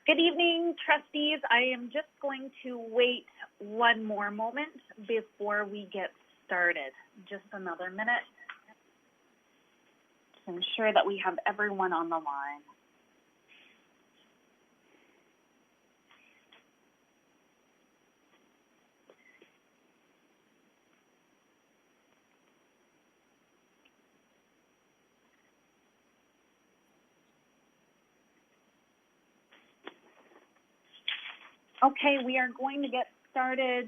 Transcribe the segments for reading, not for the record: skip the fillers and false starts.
Good evening, trustees. I am just going to wait one more moment before we get started. Just another minute to ensure that we have everyone on the line. Okay, we are going to get started.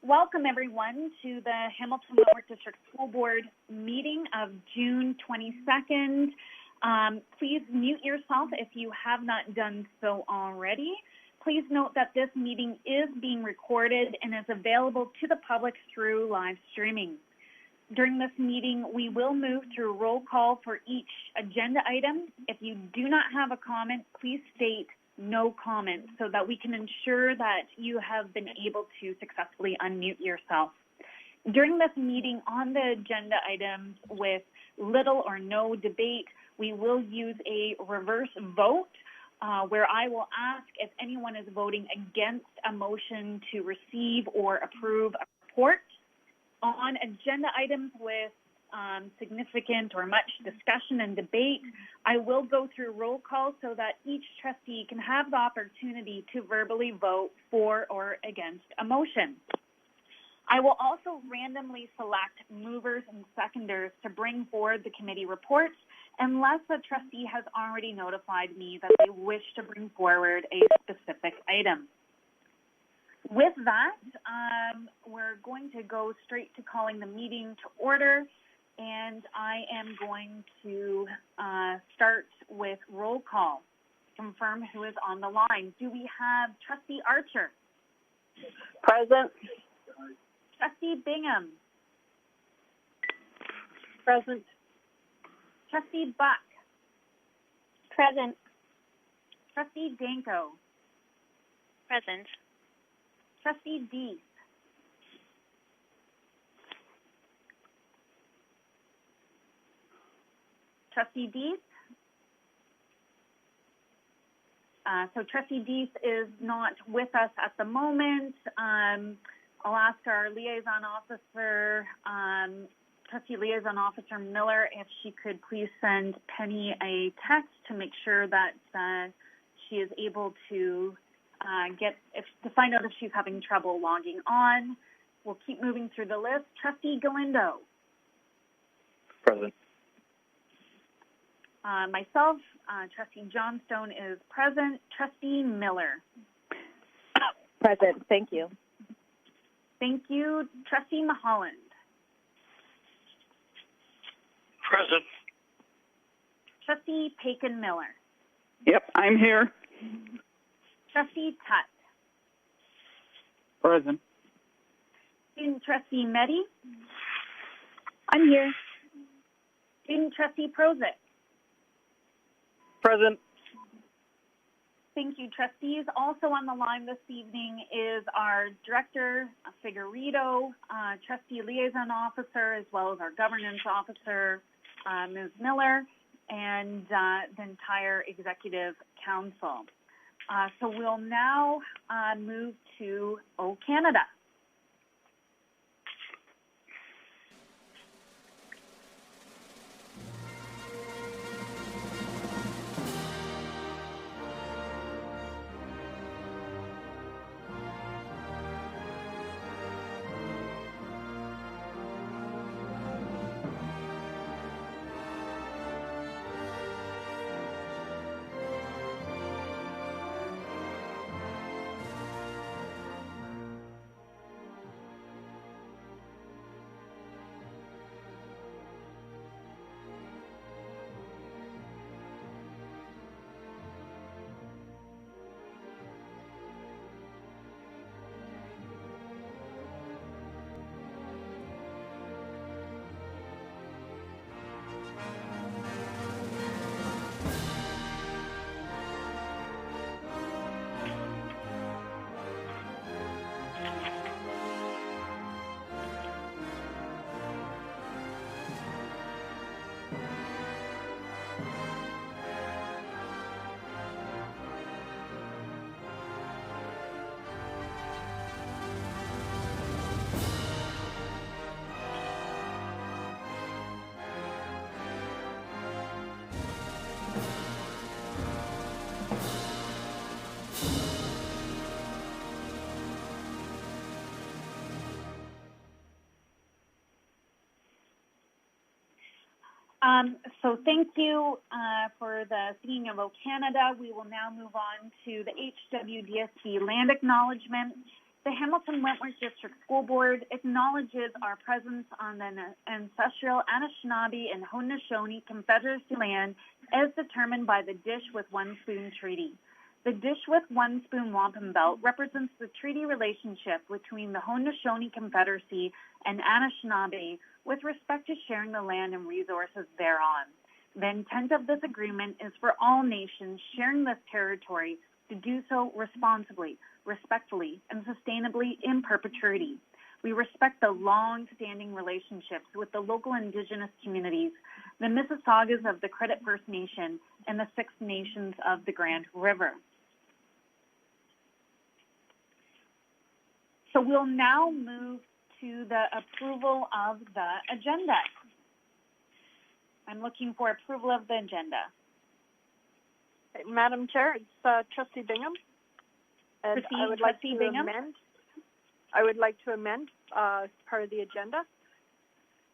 Welcome everyone to the Hamilton Wentworth District School Board meeting of June 22nd. Please mute yourself if you have not done so already. Please note that this meeting is being recorded and is available to the public through live streaming. During this meeting, we will move through roll call for each agenda item. If you do not have a comment, please state no comment so that we can ensure that you have been able to successfully unmute yourself. During this meeting on the agenda items with little or no debate, we will use a reverse vote where I will ask if anyone is voting against a motion to receive or approve a report. On agenda items with significant or much discussion and debate, I will go through roll call so that each trustee can have the opportunity to verbally vote for or against a motion. I will also randomly select movers and seconders to bring forward the committee reports unless the trustee has already notified me that they wish to bring forward a specific item. With that, we're going to go straight to calling the meeting to order. And I am going to start with roll call, confirm who is on the line. Do we have Trustee Archer? Present. Trustee Bingham? Present. Trustee Buck? Present. Trustee Danko? Present. Trustee Deese? Trustee Deese? So Trustee Deese is not with us at the moment. I'll ask our liaison officer, Trustee Liaison Officer Miller, if she could please send Penny a text to make sure that she is able to to find out if she's having trouble logging on. We'll keep moving through the list. Trustee Galindo? Present. Myself, Trustee Johnstone is present. Trustee Miller? Present. Thank you. Thank you. Trustee Mulholland? Present. Trustee Paikin-Miller? Yep, I'm here. Trustee Tutt? Present. Student Trustee Meddy? I'm here. Student Trustee Prozic? Present. Thank you, trustees. Also on the line this evening is our Director, Figueredo, Trustee Liaison Officer, as well as our Governance Officer, Ms. Miller, and the entire Executive Council. So we'll now move to O Canada. So thank you for the Singing of O Canada. We will now move on to the HWDSB land acknowledgement. The Hamilton Wentworth District School Board acknowledges our presence on the ancestral Anishinaabe and Haudenosaunee Confederacy land as determined by the Dish with One Spoon Treaty. The Dish with One Spoon Wampum Belt represents the treaty relationship between the Haudenosaunee Confederacy and Anishinaabe with respect to sharing the land and resources thereon. The intent of this agreement is for all nations sharing this territory to do so responsibly, respectfully, and sustainably in perpetuity. We respect the long-standing relationships with the local Indigenous communities, the Mississaugas of the Credit First Nation, and the Six Nations of the Grand River. So we'll now move to the approval of the agenda. I'm looking for approval of the agenda. Madam Chair, it's Trustee Bingham. And Proceed, I would like Trustee to Bingham. amend part of the agenda.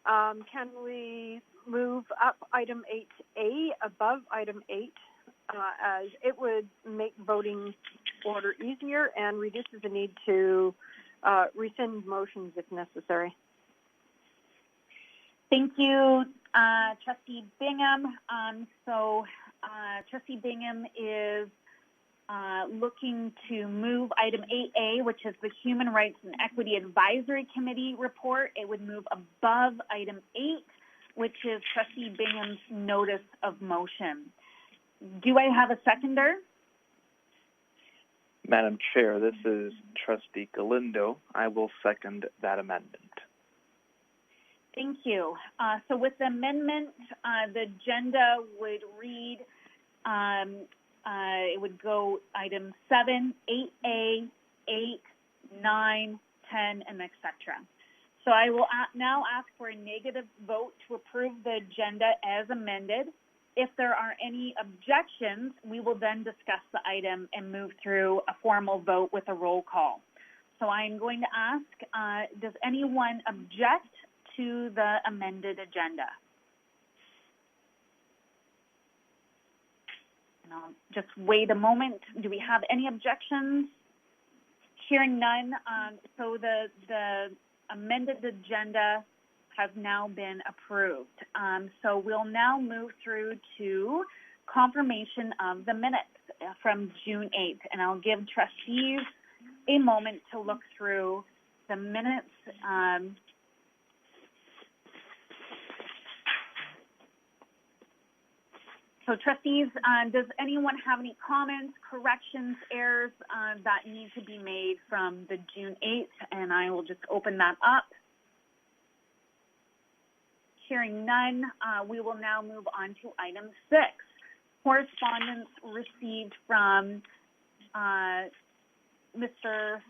Can we move up item 8A above item 8 as it would make voting order easier and reduces the need to rescind motions if necessary? Thank you, Trustee Bingham. Trustee Bingham is looking to move item 8A, which is the Human Rights and Equity Advisory Committee report. It would move above item 8, which is Trustee Bingham's notice of motion. Do I have a seconder? Madam Chair, this is Trustee Galindo. I will second that amendment. Thank you. So with the amendment, the agenda would read, it would go item 7, 8A, 8, 9, 10, and etc. So I will now ask for a negative vote to approve the agenda as amended. If there are any objections, we will then discuss the item and move through a formal vote with a roll call. So I am going to ask, does anyone object to the amended agenda? And I'll just wait a moment. Do we have any objections? Hearing none, so the amended agenda has now been approved. So we'll now move through to confirmation of the minutes from June 8th. And I'll give trustees a moment to look through the minutes. So trustees, does anyone have any comments, corrections, errors that need to be made from the June 8th? And I will just open that up. Hearing none, we will now move on to item 6. Correspondence received from Mr.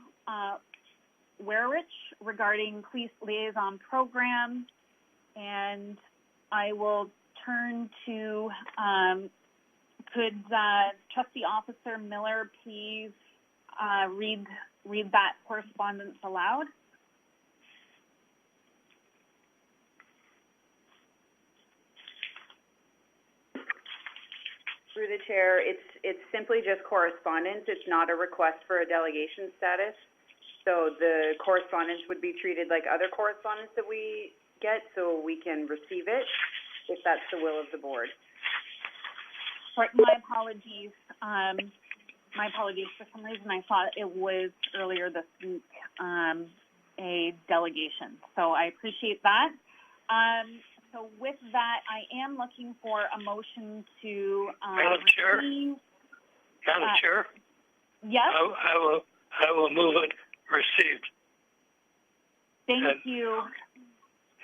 Werrich regarding police liaison program. And I will turn to, could Trustee Officer Miller please read that correspondence aloud? Through the chair, it's simply just correspondence. It's not a request for a delegation status. So the correspondence would be treated like other correspondence that we get, so we can receive it if that's the will of the board. Right, my apologies. My apologies. For some reason, I thought it was earlier this week, a delegation. So I appreciate that. So with that, I am looking for a motion to Madam Chair. Madam Chair. Yes. I will move it received. Thank you.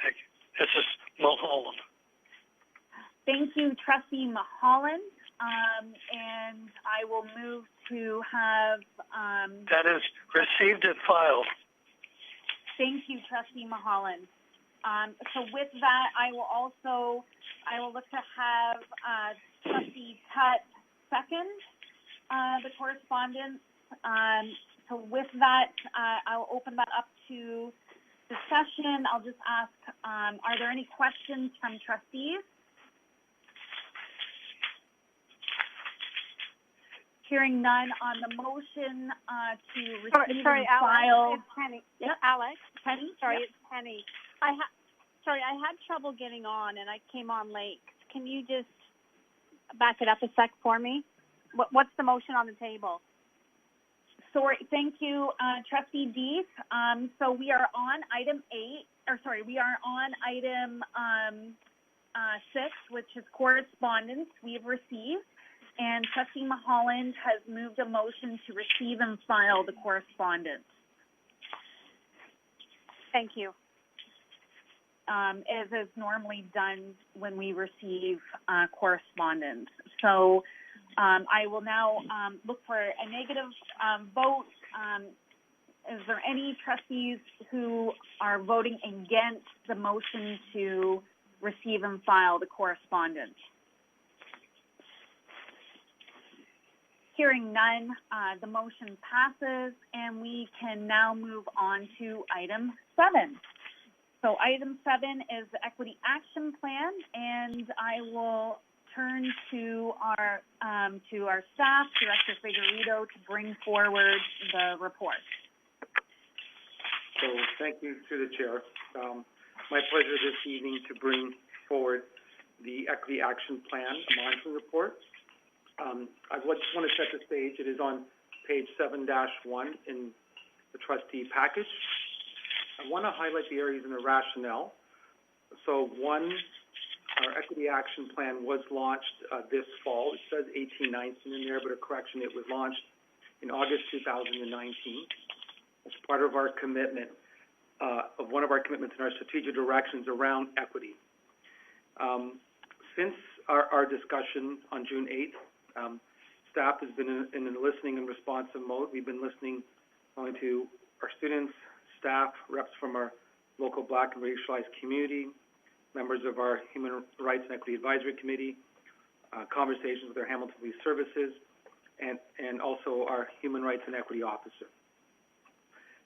Thank you. This is Mulholland. Thank you, Trustee Mulholland. And I will move to have. That is received and filed. Thank you, Trustee Mulholland. So with that, I will look to have Trustee Tutt second the correspondence. So with that, I'll open that up to discussion. I'll just ask, are there any questions from trustees? Hearing none on the motion to receive Sorry, and Alex, file. it's Penny. Yep. Alex, Penny? sorry, Yep. it's Penny. Sorry, I had trouble getting on, and I came on late. Can you just back it up a sec for me? What's the motion on the table? Sorry, thank you, Trustee Dees. So we are on item 6, which is correspondence we've received. And Trustee Mulholland has moved a motion to receive and file the correspondence. Thank you. As is normally done when we receive correspondence. So I will now look for a negative vote. Is there any trustees who are voting against the motion to receive and file the correspondence? Hearing none, the motion passes, and we can now move on to item 7. So item 7 is the Equity Action Plan, and I will turn to our staff, Director Figueredo, to bring forward the report. So thank you to the chair. My pleasure this evening to bring forward the Equity Action Plan monitoring report. I just want to set the stage. It is on page 7-1 in the trustee package. I want to highlight the areas in the rationale. So one, our Equity Action Plan was launched this fall. It says 18-19 in there, but a correction, it was launched in August 2019 as part of our commitment, of one of our commitments in our strategic directions around equity. Since our discussion on June 8th, staff has been in a listening and responsive mode. We've been listening only to our students, staff, reps from our local Black and racialized community, members of our Human Rights and Equity Advisory Committee, conversations with our Hamilton Police Services, and also our Human Rights and Equity Officer.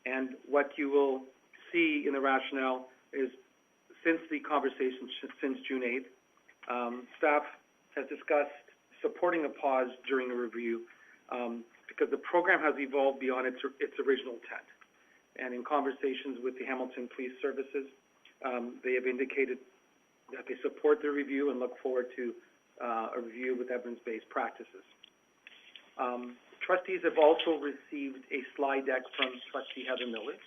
And what you will see in the rationale is, since the conversation since June 8th, staff has discussed supporting a pause during the review because the program has evolved beyond its original intent. And in conversations with the Hamilton Police Services, they have indicated that they support the review and look forward to a review with evidence-based practices. Trustees have also received a slide deck from Trustee Heather Miller,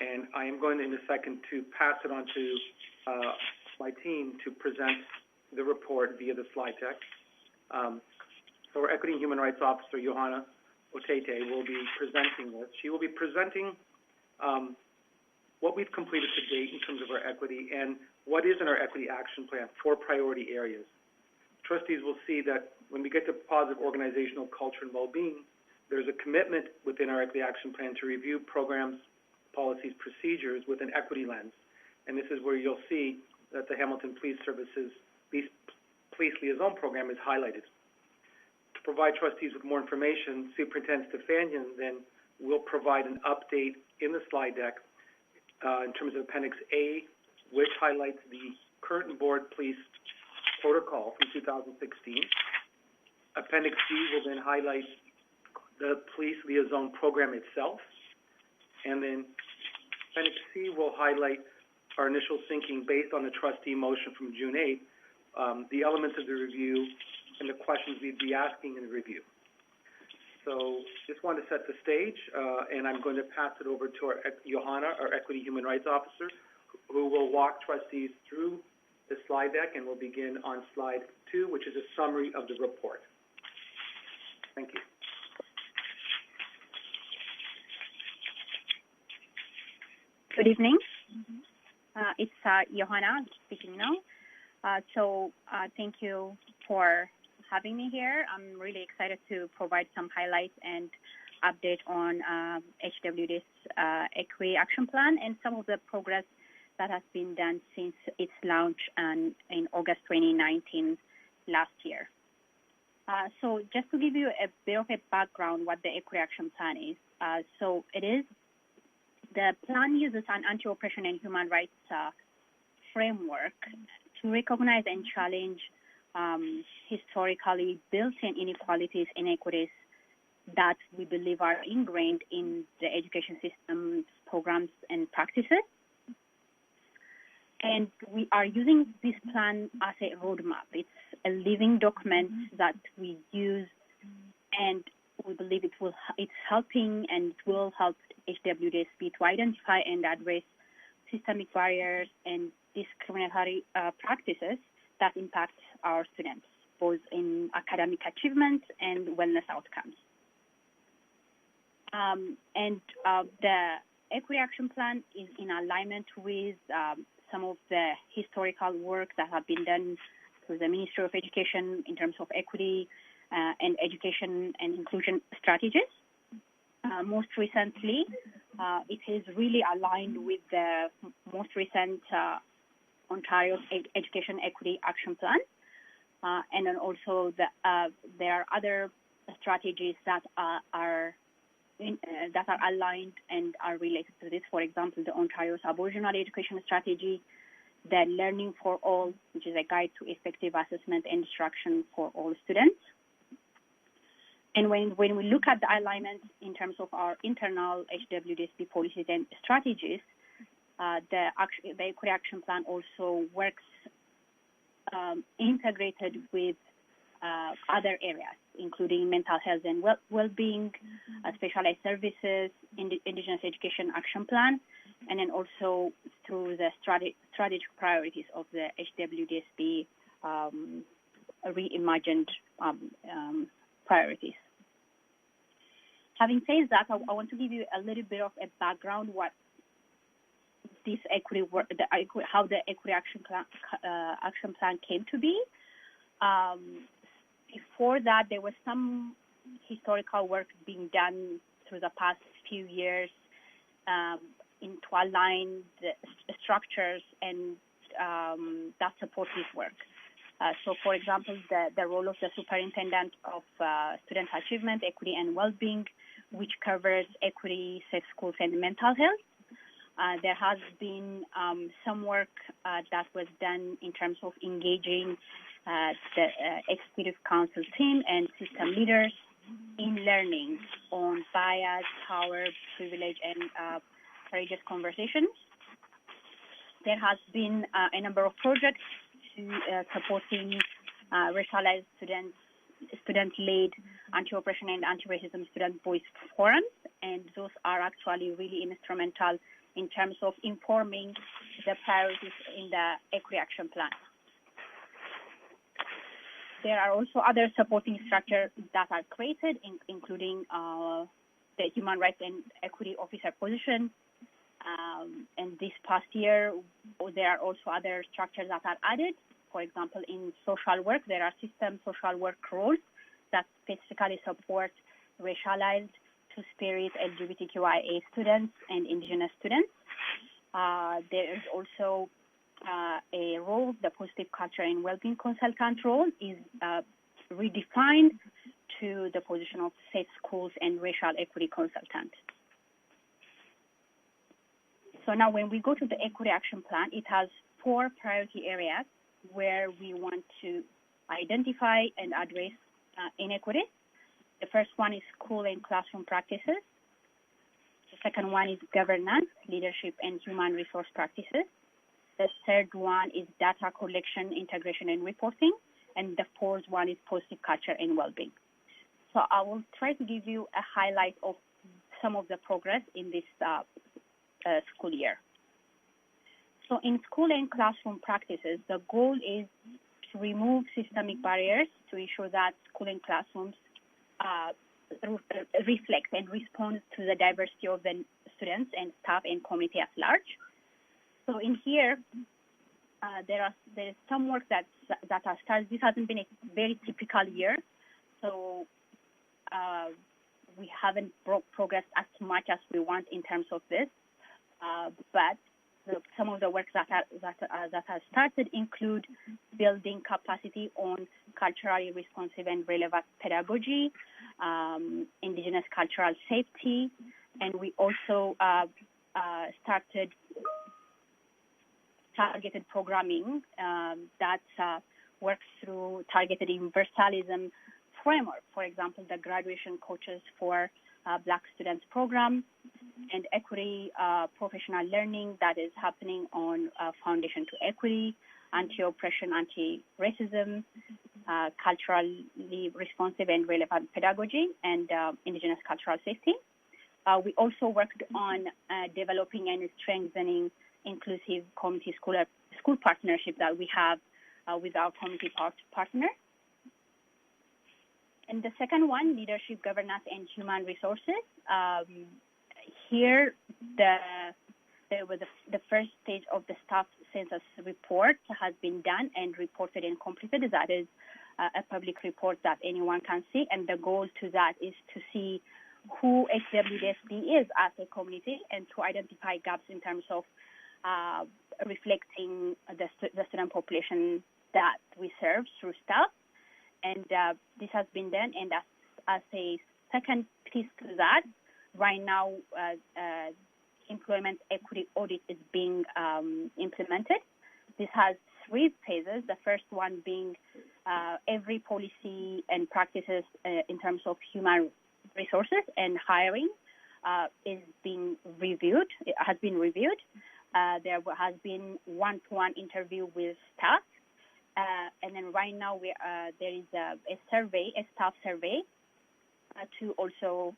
and I am going in a second to pass it on to my team to present the report via the slide deck. So our Equity and Human Rights Officer, Johanna Otete, will be presenting this. She will be presenting what we've completed to date in terms of our equity and what is in our Equity Action Plan, 4 priority areas. Trustees will see that when we get to positive organizational culture and well-being, there's a commitment within our Equity Action Plan to review programs, policies, procedures with an equity lens. And this is where you'll see that the Hamilton Police Services Police Liaison Program is highlighted. To provide trustees with more information, Superintendent Stefanian then will provide an update in the slide deck in terms of Appendix A, which highlights the current board police protocol from 2016. Appendix B will then highlight the Police Liaison Program itself. And then Appendix C will highlight our initial thinking based on the trustee motion from June 8th, the elements of the review and the questions we'd be asking in the review. So just wanted to set the stage, and I'm going to pass it over to our Johanna, our Equity Human Rights Officer, who will walk trustees through the slide deck, and we'll begin on slide 2, which is a summary of the report. Thank you. Good evening. It's Johanna speaking now. Thank you for having me here. I'm really excited to provide some highlights and update on HWD's Equity Action Plan and some of the progress that has been done since its launch in August 2019 last year. So just to give you a bit of a background what the Equity Action Plan is. The plan uses an anti-oppression and human rights framework to recognize and challenge historically built-in inequalities, inequities, that we believe are ingrained in the education system's programs and practices. And we are using this plan as a roadmap. It's a living document that we use, and we believe it's helping and it will help HWDSB to identify and address systemic barriers and discriminatory practices that impact our students, both in academic achievement and wellness outcomes. The Equity Action Plan is in alignment with some of the historical work that have been done through the Ministry of Education in terms of equity and education and inclusion strategies. Most recently, it is really aligned with the most recent Ontario's Education Equity Action Plan. And then also there are other strategies that are aligned and are related to this. For example, the Ontario's Aboriginal Education Strategy, the Learning for All, which is a guide to effective assessment and instruction for all students. And when we look at the alignment in terms of our internal HWDSB policies and strategies, the Equity Action Plan also works integrated with other areas, including mental health and well-being, specialized services, Indigenous Education Action Plan, and then also through the strategic priorities of the HWDSB reimagined priorities. Having said that, I want to give you a little bit of a background what this equity work, how the Equity Action Plan came to be. Before that, there was some historical work being done through the past few years to align the structures and that support this work. So, for example, the role of the Superintendent of Student Achievement, Equity and Wellbeing, which covers equity, safe schools, and mental health. There has been some work that was done in terms of engaging the Executive Council team and system leaders in learning on bias, power, privilege, and courageous conversations. There has been a number of projects to supporting racialized students, student-led anti-oppression and anti-racism student voice forums, and those are actually really instrumental in terms of informing the priorities in the Equity Action Plan. There are also other supporting structures that are created, including the Human Rights and Equity Officer position. And this past year, there are also other structures that are added. For example, in social work, there are system social work roles that specifically support racialized, Two-Spirit, LGBTQIA students and Indigenous students. There is also a role, the Positive Culture and Wellbeing Consultant role is redefined to the position of Safe Schools and Racial Equity Consultant. So now when we go to the Equity Action Plan, it has 4 priority areas where we want to identify and address inequity. The first one is school and classroom practices. The second one is governance, leadership, and human resource practices. The third one is data collection, integration, and reporting. And the fourth one is positive culture and well-being. So I will try to give you a highlight of some of the progress in this school year. So in school and classroom practices, the goal is to remove systemic barriers to ensure that school and classrooms reflect and respond to the diversity of the students and staff and community at large. So in here, there is some work that has started. This hasn't been a very typical year, so we haven't progressed as much as we want in terms of this. But some of the work that has started include building capacity on culturally responsive and relevant pedagogy, Indigenous cultural safety, and we also started targeted programming that works through targeted universalism framework. For example, the graduation coaches for Black Students Program and equity professional learning that is happening on Foundation to Equity, anti-oppression, anti-racism, culturally responsive and relevant pedagogy, and indigenous cultural safety. We also worked on developing and strengthening inclusive community school partnership that we have with our community partner. And the second one, leadership, governance, and human resources. Here, the first stage of the staff census report has been done and reported and completed. That is a public report that anyone can see. And the goal to that is to see who HWDSB is as a community and to identify gaps in terms of reflecting the student population that we serve through staff. And this has been done. And as a second piece to that, right now, employment equity audit is being implemented. This has 3 phases. The first one being every policy and practices in terms of human resources and hiring is being reviewed. It has been reviewed. There has been one-to-one interview with staff. And then right now there is a survey, a staff survey, to also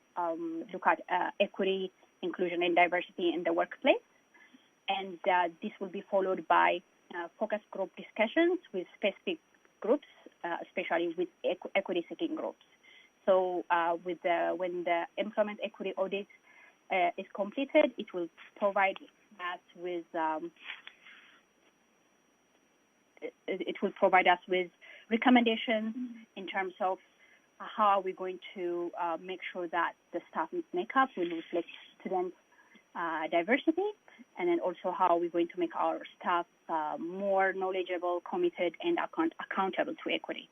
look at equity, inclusion, and diversity in the workplace. And this will be followed by focus group discussions with specific groups, especially with equity-seeking groups. So when the employment equity audit is completed, it will provide us with recommendations in terms of how are we going to make sure that the staff makeup will reflect student diversity, and then also how are we going to make our staff more knowledgeable, committed, and accountable to equity.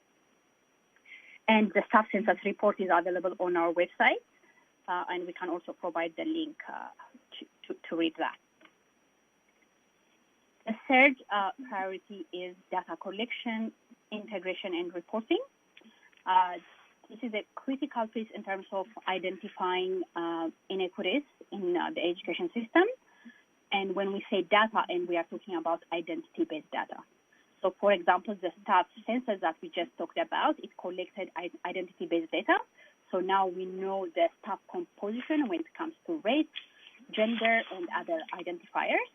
And the staff census report is available on our website, and we can also provide the link to read that. The third priority is data collection, integration, and reporting. This is a critical piece in terms of identifying inequities in the education system. And when we say data, and we are talking about identity-based data. So, for example, the staff census that we just talked about, it collected identity-based data. So now we know the staff composition when it comes to race, gender, and other identifiers.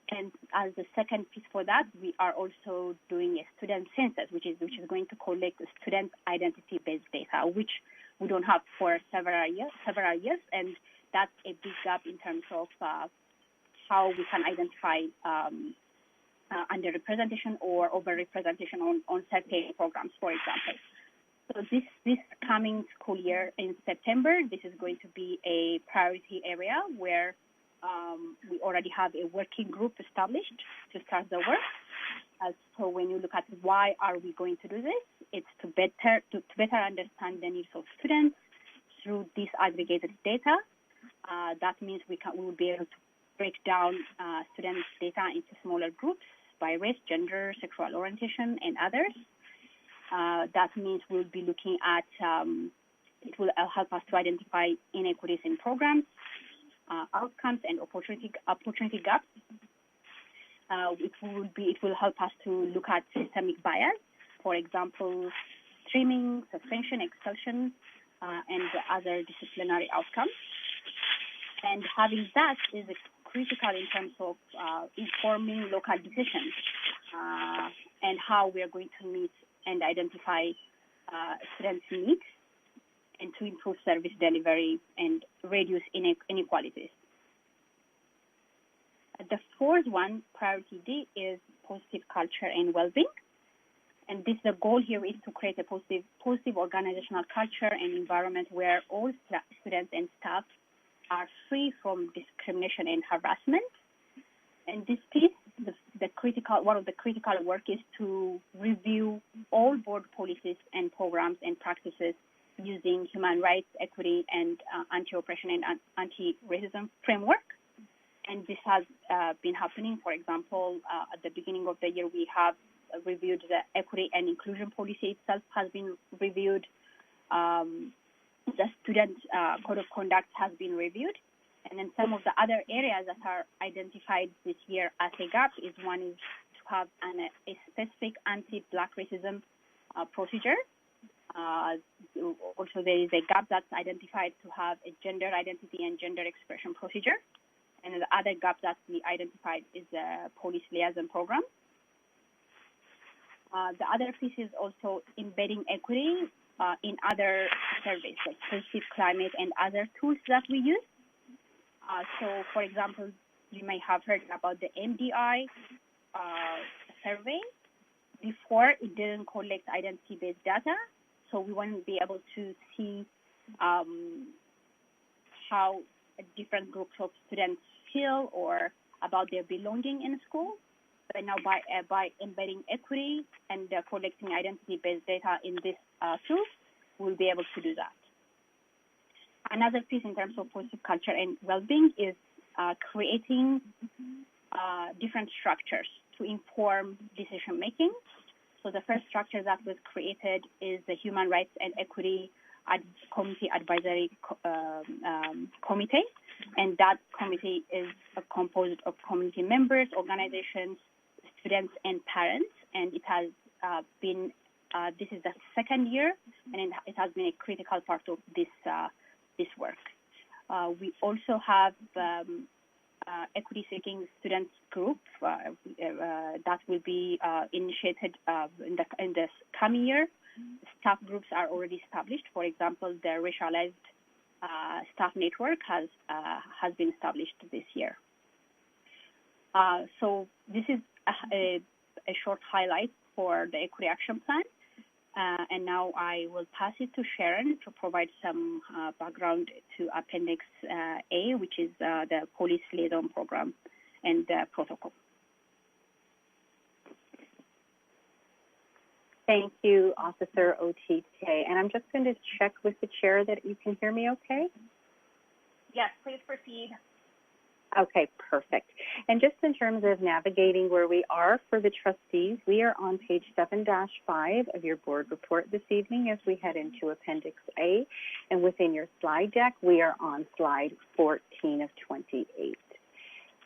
And as the second piece for that, we are also doing a student census, which is going to collect student identity-based data, which we don't have for several years, and that's a big gap in terms of how we can identify underrepresentation or overrepresentation on certain programs, for example. So this coming school year in September, this is going to be a priority area where we already have a working group established to start the work. So when you look at why are we going to do this, it's to better understand the needs of students through this aggregated data. That means we will be able to break down students' data into smaller groups by race, gender, sexual orientation, and others. That means we'll be looking at, it will help us to identify inequities in programs, outcomes, and opportunity gaps. It will help us to look at systemic bias, for example, streaming, suspension, expulsion, and other disciplinary outcomes. And having that is critical in terms of informing local decisions and how we are going to meet and identify students' needs and to improve service delivery and reduce inequalities. The fourth one, priority D, is positive culture and well-being. And the goal here is to create a positive organizational culture and environment where all students and staff are free from discrimination and harassment. And this piece, one of the critical work is to review all board policies and programs and practices using human rights, equity, and anti-oppression and anti-racism framework. And this has been happening. For example, at the beginning of the year, we have reviewed the equity and inclusion policy itself has been reviewed. the student code of conduct has been reviewed. And then some of the other areas that are identified this year as a gap is one is to have a specific anti-Black racism procedure. Also, there is a gap that's identified to have a gender identity and gender expression procedure. And the other gap that we identified is the police liaison program. The other piece is also embedding equity in other surveys, like sensitive climate and other tools that we use. So, for example, you may have heard about the MDI survey. Before, it didn't collect identity-based data, so we want to be able to see how different groups of students feel or about their belonging in school. But now by embedding equity and collecting identity-based data in this tool, we'll be able to do that. Another piece in terms of positive culture and well-being is creating different structures to inform decision-making. So the first structure that was created is the Human Rights and Equity Community Advisory Committee, and that committee is composed of community members, organizations, students, and parents, and it has been, this is the second year, and it has been a critical part of this work. We also have equity-seeking students group that will be initiated in the coming year. Staff groups are already established. For example, the racialized staff network has been established this year. So this is a short highlight for the Equity Action Plan. And now I will pass it to Sharon to provide some background to Appendix A, which is the Police Liaison Program and protocol. Thank you, Officer Otite. And I'm just going to check with the chair that you can hear me okay? Yes, please proceed. Okay, perfect. And just in terms of navigating where we are for the trustees, we are on page 7-5 of your board report this evening as we head into Appendix A. And within your slide deck, we are on slide 14 of 28.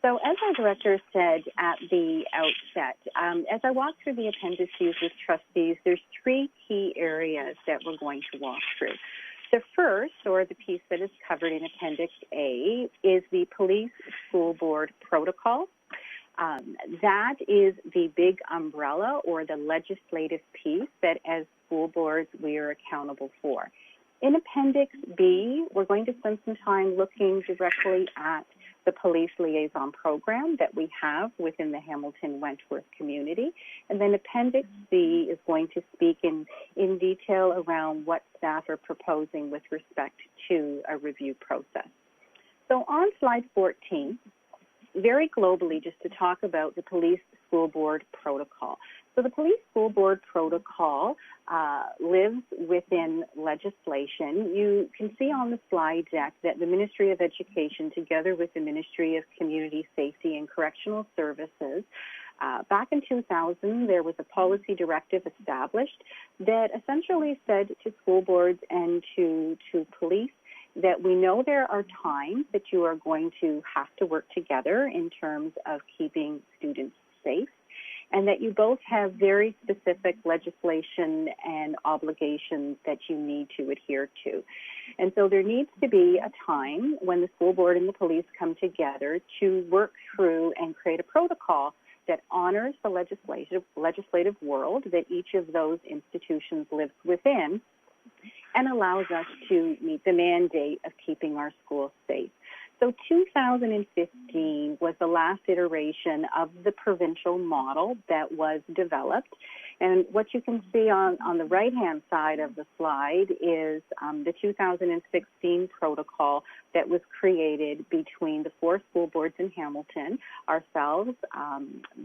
So as our director said at the outset, as I walk through the appendices with trustees, there's three key areas that we're going to walk through. The first, or the piece that is covered in Appendix A, is the Police School Board Protocol. That is the big umbrella or the legislative piece that as school boards we are accountable for. In Appendix B, we're going to spend some time looking directly at the police liaison program that we have within the Hamilton-Wentworth community. And then Appendix C is going to speak in detail around what staff are proposing with respect to a review process. So on slide 14, very globally, just to talk about the Police School Board Protocol. So the Police School Board Protocol lives within legislation. You can see on the slide deck that the Ministry of Education, together with the Ministry of Community Safety and Correctional Services, back in 2000, there was a policy directive established that essentially said to school boards and to police that we know there are times that you are going to have to work together in terms of keeping students safe, and that you both have very specific legislation and obligations that you need to adhere to. And so there needs to be a time when the school board and the police come together to work through and create a protocol that honors the legislative world that each of those institutions lives within and allows us to meet the mandate of keeping our schools safe. So 2015 was the last iteration of the provincial model that was developed. And what you can see on the right-hand side of the slide is the 2016 protocol that was created between the 4 school boards in Hamilton, ourselves,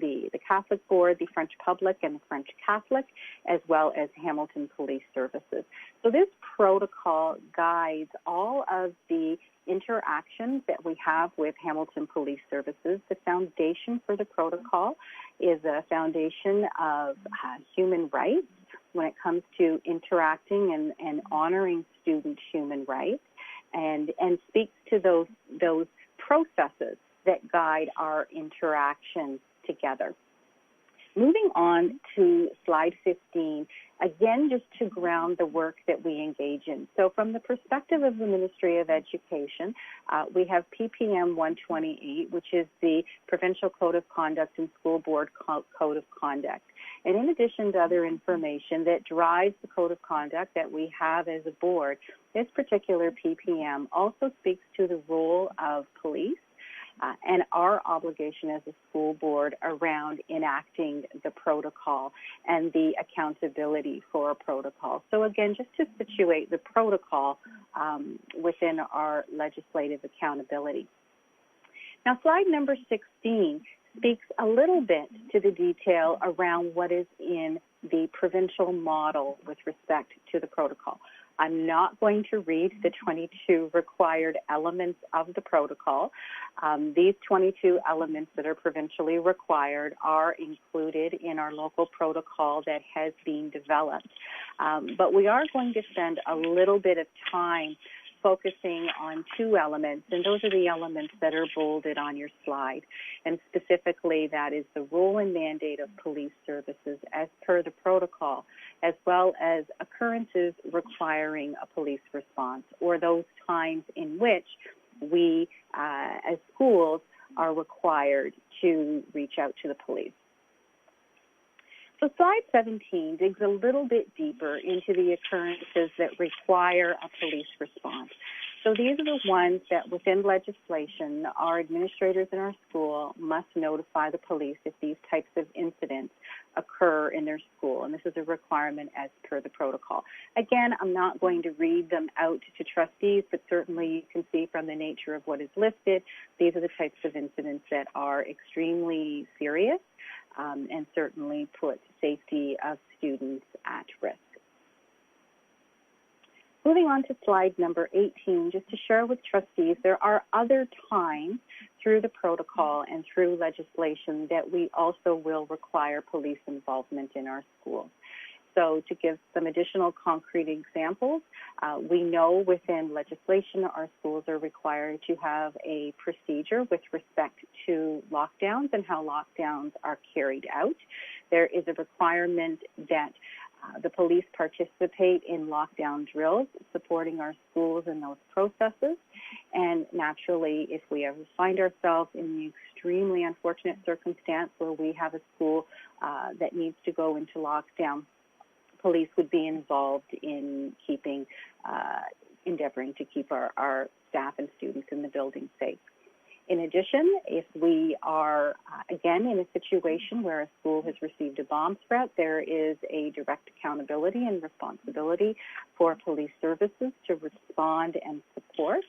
the Catholic Board, the French Public, and the French Catholic, as well as Hamilton Police Services. So this protocol guides all of the interactions that we have with Hamilton Police Services. The foundation for the protocol is a foundation of human rights, when it comes to interacting and honoring student human rights, and speaks to those processes that guide our interaction together. Moving on to slide 15, again, just to ground the work that we engage in. So from the perspective of the Ministry of Education, we have PPM 128, which is the Provincial Code of Conduct and School Board Code of Conduct. And in addition to other information that drives the code of conduct that we have as a board, this particular PPM also speaks to the role of police and our obligation as a school board around enacting the protocol and the accountability for a protocol. So again, just to situate the protocol within our legislative accountability. Now, slide number 16 speaks a little bit to the detail around what is in the provincial model with respect to the protocol. I'm not going to read the 22 required elements of the protocol. These 22 elements that are provincially required are included in our local protocol that has been developed. But we are going to spend a little bit of time focusing on two elements, and those are the elements that are bolded on your slide. And specifically, that is the role and mandate of police services as per the protocol, as well as occurrences requiring a police response, or those times in which we, as schools, are required to reach out to the police. So slide 17 digs a little bit deeper into the occurrences that require a police response. So these are the ones that within legislation, our administrators in our school must notify the police if these types of incidents occur in their school. And this is a requirement as per the protocol. Again, I'm not going to read them out to trustees, but certainly you can see from the nature of what is listed, these are the types of incidents that are extremely serious and certainly put safety of students at risk. Moving on to slide number 18, just to share with trustees, there are other times through the protocol and through legislation that we also will require police involvement in our schools. So to give some additional concrete examples, we know within legislation our schools are required to have a procedure with respect to lockdowns and how lockdowns are carried out. There is a requirement that the police participate in lockdown drills, supporting our schools in those processes. And naturally, if we ever find ourselves in the extremely unfortunate circumstance where we have a school that needs to go into lockdown, police would be involved in keeping, endeavoring to keep our staff and students in the building safe. In addition, if we are, again, in a situation where a school has received a bomb threat, there is a direct accountability and responsibility for police services to respond and support.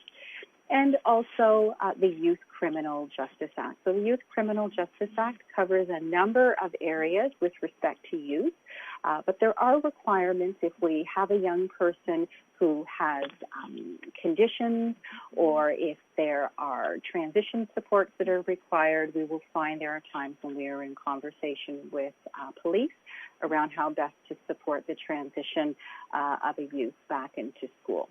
And also the Youth Criminal Justice Act. So the Youth Criminal Justice Act covers a number of areas with respect to youth, but there are requirements if we have a young person who has conditions, or if there are transition supports that are required. We will find there are times when we are in conversation with police around how best to support the transition of a youth back into school.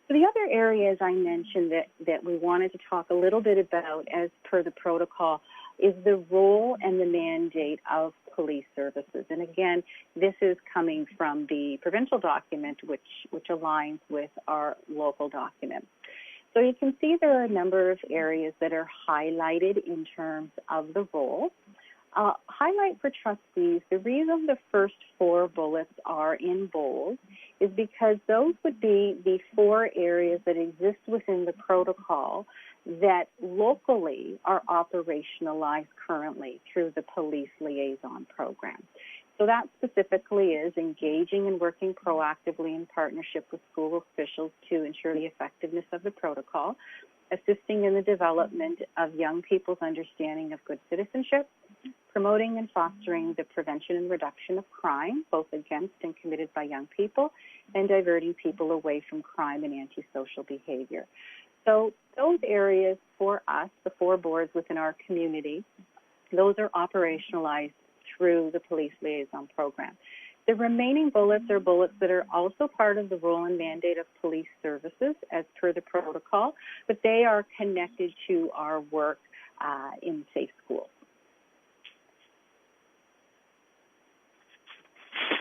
So the other areas I mentioned that we wanted to talk a little bit about as per the protocol is the role and the mandate of police services. And again, this is coming from the provincial document, which aligns with our local document. So you can see there are a number of areas that are highlighted in terms of the role. Highlight for trustees, the reason the first four bullets are in bold is because those would be the four areas that exist within the protocol that locally are operationalized currently through the police liaison program. So that specifically is engaging and working proactively in partnership with school officials to ensure the effectiveness of the protocol, assisting in the development of young people's understanding of good citizenship, promoting and fostering the prevention and reduction of crime, both against and committed by young people, and diverting people away from crime and antisocial behavior. So those areas for us, the four boards within our community, those are operationalized through the police liaison program. The remaining bullets are bullets that are also part of the role and mandate of police services as per the protocol, but they are connected to our work in Safe Schools.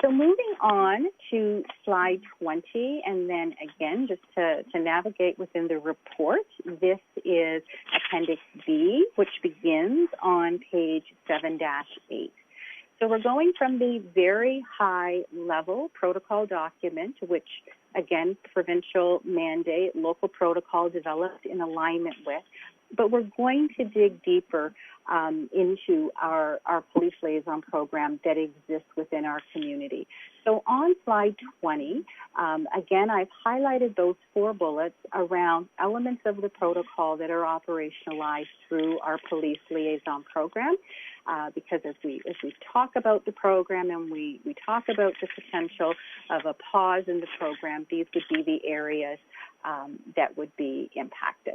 So moving on to slide 20, and then again, just to navigate within the report, this is Appendix B, which begins on page 7-8. So we're going from the very high level protocol document, which again, provincial mandate, local protocol developed in alignment with, but we're going to dig deeper into our police liaison program that exists within our community. So on slide 20, again, I've highlighted those 4 bullets around elements of the protocol that are operationalized through our police liaison program, because as we talk about the program and we talk about the potential of a pause in the program, these would be the areas that would be impacted.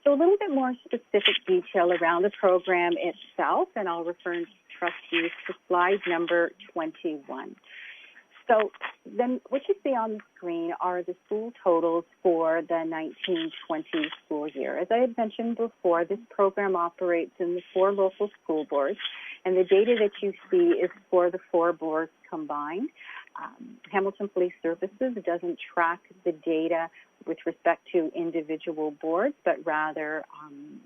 So a little bit more specific detail around the program itself, and I'll refer trustees to slide number 21. So then what you see on the screen are the school totals for the 1920 school year. As I had mentioned before, this program operates in the 4 local school boards, and the data that you see is for the 4 boards combined. Hamilton Police Services doesn't track the data with respect to individual boards, but rather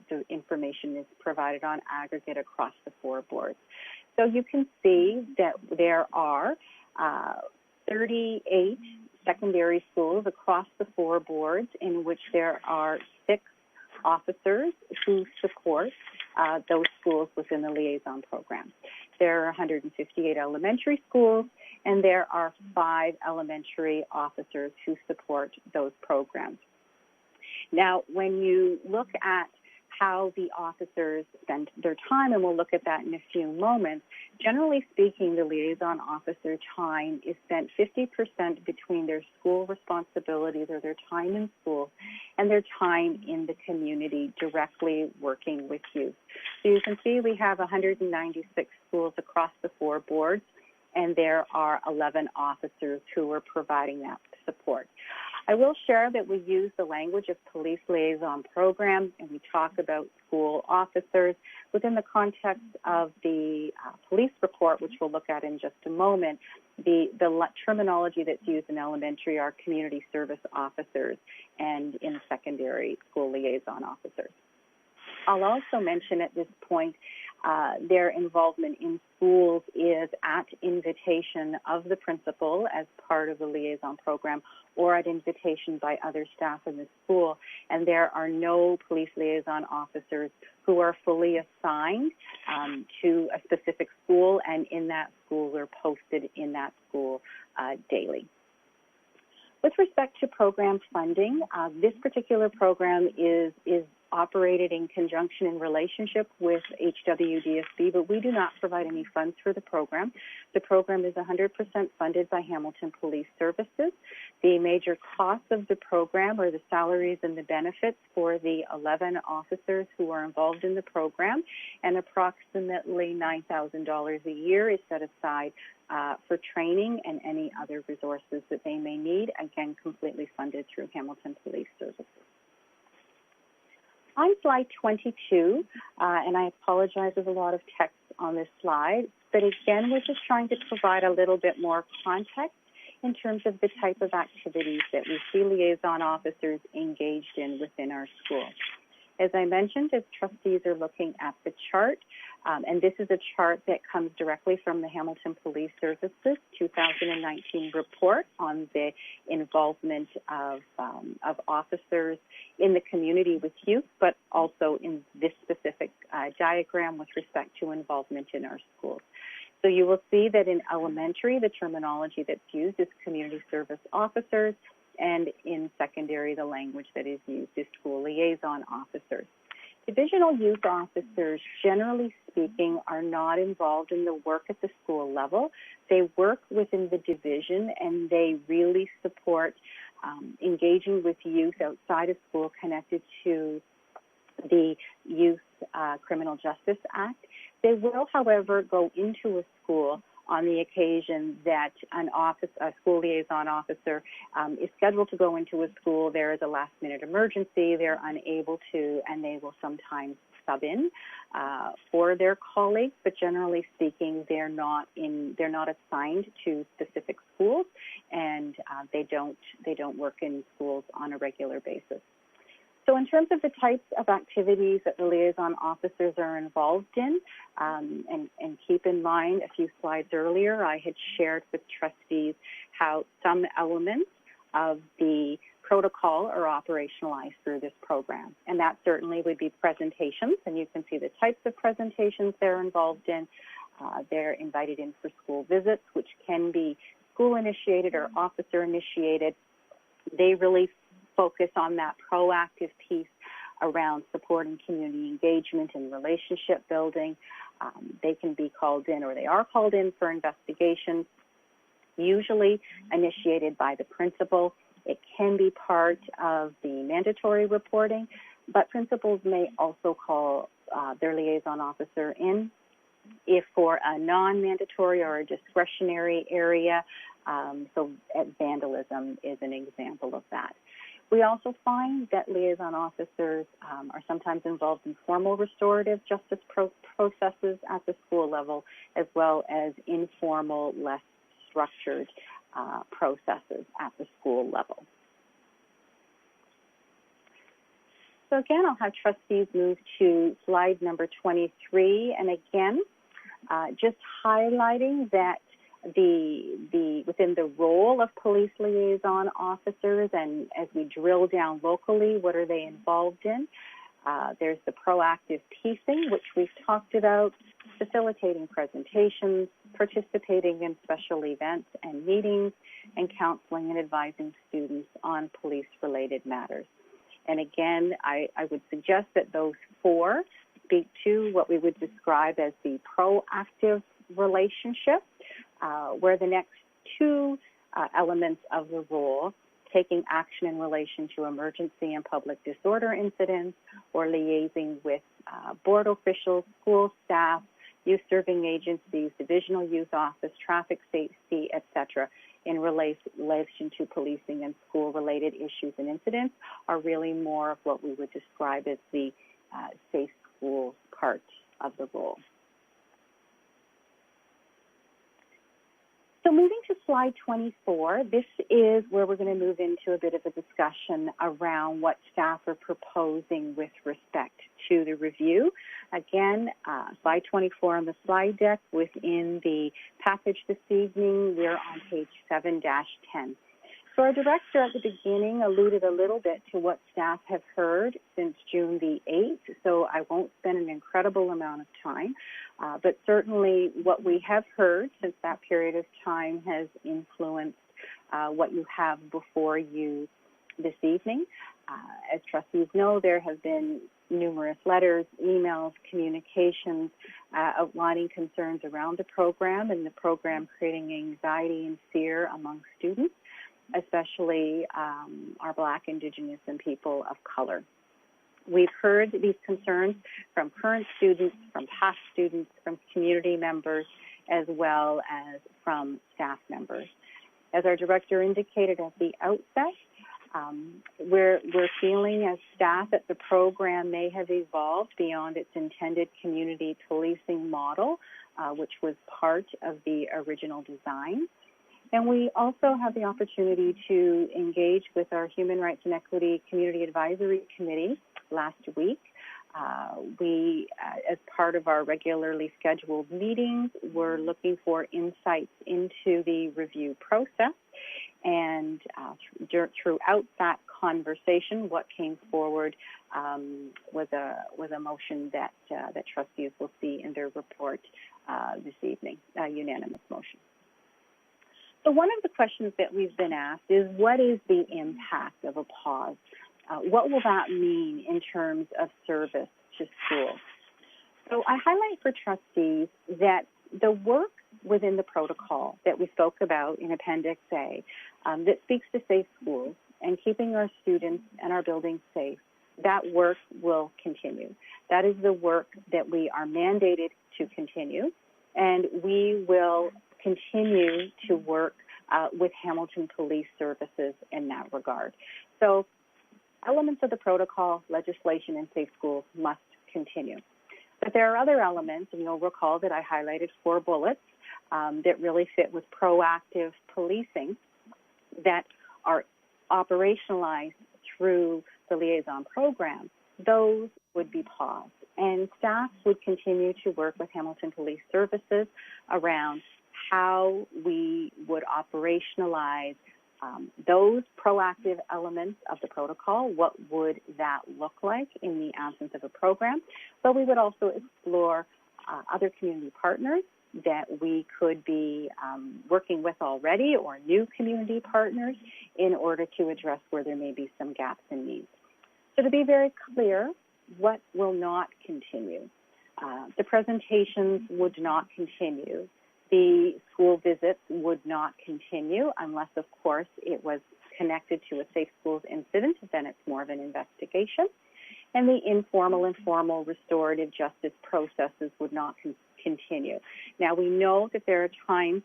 the information is provided on aggregate across the 4 boards. So you can see that there are 38 secondary schools across the 4 boards in which there are 6 officers who support those schools within the liaison program. There are 158 elementary schools, and there are 5 elementary officers who support those programs. Now, when you look at how the officers spend their time, and we'll look at that in a few moments, generally speaking, the liaison officer time is spent 50% between their school responsibilities or their time in school and their time in the community directly working with youth. So you can see we have 196 schools across the 4 boards, and there are 11 officers who are providing that support. I will share that we use the language of police liaison program, and we talk about school officers within the context of the police report, which we'll look at in just a moment. The terminology that's used in elementary are community service officers, and in secondary, school liaison officers. I'll also mention at this point their involvement in schools is at invitation of the principal as part of the liaison program or at invitation by other staff in the school. And there are no police liaison officers who are fully assigned to a specific school, and in that school are posted in that school daily. With respect to program funding, this particular program is operated in conjunction and relationship with HWDSB, but we do not provide any funds for the program. The program is 100% funded by Hamilton Police Services. The major costs of the program are the salaries and the benefits for the 11 officers who are involved in the program, and approximately $9,000 a year is set aside for training and any other resources that they may need, again, completely funded through Hamilton Police Services. On slide 22, and I apologize, there's a lot of text on this slide, but again, we're just trying to provide a little bit more context in terms of the type of activities that we see liaison officers engaged in within our school. As I mentioned, as trustees are looking at the chart, and this is a chart that comes directly from the Hamilton Police Services 2019 report on the involvement of officers in the community with youth, but also in this specific diagram with respect to involvement in our schools. So you will see that in elementary, the terminology that's used is community service officers, and in secondary, the language that is used is school liaison officers. Divisional youth officers, generally speaking, are not involved in the work at the school level. They work within the division, and they really support engaging with youth outside of school connected to the Youth Criminal Justice Act. They will, however, go into a school on the occasion that a school liaison officer is scheduled to go into a school. There is a last-minute emergency. They're unable to, and they will sometimes sub in for their colleagues. But generally speaking, they're not assigned to specific schools, and they don't work in schools on a regular basis. So in terms of the types of activities that the liaison officers are involved in, and keep in mind a few slides earlier, I had shared with trustees how some elements of the protocol are operationalized through this program. And that certainly would be presentations, and you can see the types of presentations they're involved in. They're invited in for school visits, which can be school-initiated or officer-initiated. They really focus on that proactive piece around supporting community engagement and relationship building. They can be called in, or they are called in for investigations, usually initiated by the principal. It can be part of the mandatory reporting, but principals may also call their liaison officer in if for a non-mandatory or a discretionary area. So vandalism is an example of that. We also find that liaison officers are sometimes involved in formal restorative justice processes at the school level, as well as informal, less structured processes at the school level. So again, I'll have trustees move to slide number 23. And again, just highlighting that within the role of police liaison officers, and as we drill down locally, what are they involved in? There's the proactive piecing, which we've talked about, facilitating presentations, participating in special events and meetings, and counseling and advising students on police-related matters. And again, I would suggest that those four speak to what we would describe as the proactive relationship, where the next two elements of the role, taking action in relation to emergency and public disorder incidents, or liaising with board officials, school staff, youth serving agencies, divisional youth office, traffic safety, etc., in relation to policing and school-related issues and incidents, are really more of what we would describe as the safe schools part of the role. So moving to slide 24, this is where we're going to move into a bit of a discussion around what staff are proposing with respect to the review. Again, slide 24 on the slide deck. Within the package this evening, we're on page 7-10. So our director at the beginning alluded a little bit to what staff have heard since June the 8th, so I won't spend an incredible amount of time. But certainly what we have heard since that period of time has influenced what you have before you this evening. As trustees know, there have been numerous letters, emails, communications outlining concerns around the program, and the program creating anxiety and fear among students, especially our Black, Indigenous, and people of color. We've heard these concerns from current students, from past students, from community members, as well as from staff members. As our director indicated at the outset, we're feeling as staff that the program may have evolved beyond its intended community policing model, which was part of the original design. And we also have the opportunity to engage with our Human Rights and Equity Community Advisory Committee last week. We, as part of our regularly scheduled meetings, were looking for insights into the review process. And throughout that conversation, what came forward was a motion that trustees will see in their report this evening, a unanimous motion. So one of the questions that we've been asked is, what is the impact of a pause? What will that mean in terms of service to schools? So I highlight for trustees that the work within the protocol that we spoke about in Appendix A that speaks to safe schools and keeping our students and our buildings safe, that work will continue. That is the work that we are mandated to continue, and we will continue to work with Hamilton Police Services in that regard. So elements of the protocol, legislation, and safe schools must continue. But there are other elements, and you'll recall that I highlighted 4 bullets that really fit with proactive policing that are operationalized through the liaison program. Those would be paused, and staff would continue to work with Hamilton Police Services around how we would operationalize those proactive elements of the protocol. What would that look like in the absence of a program? But we would also explore other community partners that we could be working with already, or new community partners, in order to address where there may be some gaps in needs. So to be very clear, what will not continue? The presentations would not continue. The school visits would not continue unless, of course, it was connected to a safe schools incident. Then it's more of an investigation. And the informal and formal restorative justice processes would not continue. Now, we know that there are times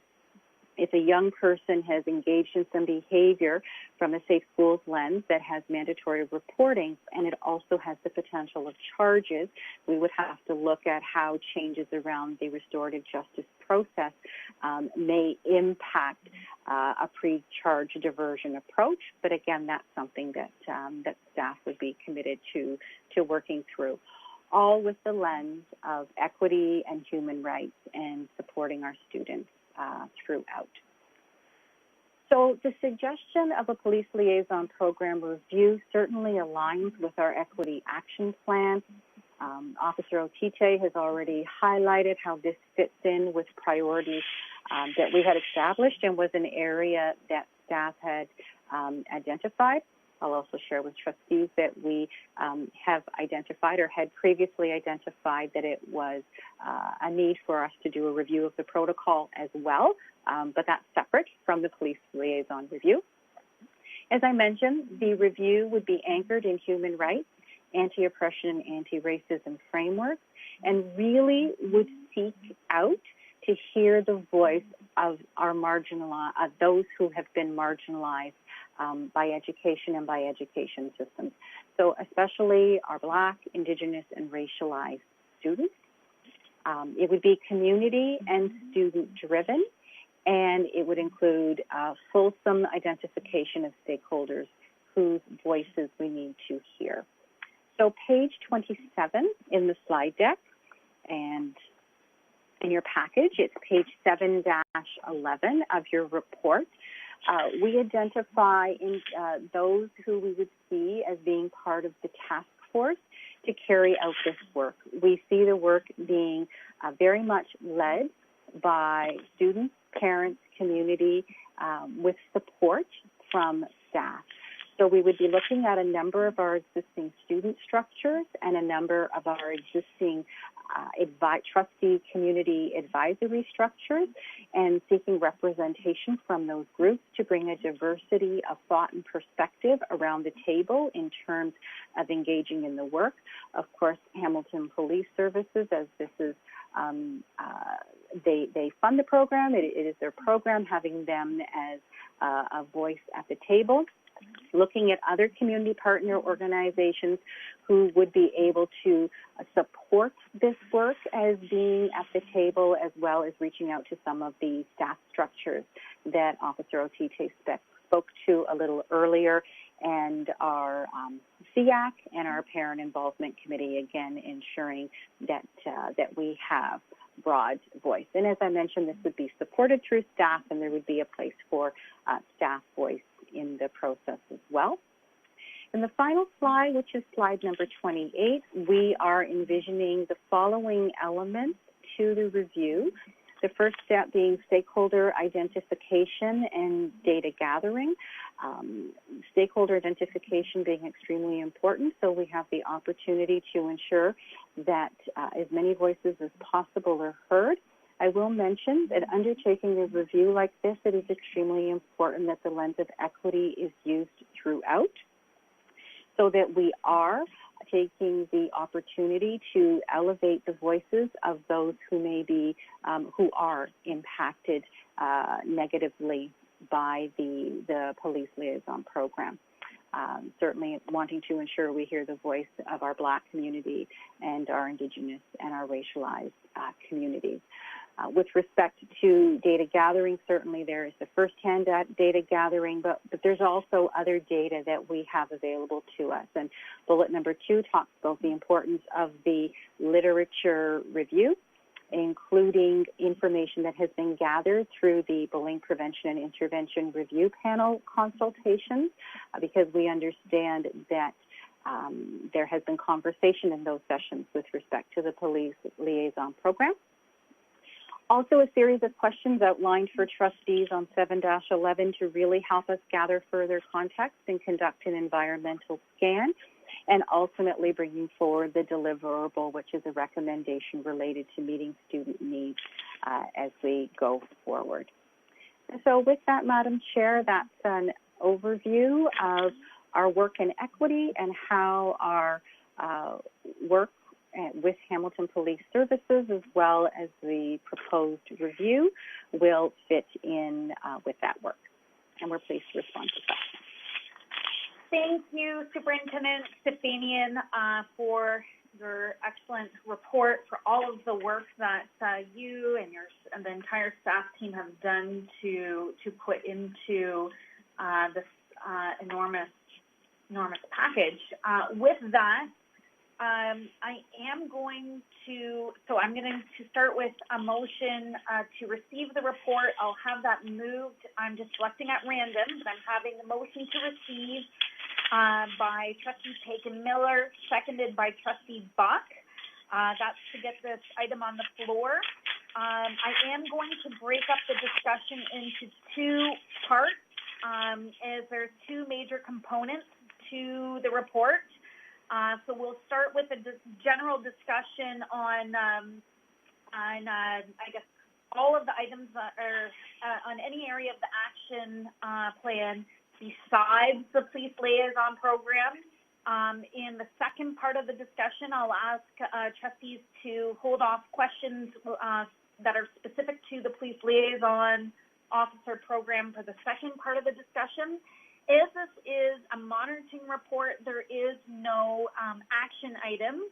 if a young person has engaged in some behavior from a safe schools lens that has mandatory reporting, and it also has the potential of charges, we would have to look at how changes around the restorative justice process may impact a pre-charge diversion approach. But again, that's something that that staff would be committed to working through, all with the lens of equity and human rights and supporting our students throughout. So the suggestion of a police liaison program review certainly aligns with our equity action plan. Officer Otite has already highlighted how this fits in with priorities that we had established and was an area that staff had identified. I'll also share with trustees that we have identified, or had previously identified, that it was a need for us to do a review of the protocol as well, but that's separate from the police liaison review. As I mentioned, the review would be anchored in human rights, anti-oppression, and anti-racism frameworks, and really would seek out to hear the voice of our marginalized, those who have been marginalized by education and by education systems. So especially our Black, Indigenous, and racialized students. It would be community and student-driven, and it would include fulsome identification of stakeholders whose voices we need to hear. So page 27 in the slide deck, and in your package, it's page 7-11 of your report. We identify those who we would see as being part of the task force to carry out this work. We see the work being very much led by students, parents, community, with support from staff. So we would be looking at a number of our existing student structures and a number of our existing trustee community advisory structures, and seeking representation from those groups to bring a diversity of thought and perspective around the table in terms of engaging in the work. Of course, Hamilton Police Services, as this is, they fund the program. It is their program, having them as a voice at the table. Looking at other community partner organizations who would be able to support this work as being at the table, as well as reaching out to some of the staff structures that Officer Otite spoke to a little earlier, and our CIAC and our Parent Involvement Committee, again, ensuring that we have broad voice. And as I mentioned, this would be supported through staff, and there would be a place for staff voice in the process as well. In the final slide, which is slide number 28, we are envisioning the following elements to the review. The first step being stakeholder identification and data gathering. Stakeholder identification being extremely important, so we have the opportunity to ensure that as many voices as possible are heard. I will mention that undertaking a review like this, it is extremely important that the lens of equity is used throughout, so that we are taking the opportunity to elevate the voices of those who may be, who are impacted negatively by the police liaison program. Certainly wanting to ensure we hear the voice of our Black community and our Indigenous and our racialized communities. With respect to data gathering, certainly there is the first-hand data gathering, but there's also other data that we have available to us. And bullet number 2 talks about the importance of the literature review, including information that has been gathered through the Bullying Prevention and Intervention Review Panel consultations, because we understand that there has been conversation in those sessions with respect to the police liaison program. Also, a series of questions outlined for trustees on 7-11 to really help us gather further context and conduct an environmental scan, and ultimately bringing forward the deliverable, which is a recommendation related to meeting student needs as we go forward. And so with that, Madam Chair, that's an overview of our work in equity and how our work with Hamilton Police Services, as well as the proposed review, will fit in with that work. And we're pleased to respond to that. Thank you, Superintendent Stefanian, for your excellent report, for all of the work that you and the entire staff team have done to put into this enormous package. With that, I'm going to start with a motion to receive the report. I'll have that moved. I'm just selecting at random, but I'm having the motion to receive by Trustee Pagan-Miller, seconded by Trustee Buck. That's to get this item on the floor. I am going to break up the discussion into 2 parts, as there's 2 major components to the report. So we'll start with a general discussion on I guess, all of the items that are on any area of the action plan besides the police liaison program. In the second part of the discussion, I'll ask trustees to hold off questions that are specific to the police liaison officer program for the second part of the discussion. As this is a monitoring report, there is no action items,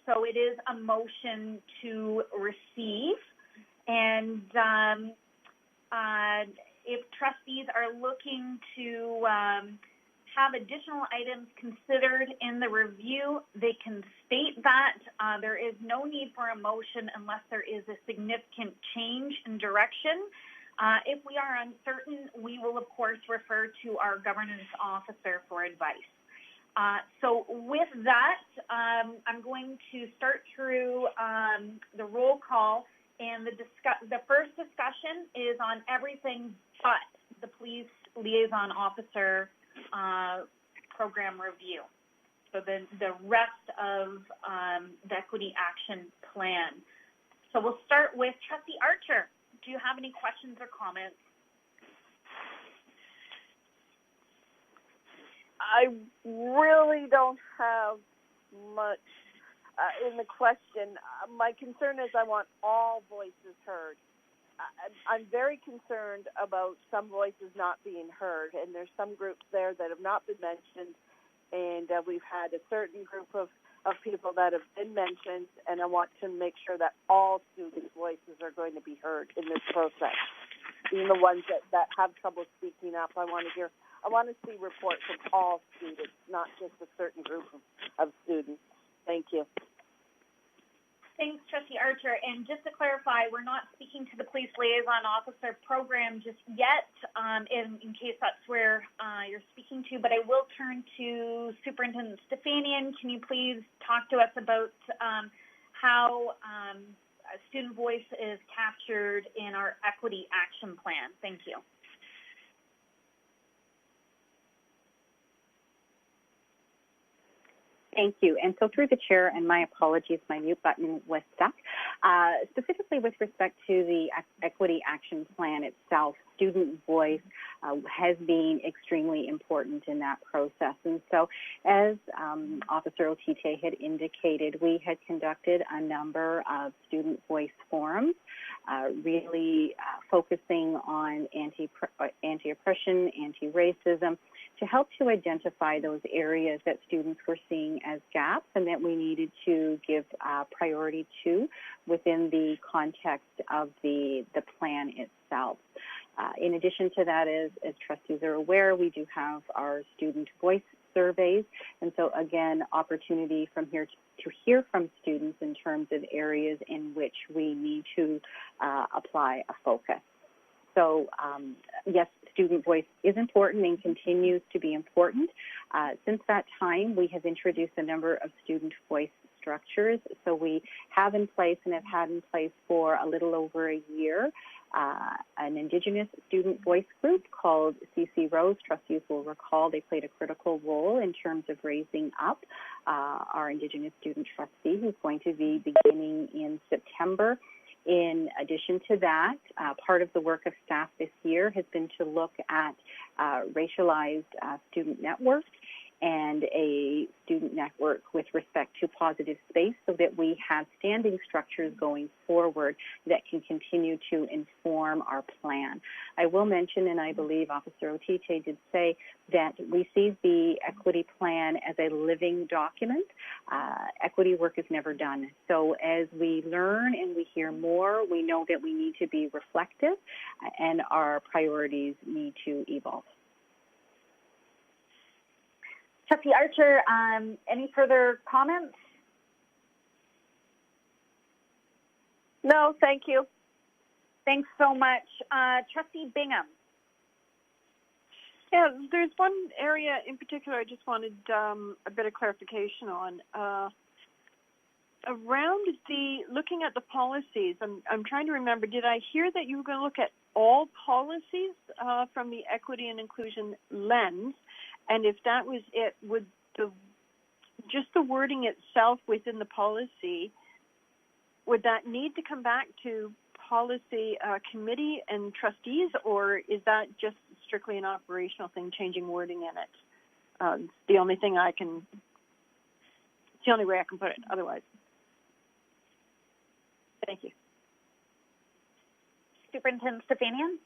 so it is a motion to receive. And if trustees are looking to have additional items considered in the review, they can state that. There is no need for a motion unless there is a significant change in direction. If we are uncertain, we will, of course, refer to our governance officer for advice. So with that, I'm going to start through the roll call, and the first discussion is on everything but the police liaison officer program review. So the rest of the equity action plan. So we'll start with Trustee Archer. Do you have any questions or comments? I really don't have much in the question. My concern is I want all voices heard. I'm very concerned about some voices not being heard, and there's some groups there that have not been mentioned, and we've had a certain group of people that have been mentioned, and I want to make sure that all students' voices are going to be heard in this process. Even the ones that have trouble speaking up, I want to see reports from all students, not just a certain group of students. Thank you. Thanks, Trustee Archer. And just to clarify, we're not speaking to the police liaison officer program just yet, in case that's where you're speaking to, but I will turn to Superintendent Stefanian. Can you please talk to us about how student voice is captured in our equity action plan? Thank you. Thank you. And so through the chair, and my apologies, my mute button was stuck. Specifically with respect to the Equity Action Plan itself, student voice has been extremely important in that process. And so as Officer Otite had indicated, we had conducted a number of student voice forums, really focusing on anti-oppression, anti-racism, to help to identify those areas that students were seeing as gaps and that we needed to give priority to within the context of the plan itself. In addition to that, as trustees are aware, we do have our student voice surveys, and so again, opportunity from here to hear from students in terms of areas in which we need to apply a focus. So yes, student voice is important and continues to be important. Since that time, we have introduced a number of student voice structures. So we have in place and have had in place for a little over a year an Indigenous student voice group called CC Rose. Trustees will recall they played a critical role in terms of raising up our Indigenous student trustee, who's going to be beginning in September. In addition to that, part of the work of staff this year has been to look at racialized student networks and a student network with respect to positive space so that we have standing structures going forward that can continue to inform our plan. I will mention, and I believe Officer Otite did say, that we see the equity plan as a living document. Equity work is never done. So as we learn and we hear more, we know that we need to be reflective and our priorities need to evolve. Trustee Archer, any further comments? No, thank you. Thanks so much. Trustee Bingham. Yeah, there's one area in particular I just wanted a bit of clarification on. Around looking at the policies, I'm trying to remember, did I hear that you were going to look at all policies from the equity and inclusion lens? And if that was it, would just the wording itself within the policy, would that need to come back to policy committee and trustees, or is that just strictly an operational thing, changing wording in it? It's the only thing it's the only way I can put it, otherwise. Thank you. Superintendent Stefanian?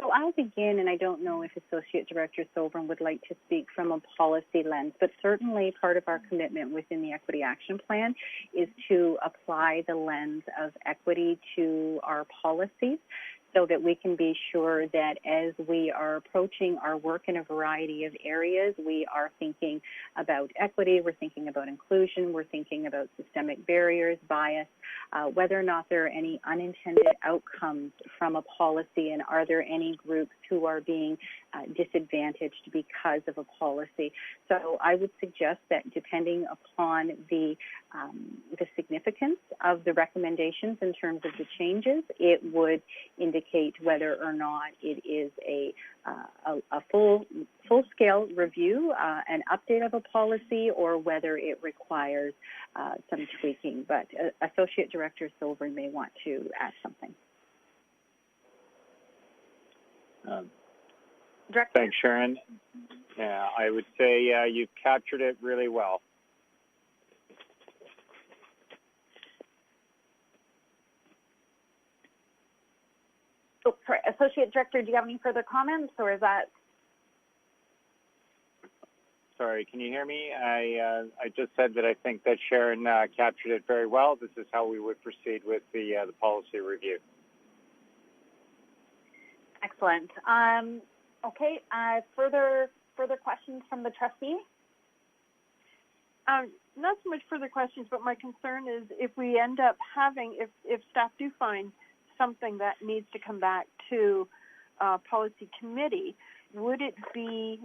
So I'll begin, and I don't know if Associate Director Sobran would like to speak from a policy lens, but certainly part of our commitment within the Equity Action Plan is to apply the lens of equity to our policies so that we can be sure that as we are approaching our work in a variety of areas, we are thinking about equity, we're thinking about inclusion, we're thinking about systemic barriers, bias, whether or not there are any unintended outcomes from a policy, and are there any groups who are being disadvantaged because of a policy. So I would suggest that depending upon the significance of the recommendations in terms of the changes, it would indicate whether or not it is a full-scale review, an update of a policy, or whether it requires some tweaking. But Associate Director Sobran may want to add something. Thanks, Sharon. Yeah, I would say you've captured it really well. So, Associate Director, do you have any further comments, or is that? Sorry, can you hear me? I just said that I think that Sharon captured it very well. This is how we would proceed with the policy review. Excellent. Okay. Further questions from the trustee? Not so much further questions, but my concern is if we end up having, if staff do find something that needs to come back to policy committee, would it be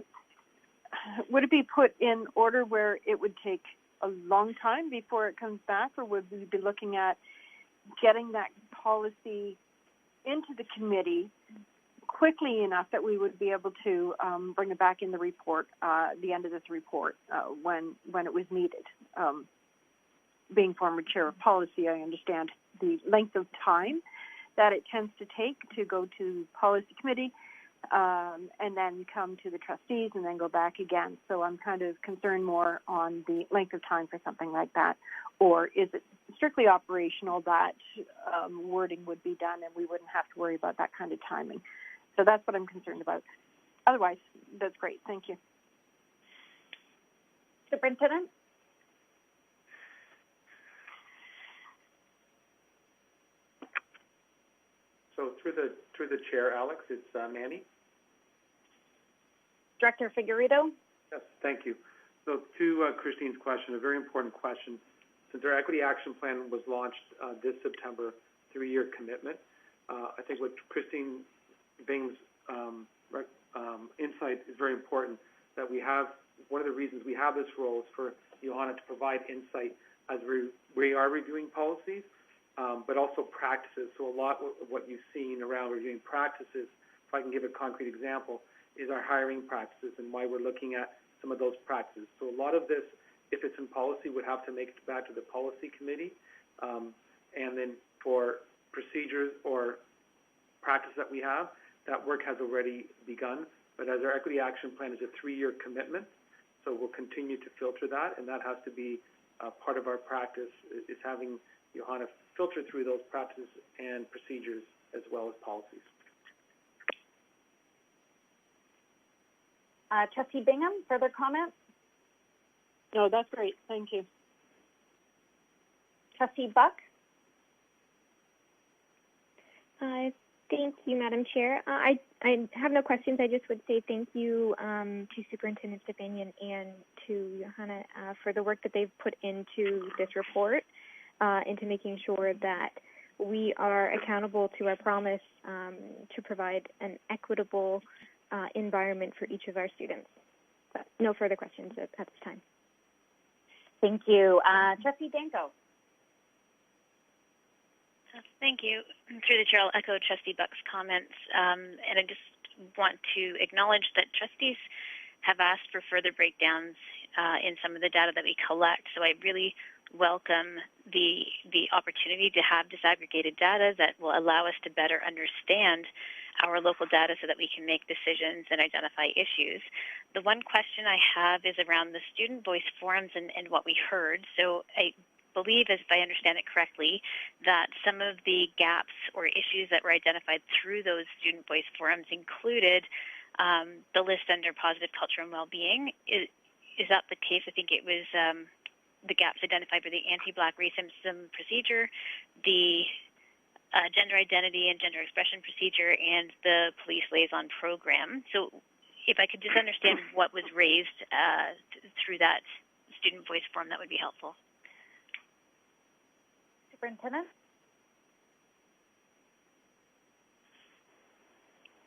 put in order where it would take a long time before it comes back, or would we be looking at getting that policy into the committee quickly enough that we would be able to bring it back in the report, the end of this report, when it was needed. Being former chair of policy, I understand the length of time that it tends to take to go to policy committee, and then come to the trustees and then go back again. So I'm kind of concerned more on the length of time for something like that. Or is it strictly operational that wording would be done and we wouldn't have to worry about that kind of timing? So that's what I'm concerned about. Otherwise, that's great. Thank you. Superintendent? So through the chair, Alex, it's Manny. Director Figueredo? Yes, thank you. So to Christine's question, a very important question. Since our Equity Action Plan was launched this September, 3-year commitment, I think what Christine Bing's insight is very important, that we have, one of the reasons we have this role is for Johanna to provide insight as we are reviewing policies, but also practices. So a lot of what you've seen around reviewing practices, if I can give a concrete example, is our hiring practices and why we're looking at some of those practices. So a lot of this, if it's in policy, would have to make it back to the policy committee. And then for procedures or practice that we have, that work has already begun. But as our Equity Action Plan is a 3-year commitment, so we'll continue to filter that, and that has to be part of our practice, is having Johanna filter through those practices and procedures as well as policies. Trustee Bingham, further comments? No, that's great. Thank you. Trustee Buck? Thank you, Madam Chair. I have no questions. I just would say thank you to Superintendent Stepanian and to Johanna for the work that they've put into this report, into making sure that we are accountable to our promise to provide an equitable environment for each of our students. But no further questions at this time. Thank you. Trustee Danko? Thank you. Through the chair, I'll echo Trustee Buck's comments, and I just want to acknowledge that trustees have asked for further breakdowns in some of the data that we collect. So I really welcome the opportunity to have disaggregated data that will allow us to better understand our local data so that we can make decisions and identify issues. The one question I have is around the student voice forums and what we heard. So I believe, as if I understand it correctly, that some of the gaps or issues that were identified through those student voice forums included the list under positive culture and well-being. Is that the case? I think it was the gaps identified for the anti-Black racism procedure, the gender identity and gender expression procedure, and the police liaison program. So if I could just understand what was raised through that student voice forum, that would be helpful. Superintendent?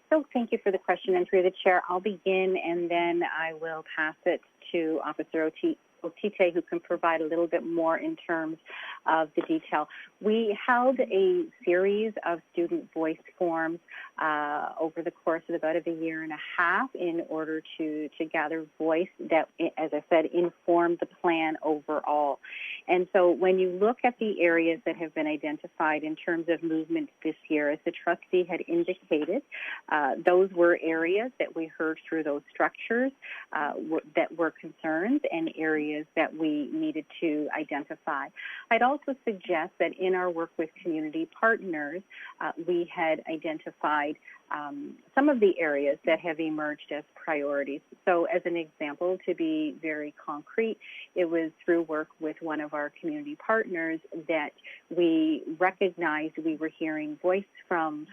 So thank you for the question, and through the chair, I'll begin, and then I will pass it to Officer Otite, who can provide a little bit more in terms of the detail. We held a series of student voice forums over the course of about a year and a half in order to gather voice that, as I said, informed the plan overall. And so when you look at the areas that have been identified in terms of movement this year, as the trustee had indicated, those were areas that we heard through those structures that were concerns and areas that we needed to identify. I'd also suggest that in our work with community partners, we had identified some of the areas that have emerged as priorities. So as an example, to be very concrete, it was through work with one of our community partners that we recognized we were hearing voice from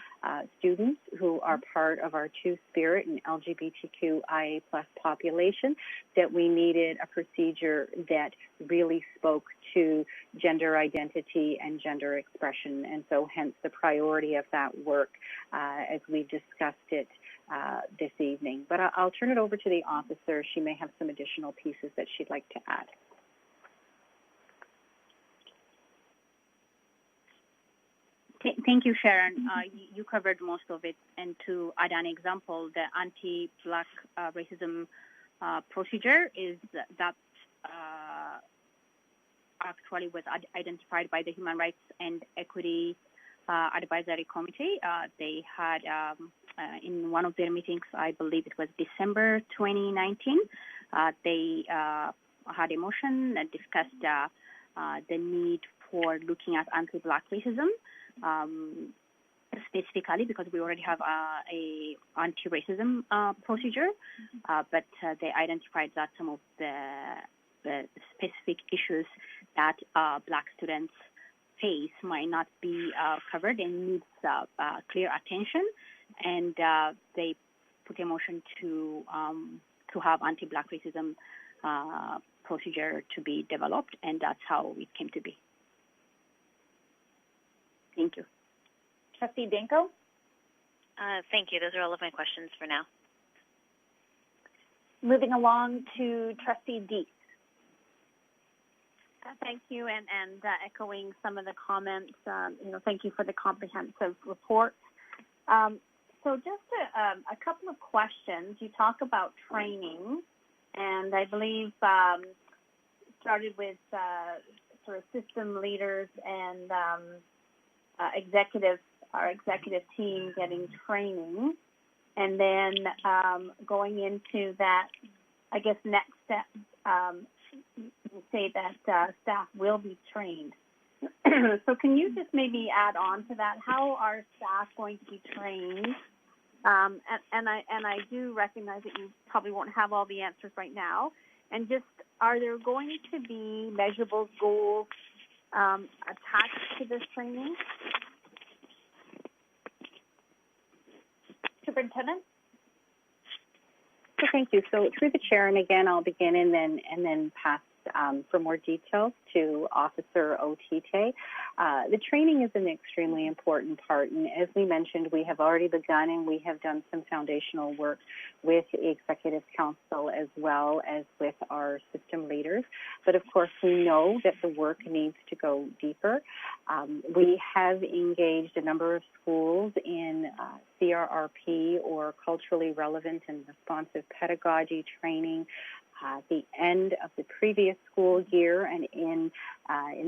students who are part of our Two-Spirit and LGBTQIA+ population, that we needed a procedure that really spoke to gender identity and gender expression, and so hence the priority of that work as we discussed it this evening. But I'll turn it over to the officer. She may have some additional pieces that she'd like to add. Thank you, Sharon. You covered most of it. And to add an example, the anti-Black racism procedure is that actually was identified by the Human Rights and Equity Advisory Committee. They had, in one of their meetings, I believe it was December 2019, they had a motion that discussed the need for looking at anti-Black racism, specifically because we already have a anti-racism procedure, but they identified that some of the specific issues that Black students face might not be covered and needs clear attention, and they put a motion to have anti-Black racism procedure to be developed, and that's how it came to be. Thank you. Trustee Danko? Thank you. Those are all of my questions for now. Moving along to Trustee Dees. Thank you, and echoing some of the comments, thank you for the comprehensive report. So just a couple of questions. You talk about training, and I believe started with sort of system leaders and our executive team getting training, and then going into that, I guess, next step, you say that staff will be trained. So can you just maybe add on to that? How are staff going to be trained? And I do recognize that you probably won't have all the answers right now. And just, are there going to be measurable goals attached to this training? Superintendent? So thank you. So through the chair, and again, I'll begin and then pass for more details to Officer Otite. The training is an extremely important part, and as we mentioned, we have already begun and we have done some foundational work with the Executive Council as well as with our system leaders. But of course, we know that the work needs to go deeper. We have engaged a number of schools in CRRP, or culturally relevant and responsive pedagogy training, the end of the previous school year and in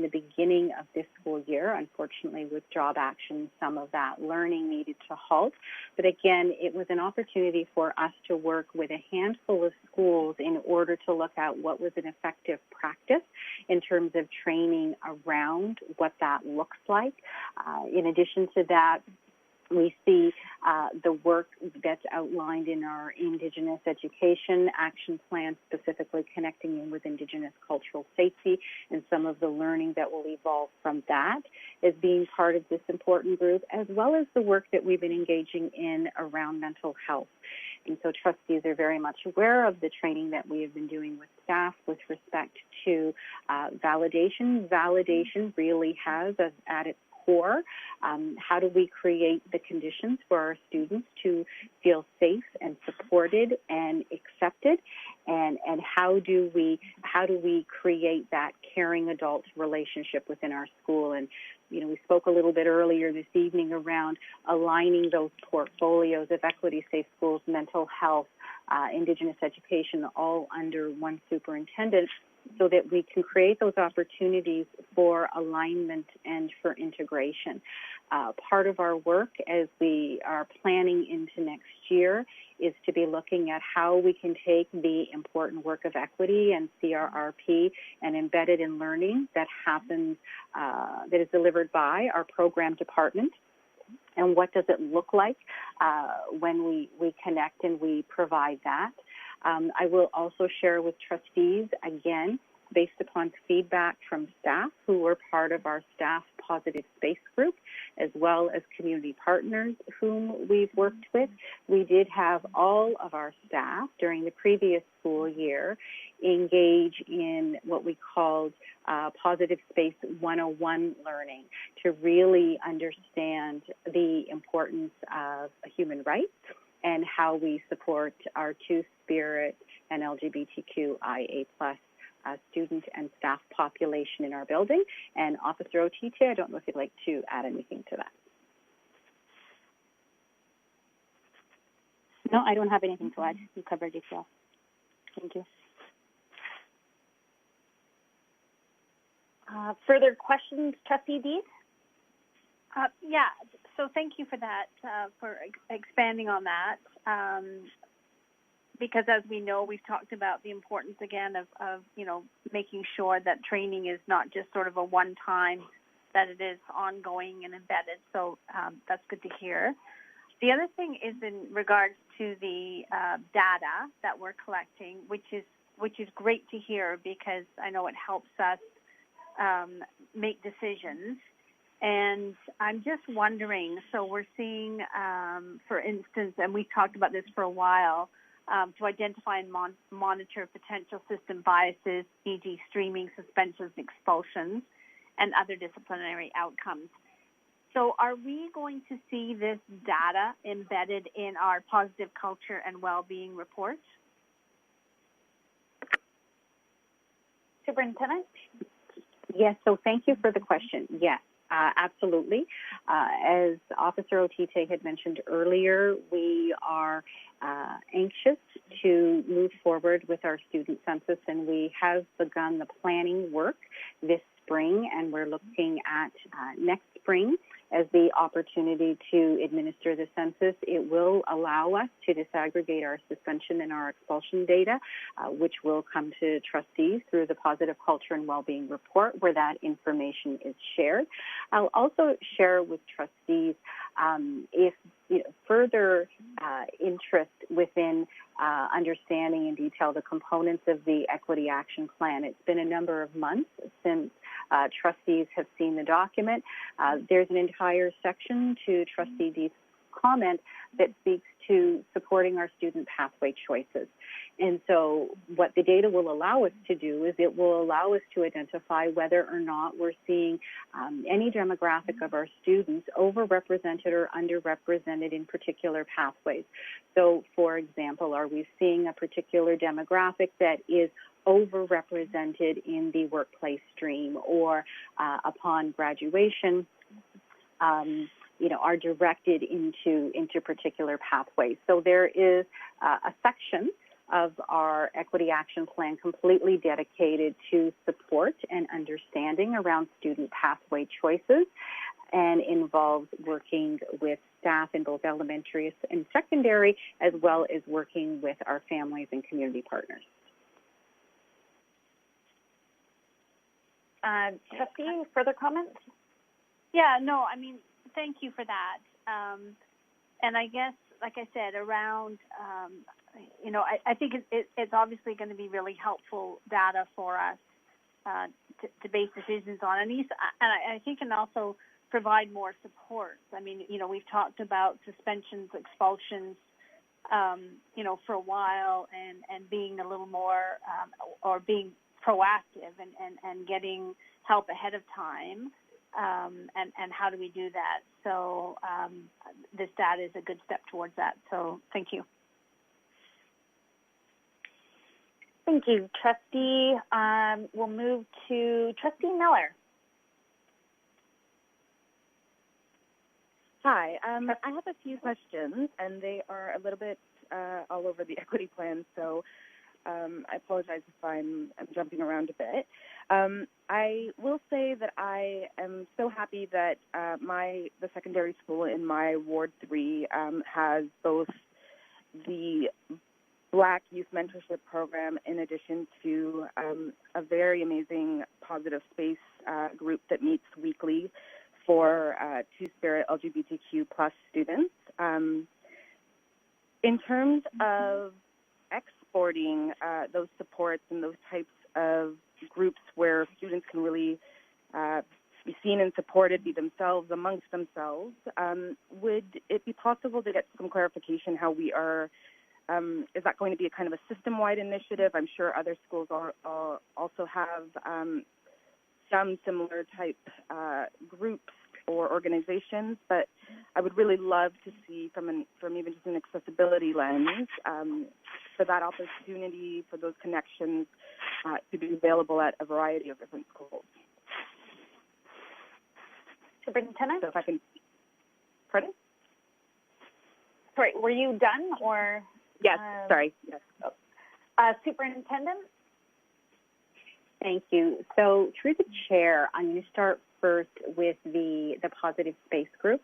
the beginning of this school year. Unfortunately, with job action, some of that learning needed to halt. But again, it was an opportunity for us to work with a handful of schools in order to look at what was an effective practice in terms of training around what that looks like. In addition to that, we see the work that's outlined in our Indigenous Education Action Plan, specifically connecting in with Indigenous cultural safety and some of the learning that will evolve from that as being part of this important group, as well as the work that we've been engaging in around mental health. And so trustees are very much aware of the training that we have been doing with staff with respect to validation. Validation really has at its core, how do we create the conditions for our students to feel safe and supported and accepted, and how do we create that caring adult relationship within our school? And we spoke a little bit earlier this evening around aligning those portfolios of equity, safe schools, mental health, Indigenous education, all under one superintendent, so that we can create those opportunities for alignment and for integration. Part of our work as we are planning into next year is to be looking at how we can take the important work of equity and CRRP and embed it in learning that happens, that is delivered by our program department. And what does it look like when we connect and we provide that? I will also share with trustees, again, based upon feedback from staff who were part of our staff positive space group, as well as community partners whom we've worked with. We did have all of our staff during the previous school year engage in what we called Positive Space 101 learning to really understand the importance of human rights and how we support our Two-Spirit and LGBTQIA+ student and staff population in our building. And Officer Otite, I don't know if you'd like to add anything to that. No, I don't have anything to add. You covered it well. Thank you. Further questions, Trustee Dees? Yeah, so thank you for that, for expanding on that. Because as we know, we've talked about the importance again of making sure that training is not just sort of a one-time, that it is ongoing and embedded. So that's good to hear. The other thing is in regards to the data that we're collecting, which is great to hear because I know it helps us make decisions. And I'm just wondering, so we're seeing, for instance, and we've talked about this for a while, to identify and monitor potential system biases, e.g. streaming, suspensions, expulsions, and other disciplinary outcomes. So are we going to see this data embedded in our positive culture and well-being reports? Superintendent? Yes, so thank you for the question. Yes, absolutely. As Officer Otite had mentioned earlier, we are anxious to move forward with our student census, and we have begun the planning work this spring, and we're looking at next spring as the opportunity to administer the census. It will allow us to disaggregate our suspension and our expulsion data, which will come to trustees through the Positive Culture and Wellbeing Report, where that information is shared. I'll also share with trustees if further interest within understanding in detail the components of the Equity Action Plan. It's been a number of months since trustees have seen the document. There's an entire section to Trustee Dees' comment that speaks to supporting our student pathway choices. And so what the data will allow us to do is it will allow us to identify whether or not we're seeing any demographic of our students overrepresented or underrepresented in particular pathways. So, for example, are we seeing a particular demographic that is overrepresented in the workplace stream, or upon graduation, are directed into particular pathways. So there is a section of our Equity Action Plan completely dedicated to support and understanding around student pathway choices, and involves working with staff in both elementary and secondary, as well as working with our families and community partners. Trustee, further comments? Yeah, no, I mean, thank you for that. And I guess, like I said, around, I think it's obviously going to be really helpful data for us to base decisions on. And I think can also provide more support. I mean, we've talked about suspensions, expulsions, for a while, and being a little more, or being proactive and getting help ahead of time. And how do we do that? So this data is a good step towards that. So thank you. Thank you, Trustee. We'll move to Trustee Miller. Hi. I have a few questions, and they are a little bit all over the equity plan, so I apologize if I'm jumping around a bit. I will say that I am so happy that the secondary school in my Ward 3 has both the Black Youth Mentorship Program in addition to a very amazing Positive Space group that meets weekly for Two-Spirit LGBTQ plus students. In terms of exporting those supports and those types of groups where students can really be seen and supported, be themselves amongst themselves, would it be possible to get some clarification how we are, is that going to be a kind of a system-wide initiative? I'm sure other schools also have some similar type groups or organizations, but I would really love to see from even just an accessibility lens for that opportunity, for those connections to be available at a variety of different schools. Superintendent? So if I can, pardon? sorry, were you done or? Yes, sorry. Yes. Superintendent? Thank you. So through the chair, I'm going to start first with the Positive Space Group.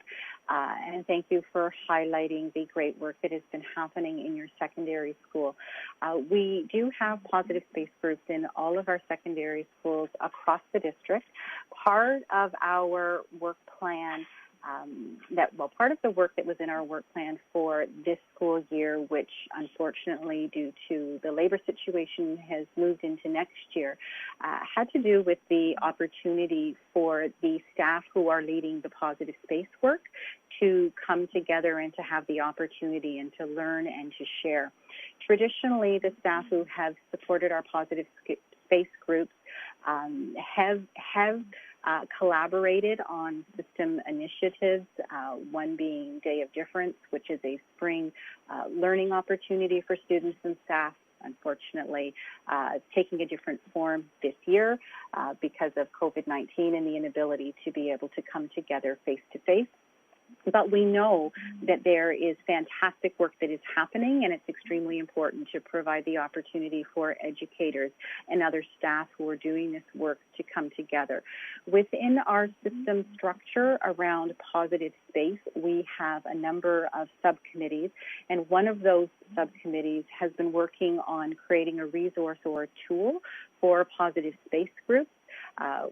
And thank you for highlighting the great work that has been happening in your secondary school. We do have Positive Space Groups in all of our secondary schools across the district. Part of our work plan part of the work that was in our work plan for this school year, which unfortunately due to the labor situation has moved into next year, had to do with the opportunity for the staff who are leading the Positive Space work to come together and to have the opportunity and to learn and to share. Traditionally, the staff who have supported our Positive Space groups have collaborated on system initiatives, one being Day of Difference, which is a spring learning opportunity for students and staff. Unfortunately, taking a different form this year because of COVID-19 and the inability to be able to come together face-to-face. But we know that there is fantastic work that is happening, and it's extremely important to provide the opportunity for educators and other staff who are doing this work to come together. Within our system structure around Positive Space, we have a number of subcommittees, and one of those subcommittees has been working on creating a resource or a tool for Positive Space groups.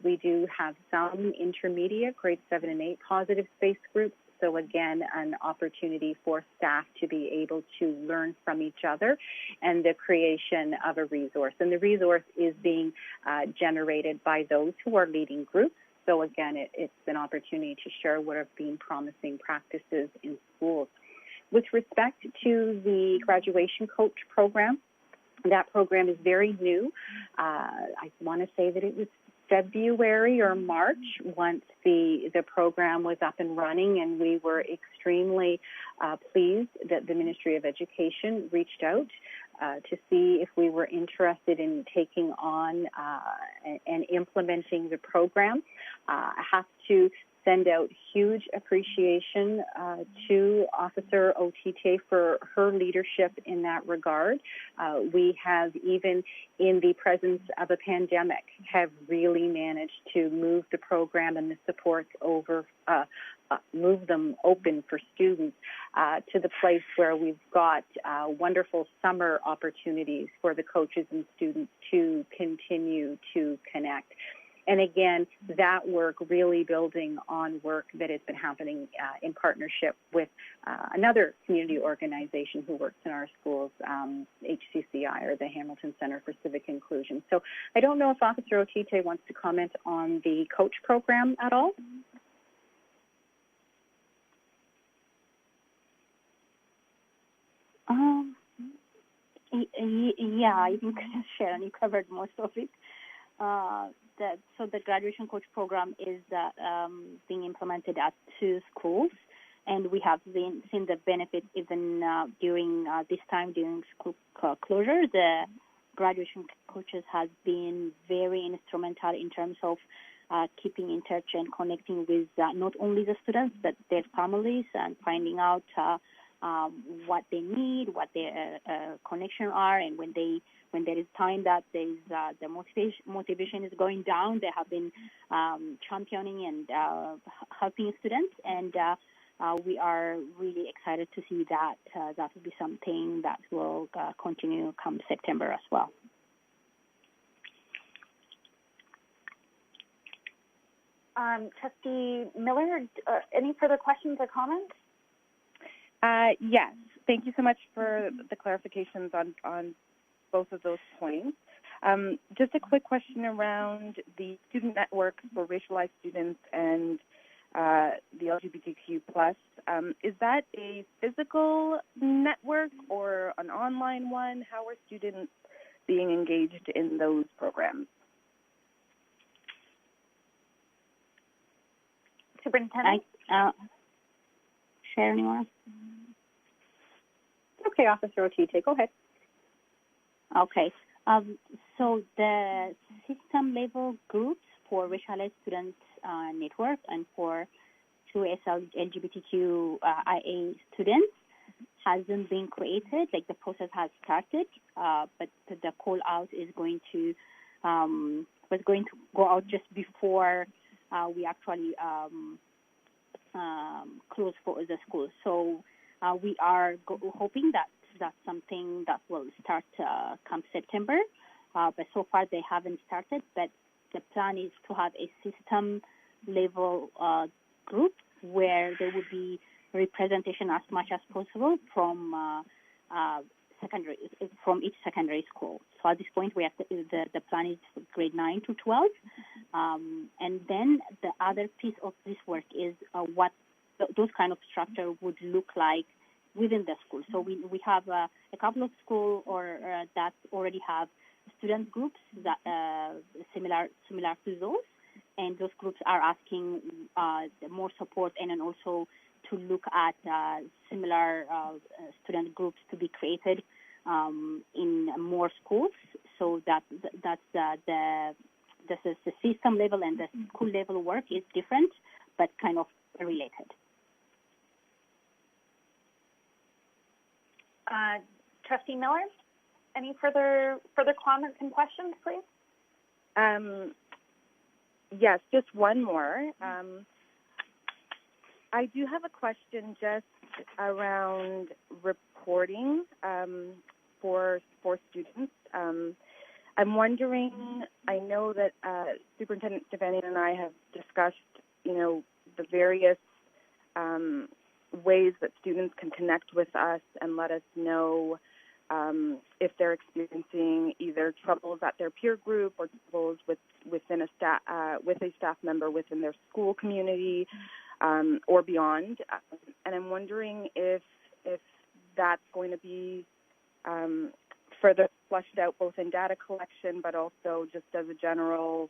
We do have some intermediate, grade 7 and 8 Positive Space groups. So again, an opportunity for staff to be able to learn from each other and the creation of a resource. And the resource is being generated by those who are leading groups. So again, it's an opportunity to share what have been promising practices in schools. With respect to the graduation coach program, that program is very new. I want to say that it was February or March once the program was up and running, and we were extremely pleased that the Ministry of Education reached out to see if we were interested in taking on and implementing the program. I have to send out huge appreciation to Officer Otite for her leadership in that regard. We have, even in the presence of a pandemic, have really managed to move the program and the supports over, move them open for students to the place where we've got wonderful summer opportunities for the coaches and students to continue to connect. And again, that work really building on work that has been happening in partnership with another community organization who works in our schools, HCCI, or the Hamilton Center for Civic Inclusion. So I don't know if Officer Otite wants to comment on the coach program at all. Yeah, I think Sharon, you covered most of it. So the graduation coach program is being implemented at 2 schools, and we have seen the benefits even during this time during school closure. The graduation coaches has been very instrumental in terms of keeping in touch and connecting with not only the students but their families and finding out what they need, what their connection are, and when there is time that there's the motivation is going down, they have been championing and helping students, and we are really excited to see that that will be something that will continue come September as well. Trustee Miller, any further questions or comments? Yes, thank you so much for the clarifications on both of those points. Just a quick question around the student network for racialized students and the LGBTQ+. Is that a physical network or an online one? How are students being engaged in those programs? Superintendent? Sharon, you want to? Okay, Officer Otite, go ahead. Okay. So the system level groups for racialized student network and for 2 LGBTQIA students. hasn't been created, like the process has started, but the call out is going to was going to go out just before we actually close for the school. So we are hoping that that's something that will start come September, but so far they haven't started. But the plan is to have a system level group where there would be representation as much as possible from each secondary school. So at this point, we have the plan is grade 9 to 12, and then the other piece of this work is what those kind of structure would look like within the school. So we have a couple of schools that already have student groups that similar to those, and those groups are asking more support and then also to look at similar student groups to be created in more schools. So that's the system level and the school level work is different, but kind of related. Trustee Miller, any further comments and questions, please? Yes, just one more. I do have a question just around reporting for students. I'm wondering, I know that Superintendent Stefanian and I have discussed, the various ways that students can connect with us and let us know if they're experiencing either troubles at their peer group or troubles within a staff member within their school community or beyond. And I'm wondering if that's going to be further fleshed out both in data collection, but also just as a general,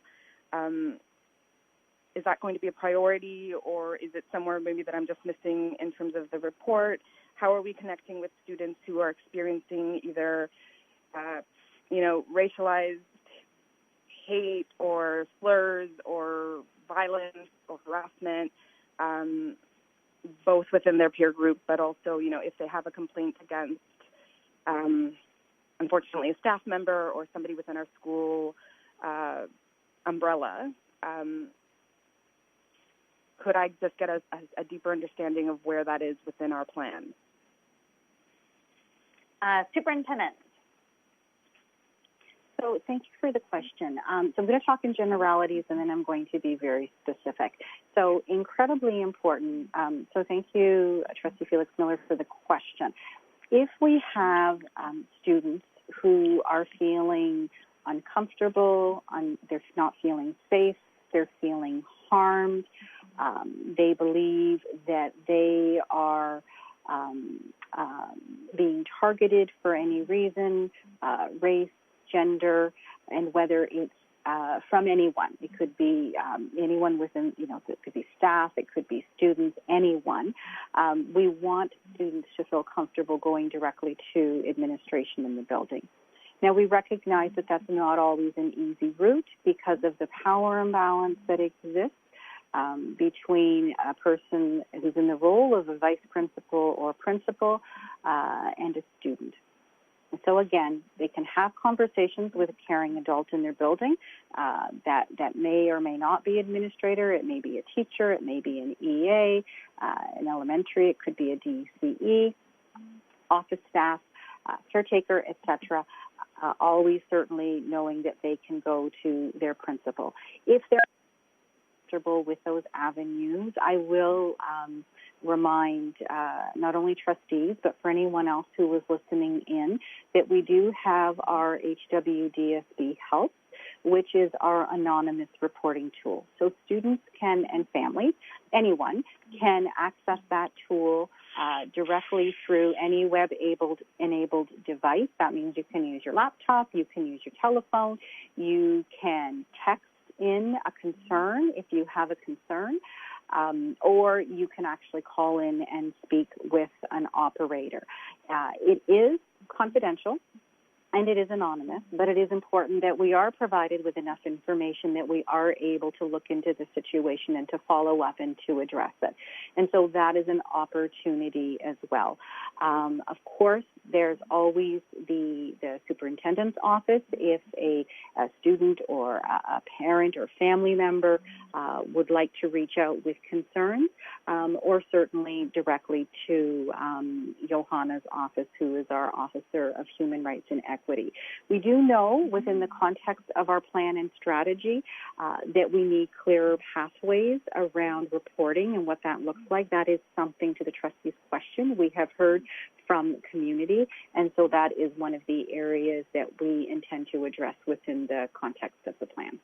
is that going to be a priority, or is it somewhere maybe that I'm just missing in terms of the report? How are we connecting with students who are experiencing either, racialized hate or slurs or violence or harassment, both within their peer group, but also, if they have a complaint against, unfortunately, a staff member or somebody within our school umbrella. Could I just get a deeper understanding of where that is within our plan? Superintendent. So thank you for the question. So I'm going to talk in generalities, and then I'm going to be very specific. So incredibly important. So thank you, Trustee Felix Miller, for the question. If we have students who are feeling uncomfortable, they're not feeling safe, they're feeling harmed, they believe that they are being targeted for any reason, race, gender, and whether it's from anyone. It could be anyone within, it could be staff, it could be students, anyone. We want students to feel comfortable going directly to administration in the building. Now, we recognize that that's not always an easy route because of the power imbalance that exists between a person who's in the role of a vice principal or principal and a student. And so again, they can have conversations with a caring adult in their building that may or may not be administrator. It may be a teacher. It may be an EA, an elementary. It could be a DCE, office staff, caretaker, etc. Always certainly knowing that they can go to their principal. If they're comfortable with those avenues, I will remind not only trustees, but for anyone else who was listening in, that we do have our HWDSB Help, which is our anonymous reporting tool. So students can, and families, anyone, can access that tool directly through any web-enabled device. That means you can use your laptop, you can use your telephone, you can text in a concern if you have a concern, or you can actually call in and speak with an operator. It is confidential. and it is anonymous, but it is important that we are provided with enough information that we are able to look into the situation and to follow up and to address it. And so that is an opportunity as well. Of course, there's always the superintendent's office if a student or a parent or family member would like to reach out with concerns, or certainly directly to Johanna's office, who is our Officer of Human Rights and Equity. We do know within the context of our plan and strategy that we need clearer pathways around reporting and what that looks like. That is something, to the trustees' question, we have heard from community, and so that is one of the areas that we intend to address within the context of the plan.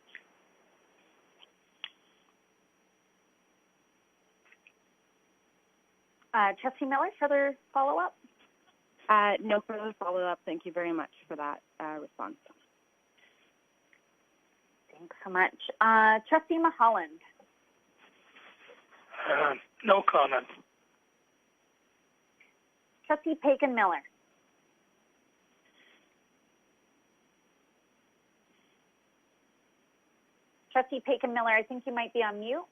Trustee Miller, further follow-up? No further follow-up. Thank you very much for that response. Thanks so much. Trustee Mulholland. No comment. Trustee Pagan-Miller. Trustee Pagan-Miller, I think you might be on mute.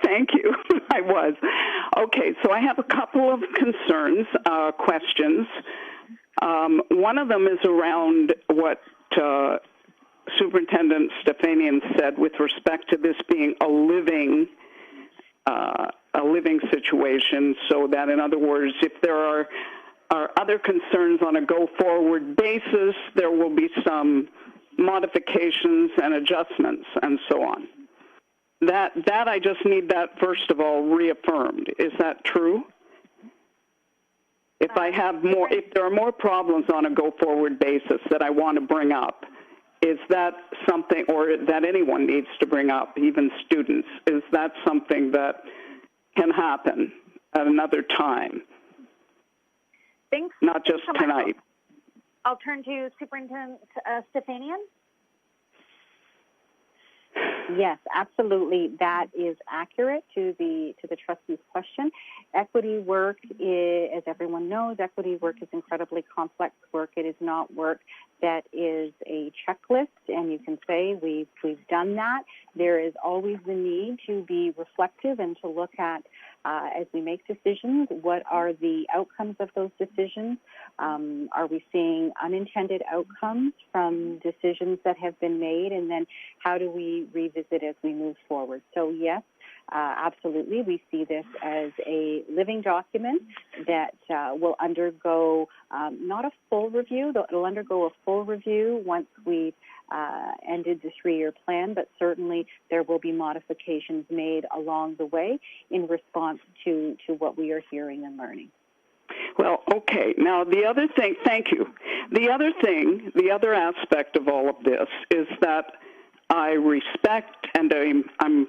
Thank you. I was. Okay, so I have a couple of concerns, questions. One of them is around what Superintendent Stefanian said with respect to this being a living situation, so that, in other words, if there are other concerns on a go-forward basis, there will be some modifications and adjustments and so on. That I just need that, first of all, reaffirmed. Is that true? If there are more problems on a go-forward basis that I want to bring up, is that something, or that anyone needs to bring up, even students, is that something that can happen at another time? Thanks. Not just tonight. I'll turn to Superintendent Stefanian. Yes, absolutely. That is accurate to the trustee's question. Equity work is, as everyone knows, equity work is incredibly complex work. It is not work that is a checklist, and you can say we've done that. There is always the need to be reflective and to look at, as we make decisions, what are the outcomes of those decisions? Are we seeing unintended outcomes from decisions that have been made? And then how do we revisit as we move forward? So yes, absolutely, we see this as a living document that will undergo not a full review, though it'll undergo a full review once we've ended the 3-year plan, but certainly there will be modifications made along the way in response to what we are hearing and learning. Well, okay. Now, the other thing, thank you. The other aspect of all of this is that I respect and I'm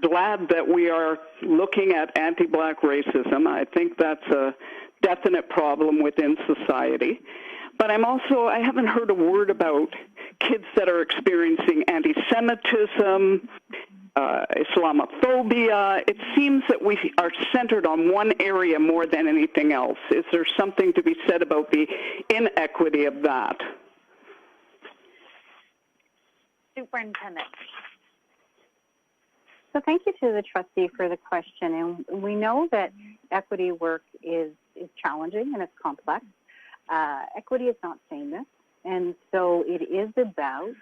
glad that we are looking at anti-Black racism. I think that's a definite problem within society. But I haven't heard a word about kids that are experiencing anti-Semitism, Islamophobia. It seems that we are centered on one area more than anything else. Is there something to be said about the inequity of that? Superintendent. So thank you to the trustee for the question. And we know that equity work is challenging and it's complex. Equity is not sameness. And so it is about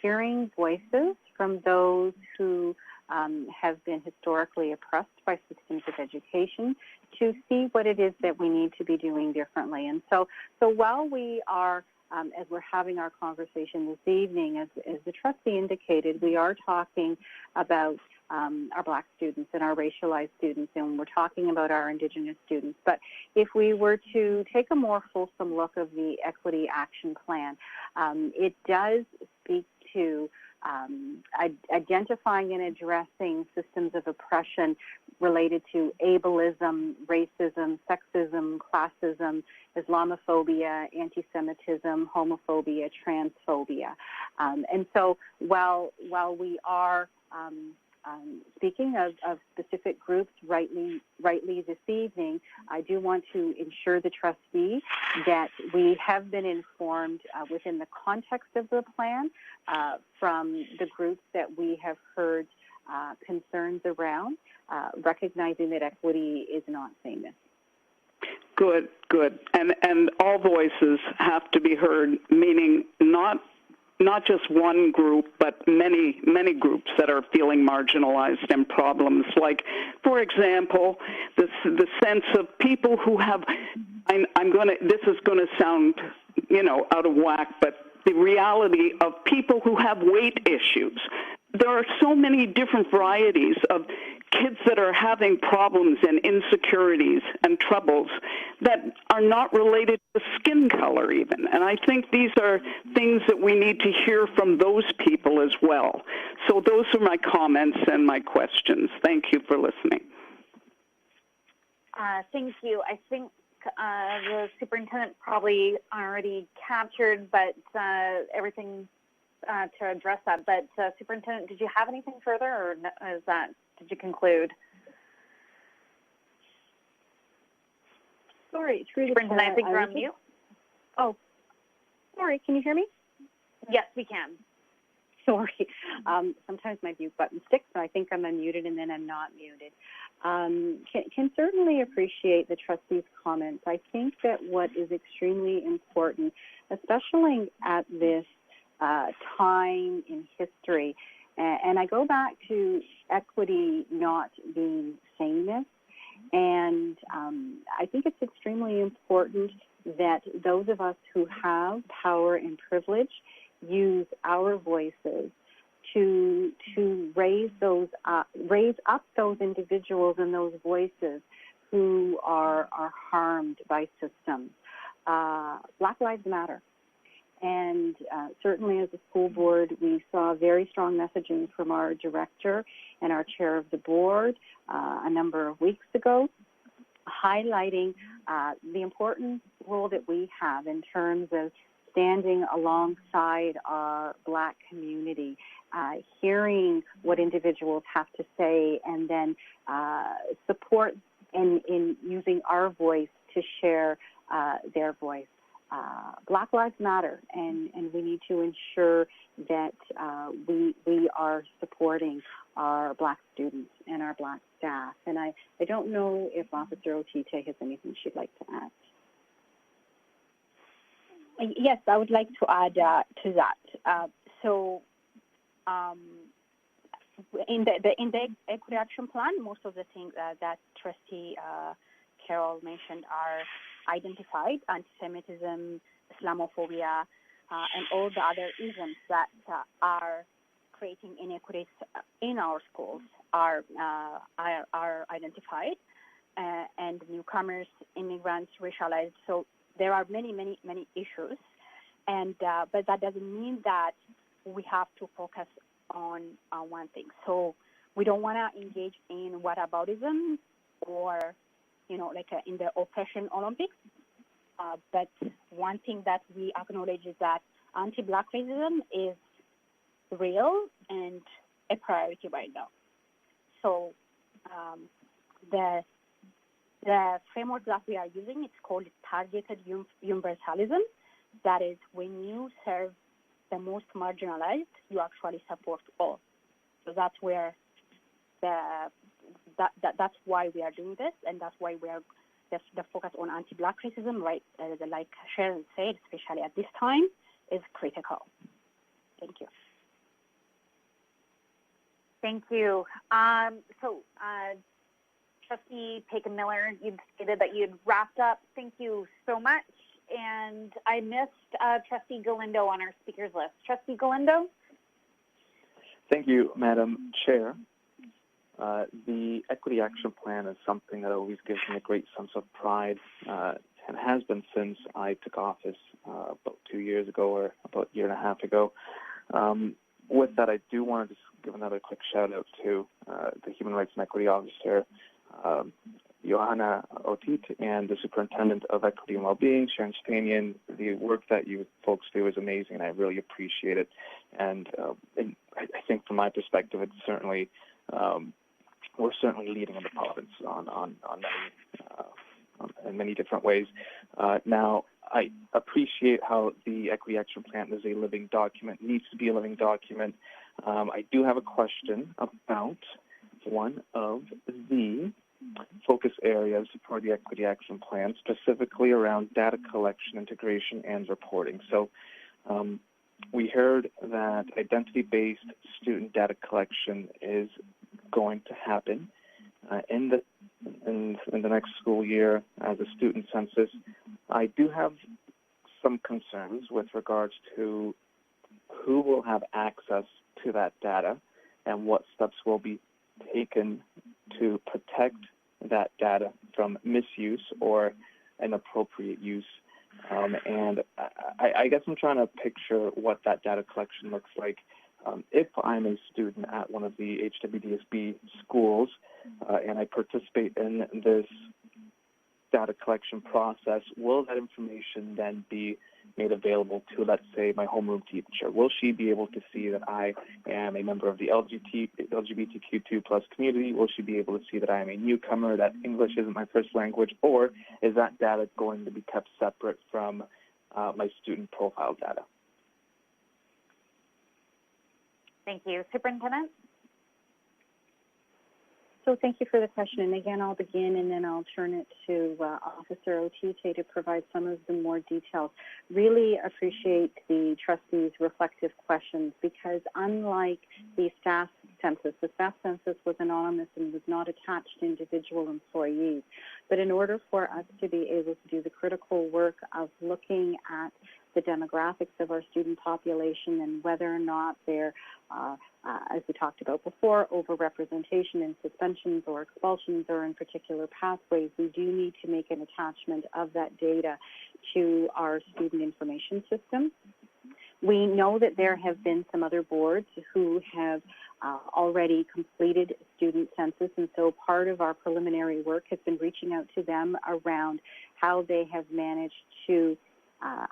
hearing voices from those who have been historically oppressed by systems of education to see what it is that we need to be doing differently. And so while we are, as we're having our conversation this evening, as the trustee indicated, we are talking about our Black students and our racialized students, and we're talking about our Indigenous students. But if we were to take a more fulsome look of the Equity Action Plan, it does speak to identifying and addressing systems of oppression related to ableism, racism, sexism, classism, Islamophobia, anti-Semitism, homophobia, transphobia. And so while we are Speaking of specific groups, rightly this evening, I do want to ensure the trustee that we have been informed within the context of the plan from the groups that we have heard concerns around, recognizing that equity is not sameness. Good. And all voices have to be heard, meaning not just one group, but many groups that are feeling marginalized and problems. Like, for example, the sense of people who have, this is going to sound, out of whack, but the reality of people who have weight issues. There are so many different varieties of kids that are having problems and insecurities and troubles that are not related to skin color even. And I think these are things that we need to hear from those people as well. So those are my comments and my questions. Thank you for listening. Thank you. I think the superintendent probably already captured, but everything to address that. But Superintendent, did you have anything further, or did you conclude? Sorry, through the Superintendent, I think you're on mute. Oh, sorry. Can you hear me? Yes, we can. Sorry. Sometimes my mute button sticks, and I think I'm unmuted, and then I'm not muted. Can certainly appreciate the trustees' comments. I think that what is extremely important, especially at this time in history, and I go back to equity not being sameness, and I think it's extremely important that those of us who have power and privilege use our voices to raise up those individuals and those voices who are harmed by systems. Black Lives Matter. And certainly as a school board, we saw very strong messaging from our director and our chair of the board a number of weeks ago, highlighting the important role that we have in terms of standing alongside our Black community, hearing what individuals have to say, and then support in using our voice to share their voice. Black Lives Matter, and we need to ensure that we are supporting our Black students and our Black staff. And I don't know if Officer Otite has anything she'd like to add. Yes, I would like to add to that. In the Equity Action Plan, most of the things that Trustee Carol mentioned are identified: anti-Semitism, Islamophobia, and all the other isms that are creating inequities in our schools are identified, and newcomers, immigrants, racialized. So there are many issues, and but that doesn't mean that we have to focus on one thing. So we don't want to engage in whataboutism or, like in the oppression Olympics. But one thing that we acknowledge is that anti-Black racism is real and a priority right now. So the framework that we are using, it's called targeted universalism. That is, when you serve the most marginalized, you actually support all. So that's where that's why we are doing this, and that's why we are the focus on anti-Black racism, right? Like Sharon said, especially at this time, is critical. Thank you. Thank you. Trustee Pagan-Miller, you stated that you'd wrapped up. Thank you so much. And I missed Trustee Galindo on our speakers list. Trustee Galindo? Thank you, Madam Chair. The Equity Action Plan is something that always gives me a great sense of pride, and has been since I took office about 2 years ago, or about a year and a half ago. With that, I do want to just give another quick shout-out to the Human Rights and Equity Officer, Johanna Otite, and the Superintendent of Equity and Wellbeing, Sharon Stanian. The work that you folks do is amazing, and I really appreciate it. And I think from my perspective, it's certainly we're certainly leading in the province in many different ways. Now, I appreciate how the Equity Action Plan is a living document, needs to be a living document. I do have a question about one of the focus areas for the Equity Action Plan, specifically around data collection, integration, and reporting. So we heard that identity-based student data collection is going to happen in the next school year as a student census. I do have some concerns with regards to who will have access to that data and what steps will be taken to protect that data from misuse or inappropriate use. And I guess I'm trying to picture what that data collection looks like. If I'm a student at one of the HWDSB schools and I participate in this data collection process, will that information then be made available to, let's say, my homeroom teacher? Will she be able to see that I am a member of the LGBTQ2 plus community? Will she be able to see that I am a newcomer, that English isn't my first language? Or is that data going to be kept separate from my student profile data? Thank you. Superintendent? So thank you for the question. And again, I'll begin and then I'll turn it to Officer Otite to provide some of the more details. Really appreciate the trustees' reflective questions because unlike the staff census was anonymous and was not attached to individual employees. But in order for us to be able to do the critical work of looking at the demographics of our student population and whether or not they're, as we talked about before, overrepresentation in suspensions or expulsions or in particular pathways, we do need to make an attachment of that data to our student information system. We know that there have been some other boards who have already completed student census, and so part of our preliminary work has been reaching out to them around how they have managed to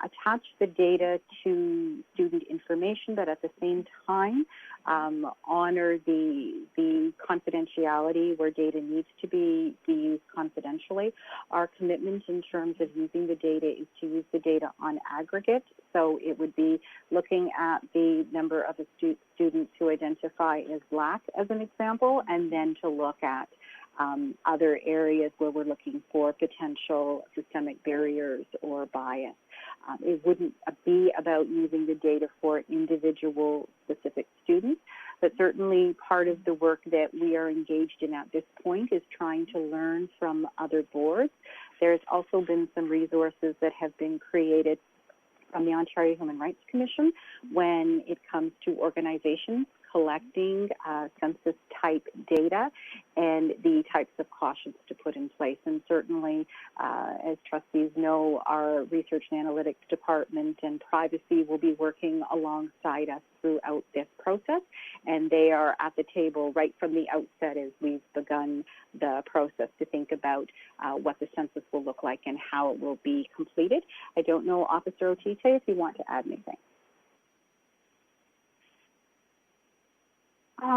attach the data to student information, but at the same time honor the confidentiality where data needs to be used confidentially. Our commitment in terms of using the data is to use the data on aggregate. So it would be looking at the number of students who identify as Black, as an example, and then to look at other areas where we're looking for potential systemic barriers or bias. It wouldn't be about using the data for individual specific students, but certainly part of the work that we are engaged in at this point is trying to learn from other boards. There's also been some resources that have been created from the Ontario Human Rights Commission when it comes to organizations collecting census-type data and the types of cautions to put in place. And certainly, as trustees know, our research and analytics department and privacy will be working alongside us throughout this process, and they are at the table right from the outset as we've begun the process to think about what the census will look like and how it will be completed. I don't know, Officer Otite, if you want to add anything.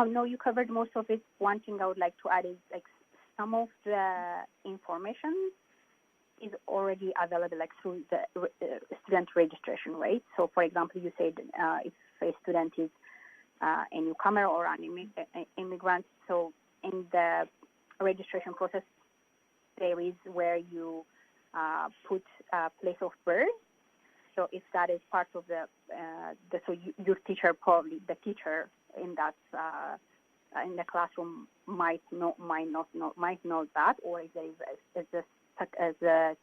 No, you covered most of it. One thing I would like to add is like some of the information is already available like through the student registration rate. So, for example, you said if a student is a newcomer or an immigrant, so in the registration process, there is where you put place of birth. So if that is part of your teacher, probably the teacher in that in the classroom might know that, or if there is as a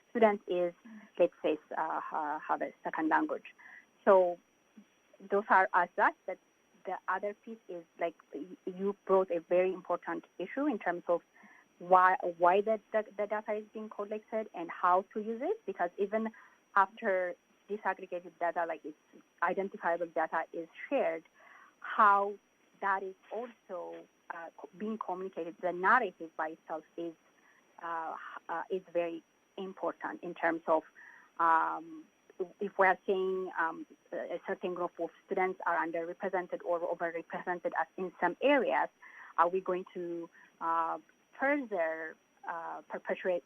student is, let's say, have a second language. So those are as that. But the other piece is like you brought a very important issue in terms of why the data is being collected and how to use it, because even after disaggregated data, like it's identifiable data is shared, how that is also being communicated, the narrative by itself is very important in terms of if we are saying a certain group of students are underrepresented or overrepresented in some areas, are we going to further perpetuate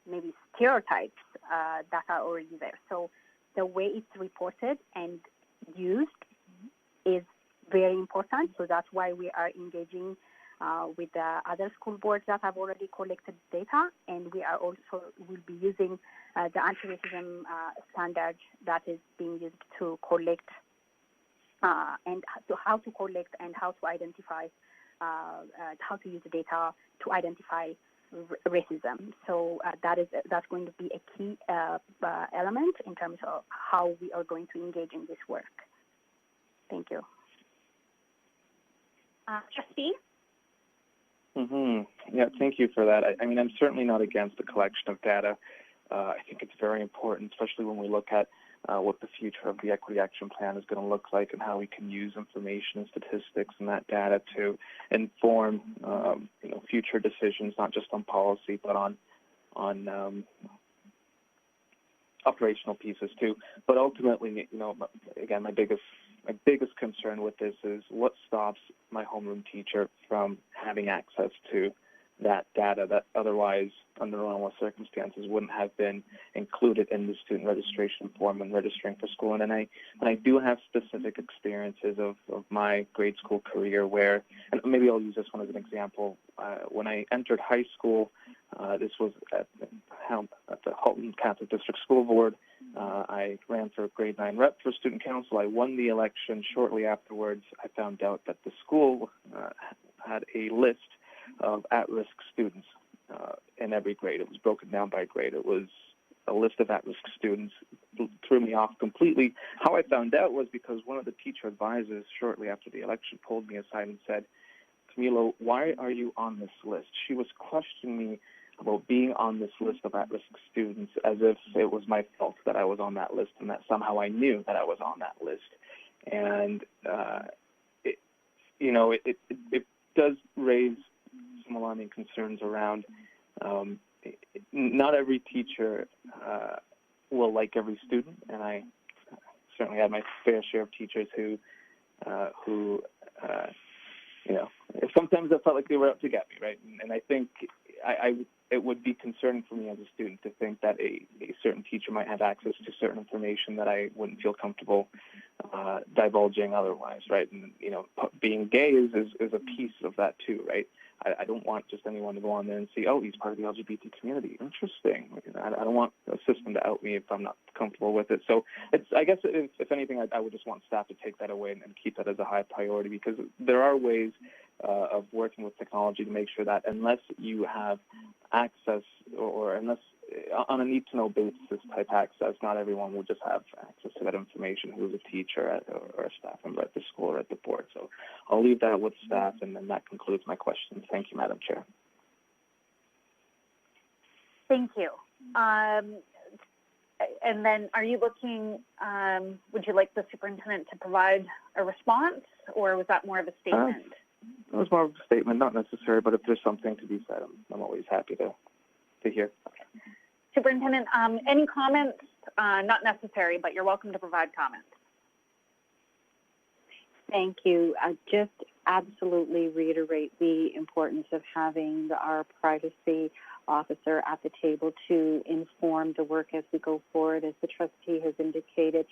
maybe stereotypes that are already there? So the way it's reported and used is very important. So that's why we are engaging with the other school boards that have already collected data, and we are also will be using the anti-racism standard that is being used to collect and how to collect and how to identify, how to use the data to identify racism. So that's going to be a key element in terms of how we are going to engage in this work. Thank you. Trustee? Yeah, thank you for that. I mean, I'm certainly not against the collection of data. I think it's very important, especially when we look at what the future of the Equity Action Plan is going to look like and how we can use information and statistics and that data to inform, future decisions, not just on policy, but on operational pieces too. But ultimately, again, my biggest concern with this is what stops my homeroom teacher from having access to that data that otherwise, under normal circumstances, wouldn't have been included in the student registration form when registering for school. And I do have specific experiences of my grade school career where, and maybe I'll use this one as an example. When I entered high school, this was at the Halton Catholic District School Board. I ran for grade 9 rep for student council. I won the election. Shortly afterwards, I found out that the school had a list of at-risk students in every grade. It was broken down by grade. It was a list of at-risk students. It threw me off completely. How I found out was because one of the teacher advisors shortly after the election pulled me aside and said, "Camilo, why are you on this list?" She was questioning me about being on this list of at-risk students as if it was my fault that I was on that list and that somehow I knew that I was on that list. And, it does raise some alarming concerns around not every teacher will like every student, and I certainly had my fair share of teachers who sometimes I felt like they were out to get me, right? And I think it would be concerning for me as a student to think that a certain teacher might have access to certain information that I wouldn't feel comfortable divulging otherwise, right? And, being gay is a piece of that too, right? I don't want just anyone to go on there and see, oh, he's part of the LGBT community. Interesting. I don't want a system to out me if I'm not comfortable with it. So I guess if anything, I would just want staff to take that away and keep that as a high priority, because there are ways of working with technology to make sure that unless you have access or unless on a need-to-know basis type access, not everyone will just have access to that information who's a teacher or a staff member at the school or at the board. So I'll leave that with staff, and then that concludes my questions. Thank you, Madam Chair. Thank you. And then are you looking, would you like the superintendent to provide a response, or was that more of a statement? It was more of a statement, not necessary, but if there's something to be said, I'm always happy to hear. Okay. Superintendent, any comments? Not necessary, but you're welcome to provide comments. Thank you. Just absolutely reiterate the importance of having our privacy officer at the table to inform the work as we go forward, as the trustee has indicated.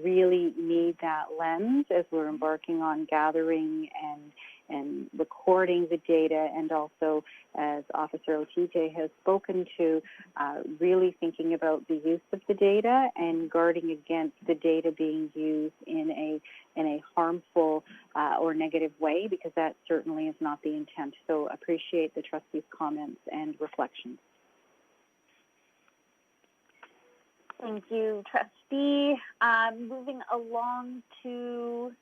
Really need that lens as we're embarking on gathering and recording the data, and also, as Officer Otite has spoken to, really thinking about the use of the data and guarding against the data being used in a harmful or negative way, because that certainly is not the intent. So appreciate the trustee's comments and reflections. Thank you, Trustee. Moving along to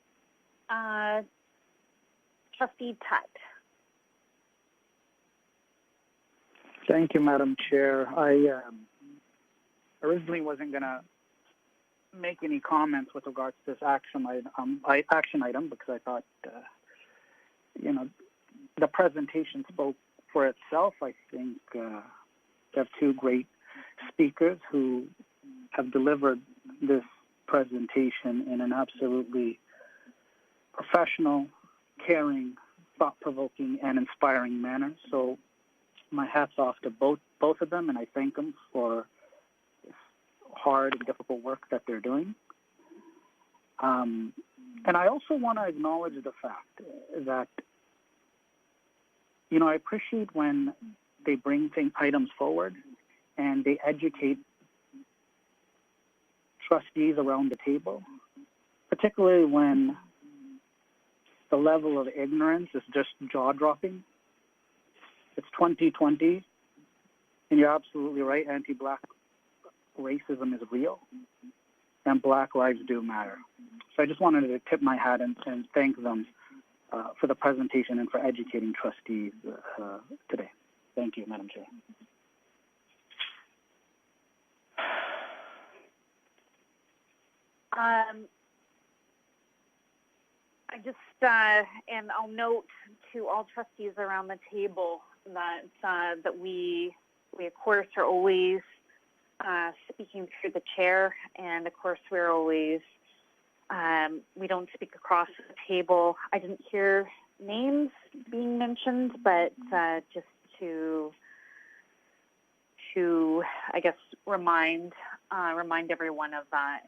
Trustee Tutt. Thank you, Madam Chair. I originally wasn't going to make any comments with regards to this action item because I thought, the presentation spoke for itself. I think we have two great speakers who have delivered this presentation in an absolutely professional, caring, thought-provoking and inspiring manner. So my hat's off to both of them, and I thank them for this hard and difficult work that they're doing. And I also want to acknowledge the fact that, I appreciate when they bring items forward and they educate trustees around the table, particularly when the level of ignorance is just jaw-dropping. It's 2020, and you're absolutely right, anti-Black racism is real, and Black lives do matter. So I just wanted to tip my hat and thank them for the presentation and for educating trustees today. Thank you, Madam Chair. I just, and I'll note to all trustees around the table that we of course are always speaking through the chair, and of course we're always, we don't speak across the table. I didn't hear names being mentioned, but just to I guess remind everyone of that.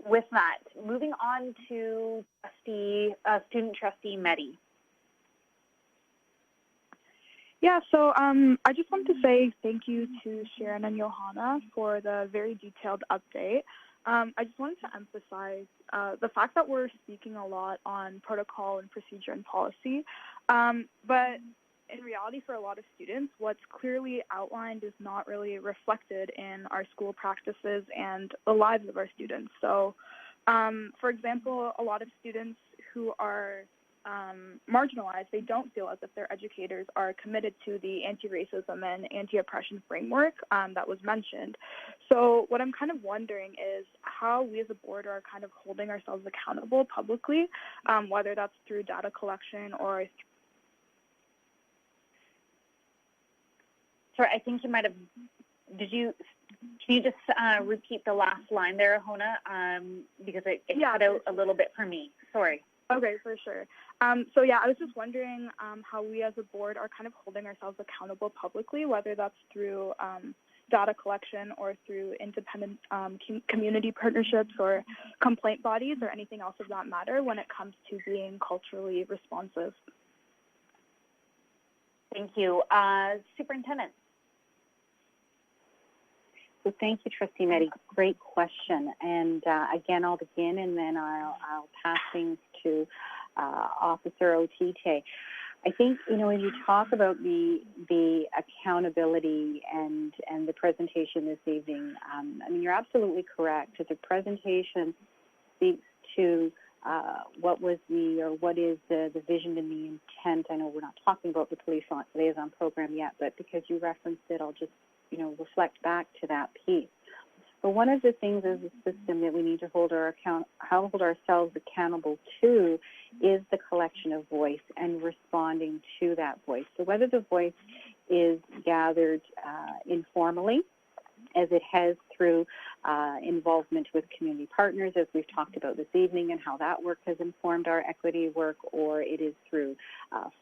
With that, moving on to student trustee Mehdi. Yeah, so I just wanted to say thank you to Sharon and Johanna for the very detailed update. I just wanted to emphasize the fact that we're speaking a lot on protocol and procedure and policy, but in reality, for a lot of students, what's clearly outlined is not really reflected in our school practices and the lives of our students. So, for example, a lot of students who are marginalized, they don't feel as if their educators are committed to the anti-racism and anti-oppression framework that was mentioned. So what I'm kind of wondering is how we as a board are kind of holding ourselves accountable publicly, whether that's through data collection or... Sorry, I think you might have, can you just repeat the last line there, Hona? Because it cut out a little bit for me. Sorry. Okay, for sure. So yeah, I was just wondering how we as a board are kind of holding ourselves accountable publicly, whether that's through data collection or through independent community partnerships or complaint bodies or anything else of that matter when it comes to being culturally responsive. Thank you. Superintendent. So thank you, Trustee Mehdi. Great question. And again, I'll begin and then I'll pass things to Officer Otite. I think, when you talk about the accountability and the presentation this evening, you're absolutely correct. The presentation speaks to what is the vision and the intent. I know we're not talking about the police liaison program yet, but because you referenced it, I'll just reflect back to that piece. But one of the things as a system that we need to hold ourselves accountable to is the collection of voice and responding to that voice. So whether the voice is gathered informally, as it has through involvement with community partners, as we've talked about this evening, and how that work has informed our equity work, or it is through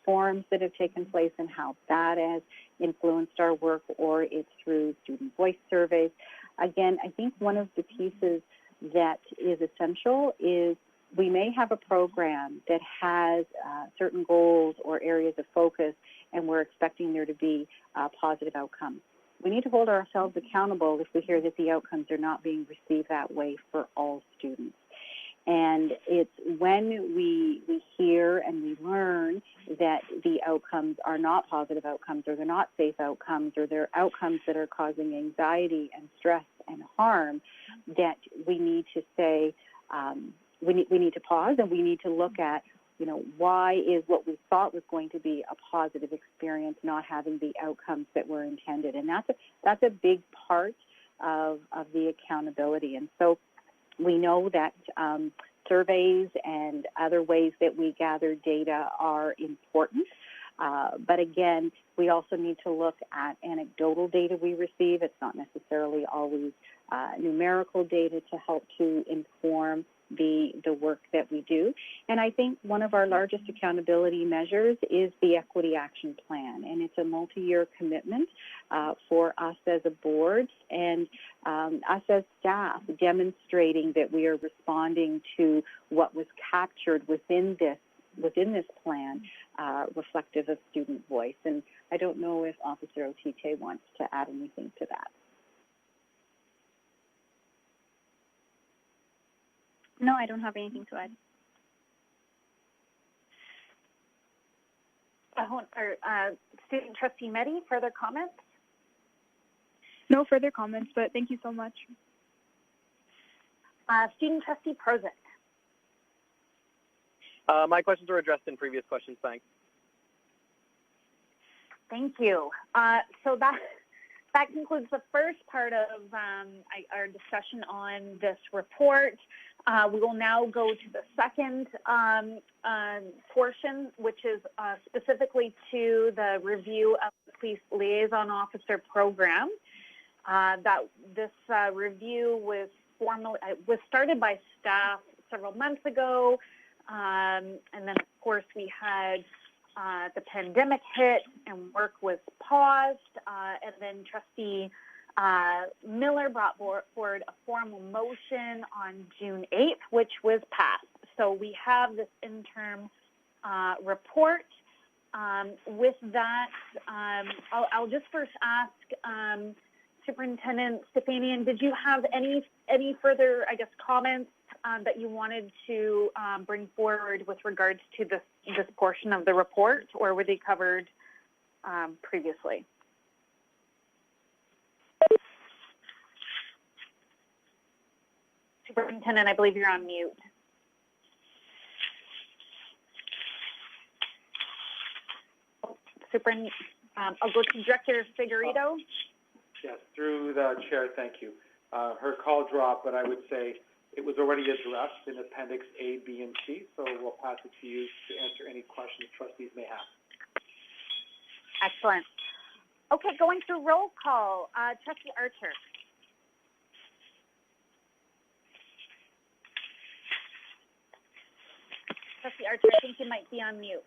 forums that have taken place and how that has influenced our work, or it's through student voice surveys. Again, I think one of the pieces that is essential is we may have a program that has certain goals or areas of focus, and we're expecting there to be positive outcomes. We need to hold ourselves accountable if we hear that the outcomes are not being received that way for all students. And it's when we hear and we learn that the outcomes are not positive outcomes, or they're not safe outcomes, or they're outcomes that are causing anxiety and stress and harm, that we need to say, we need to pause and we need to look at, why is what we thought was going to be a positive experience not having the outcomes that were intended? And that's a big part of the accountability. And so we know that surveys and other ways that we gather data are important. But again, we also need to look at anecdotal data we receive. It's not necessarily always numerical data to help to inform the work that we do. And I think one of our largest accountability measures is the Equity Action Plan, and it's a multi-year commitment for us as a board and us as staff, demonstrating that we are responding to what was captured within this plan, reflective of student voice. And I don't know if Officer Otite wants to add anything to that. No, I don't have anything to add. Student Trustee Mehdi, further comments? No further comments, but thank you so much. Student Trustee Prozek. My questions were addressed in previous questions. Thanks. Thank you. So that concludes the first part of our discussion on this report. We will now go to the second portion, which is specifically to the review of the Police Liaison Officer Program. This review was started by staff several months ago, and then of course we had the pandemic hit and work was paused, and then Trustee Miller brought forward a formal motion on June 8th, which was passed. So we have this interim report. With that, I'll just first ask Superintendent Stefanian, did you have any further, I guess, comments that you wanted to bring forward with regards to this portion of the report, or were they covered previously? Superintendent, I believe you're on mute. I'll go to Director Figueredo. Yes, through the chair, thank you. Her call dropped, but I would say it was already addressed in Appendix A, B, and C, so we'll pass it to you to answer any questions trustees may have. Excellent. Okay, going through roll call. Trustee Archer. Trustee Archer, I think you might be on mute.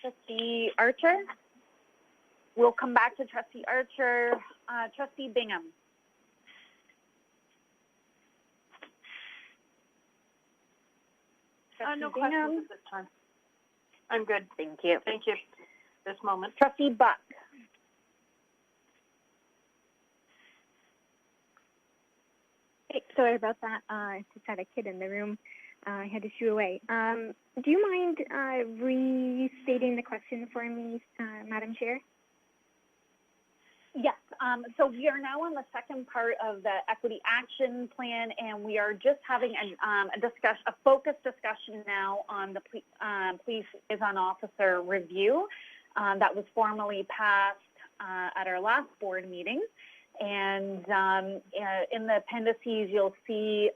Trustee Archer. We'll come back to Trustee Archer. Trustee Bingham. No questions at this time. I'm good. Thank you. Thank you. This moment. Trustee Buck. Hey, sorry about that. I just had a kid in the room. I had to shoo away. Do you mind restating the question for me, Madam Chair? Yes. So we are now on the second part of the Equity Action Plan, and we are just having a focused discussion now on the Police Liaison Officer Review that was formally passed at our last board meeting. And in the appendices, you'll see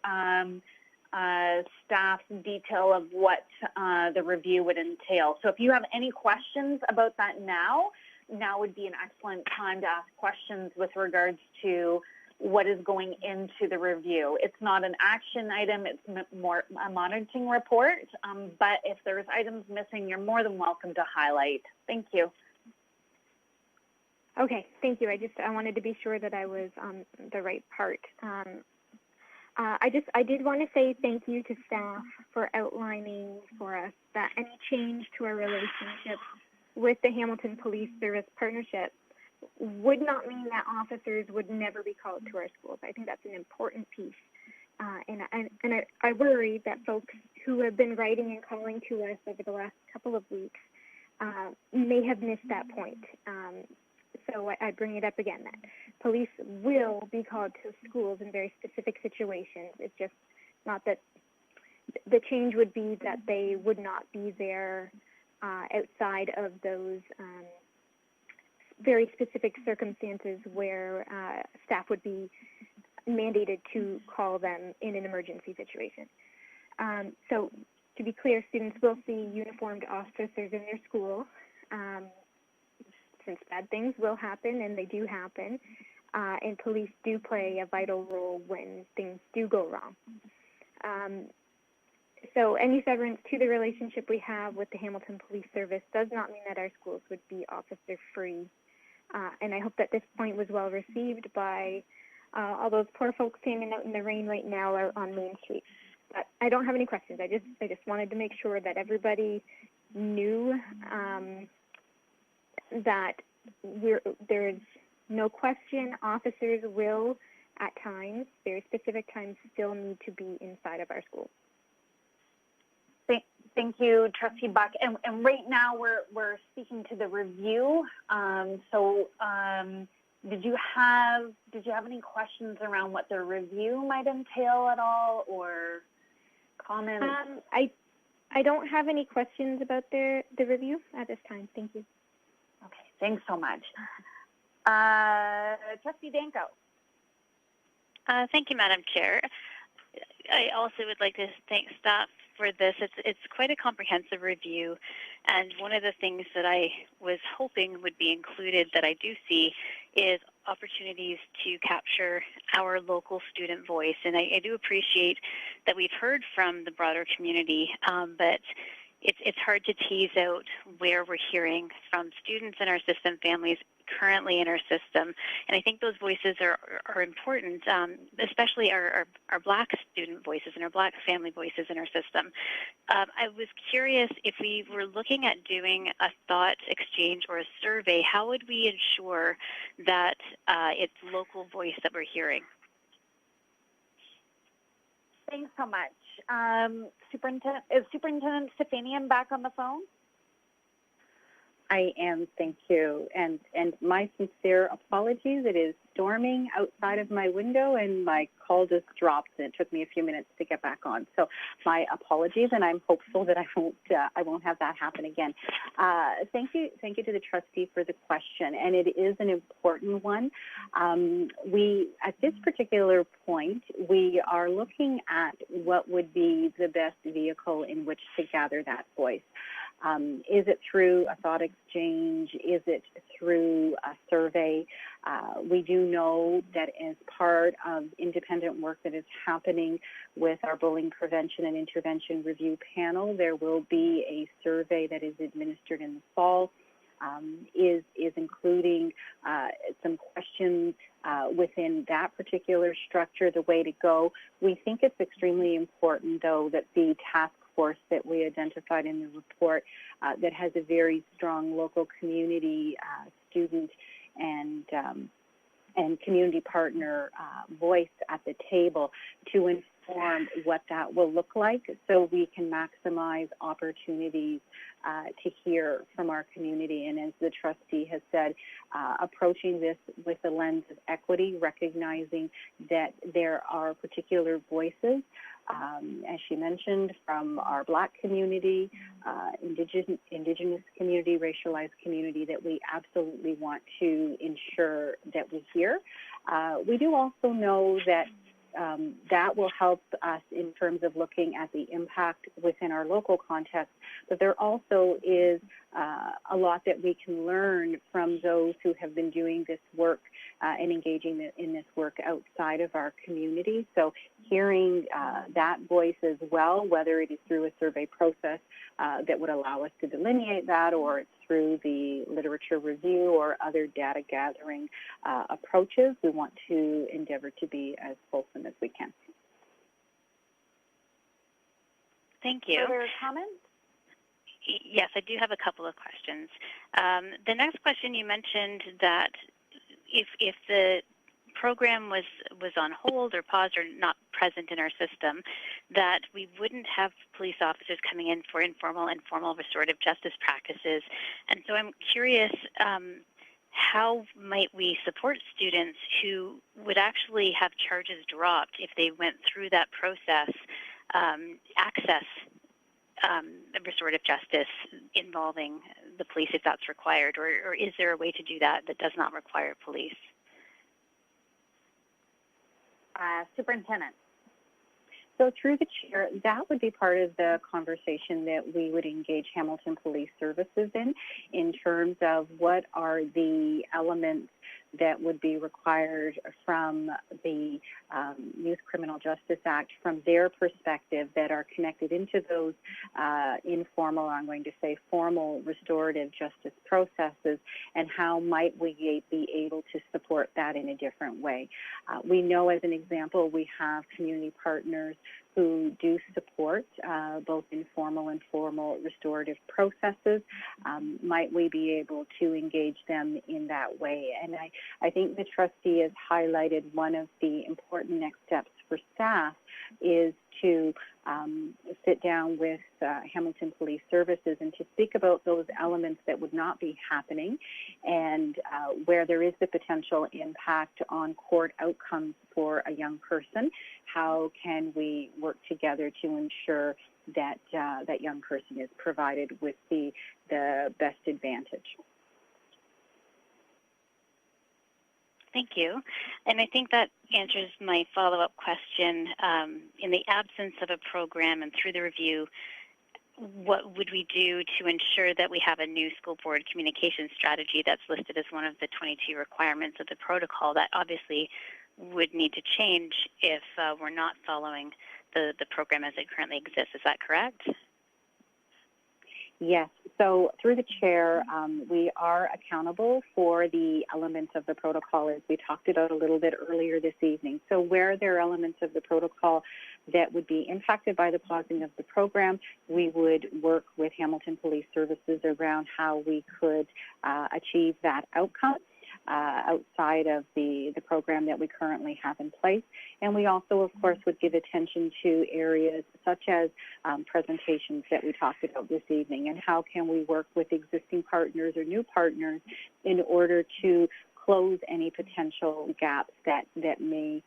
staff detail of what the review would entail. So if you have any questions about that now would be an excellent time to ask questions with regards to what is going into the review. It's not an action item, it's more a monitoring report, but if there's items missing, you're more than welcome to highlight. Thank you. Okay, thank you. I wanted to be sure that I was on the right part. I did want to say thank you to staff for outlining for us that any change to our relationship with the Hamilton Police Service Partnership would not mean that officers would never be called to our schools. I think that's an important piece. And I worry that folks who have been writing and calling to us over the last couple of weeks may have missed that point. So I bring it up again, that police will be called to schools in very specific situations. It's just not that the change would be that they would not be there outside of those very specific circumstances where staff would be mandated to call them in an emergency situation. So to be clear, students will see uniformed officers in their school. Since bad things will happen, and they do happen, and police do play a vital role when things do go wrong. So any severance to the relationship we have with the Hamilton Police Service does not mean that our schools would be officer-free. And I hope that this point was well received by all those poor folks standing out in the rain right now out on Main Street. But I don't have any questions. I just wanted to make sure that everybody knew that there's no question officers will, at times, very specific times, still need to be inside of our schools. Thank you, Trustee Buck. And right now we're speaking to the review. Did you have any questions around what the review might entail at all, or comments? I don't have any questions about the review at this time. Thank you. Okay, thanks so much. Trustee Danko. Thank you, Madam Chair. I also would like to thank staff for this. It's quite a comprehensive review, and one of the things that I was hoping would be included that I do see is opportunities to capture our local student voice. And I do appreciate that we've heard from the broader community, but it's hard to tease out where we're hearing from students in our system, families currently in our system. And I think those voices are important, especially our Black student voices and our Black family voices in our system. I was curious, if we were looking at doing a thought exchange or a survey, how would we ensure that it's local voice that we're hearing? Thanks so much. Is Superintendent Stefanian back on the phone? I am, thank you. And my sincere apologies. It is storming outside of my window, and my call just dropped, and it took me a few minutes to get back on. So my apologies, and I'm hopeful that I won't have that happen again. Thank you to the trustee for the question, and it is an important one. At this particular point, we are looking at what would be the best vehicle in which to gather that voice. Is it through a thought exchange? Is it through a survey? We do know that as part of independent work that is happening with our bullying prevention and intervention review panel, there will be a survey that is administered in the fall, is including some questions within that particular structure, the way to go. We think it's extremely important, though, that the task force that we identified in the report that has a very strong local community student and community partner voice at the table to inform what that will look like, so we can maximize opportunities to hear from our community. And as the trustee has said, approaching this with a lens of equity, recognizing that there are particular voices, as she mentioned, from our Black community, Indigenous community, racialized community, that we absolutely want to ensure that we hear. We do also know that that will help us in terms of looking at the impact within our local context, but there also is a lot that we can learn from those who have been doing this work and engaging in this work outside of our community. So hearing that voice as well, whether it is through a survey process that would allow us to delineate that, or it's through the literature review or other data gathering approaches, we want to endeavor to be as fulsome as we can. Thank you. Further comments? Yes, I do have a couple of questions. The next question, you mentioned that if the program was on hold or paused or not present in our system, that we wouldn't have police officers coming in for informal and formal restorative justice practices. And so I'm curious, how might we support students who would actually have charges dropped if they went through that process, access restorative justice involving the police if that's required, or is there a way to do that that does not require police? Superintendent. So through the chair, that would be part of the conversation that we would engage Hamilton Police Services in terms of what are the elements that would be required from the Youth Criminal Justice Act from their perspective that are connected into those informal, I'm going to say formal restorative justice processes, and how might we be able to support that in a different way. We know, as an example, we have community partners who do support both informal and formal restorative processes. Might we be able to engage them in that way? And I think the trustee has highlighted one of the important next steps for staff is to sit down with Hamilton Police Services and to speak about those elements that would not be happening and where there is the potential impact on court outcomes for a young person. How can we work together to ensure that that young person is provided with the best advantage? Thank you. And I think that answers my follow-up question. In the absence of a program and through the review, what would we do to ensure that we have a new school board communication strategy that's listed as one of the 22 requirements of the protocol that obviously would need to change if we're not following the program as it currently exists? Is that correct? Yes. So through the chair, we are accountable for the elements of the protocol as we talked about a little bit earlier this evening. So where there are elements of the protocol that would be impacted by the pausing of the program, we would work with Hamilton Police Services around how we could achieve that outcome outside of the program that we currently have in place. And we also, of course, would give attention to areas such as presentations that we talked about this evening, and how can we work with existing partners or new partners in order to close any potential gaps that may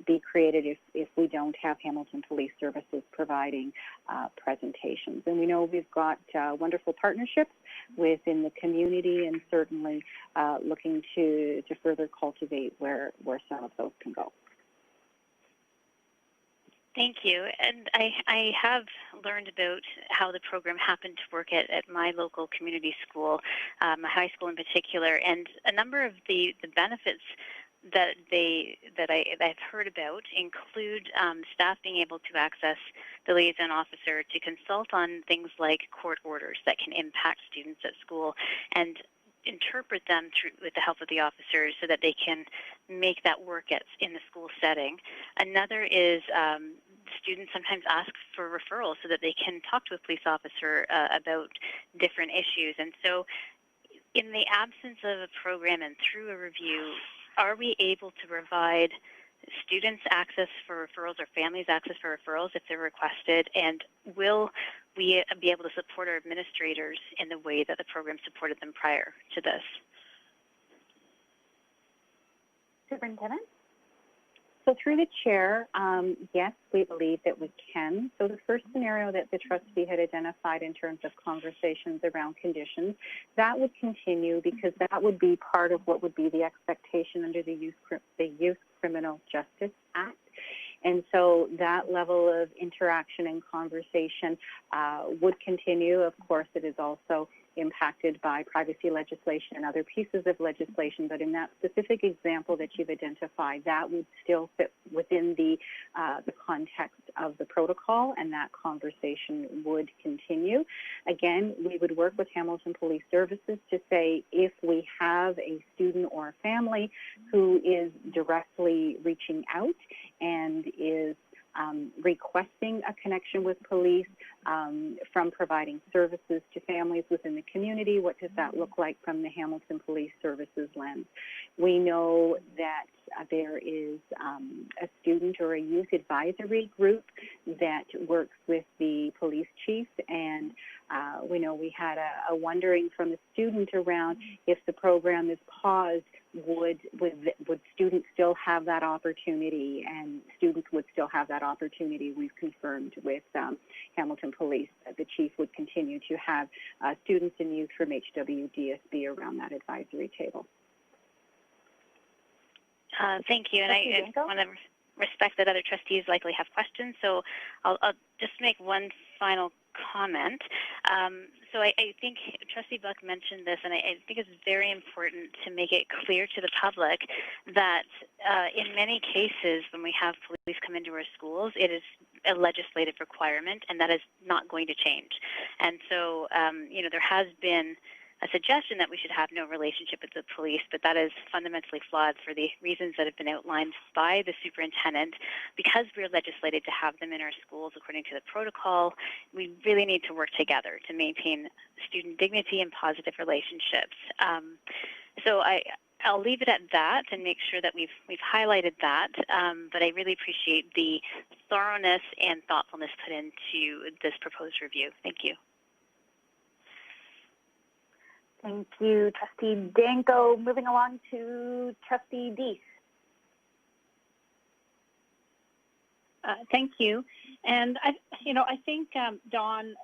be created if we don't have Hamilton Police Services providing presentations. And we know we've got wonderful partnerships within the community, and certainly looking to further cultivate where some of those can go. Thank you. And I have learned about how the program happened to work at my local community school, my high school in particular, and a number of the benefits that I've heard about include staff being able to access the liaison officer to consult on things like court orders that can impact students at school and interpret them with the help of the officers so that they can make that work in the school setting. Another is students sometimes ask for referrals so that they can talk to a police officer about different issues. And so in the absence of a program and through a review, are we able to provide students access for referrals or families access for referrals if they're requested? And will we be able to support our administrators in the way that the program supported them prior to this? Superintendent? So through the chair, yes, we believe that we can. So the first scenario that the trustee had identified in terms of conversations around conditions, that would continue because that would be part of what would be the expectation under the Youth Criminal Justice Act. And so that level of interaction and conversation would continue. Of course, it is also impacted by privacy legislation and other pieces of legislation, but in that specific example that you've identified, that would still fit within the context of the protocol, and that conversation would continue. Again, we would work with Hamilton Police Services to say if we have a student or a family who is directly reaching out and is requesting a connection with police from providing services to families within the community. What does that look like from the Hamilton Police Services lens? We know that there is a student or a youth advisory group that works with the police chief, and we know we had a wondering from the student around if the program is paused, would students still have that opportunity, and students would still have that opportunity. We've confirmed with Hamilton Police that the chief would continue to have students and youth from HWDSB around that advisory table. Thank you. And I want to respect that other trustees likely have questions, so I'll just make one final comment. So I think Trustee Buck mentioned this, and I think it's very important to make it clear to the public that in many cases when we have police come into our schools, it is a legislative requirement, and that is not going to change. And so, there has been a suggestion that we should have no relationship with the police, but that is fundamentally flawed for the reasons that have been outlined by the superintendent. Because we're legislated to have them in our schools according to the protocol, we really need to work together to maintain student dignity and positive relationships. So I'll leave it at that and make sure that we've highlighted that, but I really appreciate the thoroughness and thoughtfulness put into this proposed review. Thank you. Thank you, Trustee Danko. Moving along to Trustee Deese. Thank you. And I think Dawn,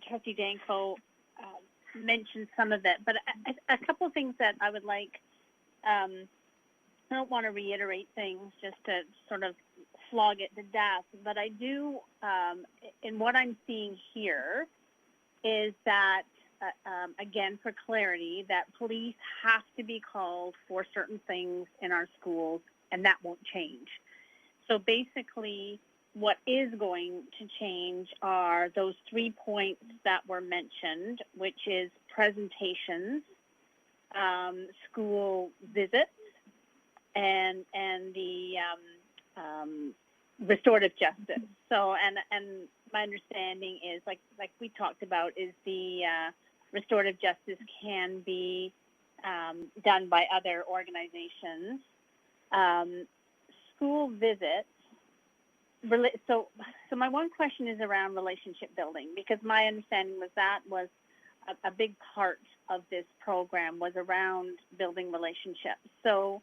Trustee Danko mentioned some of it, but a couple of things that I would like. I don't want to reiterate things just to sort of flog it to death, but I do. And what I'm seeing here is that. Again, for clarity, that police have to be called for certain things in our schools, and that won't change. So basically, what is going to change are those 3 points that were mentioned, which is presentations, school visits, and the restorative justice. So, and my understanding is, like we talked about, is the restorative justice can be done by other organizations. School visits. So my one question is around relationship building, because my understanding was that was a big part of this program was around building relationships. So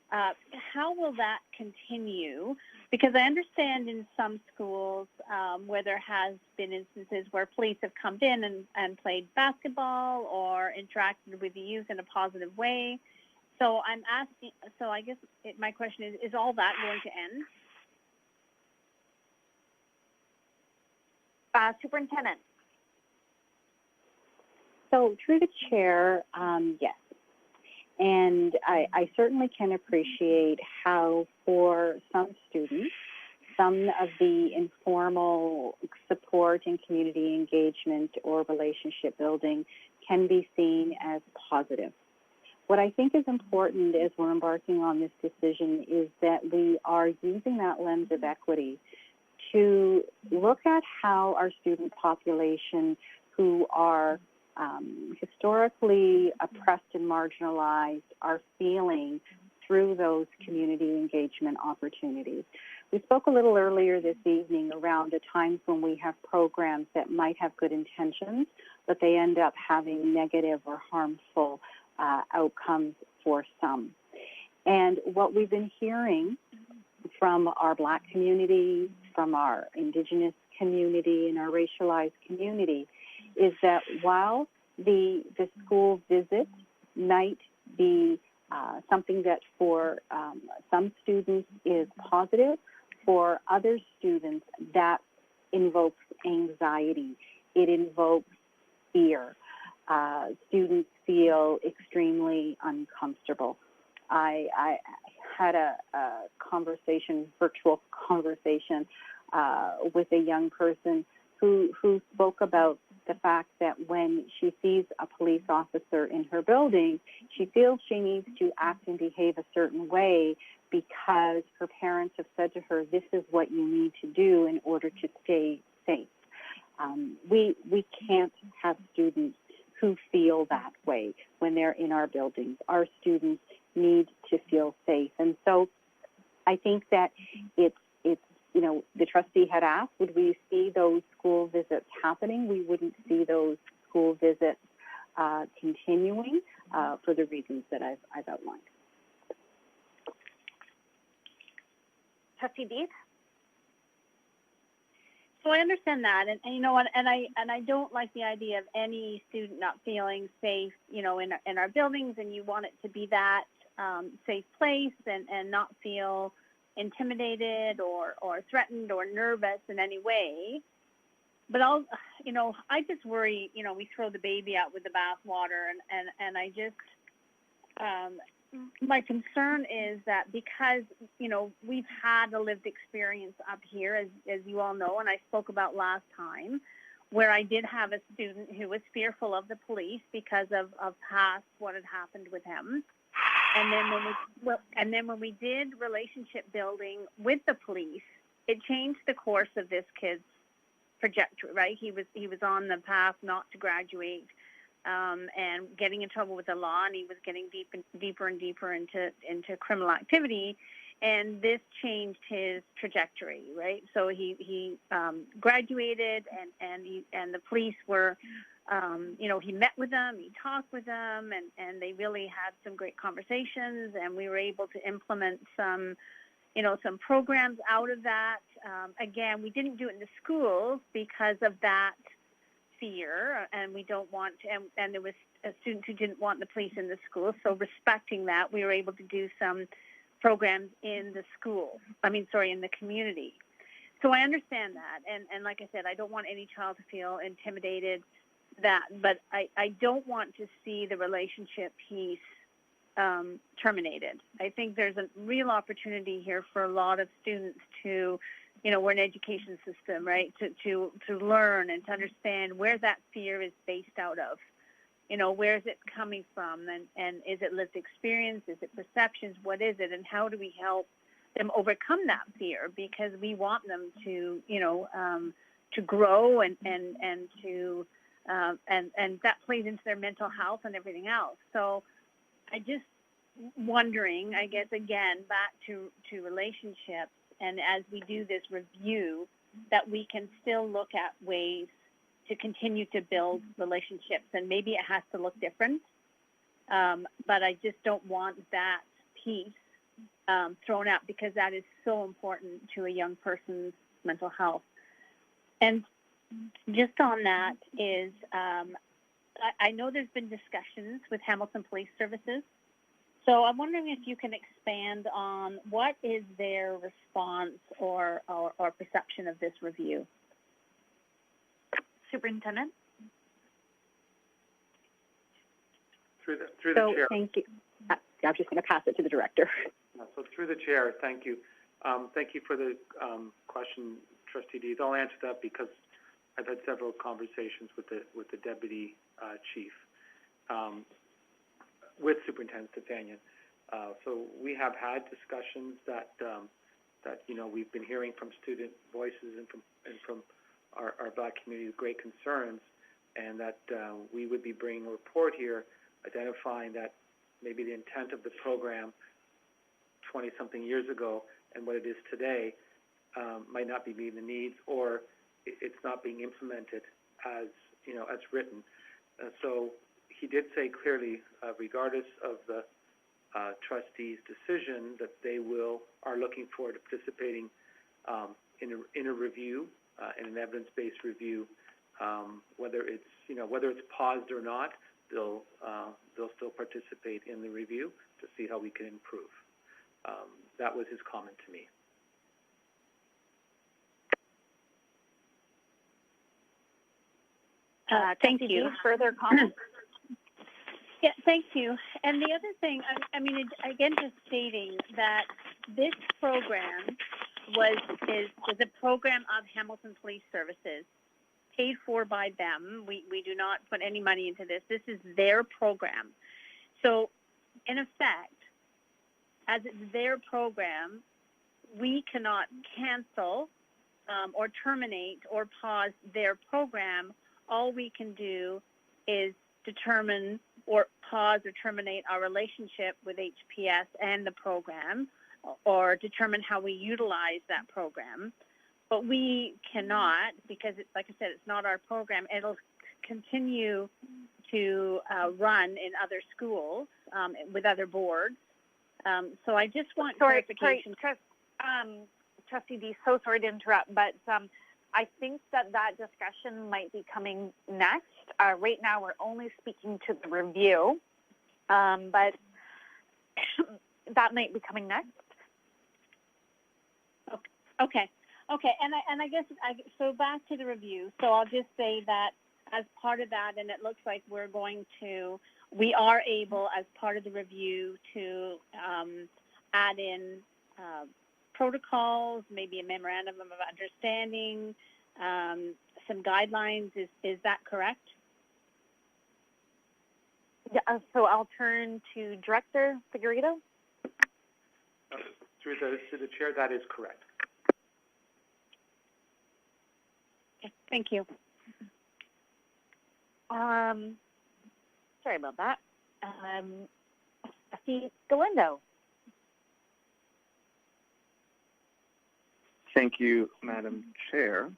how will that continue? Because I understand in some schools where there has been instances where police have come in and played basketball or interacted with the youth in a positive way. So I'm asking, so I guess my question is all that going to end? Superintendent. So through the chair, yes. And I certainly can appreciate how for some students, some of the informal support and community engagement or relationship building can be seen as positive. What I think is important as we're embarking on this decision is that we are using that lens of equity to look at how our student population who are historically oppressed and marginalized are feeling through those community engagement opportunities. We spoke a little earlier this evening around the times when we have programs that might have good intentions, but they end up having negative or harmful outcomes for some. And what we've been hearing from our Black community, from our Indigenous community, and our racialized community is that while the school visit might be something that for some students is positive, for other students that invokes anxiety, it invokes fear. Students feel extremely uncomfortable. I had a virtual conversation with a young person who spoke about the fact that when she sees a police officer in her building, she feels she needs to act and behave a certain way because her parents have said to her, this is what you need to do in order to stay safe. We can't have students who feel that way when they're in our buildings. Our students need to feel safe. And so I think that it's the trustee had asked, would we see those school visits happening? We wouldn't see those school visits continuing for the reasons that I've outlined. Trustee Deese? So I understand that, and you know what, and I don't like the idea of any student not feeling safe, in our buildings, and you want it to be that safe place and not feel intimidated or threatened or nervous in any way. But I just worry, we throw the baby out with the bathwater, and I just, my concern is that because, we've had a lived experience up here, as you all know, and I spoke about last time, where I did have a student who was fearful of the police because of past what had happened with him. And then when we did relationship building with the police, it changed the course of this kid's trajectory, right? He was on the path not to graduate, and getting in trouble with the law, and he was getting deeper and deeper into criminal activity, and this changed his trajectory, right? So he graduated, and the police were, he met with them, he talked with them, and they really had some great conversations, and we were able to implement some programs out of that. Again, we didn't do it in the schools because of that fear, and we don't want to, and there was students who didn't want the police in the schools, so respecting that, we were able to do some programs in the school, in the community. So I understand that, and like I said, I don't want any child to feel intimidated, but I don't want to see the relationship piece terminated. I think there's a real opportunity here for a lot of students to, we're an education system, right, to learn and to understand where that fear is based out of. Where is it coming from, and is it lived experience, is it perceptions, what is it, and how do we help them overcome that fear, because we want them to, to grow and to, and that plays into their mental health and everything else. So I just wondering, I guess, again, back to relationships, and as we do this review, that we can still look at ways to continue to build relationships, and maybe it has to look different, but I just don't want that piece thrown out, because that is so important to a young person's mental health. And just on that is, I know there's been discussions with Hamilton Police Services, so I'm wondering if you can expand on what is their response or perception of this review. Superintendent? Through the chair. Thank you. I was just going to pass it to the director. So through the chair, thank you. Thank you for the question, Trustee Dees. I'll answer that because I've had several conversations with the deputy chief, with Superintendent Stefanian. So we have had discussions that we've been hearing from student voices and from our Black community with great concerns, and that we would be bringing a report here identifying that maybe the intent of the program 20-something years ago and what it is today might not be meeting the needs, or it's not being implemented as written. So he did say clearly, regardless of the trustees' decision, that they are looking forward to participating in a review, in an evidence-based review, whether it's paused or not, they'll still participate in the review to see how we can improve. That was his comment to me. Thank you. Further comments? Yeah, thank you. And the other thing, again, just stating that this program is a program of Hamilton Police Services, paid for by them. We do not put any money into this. This is their program. So, in effect, as it's their program, we cannot cancel or terminate or pause their program. All we can do is determine or pause or terminate our relationship with HPS and the program, or determine how we utilize that program. But we cannot, because, like I said, it's not our program. It'll continue to run in other schools with other boards. So I just want clarification. Trustee Dees, so sorry to interrupt, but I think that discussion might be coming next. Right now, we're only speaking to the review, but that might be coming next. Okay. And I guess, so back to the review. So I'll just say that as part of that, and it looks like we are able, as part of the review, to add in protocols, maybe a memorandum of understanding, some guidelines. Is that correct? Yeah, so I'll turn to Director Figueredo. Through the chair, that is correct. Okay, thank you. Sorry about that. Trustee Galindo. Thank you, Madam Chair.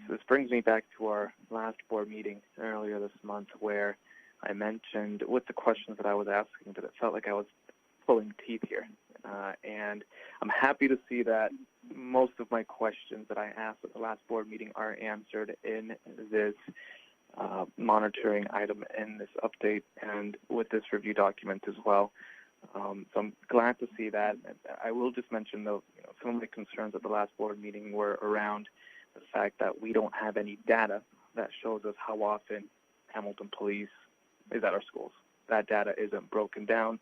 This brings me back to our last board meeting earlier this month, where I mentioned with the questions that I was asking that it felt like I was pulling teeth here. And I'm happy to see that most of my questions that I asked at the last board meeting are answered in this monitoring item in this update and with this review document as well. So I'm glad to see that. I will just mention, though, some of the concerns at the last board meeting were around the fact that we don't have any data that shows us how often Hamilton Police is at our schools. That data isn't broken down.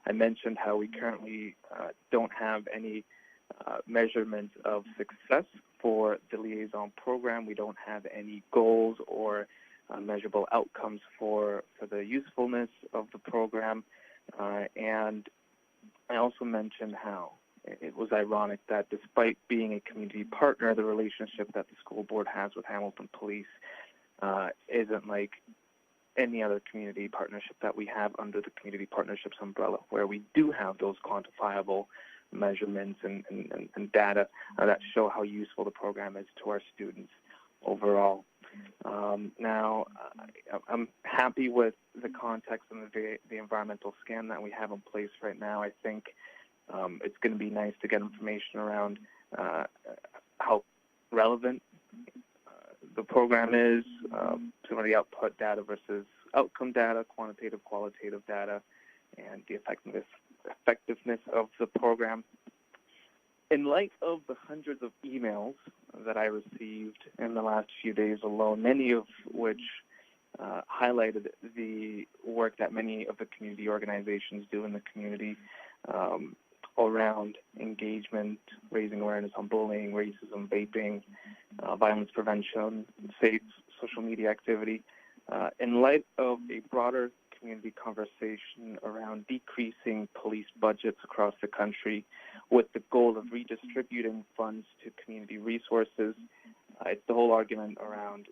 I mentioned how we currently don't have any measurements of success for the liaison program. We don't have any goals or measurable outcomes for the usefulness of the program. And I also mentioned how it was ironic that despite being a community partner, the relationship that the school board has with Hamilton Police isn't like any other community partnership that we have under the community partnerships umbrella, where we do have those quantifiable measurements and data that show how useful the program is to our students overall. Now, I'm happy with the context and the environmental scan that we have in place right now. I think it's going to be nice to get information around how relevant the program is, some of the output data versus outcome data, quantitative, qualitative data, and the effectiveness of the program. In light of the hundreds of emails that I received in the last few days alone, many of which highlighted the work that many of the community organizations do in the community around engagement, raising awareness on bullying, racism, vaping, violence prevention, safe social media activity, in light of a broader community conversation around decreasing police budgets across the country with the goal of redistributing funds to community resources. It's the whole argument around,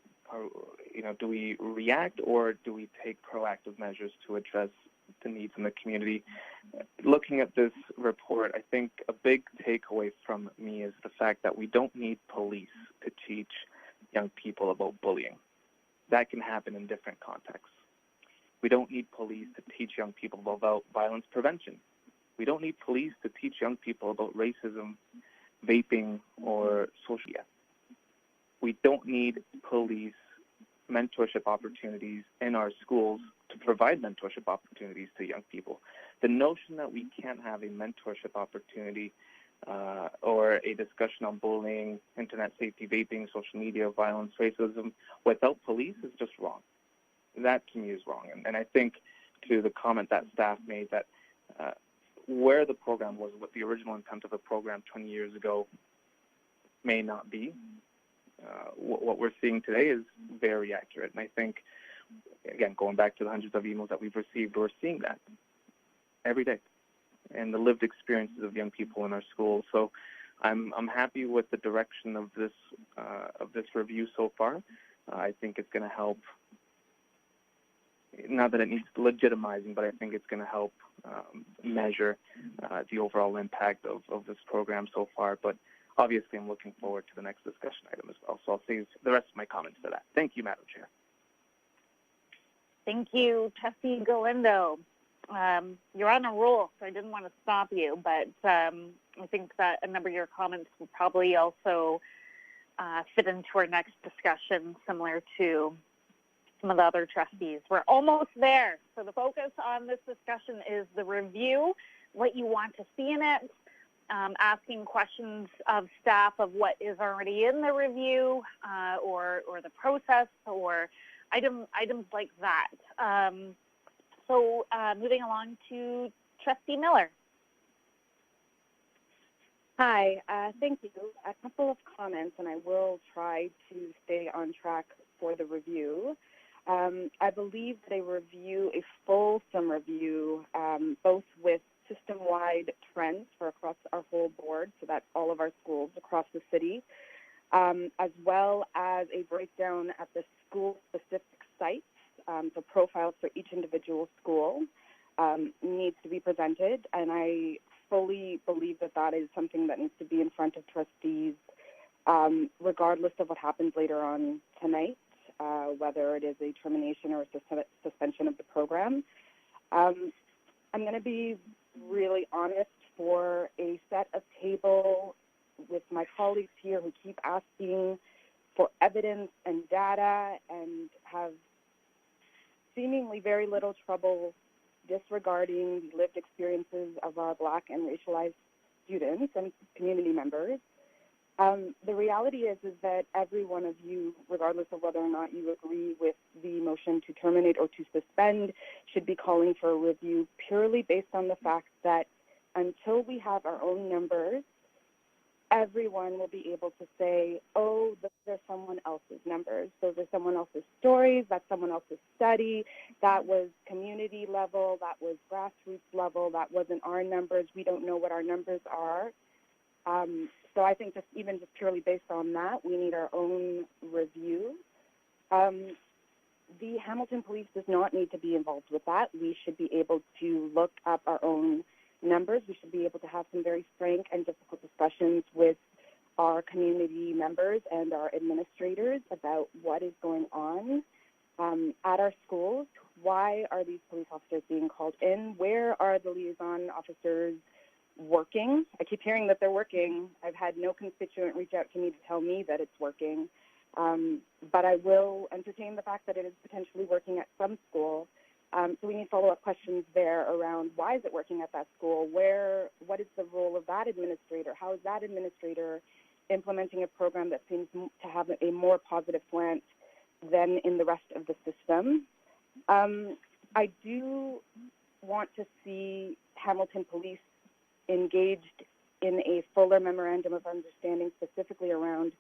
do we react or do we take proactive measures to address the needs in the community? Looking at this report, I think a big takeaway from me is the fact that we don't need police to teach young people about bullying. That can happen in different contexts. We don't need police to teach young people about violence prevention. We don't need police to teach young people about racism, vaping, or social media. We don't need police mentorship opportunities in our schools to provide mentorship opportunities to young people. The notion that we can't have a mentorship opportunity or a discussion on bullying, internet safety, vaping, social media, violence, racism without police is just wrong. That to me is wrong. And I think to the comment that staff made that where the program was, what the original intent of the program 20 years ago may not be, what we're seeing today is very accurate. And I think, again, going back to the hundreds of emails that we've received, we're seeing that every day and the lived experiences of young people in our schools. So I'm happy with the direction of this review so far. I think it's going to help. Not that it needs legitimizing, but I think it's going to help measure the overall impact of this program so far. But obviously, I'm looking forward to the next discussion item as well. So I'll save the rest of my comments for that. Thank you, Madam Chair. Thank you, Trustee Galindo. You're on a roll, so I didn't want to stop you, but I think that a number of your comments will probably also fit into our next discussion, similar to some of the other trustees. We're almost there. So the focus on this discussion is the review, what you want to see in it, asking questions of staff of what is already in the review or the process or items like that. So moving along to Trustee Miller. Hi, thank you. A couple of comments, and I will try to stay on track for the review. I believe that a fulsome review, both with system-wide trends for across our whole board, so that's all of our schools across the city, as well as a breakdown at the school-specific sites, so profiles for each individual school, needs to be presented, and I fully believe that that is something that needs to be in front of trustees, regardless of what happens later on tonight, whether it is a termination or a suspension of the program. I'm going to be really honest. For a set of table with my colleagues here who keep asking for evidence and data and have seemingly very little trouble disregarding the lived experiences of our Black and racialized students and community members. The reality is that every one of you, regardless of whether or not you agree with the motion to terminate or to suspend, should be calling for a review purely based on the fact that until we have our own numbers, everyone will be able to say, oh, those are someone else's numbers. Those are someone else's stories. That's someone else's study. That was community level. That was grassroots level. That wasn't our numbers. We don't know what our numbers are. So I think just purely based on that, we need our own review. The Hamilton Police does not need to be involved with that. We should be able to look up our own numbers. We should be able to have some very frank and difficult discussions with our community members and our administrators about what is going on at our schools. Why are these police officers being called in? Where are the liaison officers working? I keep hearing that they're working. I've had no constituent reach out to me to tell me that it's working. But I will entertain the fact that it is potentially working at some school. So we need follow-up questions there around why is it working at that school? What is the role of that administrator? How is that administrator implementing a program that seems to have a more positive slant than in the rest of the system? I do want to see Hamilton Police engaged in a fuller memorandum of understanding specifically around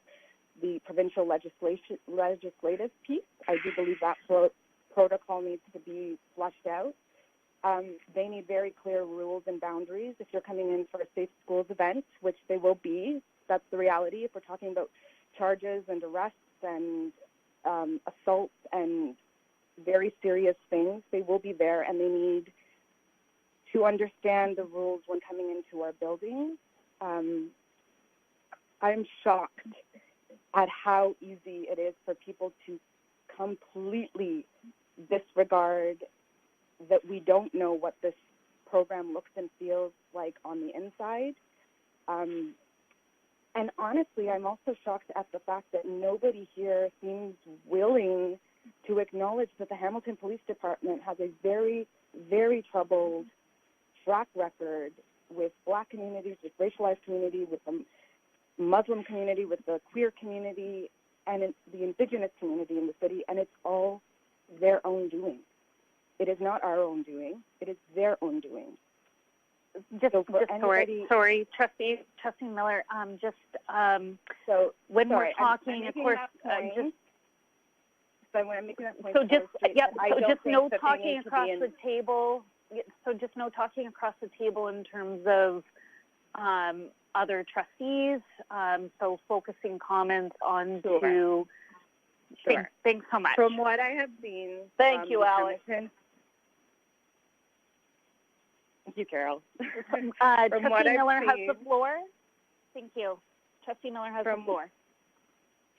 the provincial legislative piece. I do believe that protocol needs to be flushed out. They need very clear rules and boundaries. If you're coming in for a safe schools event, which they will be, that's the reality. If we're talking about charges and arrests and assaults and very serious things, they will be there, and they need to understand the rules when coming into our buildings. I'm shocked at how easy it is for people to completely disregard that we don't know what this program looks and feels like on the inside. And honestly, I'm also shocked at the fact that nobody here seems willing to acknowledge that the Hamilton Police Department has a very, very troubled track record with Black communities, with racialized community, with the Muslim community, with the queer community, and the Indigenous community in the city, and it's all their own doing. It is not our own doing. It is their own doing. Sorry, Trustee Miller. So when we're talking, of course, so when I'm making that point, so just no talking across the table. So just no talking across the table in terms of other trustees. So focusing comments on to. Sure. Thanks so much. From what I have seen. Thank you, Alex. Thank you, Carol. Trustee Miller has the floor. Thank you. Trustee Miller has the floor.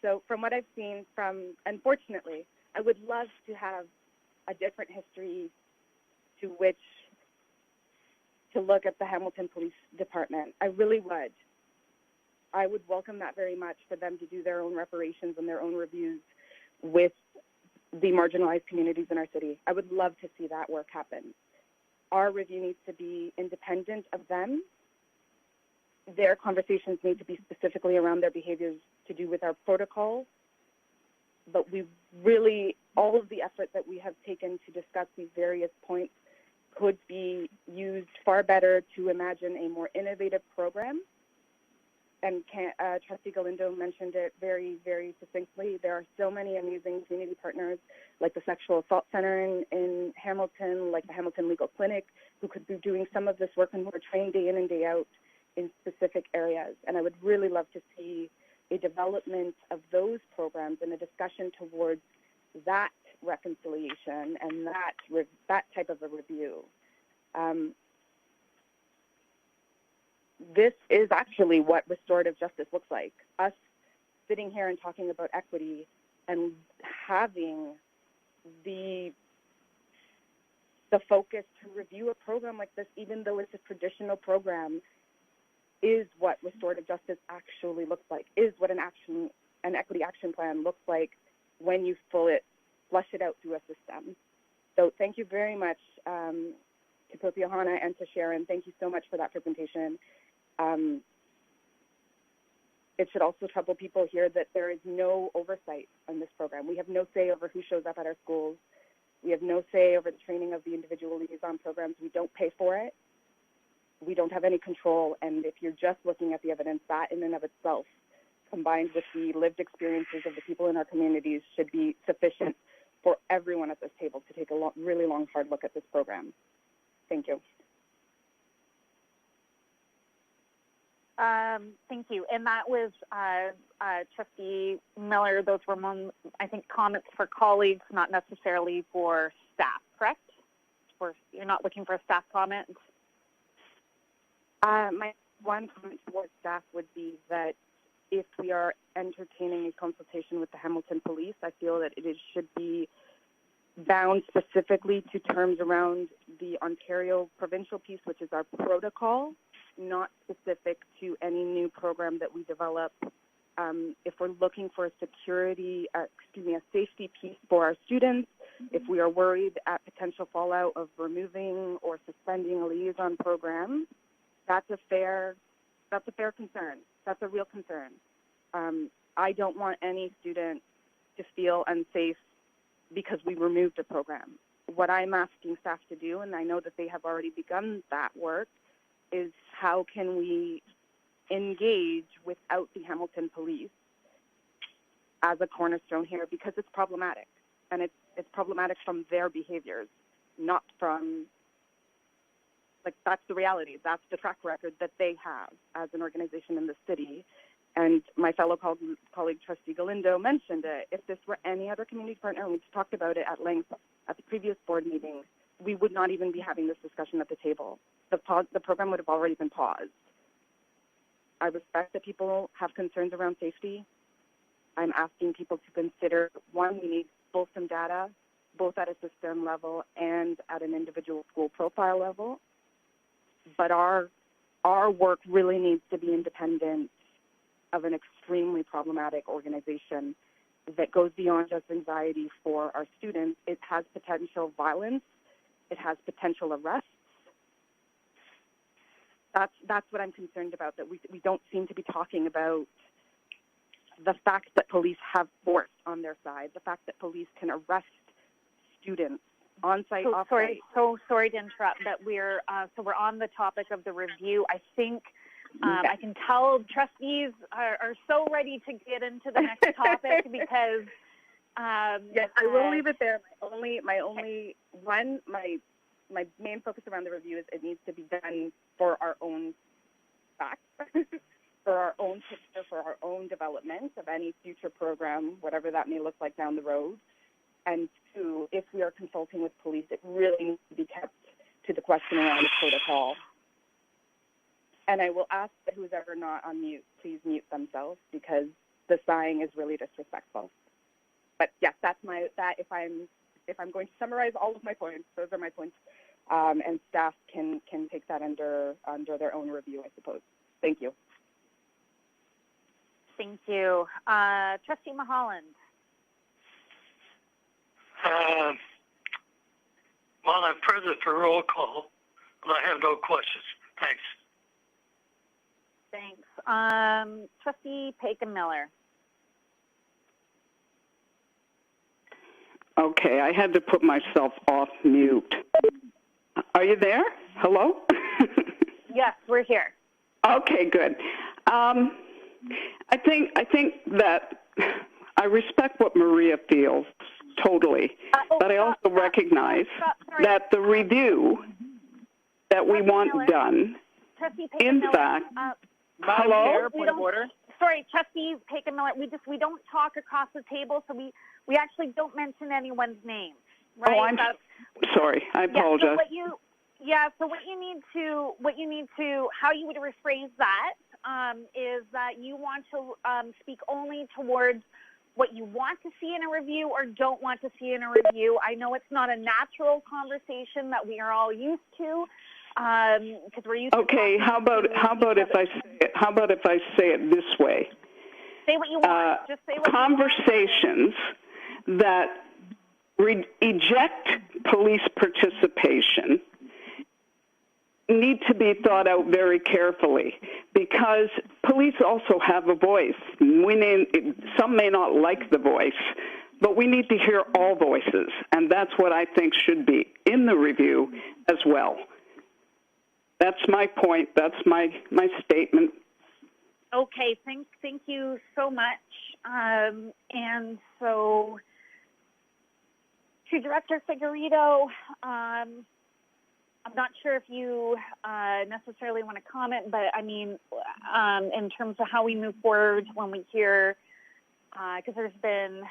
So from what I've seen, unfortunately, I would love to have a different history to which to look at the Hamilton Police Department. I really would. I would welcome that very much, for them to do their own reparations and their own reviews with the marginalized communities in our city. I would love to see that work happen. Our review needs to be independent of them. their conversations need to be specifically around their behaviors to do with our protocol. But we really, all of the effort that we have taken to discuss these various points could be used far better to imagine a more innovative program. And Trustee Galindo mentioned it very, very succinctly. There are so many amazing community partners, like the Sexual Assault Center in Hamilton, like the Hamilton Legal Clinic, who could be doing some of this work and who are trained day in and day out in specific areas. And I would really love to see a development of those programs and a discussion towards that reconciliation and that type of a review. This is actually what restorative justice looks like. Us sitting here and talking about equity and having the focus to review a program like this, even though it's a traditional program, is what restorative justice actually looks like, is what an equity action plan looks like when you flush it out through a system. So thank you very much to Prof. Johanna and to Sharon. Thank you so much for that presentation. It should also trouble people here that there is no oversight on this program. We have no say over who shows up at our schools. We have no say over the training of the individual liaison programs. We don't pay for it. We don't have any control. And if you're just looking at the evidence, that in and of itself, combined with the lived experiences of the people in our communities, should be sufficient for everyone at this table to take a really long, hard look at this program. Thank you. Thank you. And that was Trustee Miller. Those were, I think, comments for colleagues, not necessarily for staff, correct? You're not looking for a staff comment? My one comment towards staff would be that if we are entertaining a consultation with the Hamilton Police, I feel that it should be bound specifically to terms around the Ontario provincial piece, which is our protocol, not specific to any new program that we develop. If we're looking for a safety piece for our students, if we are worried at potential fallout of removing or suspending a liaison program, that's a fair concern. That's a real concern. I don't want any student to feel unsafe because we removed a program. What I'm asking staff to do, and I know that they have already begun that work, is how can we engage without the Hamilton Police as a cornerstone here, because it's problematic. And it's problematic from their behaviors, not from, that's the reality. That's the track record that they have as an organization in the city. And my fellow colleague, Trustee Galindo, mentioned it. If this were any other community partner, and we've talked about it at length at the previous board meeting, we would not even be having this discussion at the table. The program would have already been paused. I respect that people have concerns around safety. I'm asking people to consider, one, we need fulsome data, both at a system level and at an individual school profile level. But our work really needs to be independent of an extremely problematic organization that goes beyond just anxiety for our students. It has potential violence. It has potential arrests. That's what I'm concerned about, that we don't seem to be talking about the fact that police have force on their side, the fact that police can arrest students on-site, off-site. Sorry to interrupt, but we're on the topic of the review. I think I can tell trustees are so ready to get into the next topic because yes, I will leave it there. My main focus around the review is it needs to be done for our own facts, for our own picture, for our own development of any future program, whatever that may look like down the road. And two, if we are consulting with police, it really needs to be kept to the question around the protocol. And I will ask that who's ever not on mute, please mute themselves, because the sighing is really disrespectful. But yes, if I'm going to summarize all of my points, those are my points, and staff can take that under their own review, I suppose. Thank you. Thank you. Trustee Mulholland. Well, I've heard it for roll call, but I have no questions. Thanks. Thanks. Trustee Paikin-Miller. Okay, I had to put myself off mute. Are you there? Hello? Yes, we're here. Okay, good. I think that I respect what Maria feels totally, but I also recognize that the review that we want done, in fact, hello? Point of order. Sorry, Trustee Paikin-Miller, we don't talk across the table, so we actually don't mention anyone's name, right? Oh, I'm sorry. I apologize. So what you need to, how you would rephrase that is that you want to speak only towards what you want to see in a review or don't want to see in a review. I know it's not a natural conversation that we are all used to. Because we're used okay, to how about if I say it this way? Say what you want. Just say what conversations you want. that eject police participation need to be thought out very carefully because police also have a voice. Some may not like the voice, but we need to hear all voices, and that's what I think should be in the review as well. That's my point. That's my statement. Okay, thank you so much. And so, to Director Figueredo, I'm not sure if you necessarily want to comment, but I mean, in terms of how we move forward when we hear, because there's been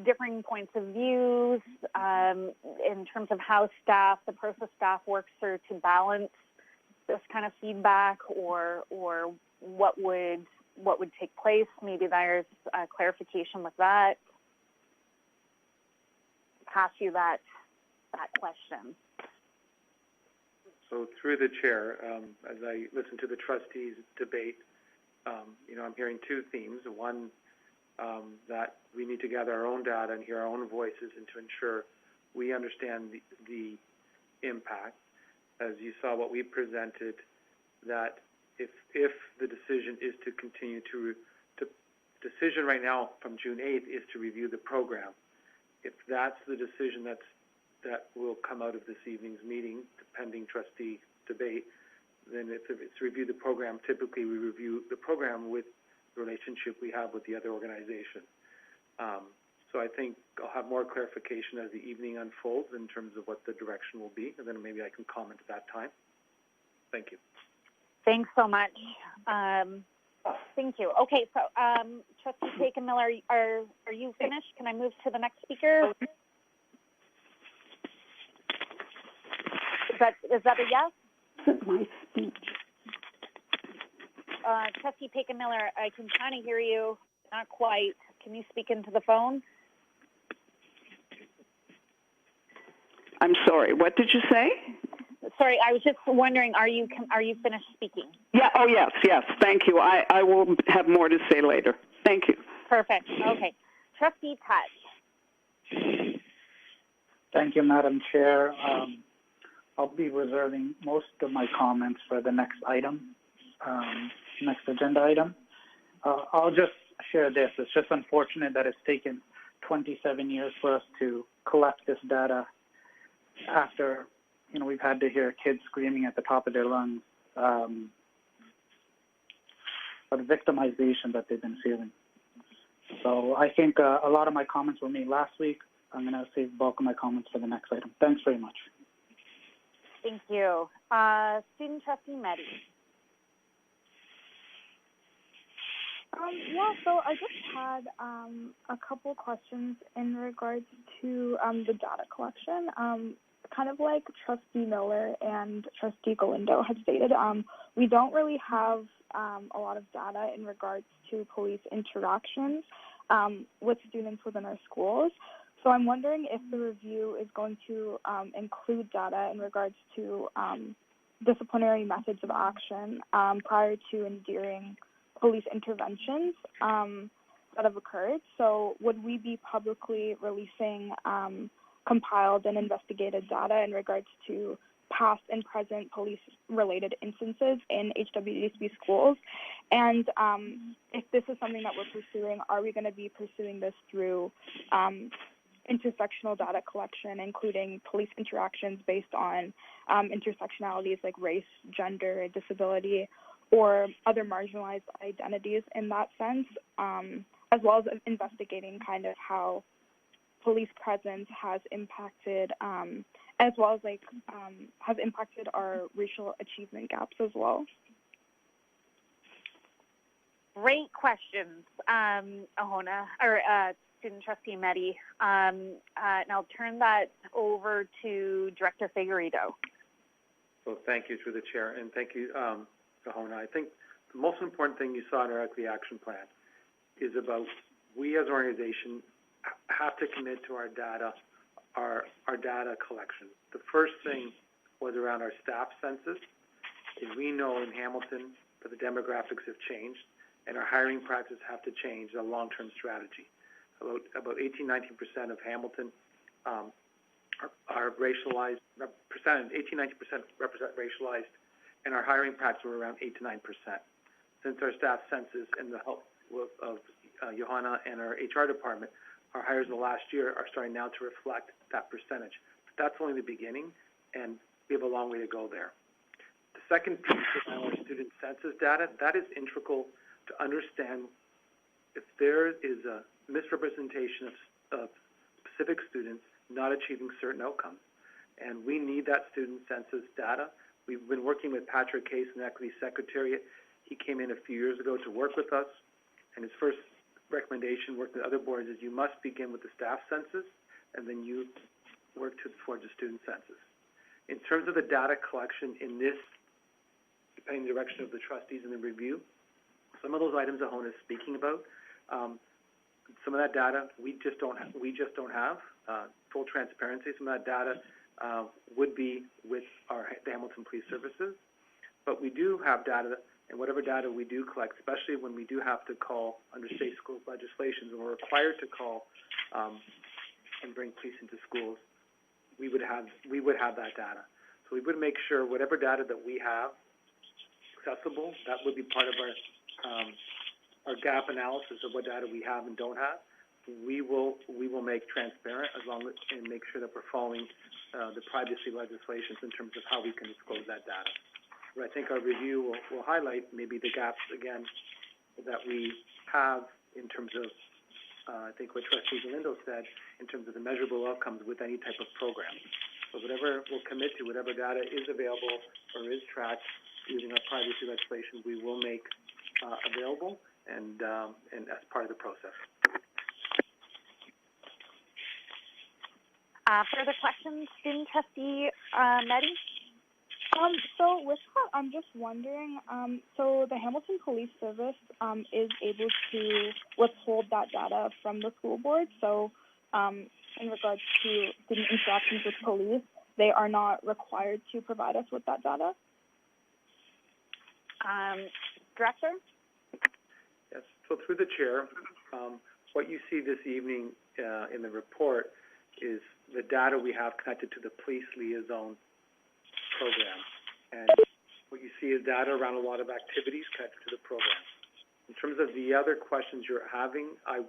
differing points of views in terms of how the process staff works through to balance this kind of feedback, or what would take place. Maybe there's clarification with that. Pass you that question. So through the chair, as I listen to the trustees debate, I'm hearing two themes. One, that we need to gather our own data and hear our own voices and to ensure we understand the impact. As you saw what we presented, that if the decision is to continue to decision right now from June 8th is to review the program. If that's the decision that will come out of this evening's meeting, pending trustee debate, then if it's review the program, typically we review the program with the relationship we have with the other organization. So I think I'll have more clarification as the evening unfolds in terms of what the direction will be, and then maybe I can comment at that time. Thank you. Thanks so much. Thank you. Okay, so Trustee Paikin-Miller, are you finished? Can I move to the next speaker? Is that a yes? My speech. Trustee Paikin-Miller, I can kind of hear you, not quite. Can you speak into the phone? I'm sorry, what did you say? Sorry, I was just wondering, are you finished speaking? Yeah, oh yes, thank you. I will have more to say later. Thank you. Perfect, okay. Trustee Tutt. Thank you, Madam Chair. I'll be reserving most of my comments for the next item, next agenda item. I'll just share this. It's just unfortunate that it's taken 27 years for us to collect this data after, we've had to hear kids screaming at the top of their lungs for the victimization that they've been feeling. So I think a lot of my comments were made last week. I'm going to save the bulk of my comments for the next item. Thanks very much. Thank you. Student Trustee Meddy. So I just had a couple questions in regards to the data collection. Kind of like Trustee Miller and Trustee Galindo had stated, we don't really have a lot of data in regards to police interactions with students within our schools. So I'm wondering if the review is going to include data in regards to disciplinary methods of action prior to and during police interventions that have occurred. So would we be publicly releasing compiled and investigated data in regards to past and present police-related instances in HWDSB schools. And if this is something that we're pursuing, are we going to be pursuing this through intersectional data collection, including police interactions based on intersectionalities like race, gender, disability, or other marginalized identities in that sense, as well as investigating kind of how police presence has impacted, as well as has impacted our racial achievement gaps as well? Great questions, Ahona, or Student Trustee Mehdi. And I'll turn that over to Director Figueredo. So thank you through the chair, and thank you, Ahona. I think the most important thing you saw in our equity action plan is about we as an organization have to commit to our data, our data collection. The first thing was around our staff census. And we know in Hamilton that the demographics have changed and our hiring practices have to change a long-term strategy. About 18-19% of Hamilton are racialized, 18-19% represent racialized, and our hiring practices were around 8 to 9%. Since our staff census and the help of Johanna and our HR department, our hires in the last year are starting now to reflect that percentage. But that's only the beginning, and we have a long way to go there. The second piece is our student census data. That is integral to understand if there is a misrepresentation of specific students not achieving certain outcomes. And we need that student census data. We've been working with Patrick Case in the Equity Secretariat. He came in a few years ago to work with us, and his first recommendation working with other boards is you must begin with the staff census, and then you work towards the student census. In terms of the data collection in this, depending on the direction of the trustees in the review, some of those items Ahona is speaking about, some of that data we just don't have. Full transparency, some of that data would be with the Hamilton Police Services, but we do have data, and whatever data we do collect, especially when we do have to call under state school legislation, and we're required to call and bring police into schools, we would have that data. So we would make sure whatever data that we have accessible, that would be part of our gap analysis of what data we have and don't have. We will make transparent and make sure that we're following the privacy legislations in terms of how we can disclose that data. But I think our review will highlight maybe the gaps again that we have in terms of I think what Trustee Galindo said in terms of the measurable outcomes with any type of program. So whatever we'll commit to, whatever data is available or is tracked using our privacy legislation, we will make available and as part of the process. Further questions, Student Trustee Mehdi? So with that, I'm just wondering, so the Hamilton Police Service is able to withhold that data from the school board. So in regards to student interactions with police, they are not required to provide us with that data? Director? Yes, so through the chair, what you see this evening in the report is the data we have connected to the police liaison program. And what you see is data around a lot of activities connected to the program. In terms of the other questions you're having, I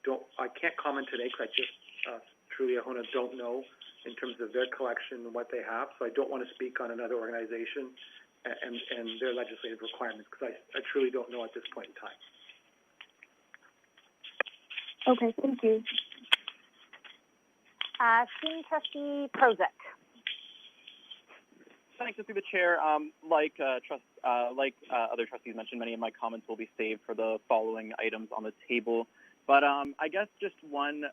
can't comment today because I just truly Ahona don't know in terms of their collection and what they have. So I don't want to speak on another organization and their legislative requirements because I truly don't know at this point in time. Okay, thank you. Student Trustee Prozek. Thanks, through the chair. Like other trustees mentioned, many of my comments will be saved for the following items on the table. But I guess just one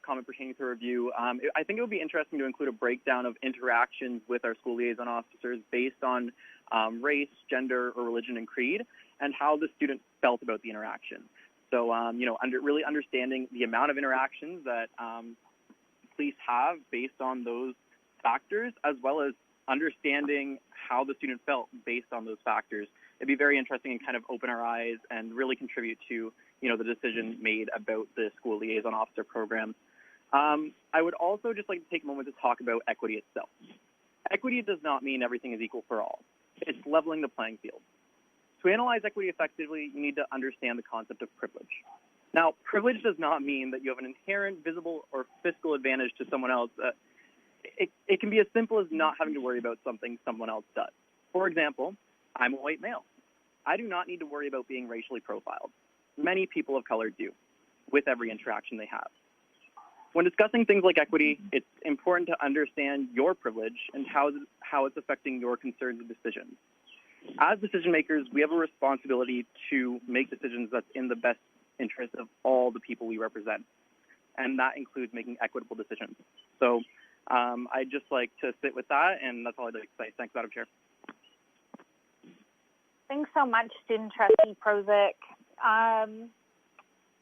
comment pertaining to review. I think it would be interesting to include a breakdown of interactions with our school liaison officers based on race, gender, or religion and creed, and how the student felt about the interaction. So, really understanding the amount of interactions that police have based on those factors, as well as understanding how the student felt based on those factors. It'd be very interesting and kind of open our eyes and really contribute to, the decision made about the school liaison officer program. I would also just like to take a moment to talk about equity itself. Equity does not mean everything is equal for all. It's leveling the playing field. To analyze equity effectively, you need to understand the concept of privilege. Now, privilege does not mean that you have an inherent, visible, or fiscal advantage to someone else. It can be as simple as not having to worry about something someone else does. For example, I'm a white male. I do not need to worry about being racially profiled. Many people of color do, with every interaction they have. When discussing things like equity, it's important to understand your privilege and how it's affecting your concerns and decisions. As decision makers, we have a responsibility to make decisions that's in the best interest of all the people we represent, and that includes making equitable decisions. So I'd just like to sit with that, and that's all I'd like to say. Thanks, Madam Chair. Thanks so much, Student Trustee Prozik.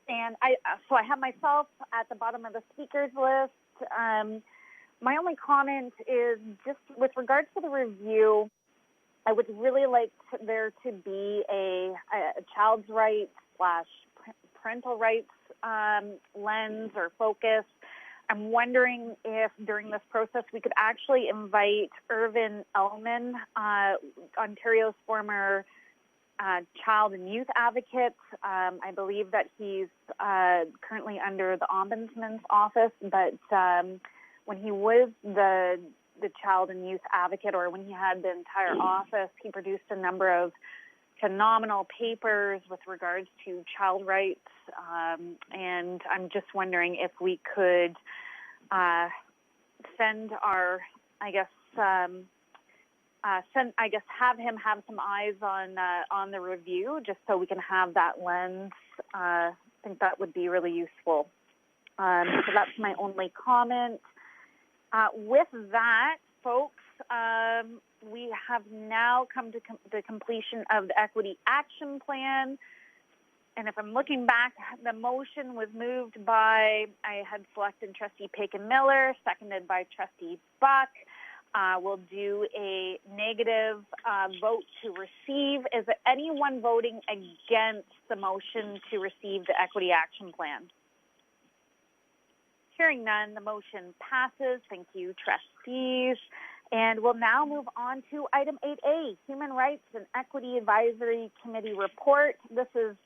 And I have myself at the bottom of the speakers list. My only comment is just with regards to the review, I would really like there to be a child's rights / parental rights lens or focus. I'm wondering if during this process we could actually invite Irvin Ellman, Ontario's former child and youth advocate. I believe that he's currently under the Ombudsman's office, but when he was the child and youth advocate, or when he had the entire office, he produced a number of phenomenal papers with regards to child rights, and I'm just wondering if we could send our, have him have some eyes on the review, just so we can have that lens. I think that would be really useful. So that's my only comment. With that, folks, we have now come to the completion of the Equity Action Plan. And if I'm looking back, the motion was moved by, I had selected Trustee Paikin-Miller, seconded by Trustee Buck. We'll do a negative vote to receive. Is there anyone voting against the motion to receive the Equity Action Plan? Hearing none, the motion passes. Thank you, trustees. And we'll now move on to item 8A, Human Rights and Equity Advisory Committee report. This is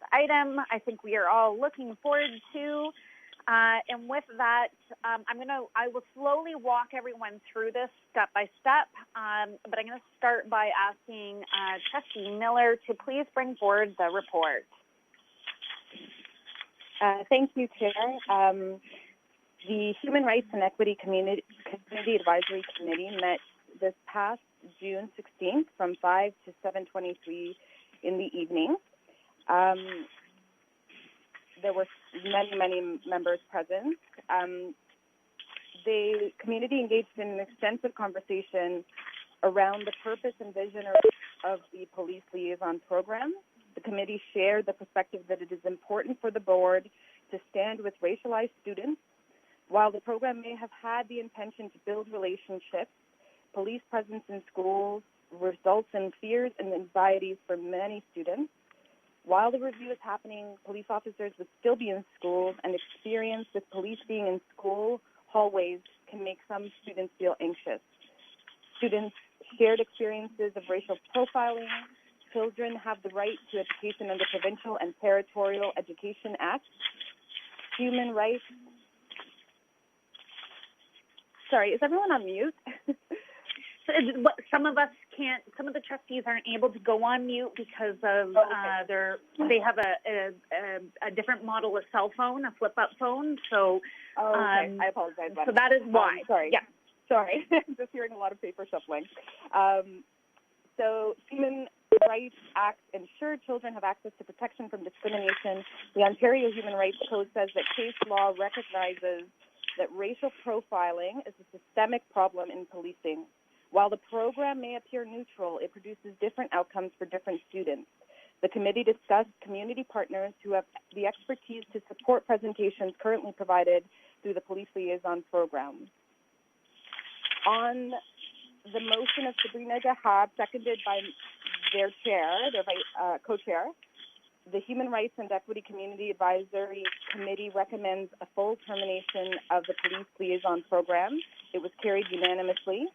the item I think we are all looking forward to. And with that, I will slowly walk everyone through this step by step, but I'm going to start by asking Trustee Miller to please bring forward the report. Thank you, Chair. The Human Rights and Equity Community Advisory Committee met this past June 16th from 5 to 7:23 in the evening. There were many members present. The community engaged in an extensive conversation around the purpose and vision of the Police Liaison Program. The committee shared the perspective that it is important for the board to stand with racialized students. While the program may have had the intention to build relationships, police presence in schools results in fears and anxieties for many students. While the review is happening, police officers would still be in schools, and experience with police being in school hallways can make some students feel anxious. Students shared experiences of racial profiling. Children have the right to education under provincial and territorial education acts. Human rights. Sorry, is everyone on mute? Some of us can't. Some of the trustees aren't able to go on mute because of they have a different model of cell phone, a flip-up phone. So, I apologize. So that is why. Sorry. Yeah. Sorry. Just hearing a lot of paper shuffling. So, Human Rights Act ensure children have access to protection from discrimination. The Ontario Human Rights Code says that case law recognizes that racial profiling is a systemic problem in policing. While the program may appear neutral, it produces different outcomes for different students. The committee discussed community partners who have the expertise to support presentations currently provided through the Police Liaison Program. On the motion of Sabrina Gahab, seconded by their co-chair, the Human Rights and Equity Community Advisory Committee recommends a full termination of the Police Liaison Program. It was carried unanimously.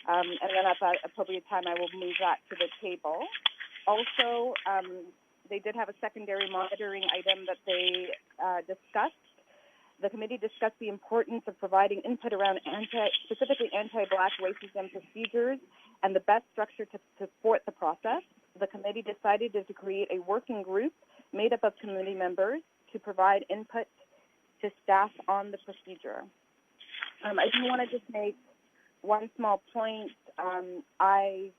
and then at that appropriate time, I will move that to the table. Also, they did have a secondary monitoring item that they discussed. The committee discussed the importance of providing input around specifically anti-Black racism procedures and the best structure to support the process. The committee decided to create a working group made up of community members to provide input to staff on the procedure. I do want to just make one small point. I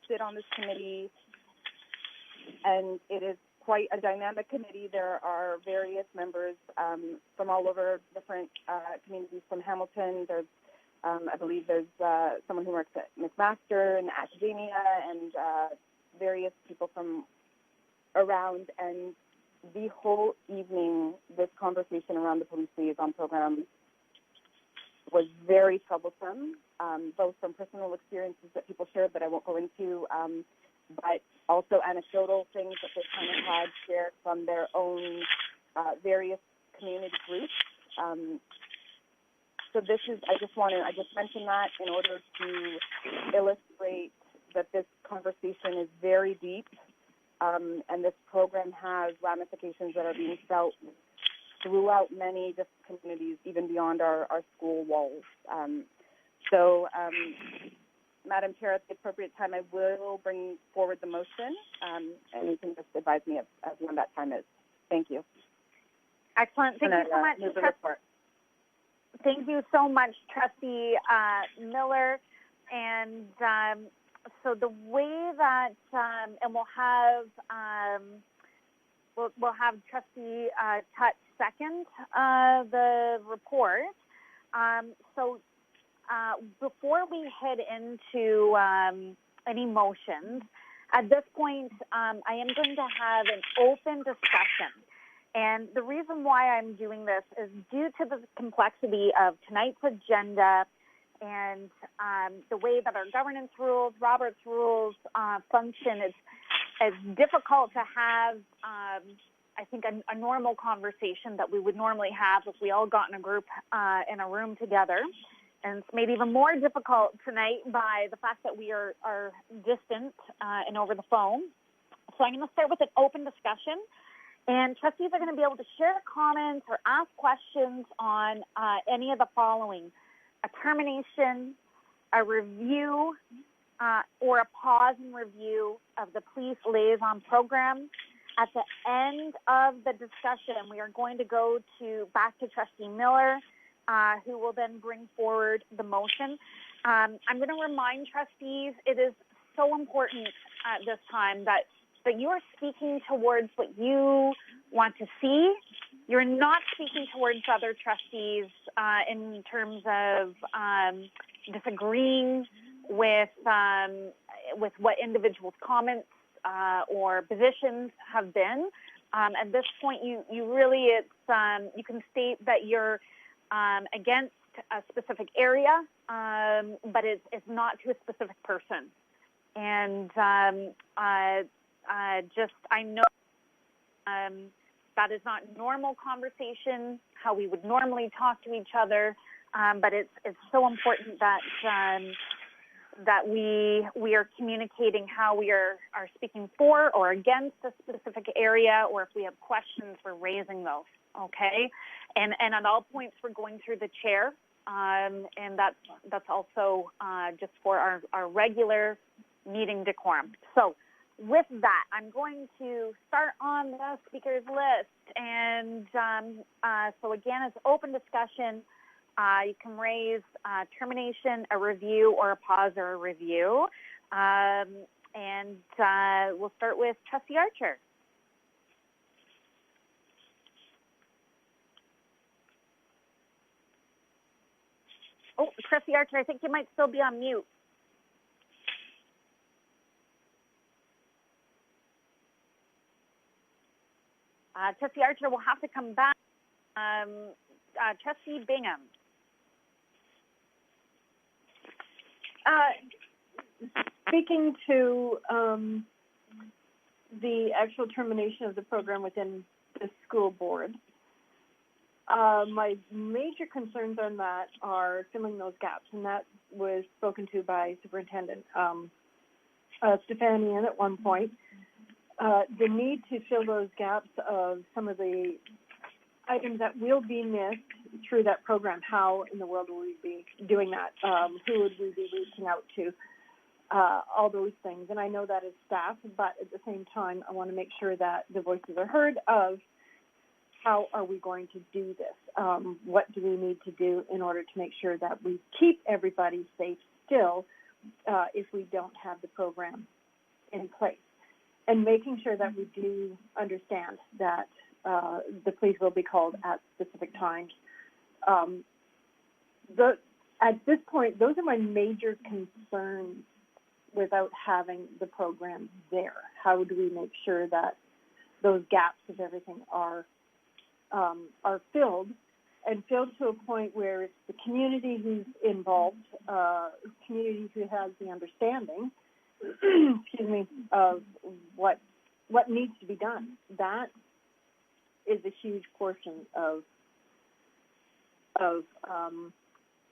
sit on this committee, and it is quite a dynamic committee. There are various members from all over different communities from Hamilton. There's, I believe there's someone who works at McMaster and academia and various people from around. And the whole evening, this conversation around the police liaison program was very troublesome, both from personal experiences that people shared that I won't go into, but also anecdotal things that they kind of had shared from their own various community groups. So this is, I just mentioned that in order to illustrate that this conversation is very deep, and this program has ramifications that are being felt throughout many different communities, even beyond our school walls. Madam Chair, at the appropriate time, I will bring forward the motion, and you can just advise me of when that time is. Thank you. Excellent. Thank you so much. Thank you so much, Trustee Miller. And so the way that, and we'll have Trustee Tutt second the report. Before we head into any motions, at this point, I am going to have an open discussion. And the reason why I'm doing this is due to the complexity of tonight's agenda and the way that our governance rules, Robert's rules function. It's difficult to have, I think, a normal conversation that we would normally have if we all got in a group in a room together. And it's made even more difficult tonight by the fact that we are distant and over the phone. So I'm going to start with an open discussion. And trustees are going to be able to share comments or ask questions on any of the following: a termination, a review, or a pause and review of the police liaison program. At the end of the discussion, we are going to go back to Trustee Miller, who will then bring forward the motion. I'm going to remind trustees it is so important at this time that you are speaking towards what you want to see. You're not speaking towards other trustees in terms of disagreeing with what individuals' comments or positions have been. At this point, you really, you can state that you're against a specific area, but it's not to a specific person. And I know that is not normal conversation, how we would normally talk to each other, but it's so important that that we are communicating how we are speaking for or against a specific area, or if we have questions, we're raising those. Okay, and at all points we're going through the chair, and that's also just for our regular meeting decorum. So with that, I'm going to start on the speakers list, and so again, it's open discussion. You can raise termination, a review, or a pause or a review, and we'll start with Trustee Archer. Oh, Trustee Archer, I think you might still be on mute. Trustee Archer will have to come back. Trustee Bingham. Speaking to the actual termination of the program within the school board, My major concerns on that are filling those gaps, and that was spoken to by Superintendent Stefanian at one point. The need to fill those gaps of some of the items that will be missed through that program. How in the world will we be doing that? Who would we be reaching out to? All those things. And I know that as staff, but at the same time, I want to make sure that the voices are heard of how are we going to do this? What do we need to do in order to make sure that we keep everybody safe still if we don't have the program in place? And making sure that we do understand that the police will be called at specific times. At this point, those are my major concerns without having the program there. How do we make sure that those gaps of everything are filled, and filled to a point where it's the community who's involved, community who has the understanding, excuse me, of what needs to be done. That is a huge portion of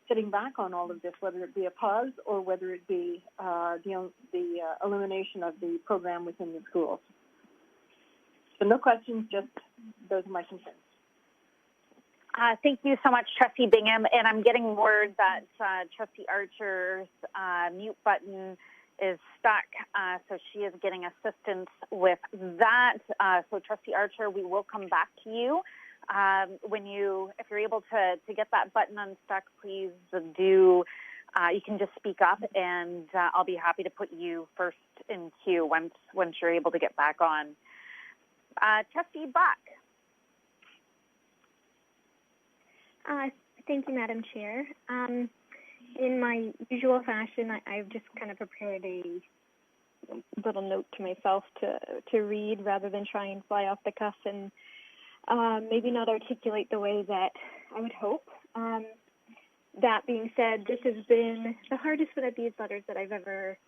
sitting back on all of this, whether it be a pause or whether it be the elimination of the program within the schools. So no questions, just those are my concerns. Thank you so much, Trustee Bingham. And I'm getting word that Trustee Archer's mute button is stuck, so she is getting assistance with that. So Trustee Archer, we will come back to you. If you're able to get that button unstuck, please do. You can just speak up, and I'll be happy to put you first in queue once you're able to get back on. Trustee Buck. Thank you, Madam Chair. In my usual fashion, I've just kind of prepared a little note to myself to read rather than try and fly off the cuff and maybe not articulate the way that I would hope. That being said, this has been the hardest one of these letters that I've ever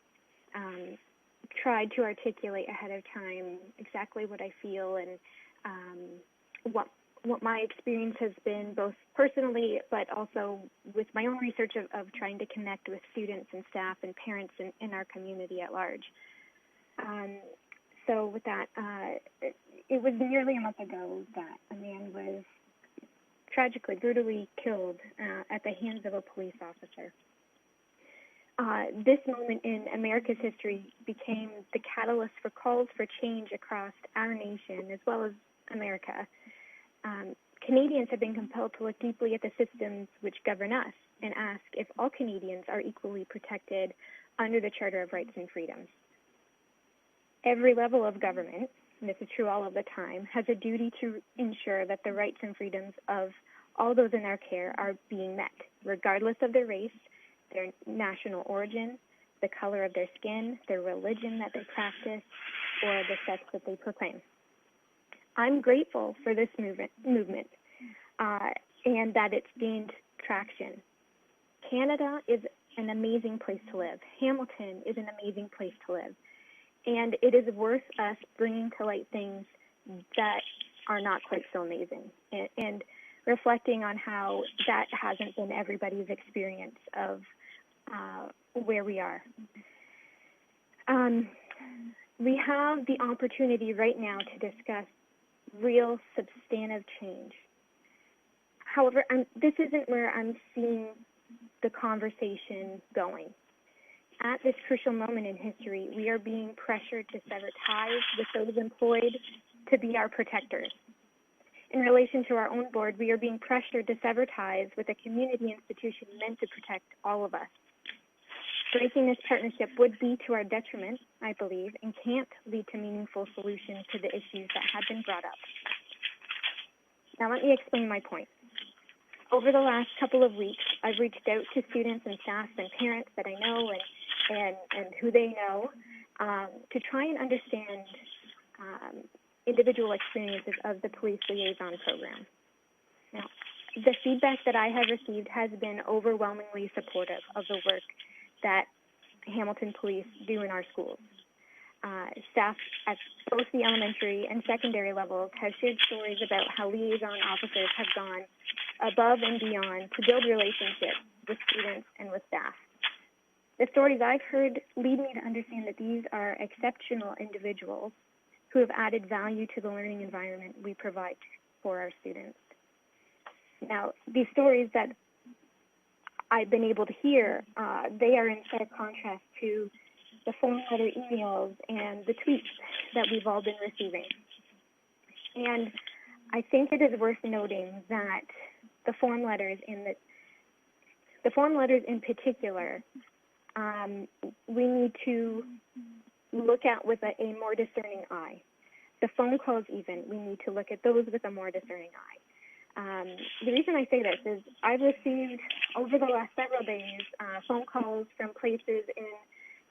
tried to articulate ahead of time exactly what I feel and what my experience has been, both personally but also with my own research of trying to connect with students and staff and parents in our community at large. So with that, it was nearly a month ago that a man was tragically, brutally killed at the hands of a police officer. This moment in America's history became the catalyst for calls for change across our nation as well as America. Canadians have been compelled to look deeply at the systems which govern us and ask if all Canadians are equally protected under the Charter of Rights and Freedoms. Every level of government, and this is true all of the time, has a duty to ensure that the rights and freedoms of all those in our care are being met, regardless of their race, their national origin, the color of their skin, their religion that they practice, or the sex that they proclaim. I'm grateful for this movement and that it's gained traction. Canada is an amazing place to live. Hamilton is an amazing place to live. And it is worth us bringing to light things that are not quite so amazing and reflecting on how that hasn't been everybody's experience of where we are. We have the opportunity right now to discuss real substantive change. However, this isn't where I'm seeing the conversation going. At this crucial moment in history, we are being pressured to sever ties with those employed to be our protectors. In relation to our own board, we are being pressured to sever ties with a community institution meant to protect all of us. Breaking this partnership would be to our detriment, I believe, and can't lead to meaningful solutions to the issues that have been brought up. Now let me explain my point. Over the last couple of weeks, I've reached out to students and staff and parents that I know and who they know to try and understand individual experiences of the police liaison program. Now, the feedback that I have received has been overwhelmingly supportive of the work that Hamilton Police do in our schools. staff at both the elementary and secondary levels have shared stories about how liaison officers have gone above and beyond to build relationships with students and with staff. The stories I've heard lead me to understand that these are exceptional individuals who have added value to the learning environment we provide for our students. Now, these stories that I've been able to hear, they are in stark contrast to the form letter emails and the tweets that we've all been receiving. And I think it is worth noting that the form letters in particular, we need to look at with a more discerning eye. The phone calls even, we need to look at those with a more discerning eye. The reason I say this is I've received, over the last several days, phone calls from places in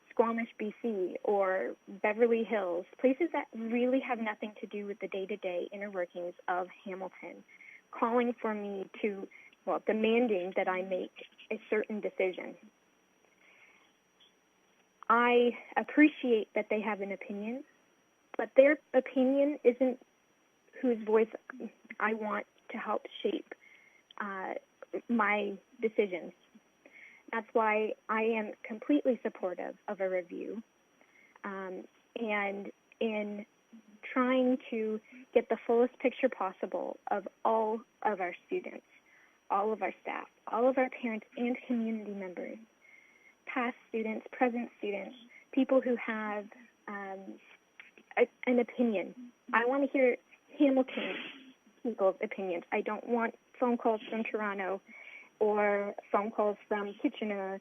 Squamish, BC, or Beverly Hills, places that really have nothing to do with the day-to-day inner workings of Hamilton, calling for me to, well, demanding that I make a certain decision. I appreciate that they have an opinion, but their opinion isn't whose voice I want to help shape my decisions. That's why I am completely supportive of a review, and in trying to get the fullest picture possible of all of our students, all of our staff, all of our parents and community members, past students, present students, people who have an opinion. I want to hear Hamilton people's opinions. I don't want phone calls from Toronto or phone calls from Kitchener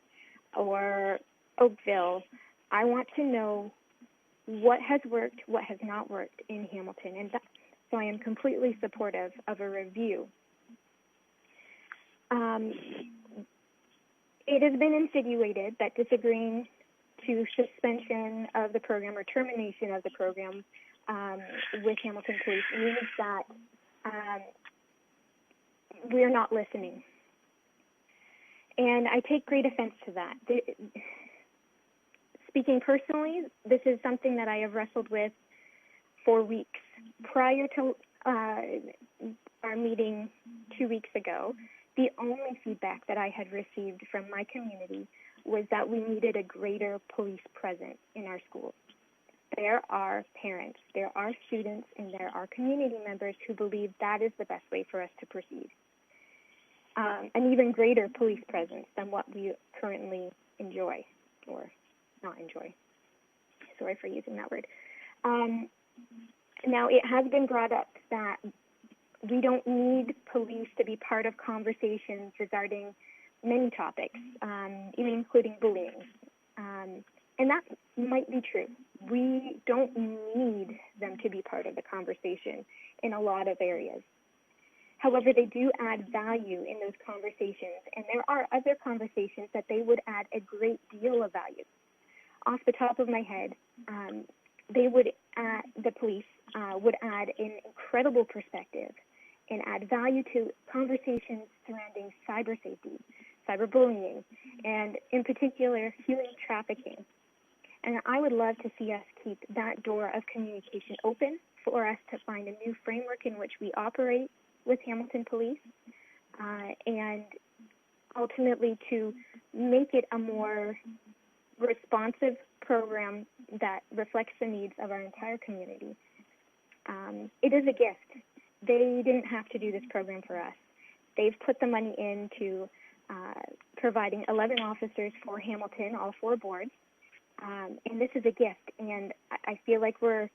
or Oakville. I want to know what has worked, what has not worked in Hamilton, and so I am completely supportive of a review. It has been insinuated that disagreeing to suspension of the program or termination of the program with Hamilton Police means that we're not listening. And I take great offense to that. Speaking personally, this is something that I have wrestled with for weeks. Prior to our meeting 2 weeks ago, the only feedback that I had received from my community was that we needed a greater police presence in our schools. There are parents, there are students, and there are community members who believe that is the best way for us to proceed. An even greater police presence than what we currently enjoy, or not enjoy. Sorry for using that word. Now, it has been brought up that we don't need police to be part of conversations regarding many topics, even including bullying. And that might be true. We don't need them to be part of the conversation in a lot of areas. However, they do add value in those conversations, and there are other conversations that they would add a great deal of value. Off the top of my head, the police would add an incredible perspective and add value to conversations surrounding cyber safety, cyberbullying, and in particular, human trafficking. And I would love to see us keep that door of communication open for us to find a new framework in which we operate with Hamilton Police, and ultimately to make it a more responsive program that reflects the needs of our entire community. It is a gift. They didn't have to do this program for us. They've put the money into providing 11 officers for Hamilton, all 4 boards, and this is a gift. And I feel like we're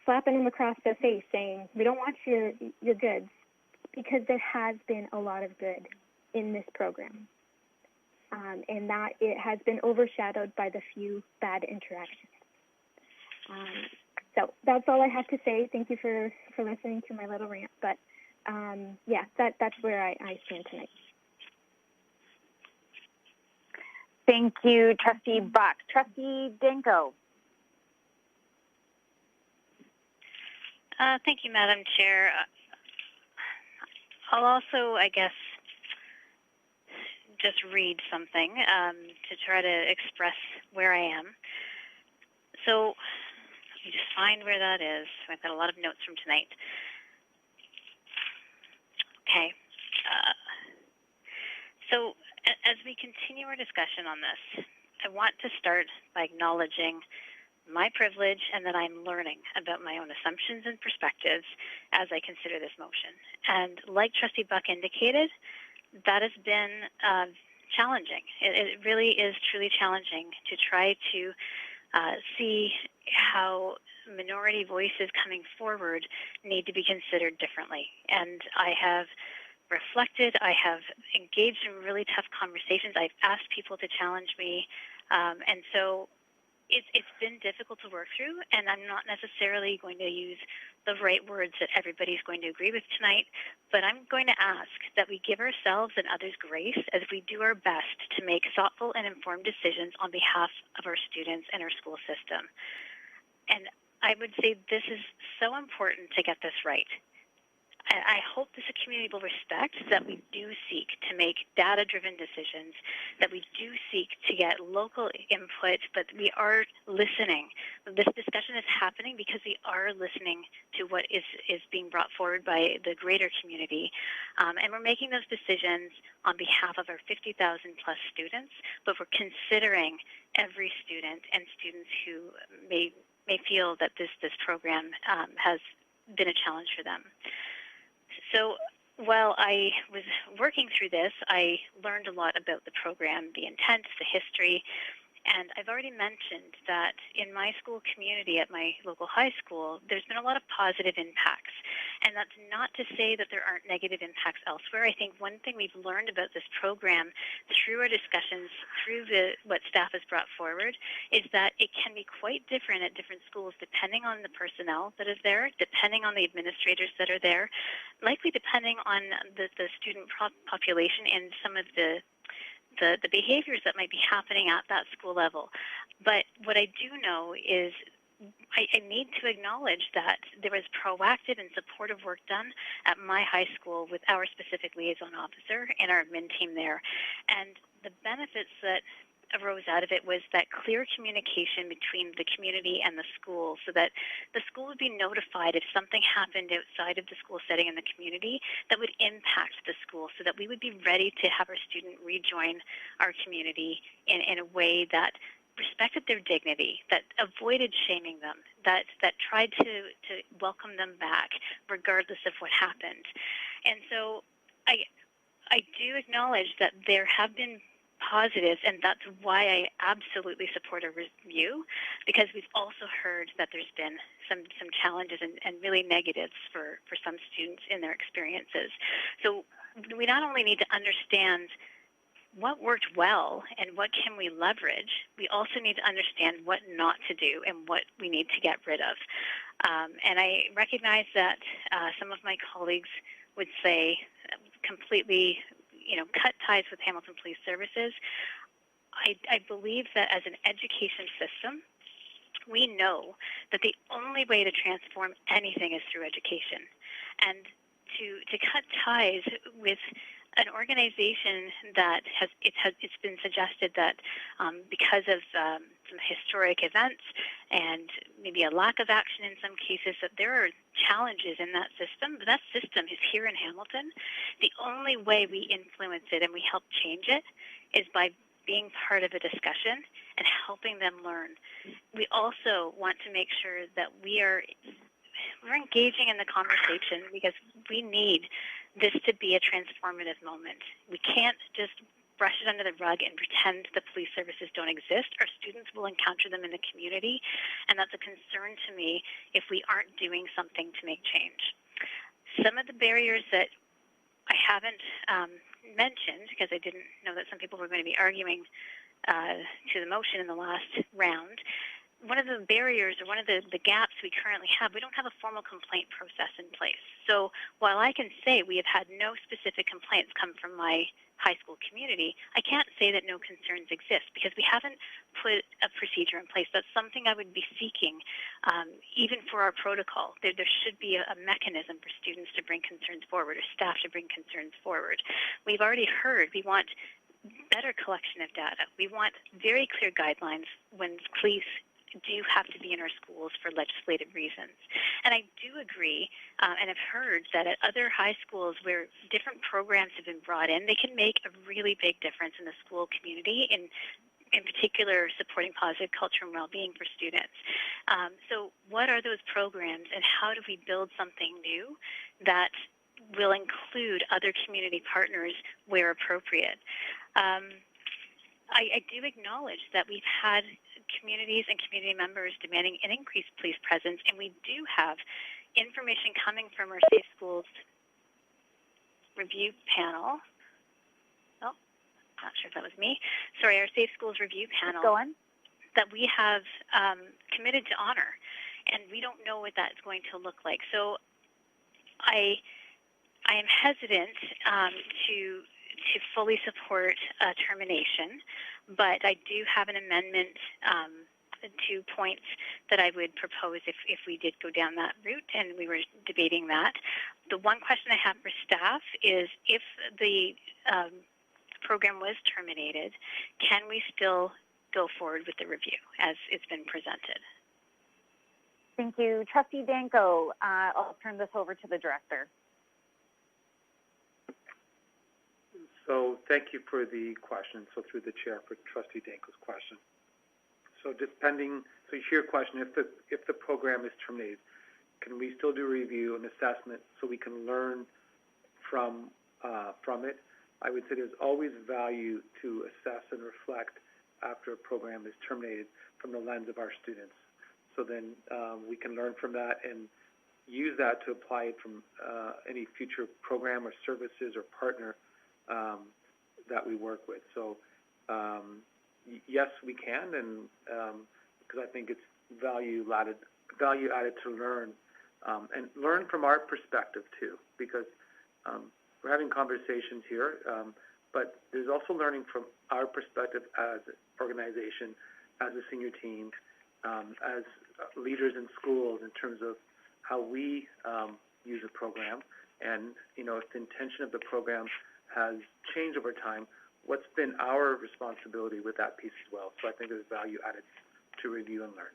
slapping them across the face saying, we don't want your goods, because there has been a lot of good in this program. And that it has been overshadowed by the few bad interactions. So that's all I have to say. Thank you for listening to my little rant. But yeah, that's where I stand tonight. Thank you, Trustee Buck. Trustee Danko. Thank you, Madam Chair. I'll also, I guess, just read something to try to express where I am. So let me just find where that is. I've got a lot of notes from tonight. Okay. So as we continue our discussion on this, I want to start by acknowledging my privilege and that I'm learning about my own assumptions and perspectives as I consider this motion. And like Trustee Buck indicated, that has been challenging. It really is truly challenging to try to see how minority voices coming forward need to be considered differently. And I have reflected, I have engaged in really tough conversations, I've asked people to challenge me, and so it's been difficult to work through, and I'm not necessarily going to use the right words that everybody's going to agree with tonight, but I'm going to ask that we give ourselves and others grace as we do our best to make thoughtful and informed decisions on behalf of our students and our school system. And I would say this is so important to get this right. I hope this community will respect that we do seek to make data-driven decisions, that we do seek to get local input, but we are listening. This discussion is happening because we are listening to what is being brought forward by the greater community. And we're making those decisions on behalf of our 50,000 plus students, but we're considering every student and students who may feel that this program has been a challenge for them. So while I was working through this, I learned a lot about the program, the intent, the history, and I've already mentioned that in my school community at my local high school, there's been a lot of positive impacts. And that's not to say that there aren't negative impacts elsewhere. I think one thing we've learned about this program through our discussions, through what staff has brought forward, is that it can be quite different at different schools depending on the personnel that is there, depending on the administrators that are there, likely depending on the student population and some of the behaviors that might be happening at that school level. But what I do know is I need to acknowledge that there was proactive and supportive work done at my high school with our specific liaison officer and our admin team there. And the benefits that arose out of it was that clear communication between the community and the school so that the school would be notified if something happened outside of the school setting in the community that would impact the school so that we would be ready to have our student rejoin our community in a way that respected their dignity, that avoided shaming them, that tried to welcome them back regardless of what happened. And so I do acknowledge that there have been positives, and that's why I absolutely support a review, because we've also heard that there's been some challenges and really negatives for some students in their experiences. So we not only need to understand what worked well and what can we leverage, we also need to understand what not to do and what we need to get rid of. And I recognize that some of my colleagues would say completely cut ties with Hamilton Police Services. I believe that as an education system, we know that the only way to transform anything is through education. And to cut ties with an organization that it's been suggested that because of some historic events and maybe a lack of action in some cases, that there are challenges in that system, but that system is here in Hamilton. The only way we influence it and we help change it is by being part of a discussion and helping them learn. We also want to make sure that we're engaging in the conversation because we need this to be a transformative moment. We can't just brush it under the rug and pretend the police services don't exist. Our students will encounter them in the community, and that's a concern to me if we aren't doing something to make change. Some of the barriers that I haven't mentioned, because I didn't know that some people were going to be arguing to the motion in the last round, one of the barriers or one of the gaps we currently have, we don't have a formal complaint process in place. So while I can say we have had no specific complaints come from my high school community, I can't say that no concerns exist because we haven't put a procedure in place. That's something I would be seeking, even for our protocol. There should be a mechanism for students to bring concerns forward or staff to bring concerns forward. We've already heard we want better collection of data. We want very clear guidelines when police do have to be in our schools for legislative reasons. And I do agree and have heard that at other high schools where different programs have been brought in, they can make a really big difference in the school community, in particular supporting positive culture and well-being for students. So what are those programs, and how do we build something new that will include other community partners where appropriate? I do acknowledge that we've had communities and community members demanding an increased police presence, and we do have information coming from our Safe Schools review panel. Oh, not sure if that was me. Sorry, our Safe Schools review panel that we have committed to honor, and we don't know what that's going to look like. So I am hesitant to fully support termination, but I do have an amendment to points that I would propose if we did go down that route, and we were debating that. The one question I have for staff is, if the program was terminated, can we still go forward with the review as it's been presented? Thank you. Trustee Danko, I'll turn this over to the director. So thank you for the question. So through the chair for Trustee Danko's question. So your question, if the program is terminated, can we still do a review and assessment so we can learn from it? I would say there's always value to assess and reflect after a program is terminated from the lens of our students. So then we can learn from that and use that to apply it from any future program or services or partner that we work with. So yes, we can, and because I think it's value added to learn and learn from our perspective too, because we're having conversations here, but there's also learning from our perspective as an organization, as a senior team, as leaders in schools in terms of how we use a program, and if the intention of the program has changed over time, what's been our responsibility with that piece as well. So I think there's value added to review and learn.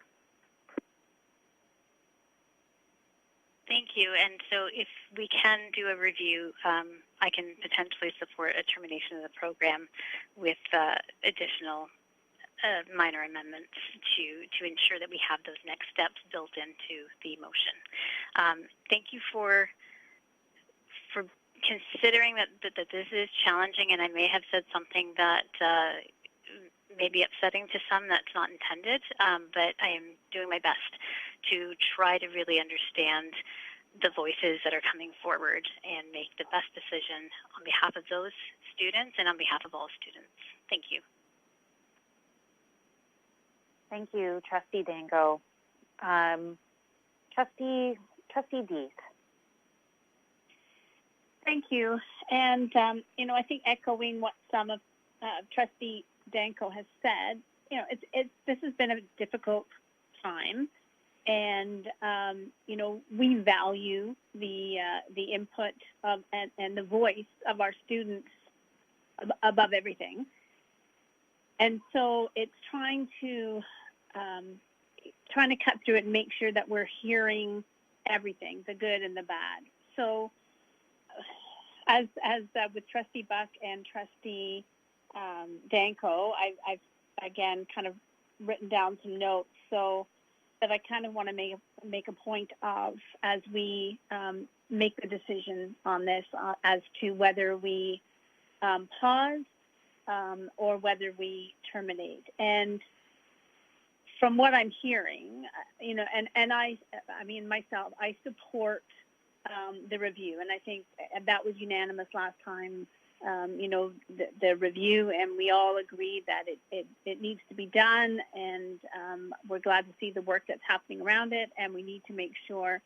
Thank you. And so if we can do a review, I can potentially support a termination of the program with additional minor amendments to ensure that we have those next steps built into the motion. Thank you for considering that this is challenging, and I may have said something that may be upsetting to some that's not intended, but I am doing my best to try to really understand the voices that are coming forward and make the best decision on behalf of those students and on behalf of all students. Thank you. Thank you, Trustee Danko. Trustee Dees. Thank you. And, I think echoing what some of Trustee Danko has said, this has been a difficult time. And, we value the input and the voice of our students above everything. And so it's trying to cut through it and make sure that we're hearing everything, the good and the bad. So as with Trustee Buck and Trustee Danko, I've again kind of written down some notes so that I kind of want to make a point of as we make the decision on this as to whether we pause or whether we terminate. And from what I'm hearing, and I mean myself, I support the review, and I think that was unanimous last time. The review, and we all agree that it needs to be done, and we're glad to see the work that's happening around it, and we need to make sure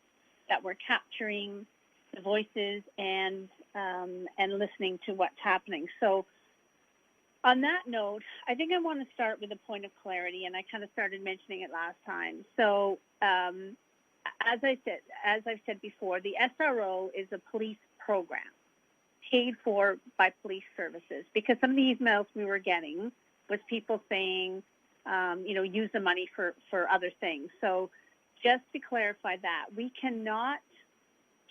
that we're capturing the voices and listening to what's happening. So on that note, I think I want to start with a point of clarity, and I kind of started mentioning it last time. So as I've said before, the SRO is a police program paid for by police services, because some of the emails we were getting was people saying, use the money for other things. So just to clarify that, we cannot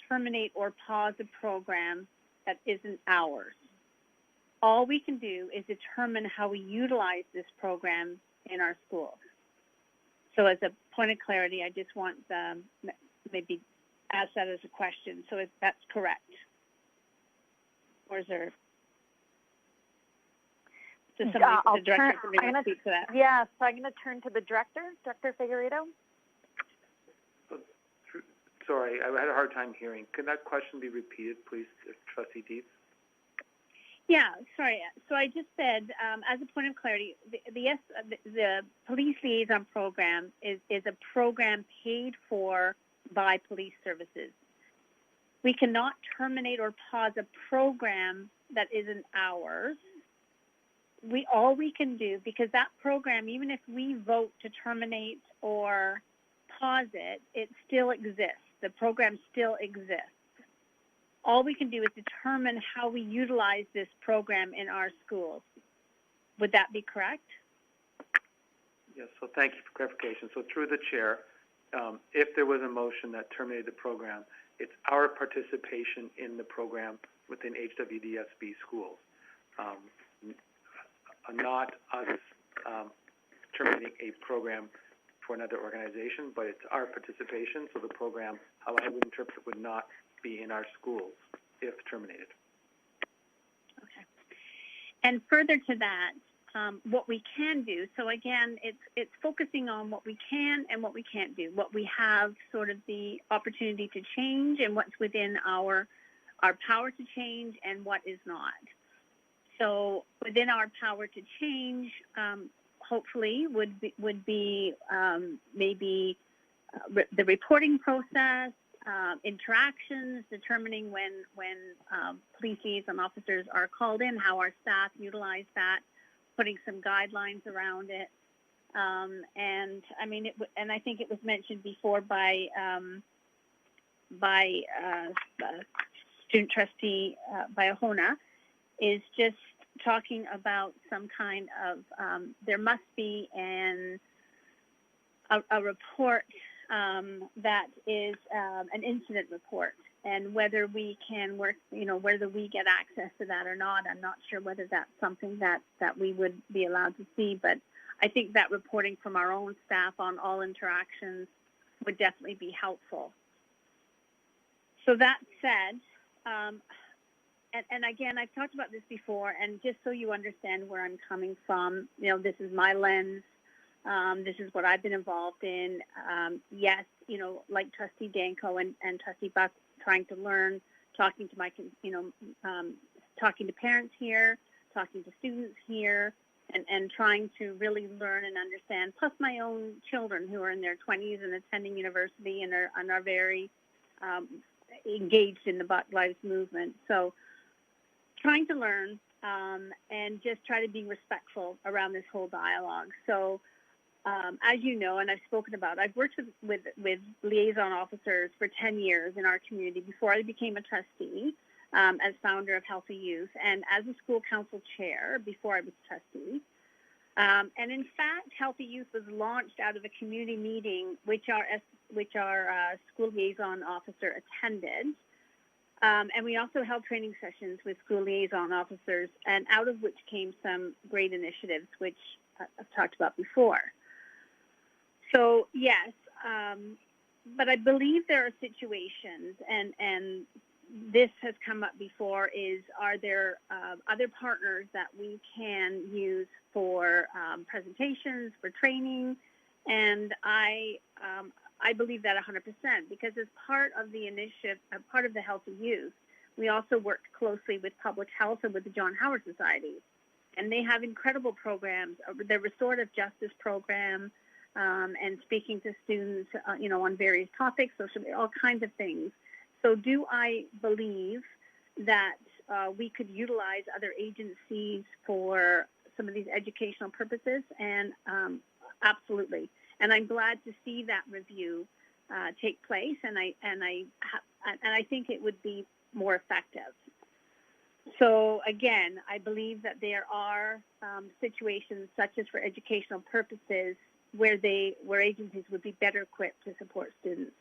terminate or pause a program that isn't ours. All we can do is determine how we utilize this program in our schools. So as a point of clarity, I just want maybe ask that as a question. So if that's correct. Or is there somebody, the director, speak to that? Yes, so I'm going to turn to the director, Dr. Figueredo. Sorry, I had a hard time hearing. Could that question be repeated, please, Trustee Dietz? Yeah, sorry. So I just said, as a point of clarity, the police liaison program is a program paid for by police services. We cannot terminate or pause a program that isn't ours. All we can do, because that program, even if we vote to terminate or pause it, it still exists. The program still exists. All we can do is determine how we utilize this program in our schools. Would that be correct? Yes, so thank you for clarification. So through the chair, if there was a motion that terminated the program, it's our participation in the program within HWDSB schools, not us terminating a program for another organization, but it's our participation. So the program, how I would interpret it, would not be in our schools if terminated. Okay. And further to that, what we can do, so again, it's focusing on what we can and what we can't do, what we have sort of the opportunity to change and what's within our power to change and what is not. So within our power to change, hopefully would be maybe the reporting process, interactions, determining when police liaison officers are called in, how our staff utilize that, putting some guidelines around it, and I mean, and I think it was mentioned before by student trustee by Ahona, is just talking about some kind of there must be a report that is an incident report, and whether we can work, whether we get access to that or not, I'm not sure whether that's something that we would be allowed to see, but I think that reporting from our own staff on all interactions would definitely be helpful. So that said, and again, I've talked about this before, and just so you understand where I'm coming from, this is my lens. This is what I've been involved in. Yes, like Trustee Danko and Trustee Buck, trying to learn, talking to talking to parents here, talking to students here, and trying to really learn and understand, plus my own children who are in their 20s and attending university and are very engaged in the Black Lives Movement. So trying to learn and just try to be respectful around this whole dialogue. So as you know, and I've spoken about, I've worked with liaison officers for 10 years in our community before I became a trustee, as founder of Healthy Youth, and as a school council chair before I was trustee. And in fact, Healthy Youth was launched out of a community meeting which our school liaison officer attended. And we also held training sessions with school liaison officers, and out of which came some great initiatives, which I've talked about before. So yes, but I believe there are situations, and this has come up before, are there other partners that we can use for presentations, for training? And I believe that 100%, because as part of the initiative, part of the Healthy Youth, we also worked closely with public health and with the John Howard Society. And they have incredible programs, the restorative justice program, and speaking to students, on various topics, social, all kinds of things. So do I believe that we could utilize other agencies for some of these educational purposes? And absolutely. And I'm glad to see that review take place, and I think it would be more effective. So again, I believe that there are situations such as for educational purposes where agencies would be better equipped to support students.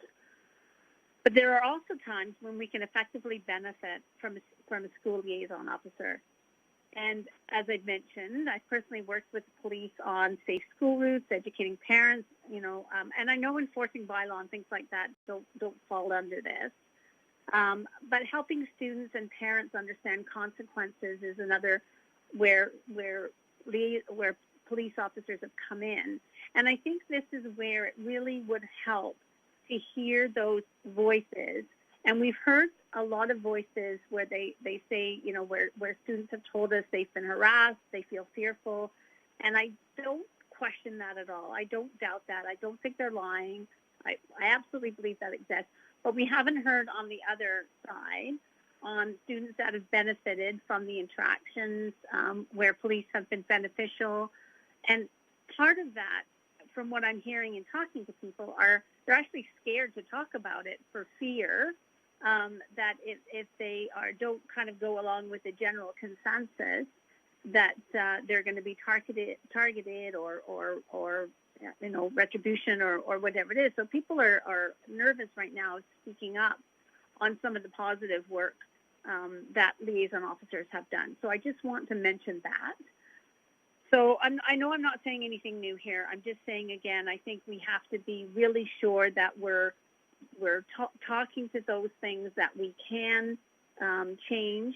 But there are also times when we can effectively benefit from a school liaison officer. And as I mentioned, I personally worked with the police on safe school routes, educating parents, and I know enforcing bylaw and things like that don't fall under this. But helping students and parents understand consequences is another where police officers have come in. And I think this is where it really would help to hear those voices. And we've heard a lot of voices where they say, where students have told us they've been harassed, they feel fearful. And I don't question that at all. I don't doubt that. I don't think they're lying. I absolutely believe that exists. But we haven't heard on the other side on students that have benefited from the interactions where police have been beneficial. And part of that, from what I'm hearing and talking to people, they're actually scared to talk about it for fear that if they don't kind of go along with the general consensus, that they're going to be targeted or retribution or whatever it is. So people are nervous right now speaking up on some of the positive work that liaison officers have done. So I just want to mention that. So I know I'm not saying anything new here. I'm just saying, again, I think we have to be really sure that we're talking to those things that we can change,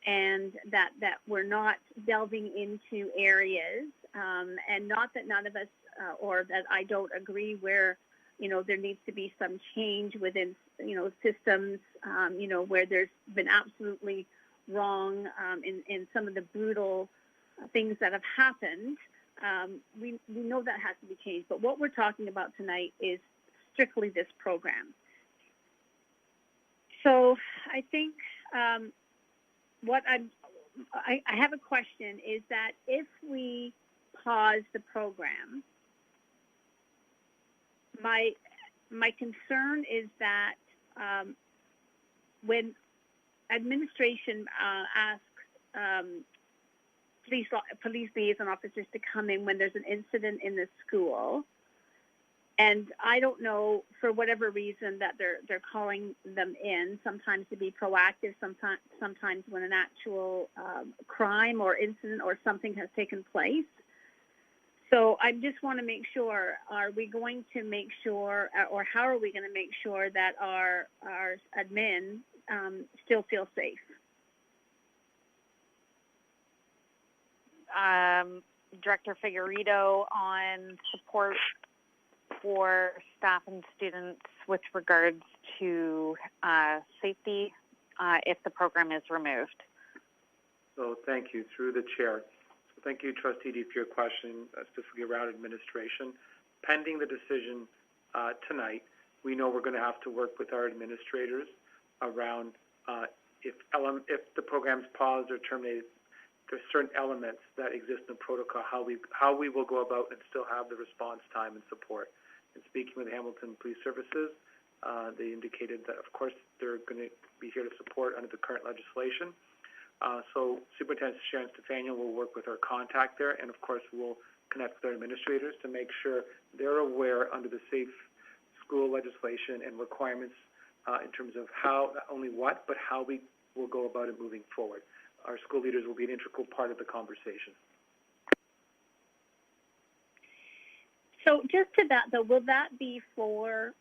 and that we're not delving into areas, and not that none of us or that I don't agree where, there needs to be some change within, systems, where there's been absolutely wrong in some of the brutal things that have happened. We know that has to be changed. But what we're talking about tonight is strictly this program. So I think what I have a question is that if we pause the program, my concern is that when administration asks police liaison officers to come in when there's an incident in the school, and I don't know, for whatever reason, that they're calling them in, sometimes to be proactive, sometimes when an actual crime or incident or something has taken place. So I just want to make sure, are we going to make sure, or how are we going to make sure that our admin still feel safe? Director Figueredo on support for staff and students with regards to safety if the program is removed. So thank you, through the chair. So thank you, Trustee D, for your question, specifically around administration. Pending the decision tonight, we know we're going to have to work with our administrators around if the program's paused or terminated. There's certain elements that exist in the protocol, how we will go about and still have the response time and support. And speaking with Hamilton Police Services, they indicated that, of course, they're going to be here to support under the current legislation. So Superintendent Sharon Stefaniel will work with our contact there, and of course we'll connect with our administrators to make sure they're aware under the safe school legislation and requirements in terms of how, not only what, but how we will go about it moving forward. Our school leaders will be an integral part of the conversation. So just to that, though, will that be for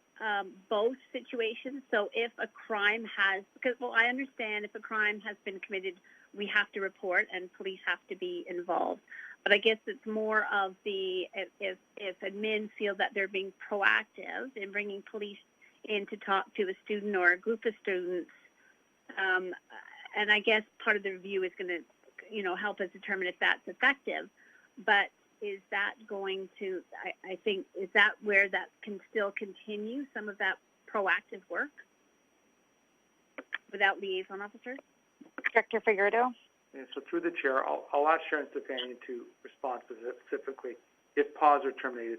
both situations? So if a crime has, I understand if a crime has been committed, we have to report and police have to be involved. But I guess it's more of the, if admin feel that they're being proactive in bringing police in to talk to a student or a group of students, and I guess part of the review is going to, help us determine if that's effective. But is that going to, I think, is that where that can still continue, some of that proactive work without liaison officers? Director Figueredo? Yeah, so through the chair, I'll ask Sharon Stefaniel to respond specifically. If paused or terminated,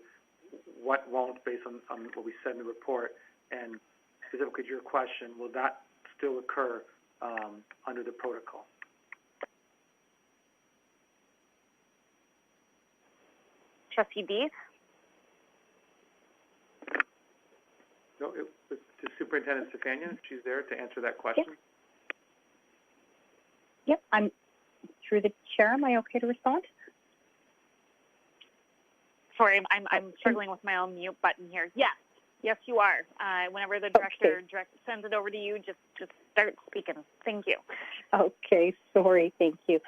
what won't, based on what we said in the report, and specifically to your question, will that still occur under the protocol? Trustee Dees? No, it was to Superintendent Stefanian. She's there to answer that question. Yep, I'm through the chair. Am I okay to respond? Sorry, I'm struggling with my own mute button here. Yes, you are. Whenever the director sends it over to you, just start speaking. Thank you. Okay, sorry, thank you.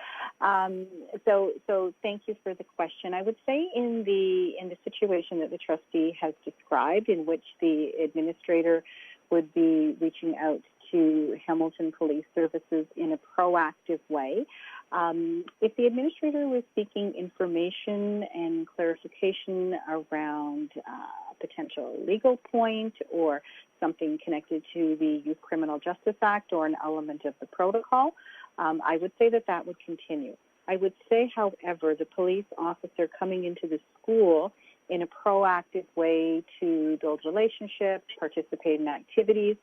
So thank you for the question. I would say in the situation that the trustee has described, in which the administrator would be reaching out to Hamilton Police Services in a proactive way. If the administrator was seeking information and clarification around a potential legal point or something connected to the Youth Criminal Justice Act or an element of the protocol, I would say that would continue. I would say, however, the police officer coming into the school in a proactive way to build relationships, participate in activities,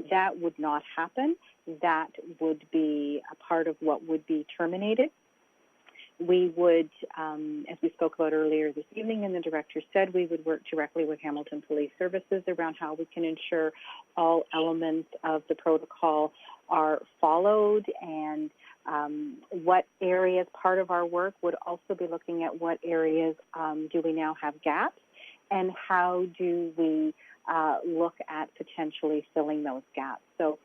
that would not happen. That would be a part of what would be terminated. We would, as we spoke about earlier this evening and the director said, we would work directly with Hamilton Police Services around how we can ensure all elements of the protocol are followed, and what areas, part of our work would also be looking at what areas do we now have gaps, and how do we look at potentially filling those gaps. So,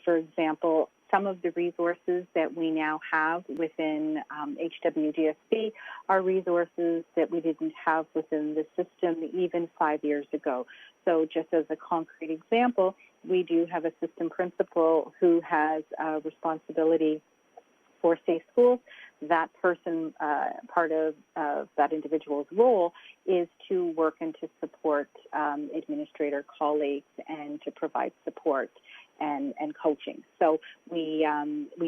for example, some of the resources that we now have within HWDSB are resources that we didn't have within the system even 5 years ago. So just as a concrete example, we do have a system principal who has responsibility for safe schools. That person, part of that individual's role is to work and to support administrator colleagues and to provide support and coaching. So we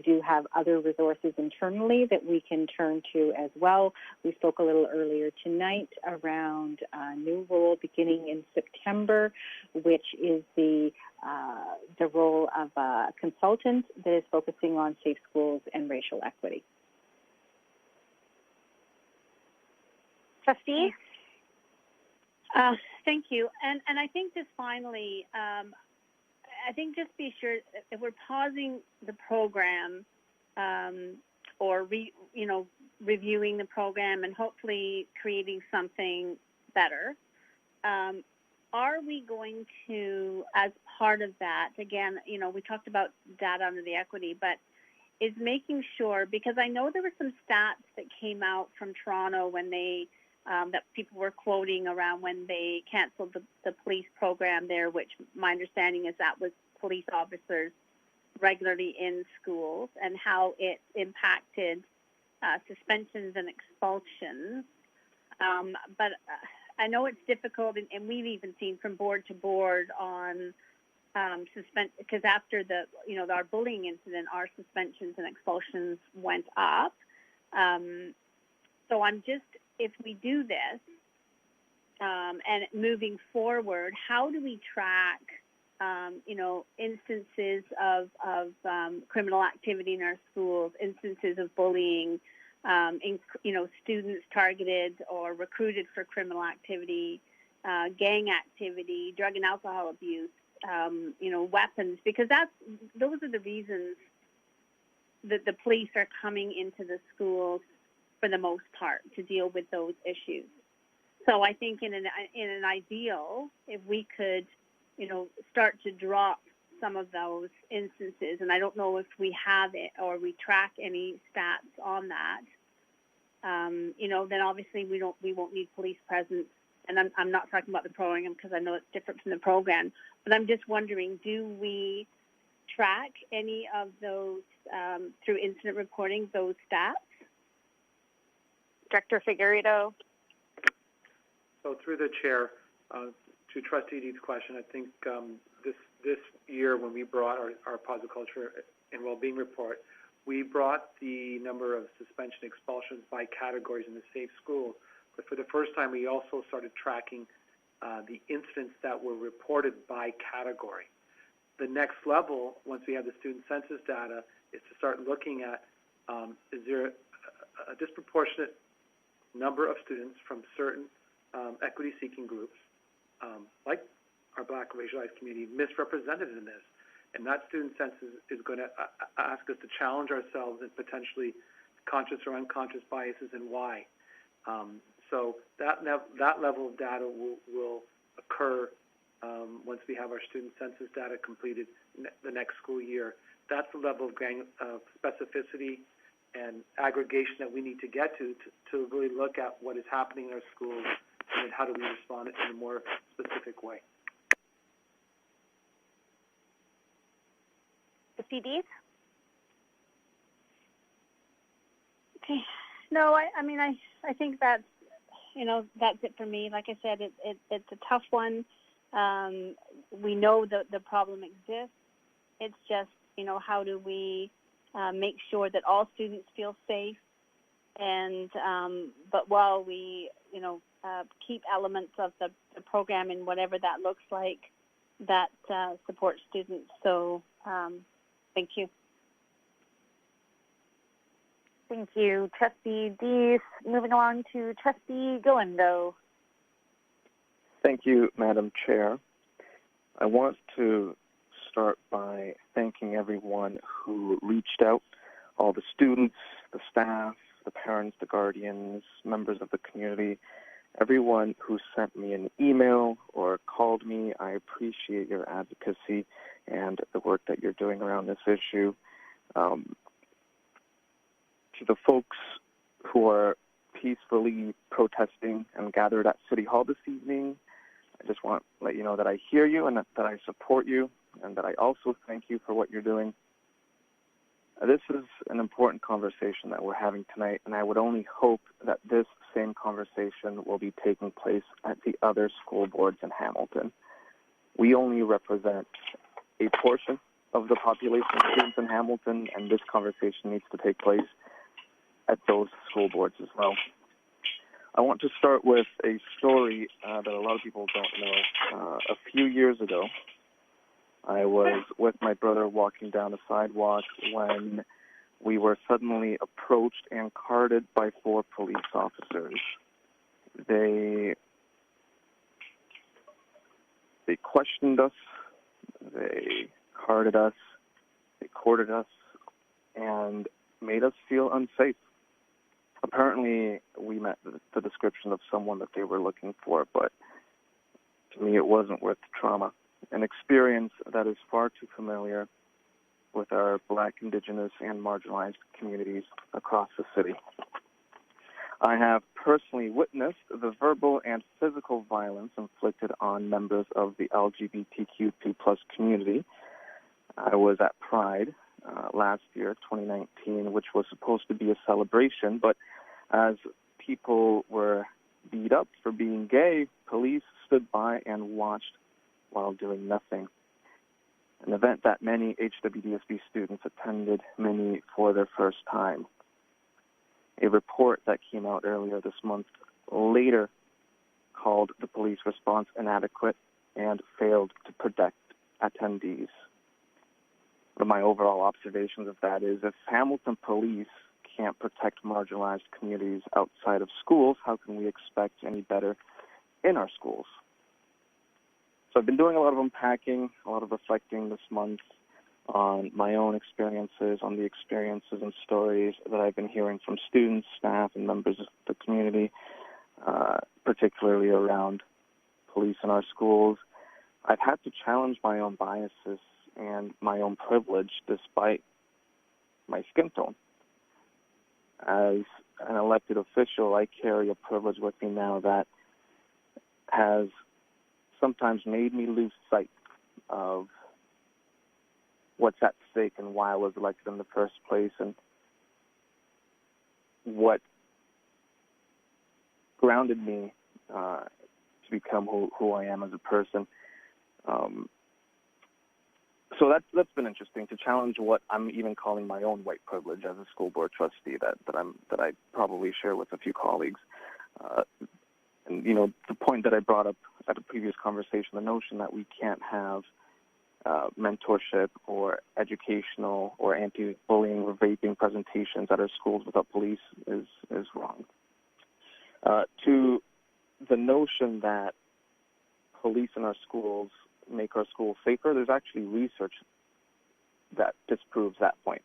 do have other resources internally that we can turn to as well. We spoke a little earlier tonight around a new role beginning in September, which is the role of a consultant that is focusing on safe schools and racial equity. Trustee? Thank you. And I think just finally, I think just be sure if we're pausing the program or reviewing the program and hopefully creating something better, are we going to, as part of that, again, we talked about data under the equity, but is making sure, because I know there were some stats that came out from Toronto when they that people were quoting around when they canceled the police program there, which my understanding is that was police officers regularly in schools and how it impacted suspensions and expulsions. But I know it's difficult, and we've even seen from board to board on because after our bullying incident, our suspensions and expulsions went up. So I'm just, if we do this, and moving forward, how do we track, instances of criminal activity in our schools, instances of bullying, students targeted or recruited for criminal activity, gang activity, drug and alcohol abuse, weapons, because those are the reasons that the police are coming into the schools for the most part to deal with those issues. So I think in an ideal, if we could, start to drop some of those instances, and I don't know if we have it or we track any stats on that, then obviously we won't need police presence. And I'm not talking about the program because I know it's different from the program, but I'm just wondering, do we track any of those through incident reporting, those stats? Director Figueredo. So through the chair, to Trustee Deed's question, I think this year when we brought our positive culture and well-being report, we brought the number of suspension expulsions by categories in the safe school. But for the first time, we also started tracking the incidents that were reported by category. The next level, once we have the student census data, is to start looking at is there a disproportionate number of students from certain equity-seeking groups, like our Black racialized community, misrepresented in this. And that student census is going to ask us to challenge ourselves and potentially conscious or unconscious biases and why. So that level of data will occur once we have our student census data completed the next school year. That's the level of specificity and aggregation that we need to get to really look at what is happening in our schools and how do we respond in a more specific way. The CDs? Okay. No, I think that's, that's it for me. Like I said, it's a tough one. We know the problem exists. It's just, how do we make sure that all students feel safe, and but while we, keep elements of the program and whatever that looks like, that supports students. So thank you. Thank you, Trustee Dees. Moving along to Trustee Galindo. Thank you, Madam Chair. I want to start by thanking everyone who reached out, all the students, the staff, the parents, the guardians, members of the community, everyone who sent me an email or called me. I appreciate your advocacy and the work that you're doing around this issue. To the folks who are peacefully protesting and gathered at City Hall this evening, I just want to let you know that I hear you and that I support you, and that I also thank you for what you're doing. This is an important conversation that we're having tonight, and I would only hope that this same conversation will be taking place at the other school boards in Hamilton. We only represent a portion of the population of students in Hamilton, and this conversation needs to take place at those school boards as well. I want to start with a story that a lot of people don't know. A few years ago, I was with my brother walking down a sidewalk when we were suddenly approached and carded by 4 police officers. They questioned us, they carded us, they courted us, and made us feel unsafe. Apparently, we met the description of someone that they were looking for, but to me it wasn't worth the trauma. An experience that is far too familiar with our Black, Indigenous, and marginalized communities across the city. I have personally witnessed the verbal and physical violence inflicted on members of the LGBTQ2+ community. I was at Pride last year, 2019, which was supposed to be a celebration, but as people were beat up for being gay, police stood by and watched while doing nothing. An event that many HWDSB students attended, many for their first time. A report that came out earlier this month later called the police response inadequate and failed to protect attendees. One of my overall observations of that is, if Hamilton police can't protect marginalized communities outside of schools, how can we expect any better in our schools? So I've been doing a lot of unpacking, a lot of reflecting this month on my own experiences, on the experiences and stories that I've been hearing from students, staff, and members of the community, particularly around police in our schools. I've had to challenge my own biases and my own privilege despite my skin tone. As an elected official, I carry a privilege with me now that has sometimes made me lose sight of what's at stake and why I was elected in the first place, and what grounded me to become who I am as a person. So that's been interesting, to challenge what I'm even calling my own white privilege as a school board trustee that I probably share with a few colleagues. And the point that I brought up at a previous conversation, the notion that we can't have mentorship or educational or anti-bullying or vaping presentations at our schools without police is wrong. To the notion that police in our schools make our schools safer, there's actually research that disproves that point.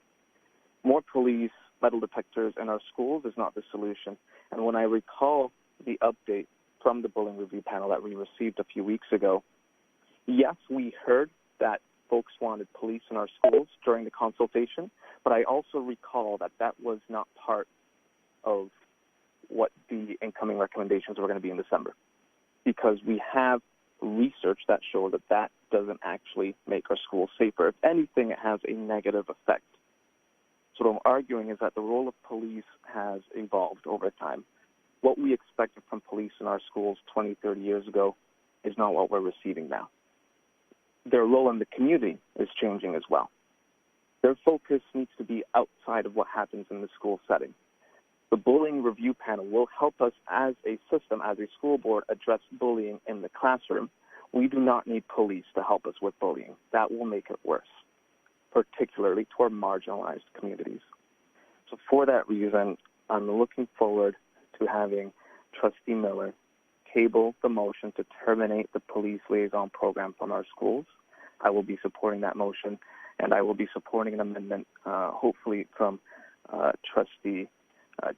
More police, metal detectors in our schools is not the solution. And when I recall the update from the bullying review panel that we received a few weeks ago, yes, we heard that folks wanted police in our schools during the consultation, but I also recall that that was not part of what the incoming recommendations were going to be in December, because we have research that shows that that doesn't actually make our schools safer. If anything, it has a negative effect. So what I'm arguing is that the role of police has evolved over time. What we expected from police in our schools 20, 30 years ago is not what we're receiving now. Their role in the community is changing as well. Their focus needs to be outside of what happens in the school setting. The bullying review panel will help us as a system, as a school board, address bullying in the classroom. We do not need police to help us with bullying. That will make it worse, particularly to our marginalized communities. So for that reason, I'm looking forward to having Trustee Miller table the motion to terminate the police liaison program from our schools. I will be supporting that motion, and I will be supporting an amendment, hopefully from Trustee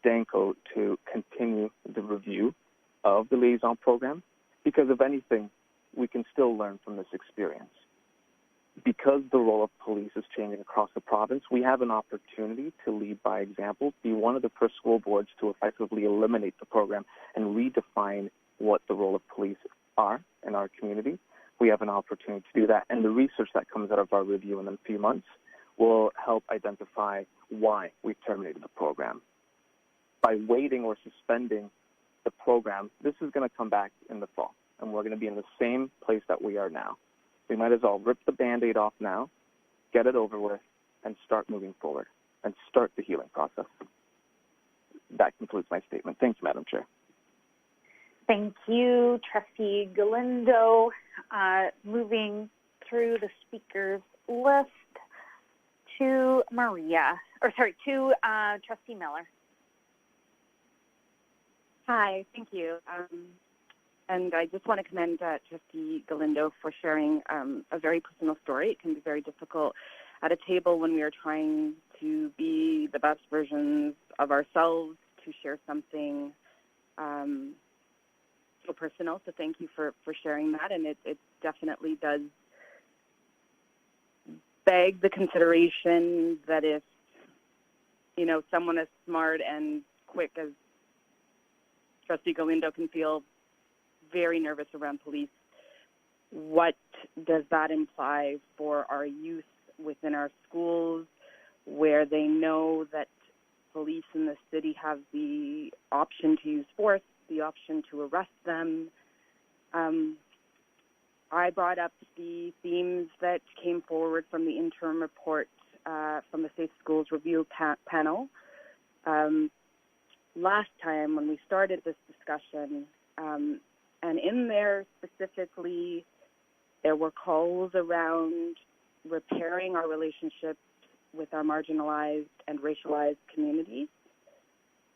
Danko, to continue the review of the liaison program, because if anything, we can still learn from this experience. Because the role of police is changing across the province, we have an opportunity to lead by example, be one of the first school boards to effectively eliminate the program and redefine what the role of police are in our community. We have an opportunity to do that, and the research that comes out of our review in a few months will help identify why we've terminated the program. By waiting or suspending the program, this is going to come back in the fall, and we're going to be in the same place that we are now. We might as well rip the Band-Aid off now, get it over with, and start moving forward, and start the healing process. That concludes my statement. Thank you, Madam Chair. Thank you, Trustee Galindo. Moving through the speakers list to Trustee Miller. Hi, thank you. And I just want to commend Trustee Galindo for sharing a very personal story. It can be very difficult at a table when we are trying to be the best versions of ourselves to share something so personal. So thank you for sharing that. And it definitely does beg the consideration that if, someone as smart and quick as Trustee Galindo can feel very nervous around police, what does that imply for our youth within our schools, where they know that police in the city have the option to use force, the option to arrest them? I brought up the themes that came forward from the interim report from the Safe Schools Review panel. Last time when we started this discussion, and in there specifically, there were calls around repairing our relationships with our marginalized and racialized communities.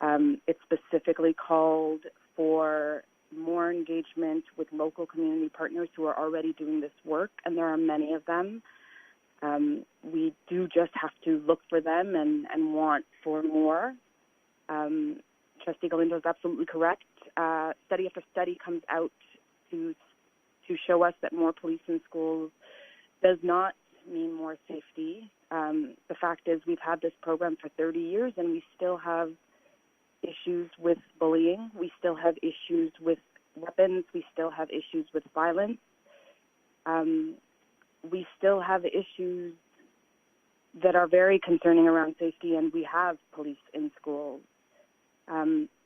It specifically called for more engagement with local community partners who are already doing this work, and there are many of them. We do just have to look for them and want for more. Trustee Galindo is absolutely correct. Study after study comes out to show us that more police in schools does not mean more safety. The fact is we've had this program for 30 years and we still have issues with bullying. We still have issues with weapons. We still have issues with violence. We still have issues that are very concerning around safety, and we have police in schools.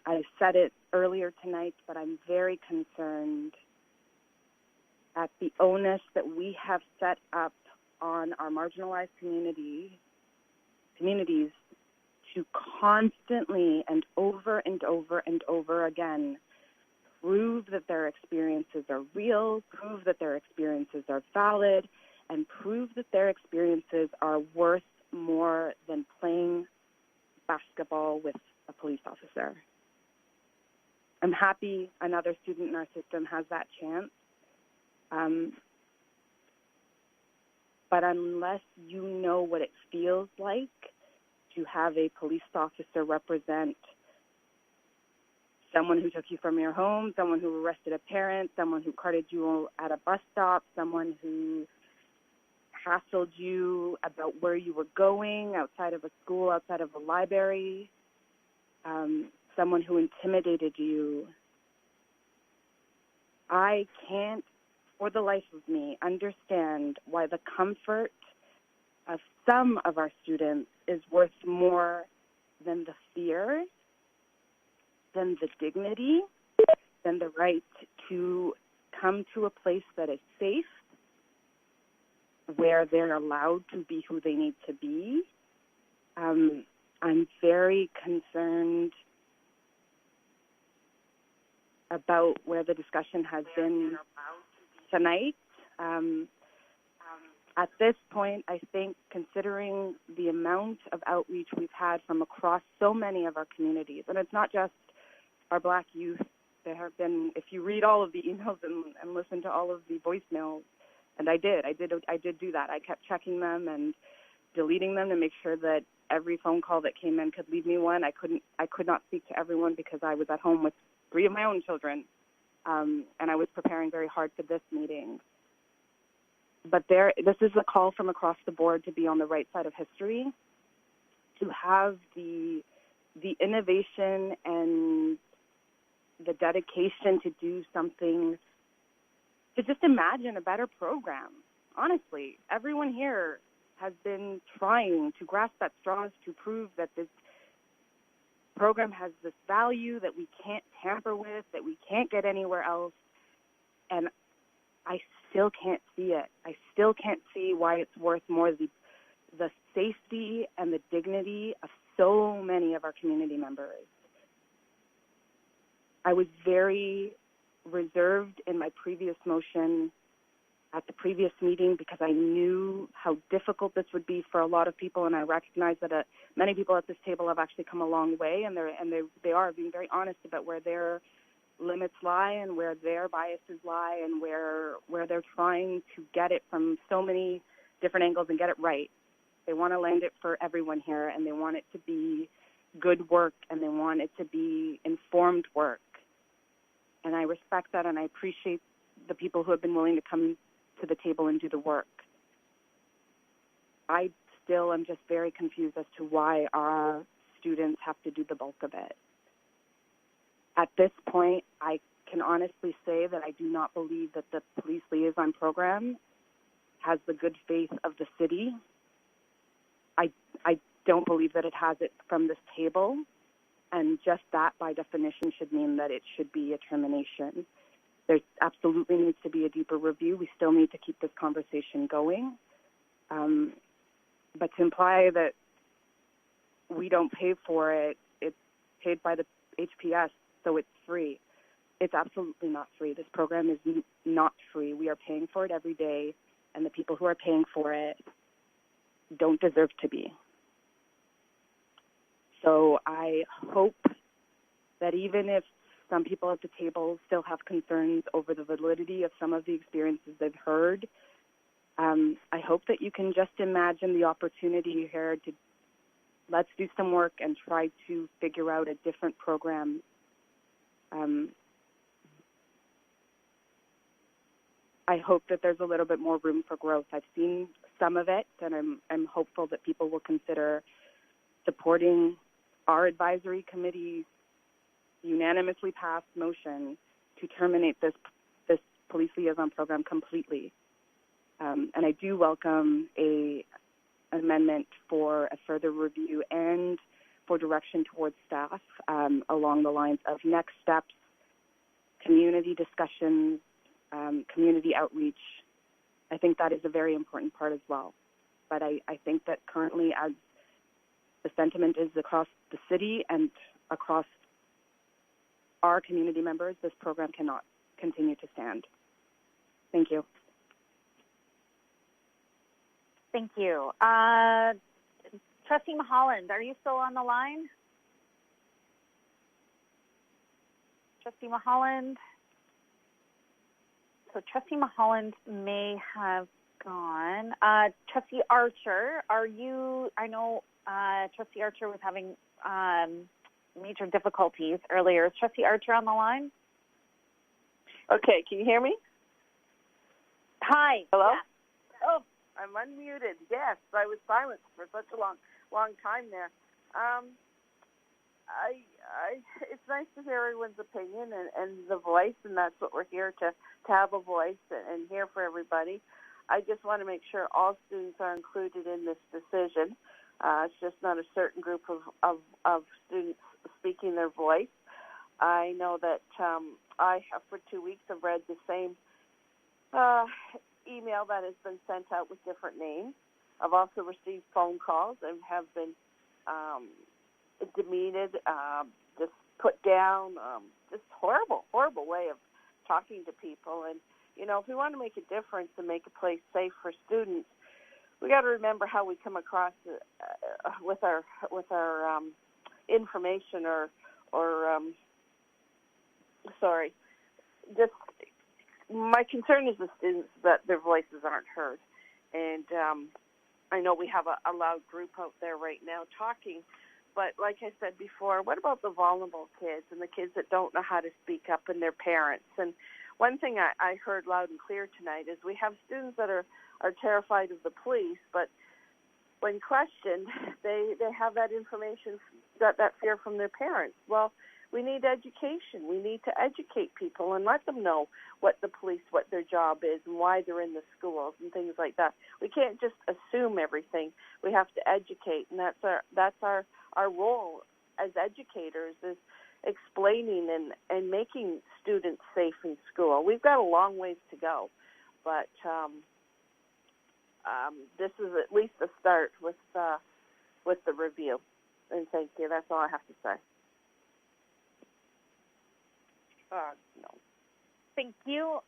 I said it earlier tonight, but I'm very concerned at the onus that we have set up on our marginalized communities to constantly and over and over and over again prove that their experiences are real, prove that their experiences are valid, and prove that their experiences are worth more than playing basketball with a police officer. I'm happy another student in our system has that chance. But unless you know what it feels like to have a police officer represent someone who took you from your home, someone who arrested a parent, someone who carted you at a bus stop, someone who hassled you about where you were going outside of a school, outside of a library, someone who intimidated you, I can't, for the life of me, understand why the comfort of some of our students is worth more than the fear, than the dignity, than the right to come to a place that is safe, where they're allowed to be who they need to be. I'm very concerned about where the discussion has been tonight. At this point, I think, considering the amount of outreach we've had from across so many of our communities, and it's not just our Black youth, there have been, if you read all of the emails and listen to all of the voicemails, and I did do that. I kept checking them and deleting them to make sure that every phone call that came in could leave me one. I could not speak to everyone because I was at home with 3 of my own children, and I was preparing very hard for this meeting. But this is a call from across the board to be on the right side of history, to have the innovation and the dedication to do something, to just imagine a better program. Honestly, everyone here has been trying to grasp at straws to prove that this program has this value that we can't tamper with, that we can't get anywhere else, and I still can't see it. I still can't see why it's worth more the safety and the dignity of so many of our community members. I was very reserved in my previous motion at the previous meeting because I knew how difficult this would be for a lot of people, and I recognize that many people at this table have actually come a long way, and they are being very honest about where their limits lie and where their biases lie and where they're trying to get it from so many different angles and get it right. They want to land it for everyone here, and they want it to be good work, and they want it to be informed work. And I respect that, and I appreciate the people who have been willing to come to the table and do the work. I still am just very confused as to why our students have to do the bulk of it. At this point, I can honestly say that I do not believe that the police liaison program has the good faith of the city. I don't believe that it has it from this table, and just that by definition should mean that it should be a termination. There absolutely needs to be a deeper review. We still need to keep this conversation going. But to imply that we don't pay for it, it's paid by the HPS, so it's free. It's absolutely not free. This program is not free. We are paying for it every day, and the people who are paying for it don't deserve to be. So I hope that even if some people at the table still have concerns over the validity of some of the experiences they've heard, I hope that you can just imagine the opportunity here to let's do some work and try to figure out a different program. I hope that there's a little bit more room for growth. I've seen some of it, and I'm hopeful that people will consider supporting our advisory committee's unanimously passed motion to terminate this police liaison program completely. And I do welcome an amendment for a further review and for direction towards staff along the lines of next steps, community discussions, community outreach. I think that is a very important part as well. But I think that currently, as the sentiment is across the city and across our community members, this program cannot continue to stand. Thank you. Thank you. Trustee Mulholland, are you still on the line? Trustee Mulholland. So Trustee Mulholland may have gone. Trustee Archer, are you, I know Trustee Archer was having major difficulties earlier. Is Trustee Archer on the line? Okay, can you hear me? Hi. Hello? Yeah. Oh, I'm unmuted. Yes, I was silent for such a long time there. It's nice to hear everyone's opinion and the voice, and that's what we're here to have a voice and hear for everybody. I just want to make sure all students are included in this decision. It's just not a certain group of students speaking their voice. I know that I have for 2 weeks have read the same email that has been sent out with different names. I've also received phone calls and have been demeaned, just put down, just horrible way of talking to people. And, you know, if we want to make a difference and make a place safe for students, we got to remember how we come across with our information just my concern is the students that their voices aren't heard. And I know we have a loud group out there right now talking, but like I said before, what about the vulnerable kids and the kids that don't know how to speak up and their parents? And one thing I heard loud and clear tonight is we have students that are terrified of the police, but when questioned, they have that information, that fear from their parents. Well, we need education. We need to educate people and let them know what the police, what their job is and why they're in the schools and things like that. We can't just assume everything. We have to educate, and that's our role as educators, is explaining and making students safe in school. We've got a long ways to go, but this is at least a start with the review. And thank you. That's all I have to say. No. Thank you.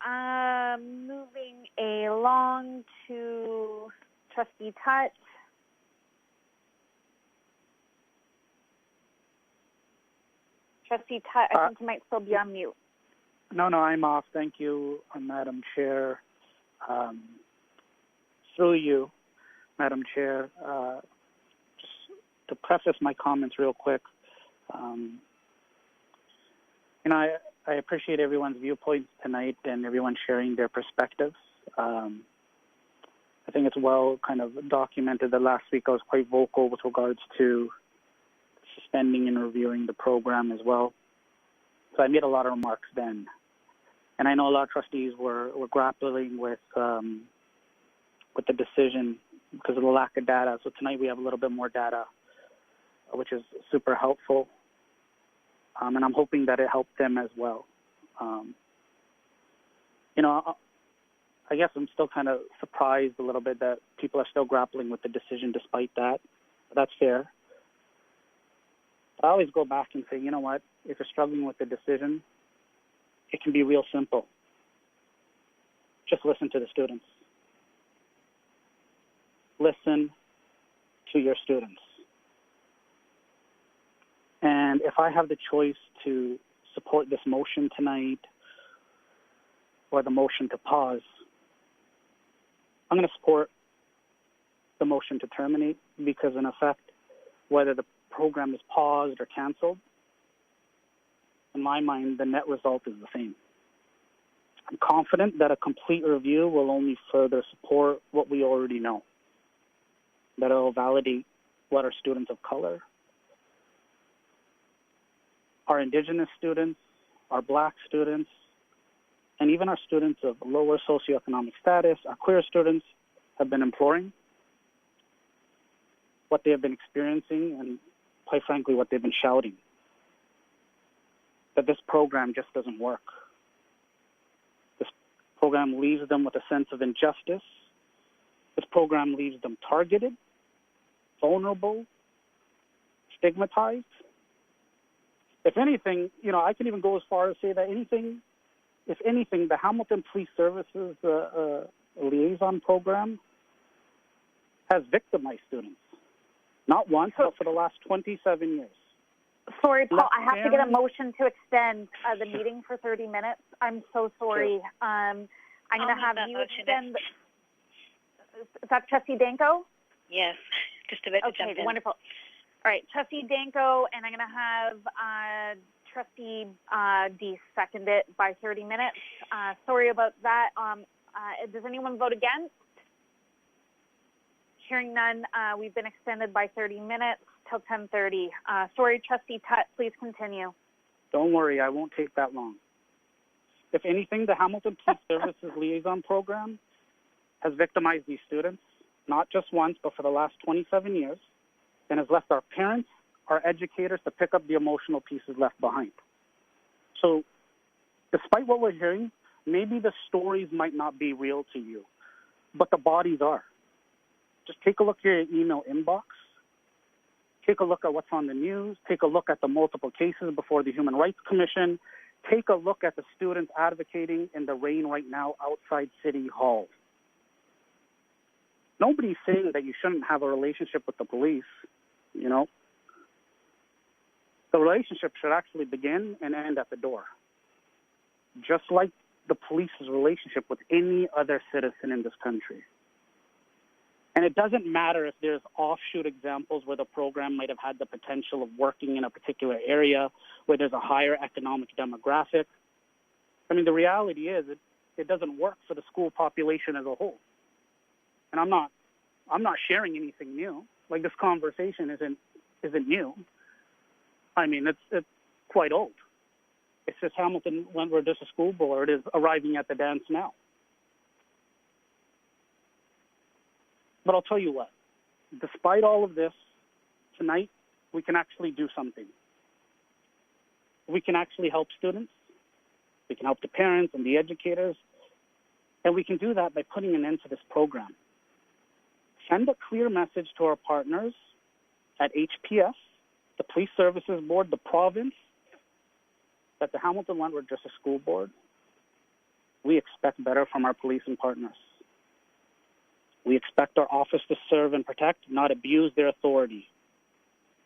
Moving along to Trustee Tutt. Trustee Tutt, I think you might still be on mute. No, I'm off. Thank you, Madam Chair. Through you, Madam Chair, just to preface my comments real quick, I appreciate everyone's viewpoints tonight and everyone sharing their perspectives. I think it's well kind of documented that last week I was quite vocal with regards to suspending and reviewing the program as well. So I made a lot of remarks then. And I know a lot of trustees were grappling with the decision because of the lack of data. So tonight we have a little bit more data, which is super helpful. And I'm hoping that it helped them as well. I guess I'm still kind of surprised a little bit that people are still grappling with the decision despite that. But that's fair. But I always go back and say, you know what? If you're struggling with the decision, it can be real simple. Just listen to the students. Listen to your students. And if I have the choice to support this motion tonight or the motion to pause, I'm going to support the motion to terminate because, in effect, whether the program is paused or canceled, in my mind, the net result is the same. I'm confident that a complete review will only further support what we already know, that it will validate what our students of color, our Indigenous students, our Black students, and even our students of lower socioeconomic status, our queer students, have been imploring, what they have been experiencing, and quite frankly, what they've been shouting, that this program just doesn't work. This program leaves them with a sense of injustice. This program leaves them targeted, vulnerable, stigmatized. If anything, I can even go as far as say that if anything, the Hamilton Police Services liaison program has victimized students. Not once, but for the last 27 years. Sorry, Paul, I have to get a motion to extend the meeting for 30 minutes. I'm so sorry. Sure. I'm going to have you motion. extend. Is that Trustee Danko? Yes, just a bit to jump in. Okay, wonderful. All right, Trustee Danko, and I'm going to have Trustee D second it by 30 minutes. Sorry about that. Does anyone vote against? Hearing none, we've been extended by 30 minutes till 10:30. Sorry, Trustee Tutt, please continue. Don't worry, I won't take that long. If anything, the Hamilton Police Services Liaison Program has victimized these students, not just once, but for the last 27 years, and has left our parents, our educators to pick up the emotional pieces left behind. So, despite what we're hearing, maybe the stories might not be real to you, but the bodies are. Just take a look at your email inbox. Take a look at what's on the news. Take a look at the multiple cases before the Human Rights Commission. Take a look at the students advocating in the rain right now outside City Hall. Nobody's saying that you shouldn't have a relationship with the police, you know. The relationship should actually begin and end at the door. Just like the police's relationship with any other citizen in this country. And it doesn't matter if there's offshoot examples where the program might have had the potential of working in a particular area where there's a higher economic demographic. I mean, the reality is it doesn't work for the school population as a whole. And I'm not sharing anything new. Like, this conversation isn't new. I mean, it's quite old. It's just Hamilton Wentworth District School Board is arriving at the dance now. But I'll tell you what, despite all of this, tonight we can actually do something. We can actually help students. We can help the parents and the educators. And we can do that by putting an end to this program. Send a clear message to our partners at HPS, the Police Services Board, the province, that the Hamilton Wentworth District School Board, we expect better from our policing partners. We expect our office to serve and protect, not abuse their authority,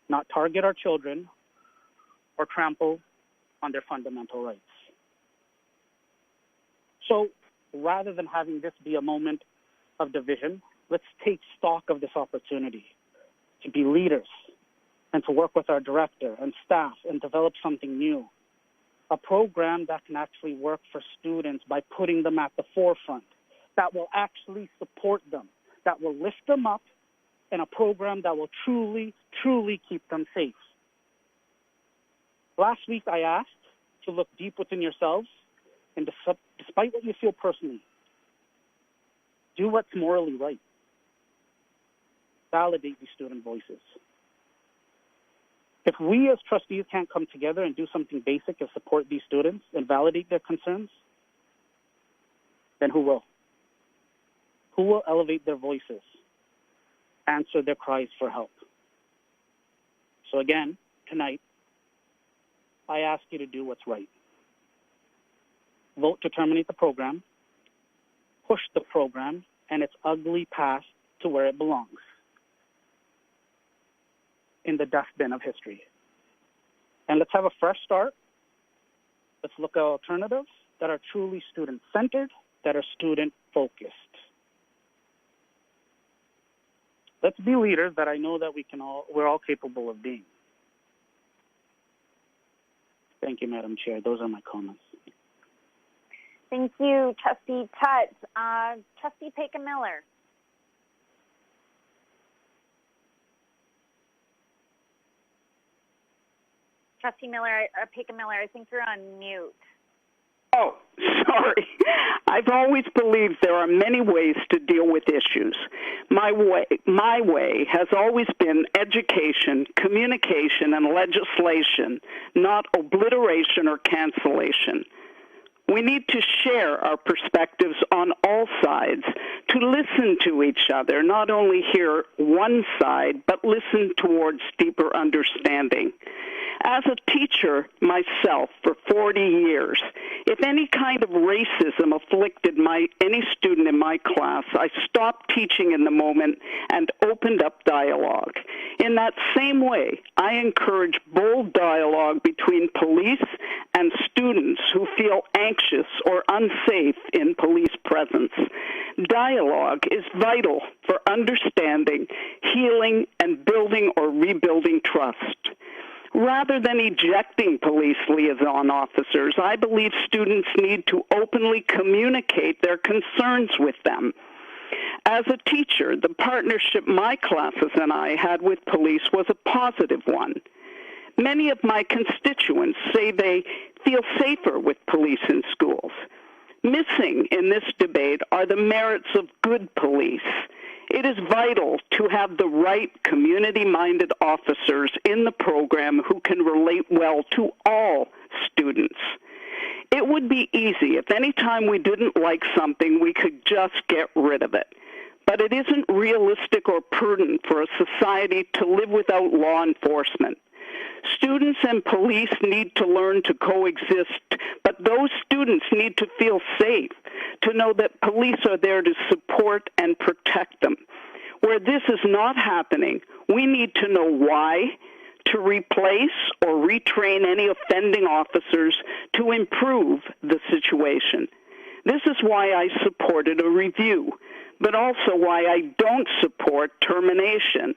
not target our children or trample on their fundamental rights. So rather than having this be a moment of division, let's take stock of this opportunity to be leaders and to work with our director and staff and develop something new. A program that can actually work for students by putting them at the forefront, that will actually support them, that will lift them up, and a program that will truly, truly keep them safe. Last week I asked to look deep within yourselves and despite what you feel personally, do what's morally right. Validate these student voices. If we as trustees can't come together and do something basic and support these students and validate their concerns, then who will? Who will elevate their voices, answer their cries for help? So again, tonight, I ask you to do what's right. Vote to terminate the program, push the program and its ugly past to where it belongs, in the dustbin of history. And let's have a fresh start. Let's look at alternatives that are truly student-centered, that are student-focused. Let's be leaders that I know that we're all capable of being. Thank you, Madam Chair. Those are my comments. Thank you, Trustee Tutt. Trustee Paikin-Miller. Trustee Paikin-Miller, I think you're on mute. Oh, sorry. I've always believed there are many ways to deal with issues. My way has always been education, communication, and legislation, not obliteration or cancellation. We need to share our perspectives on all sides, to listen to each other, not only hear one side, but listen towards deeper understanding. As a teacher myself for 40 years, if any kind of racism afflicted any student in my class, I stopped teaching in the moment and opened up dialogue. In that same way, I encourage bold dialogue between police and students who feel anxious or unsafe in police presence. Dialogue is vital for understanding, healing, and building or rebuilding trust. Rather than ejecting police liaison officers, I believe students need to openly communicate their concerns with them. As a teacher, the partnership my classes and I had with police was a positive one. Many of my constituents say they feel safer with police in schools. Missing in this debate are the merits of good police. It is vital to have the right community-minded officers in the program who can relate well to all students. It would be easy if any time we didn't like something, we could just get rid of it. But it isn't realistic or prudent for a society to live without law enforcement. Students and police need to learn to coexist, but those students need to feel safe, to know that police are there to support and protect them. Where this is not happening, we need to know why, to replace or retrain any offending officers to improve the situation. This is why I supported a review, but also why I don't support termination.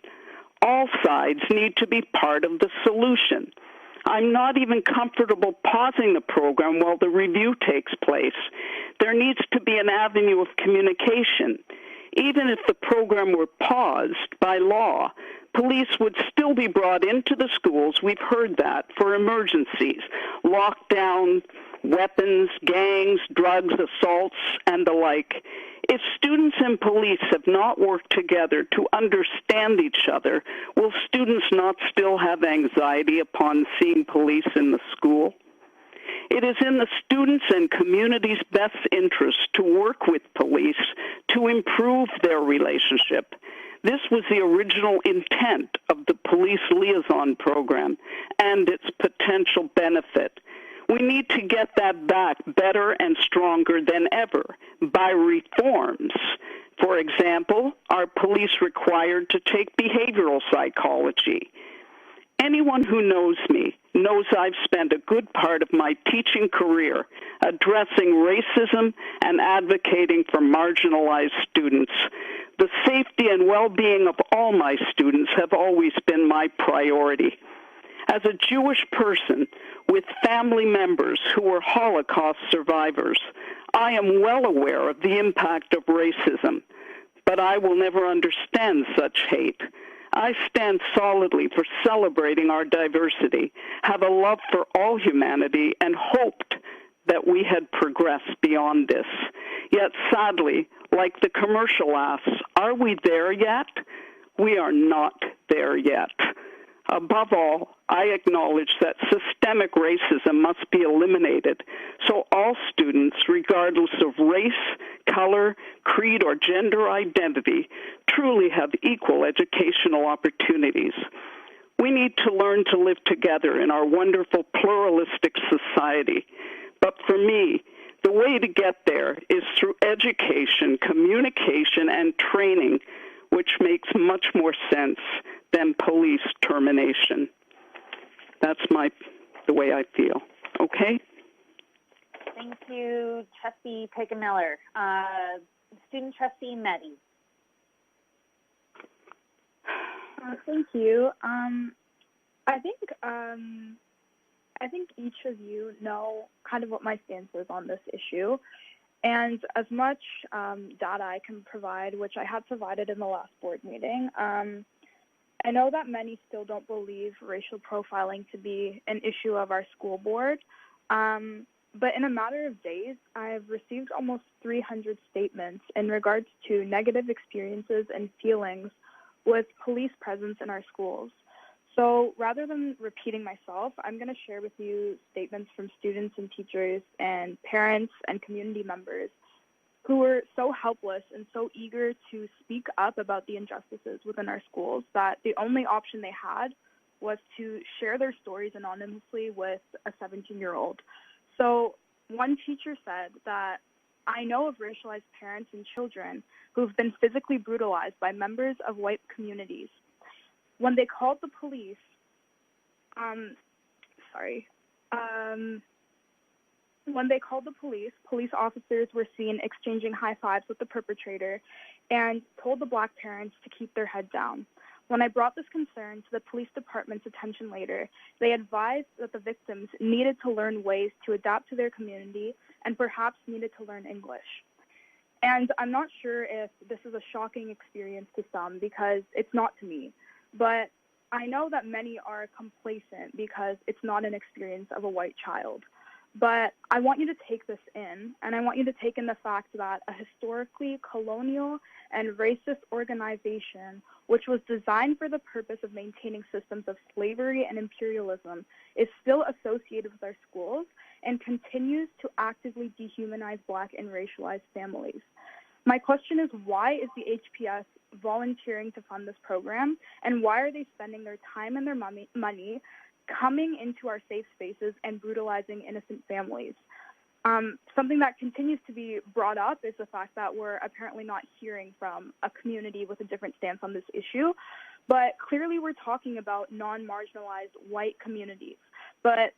All sides need to be part of the solution. I'm not even comfortable pausing the program while the review takes place. There needs to be an avenue of communication. Even if the program were paused by law, police would still be brought into the schools, we've heard that, for emergencies, lockdown, weapons, gangs, drugs, assaults, and the like. If students and police have not worked together to understand each other, will students not still have anxiety upon seeing police in the school? It is in the students' and community's best interest to work with police to improve their relationship. This was the original intent of the police liaison program and its potential benefit. We need to get that back better and stronger than ever by reforms. For example, are police required to take behavioral psychology? Anyone who knows me knows I've spent a good part of my teaching career addressing racism and advocating for marginalized students. The safety and well-being of all my students have always been my priority. As a Jewish person with family members who were Holocaust survivors, I am well aware of the impact of racism, but I will never understand such hate. I stand solidly for celebrating our diversity, have a love for all humanity, and hoped that we had progressed beyond this. Yet sadly, like the commercial asks, are we there yet? We are not there yet. Above all, I acknowledge that systemic racism must be eliminated so all students, regardless of race, color, creed, or gender identity, truly have equal educational opportunities. We need to learn to live together in our wonderful pluralistic society. But for me, the way to get there is through education, communication, and training, which makes much more sense than police termination. That's the way I feel. Okay? Thank you, Trustee Pickemiller. Student Trustee Meddy. Thank you. I think each of you know kind of what my stance is on this issue. And as much data I can provide, which I had provided in the last board meeting, I know that many still don't believe racial profiling to be an issue of our school board. But in a matter of days, I've received almost 300 statements in regards to negative experiences and feelings with police presence in our schools. So rather than repeating myself, I'm going to share with you statements from students and teachers and parents and community members who were so helpless and so eager to speak up about the injustices within our schools that the only option they had was to share their stories anonymously with a 17-year-old. So one teacher said that, I know of racialized parents and children who've been physically brutalized by members of white communities. When they called the police, when they called the police officers were seen exchanging high fives with the perpetrator and told the Black parents to keep their head down. When I brought this concern to the police department's attention later, they advised that the victims needed to learn ways to adapt to their community and perhaps needed to learn English. And I'm not sure if this is a shocking experience to some, because it's not to me, but I know that many are complacent because it's not an experience of a white child. But I want you to take this in, and I want you to take in the fact that a historically colonial and racist organization, which was designed for the purpose of maintaining systems of slavery and imperialism, is still associated with our schools and continues to actively dehumanize Black and racialized families. My question is, why is the HPS volunteering to fund this program, and why are they spending their time and their money coming into our safe spaces and brutalizing innocent families? Something that continues to be brought up is the fact that we're apparently not hearing from a community with a different stance on this issue, but clearly we're talking about non-marginalized white communities. But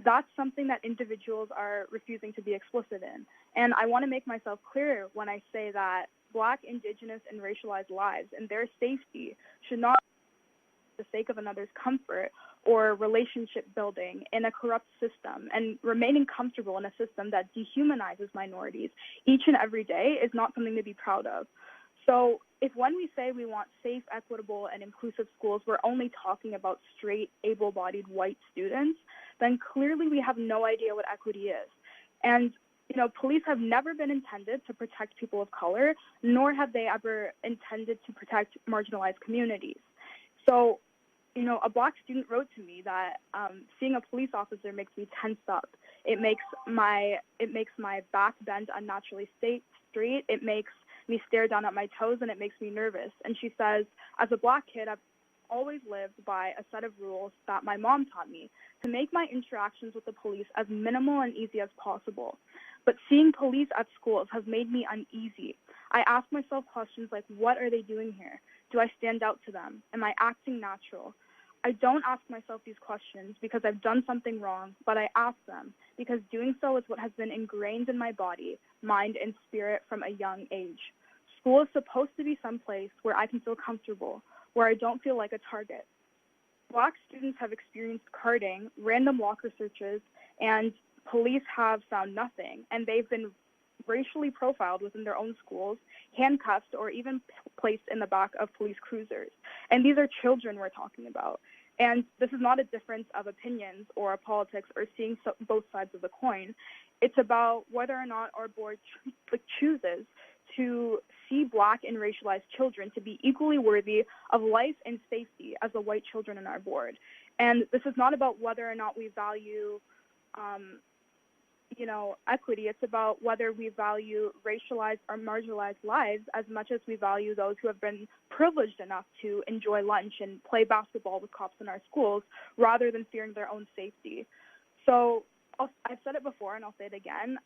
that's something that individuals are refusing to be explicit in. And I want to make myself clear when I say that Black, Indigenous, and racialized lives and their safety should not be for the sake of another's comfort or relationship building in a corrupt system, and remaining comfortable in a system that dehumanizes minorities each and every day is not something to be proud of. So if when we say we want safe, equitable, and inclusive schools, we're only talking about straight, able-bodied white students, then clearly we have no idea what equity is. And, you know, police have never been intended to protect people of color, nor have they ever intended to protect marginalized communities. So, you know, a Black student wrote to me that seeing a police officer makes me tense up. It makes my back bend unnaturally straight. It makes me stare down at my toes, and it makes me nervous. And she says, as a Black kid, I've always lived by a set of rules that my mom taught me to make my interactions with the police as minimal and easy as possible. But seeing police at schools has made me uneasy. I ask myself questions like, what are they doing here? Do I stand out to them? Am I acting natural? I don't ask myself these questions because I've done something wrong, but I ask them because doing so is what has been ingrained in my body, mind, and spirit from a young age. School is supposed to be someplace where I can feel comfortable, where I don't feel like a target. Black students have experienced carding, random locker searches, and police have found nothing, and they've been racially profiled within their own schools, handcuffed, or even placed in the back of police cruisers. And these are children we're talking about. And this is not a difference of opinions or politics or seeing both sides of the coin. It's about whether or not our board chooses to see Black and racialized children to be equally worthy of life and safety as the white children in our board. And this is not about whether or not we value equity. It's about whether we value racialized or marginalized lives as much as we value those who have been privileged enough to enjoy lunch and play basketball with cops in our schools rather than fearing their own safety. So I've said it before and I'll say it again.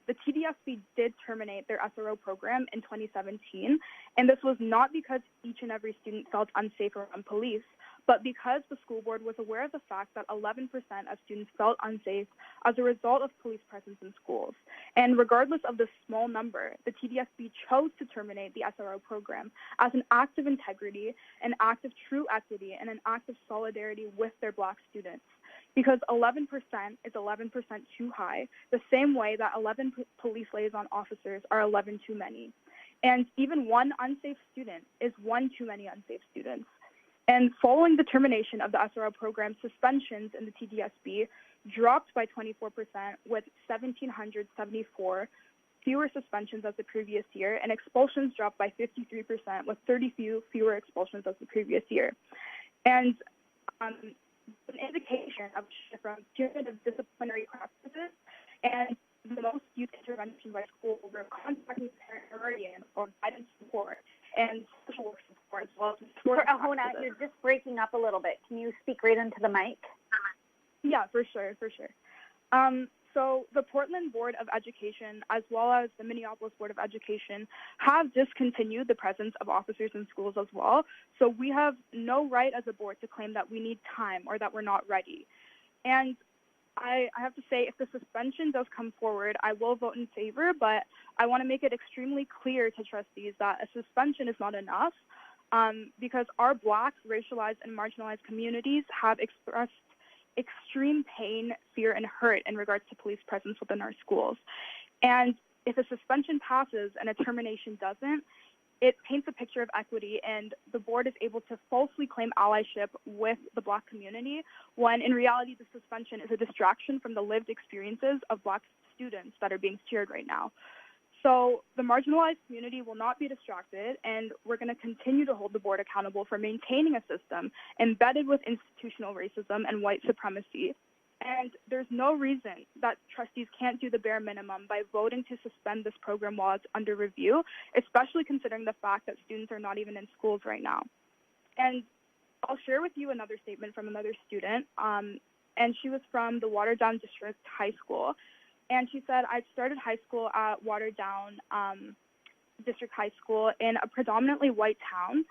The TDSB did terminate their SRO program in 2017, and this was not because each and every student felt unsafe around police, but because the school board was aware of the fact that 11% of students felt unsafe as a result of police presence in schools. And regardless of the small number, the TDSB chose to terminate the SRO program as an act of integrity, an act of true equity, and an act of solidarity with their Black students. Because 11% is 11% too high, the same way that 11 police liaison officers are 11 too many. And even one unsafe student is one too many unsafe students. And following the termination of the SRO program, suspensions in the TDSB dropped by 24%, with 1,774 fewer suspensions as the previous year, and expulsions dropped by 53%, with 30 fewer expulsions as the previous year. And an indication of shift from punitive disciplinary practices and the most used intervention by school were contacting parent guardian or guidance support and social work support reports. Well, Ahona, you're just breaking up a little bit. Can you speak right into the mic? Yeah, for sure. So the Portland Board of Education, as well as the Minneapolis Board of Education, have discontinued the presence of officers in schools as well. So we have no right as a board to claim that we need time or that we're not ready. And I have to say, if the suspension does come forward, I will vote in favor, but I want to make it extremely clear to trustees that a suspension is not enough, because our Black, racialized, and marginalized communities have expressed extreme pain, fear, and hurt in regards to police presence within our schools. And if a suspension passes and a termination doesn't, it paints a picture of equity, and the board is able to falsely claim allyship with the Black community, when in reality the suspension is a distraction from the lived experiences of Black students that are being steered right now. So the marginalized community will not be distracted, and we're going to continue to hold the board accountable for maintaining a system embedded with institutional racism and white supremacy. And there's no reason that trustees can't do the bare minimum by voting to suspend this program while it's under review, especially considering the fact that students are not even in schools right now. And I'll share with you another statement from another student, and she was from the Waterdown District High School. And she said, I started high school at Waterdown District High School in a predominantly white town,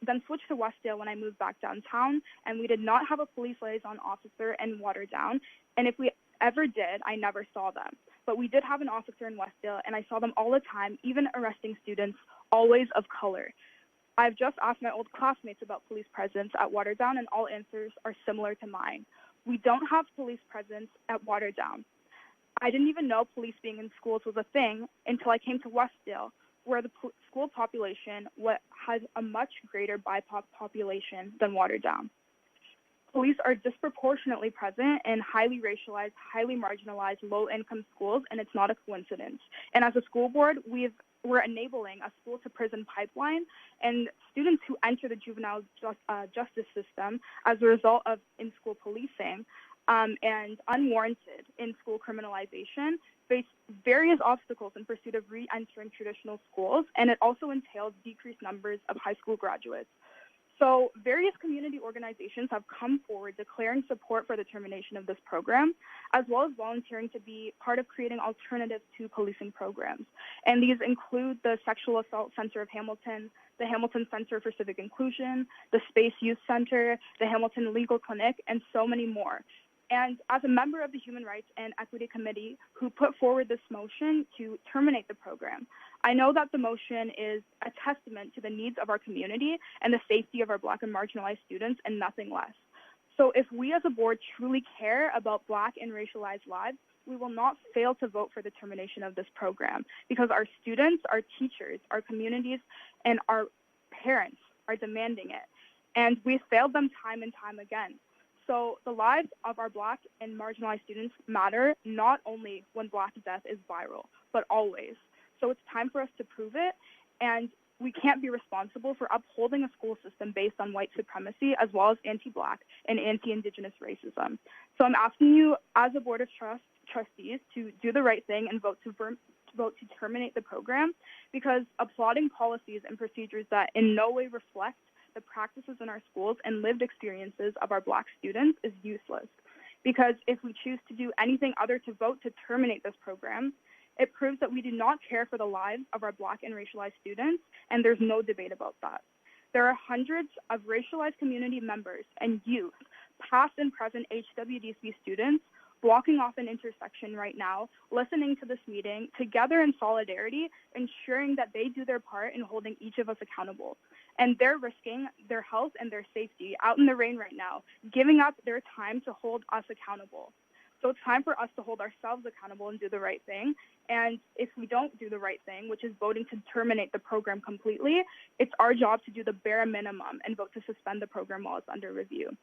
then switched to Westdale when I moved back downtown, and we did not have a police liaison officer in Waterdown, and if we ever did, I never saw them. But we did have an officer in Westdale, and I saw them all the time, even arresting students, always of color. I've just asked my old classmates about police presence at Waterdown, and all answers are similar to mine. We don't have police presence at Waterdown. I didn't even know police being in schools was a thing until I came to Westdale, where the school population has a much greater BIPOC population than Waterdown. Police are disproportionately present in highly racialized, highly marginalized, low-income schools, and it's not a coincidence. And as a school board, we're enabling a school-to-prison pipeline, and students who enter the juvenile justice system as a result of in-school policing and unwarranted in-school criminalization face various obstacles in pursuit of re-entering traditional schools, and it also entails decreased numbers of high school graduates. So various community organizations have come forward declaring support for the termination of this program, as well as volunteering to be part of creating alternatives to policing programs. And these include the Sexual Assault Center of Hamilton, the Hamilton Center for Civic Inclusion, the Space Youth Center, the Hamilton Legal Clinic, and so many more. And as a member of the Human Rights and Equity Committee who put forward this motion to terminate the program, I know that the motion is a testament to the needs of our community and the safety of our Black and marginalized students, and nothing less. So if we as a board truly care about Black and racialized lives, we will not fail to vote for the termination of this program, because our students, our teachers, our communities, and our parents are demanding it. And we've failed them time and time again. So the lives of our Black and marginalized students matter, not only when Black death is viral, but always. So it's time for us to prove it, and we can't be responsible for upholding a school system based on white supremacy, as well as anti-Black and anti-Indigenous racism. So I'm asking you, as a Board of Trustees, to do the right thing and vote to terminate the program, because applauding policies and procedures that in no way reflect the practices in our schools and lived experiences of our Black students is useless. Because if we choose to do anything other to vote to terminate this program, it proves that we do not care for the lives of our Black and racialized students, and there's no debate about that. There are hundreds of racialized community members and youth, past and present HWDSB students, blocking off an intersection right now, listening to this meeting, together in solidarity, ensuring that they do their part in holding each of us accountable. And they're risking their health and their safety out in the rain right now, giving up their time to hold us accountable. So it's time for us to hold ourselves accountable and do the right thing. And if we don't do the right thing, which is voting to terminate the program completely, it's our job to do the bare minimum and vote to suspend the program while it's under review.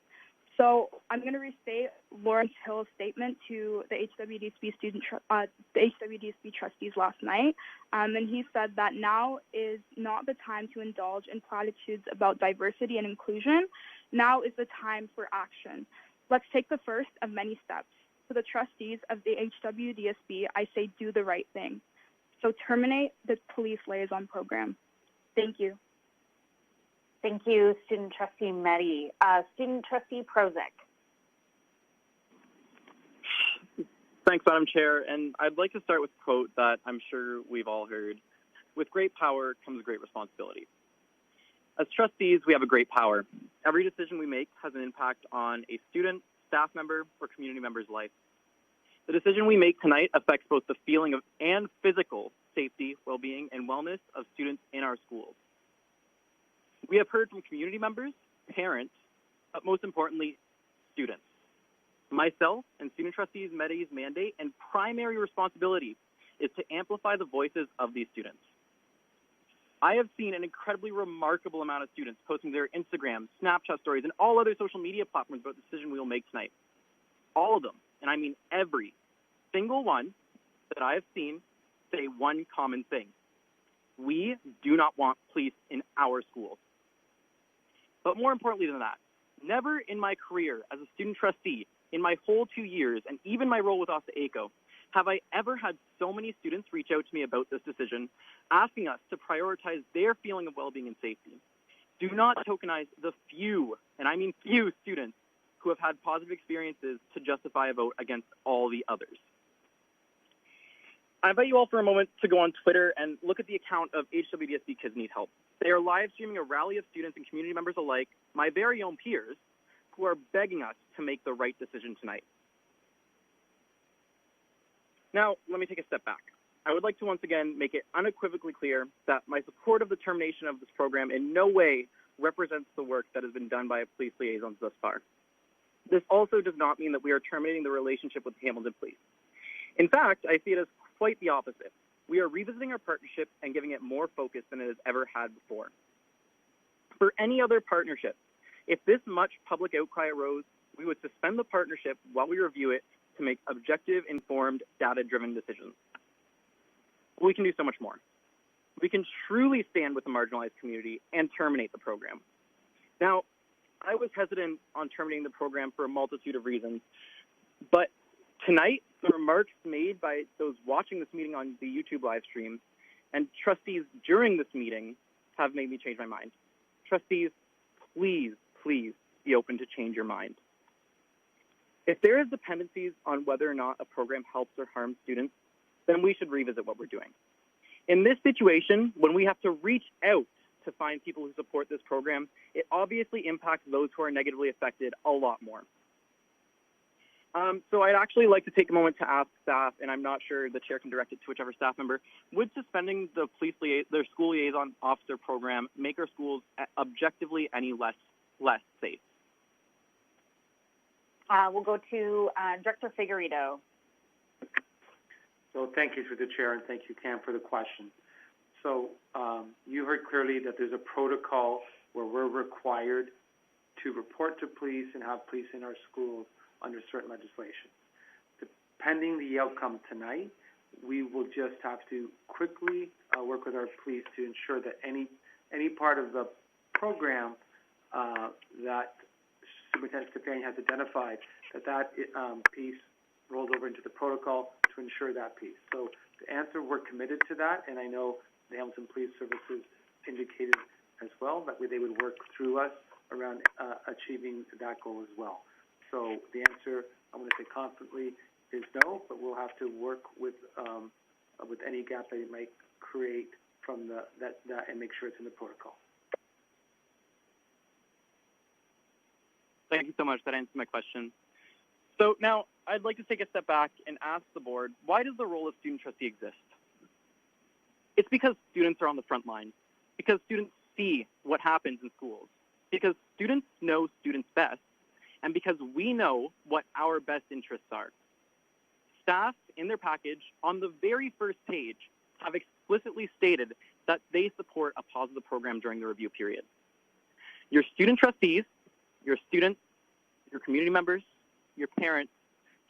So I'm going to restate Lawrence Hill's statement to the HWDSB trustees last night, and he said that now is not the time to indulge in platitudes about diversity and inclusion. Now is the time for action. Let's take the first of many steps. To the trustees of the HWDSB, I say do the right thing. So terminate the police liaison program. Thank you. Thank you, Student Trustee Meddy. Student Trustee Prozic. Thanks, Madam Chair. And I'd like to start with a quote that I'm sure we've all heard. With great power comes great responsibility. As trustees, we have a great power. Every decision we make has an impact on a student, staff member, or community member's life. The decision we make tonight affects both the feeling of and physical safety, well-being, and wellness of students in our schools. We have heard from community members, parents, but most importantly, students. Myself and Student Trustees Meddy's mandate and primary responsibility is to amplify the voices of these students. I have seen an incredibly remarkable amount of students posting their Instagram, Snapchat stories, and all other social media platforms about the decision we will make tonight. All of them, and I mean every single one that I have seen, say one common thing. We do not want police in our schools. But more importantly than that, never in my career as a student trustee, in my whole 2 years, and even my role with OSTA ACO, have I ever had so many students reach out to me about this decision, asking us to prioritize their feeling of well-being and safety. Do not tokenize the few, and I mean few, students who have had positive experiences to justify a vote against all the others. I invite you all for a moment to go on Twitter and look at the account of HWDSB Kids Need Help. They are live streaming a rally of students and community members alike, my very own peers, who are begging us to make the right decision tonight. Now, let me take a step back. I would like to once again make it unequivocally clear that my support of the termination of this program in no way represents the work that has been done by police liaisons thus far. This also does not mean that we are terminating the relationship with the Hamilton Police. In fact, I see it as quite the opposite. We are revisiting our partnership and giving it more focus than it has ever had before. For any other partnership, if this much public outcry arose, we would suspend the partnership while we review it to make objective, informed, data-driven decisions. We can do so much more. We can truly stand with the marginalized community and terminate the program. Now, I was hesitant on terminating the program for a multitude of reasons, but tonight, the remarks made by those watching this meeting on the YouTube live stream and trustees during this meeting have made me change my mind. Trustees, please, please be open to change your mind. If there is dependencies on whether or not a program helps or harms students, then we should revisit what we're doing. In this situation, when we have to reach out to find people who support this program, it obviously impacts those who are negatively affected a lot more. So I'd actually like to take a moment to ask staff, and I'm not sure the chair can direct it to whichever staff member, would suspending the their school liaison officer program make our schools objectively any less safe? We'll go to Director Figueredo. So thank you for the chair, and thank you, Cam, for the question. So you heard clearly that there's a protocol where we're required to report to police and have police in our schools under certain legislation. Depending the outcome tonight, we will just have to quickly work with our police to ensure that any part of the program that Superintendent Stepanian has identified, that piece rolls over into the protocol to ensure that piece. So to answer, we're committed to that, and I know the Hamilton Police Services indicated as well that they would work through us around achieving that goal as well. So the answer, I'm going to say confidently, is no, but we'll have to work with any gap that it might create from that and make sure it's in the protocol. Thank you so much. That answers my question. So now I'd like to take a step back and ask the board, why does the role of student trustee exist? It's because students are on the front line, because students see what happens in schools, because students know students best, and because we know what our best interests are. Staff, in their package, on the very first page, have explicitly stated that they support a pause of the program during the review period. Your student trustees, your students, your community members, your parents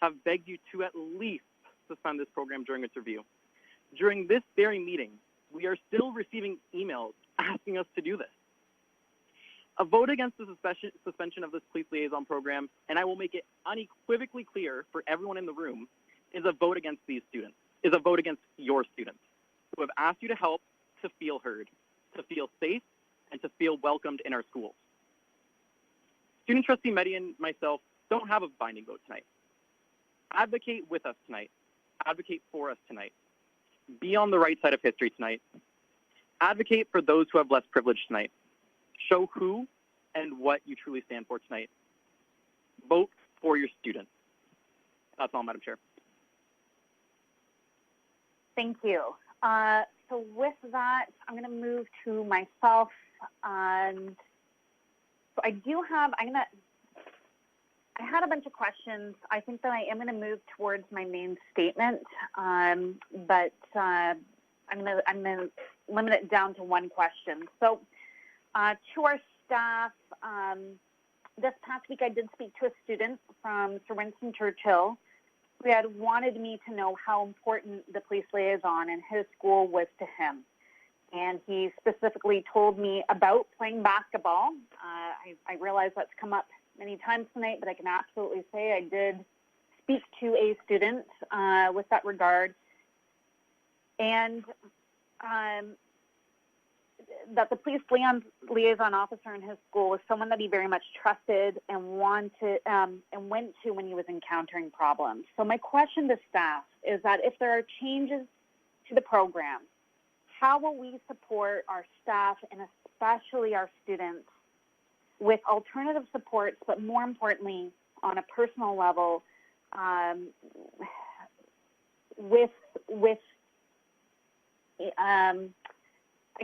have begged you to at least suspend this program during its review. During this very meeting, we are still receiving emails asking us to do this. A vote against the suspension of this police liaison program, and I will make it unequivocally clear for everyone in the room, is a vote against these students, is a vote against your students who have asked you to help to feel heard, to feel safe, and to feel welcomed in our schools. Student trustee Mehdi and myself don't have a binding vote tonight. Advocate with us tonight. Advocate for us tonight. Be on the right side of history tonight. Advocate for those who have less privilege tonight. Show who and what you truly stand for tonight. Vote for your students. That's all, Madam Chair. Thank you. So with that, I'm going to move to myself. And so I had a bunch of questions. I think that I am going to move towards my main statement, but I'm going to limit it down to one question. So to our staff, this past week I did speak to a student from Sir Winston Churchill who had wanted me to know how important the police liaison in his school was to him. And he specifically told me about playing basketball. I realize that's come up many times tonight, but I can absolutely say I did speak to a student with that regard. And that the police liaison officer in his school was someone that he very much trusted and went to when he was encountering problems. So my question to staff is that if there are changes to the program, how will we support our staff and especially our students with alternative supports, but more importantly, on a personal level, I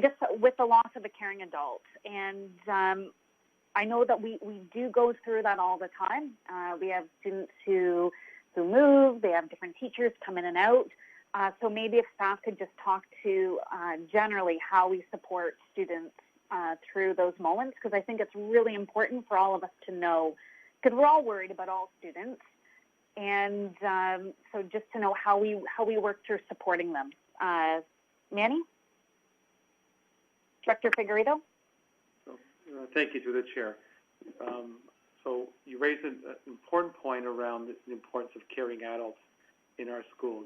guess with the loss of a caring adult. And I know that we do go through that all the time. We have students who move, they have different teachers come in and out. So maybe if staff could just talk to generally how we support students through those moments, because I think it's really important for all of us to know, because we're all worried about all students. And so just to know how we work through supporting them. Manny? Director Figueredo? Thank you, through the chair. So you raised an important point around the importance of caring adults in our schools,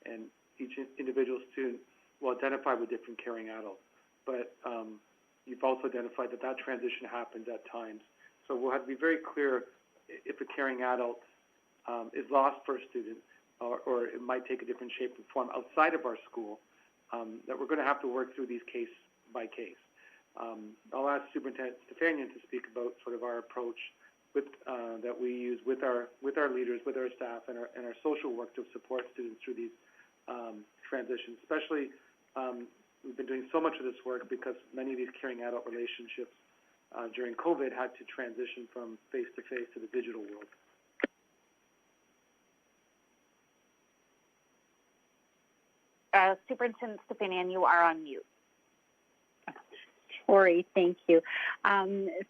and each individual student will identify with different caring adults. But you've also identified that transition happens at times. So we'll have to be very clear if a caring adult is lost for a student, or it might take a different shape and form outside of our school, that we're going to have to work through these case by case. I'll ask Superintendent Stefanian to speak about sort of our approach with that we use with our leaders, with our staff, and our social work to support students through these transitions. Especially, we've been doing so much of this work because many of these caring adult relationships during COVID had to transition from face-to-face to the digital world. Superintendent Stefanian, you are on mute. Sorry, thank you.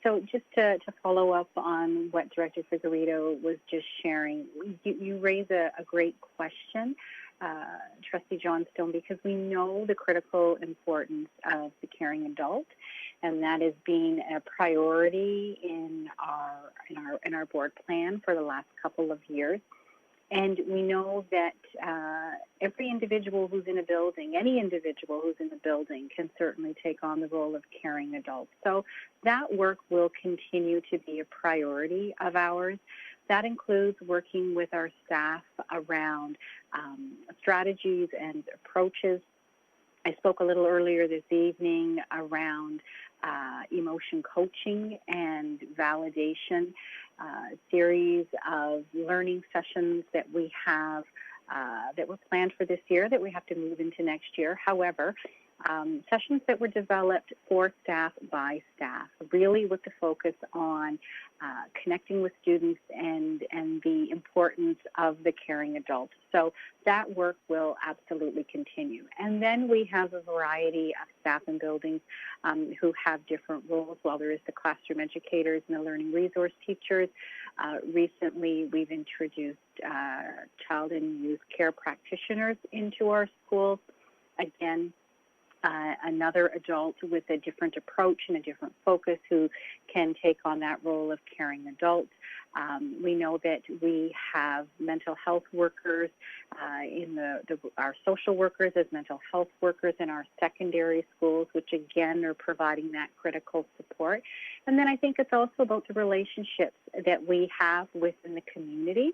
So just to follow up on what Director Figueredo was just sharing, you raise a great question, Trustee Johnstone, because we know the critical importance of the caring adult, and that is being a priority in our board plan for the last couple of years. And we know that every individual who's in a building, any individual who's in the building can certainly take on the role of caring adults. So that work will continue to be a priority of ours. That includes working with our staff around strategies and approaches. I spoke a little earlier this evening around emotion coaching and validation, series of learning sessions that we have that were planned for this year that we have to move into next year. However, sessions that were developed for staff by staff, really with the focus on connecting with students and the importance of the caring adult. So that work will absolutely continue. And then we have a variety of staff and buildings who have different roles. While there is the classroom educators and the learning resource teachers, recently we've introduced child and youth care practitioners into our schools. Again, another adult with a different approach and a different focus who can take on that role of caring adult. We know that we have mental health workers in our social workers as mental health workers in our secondary schools, which again are providing that critical support. And then I think it's also about the relationships that we have within the community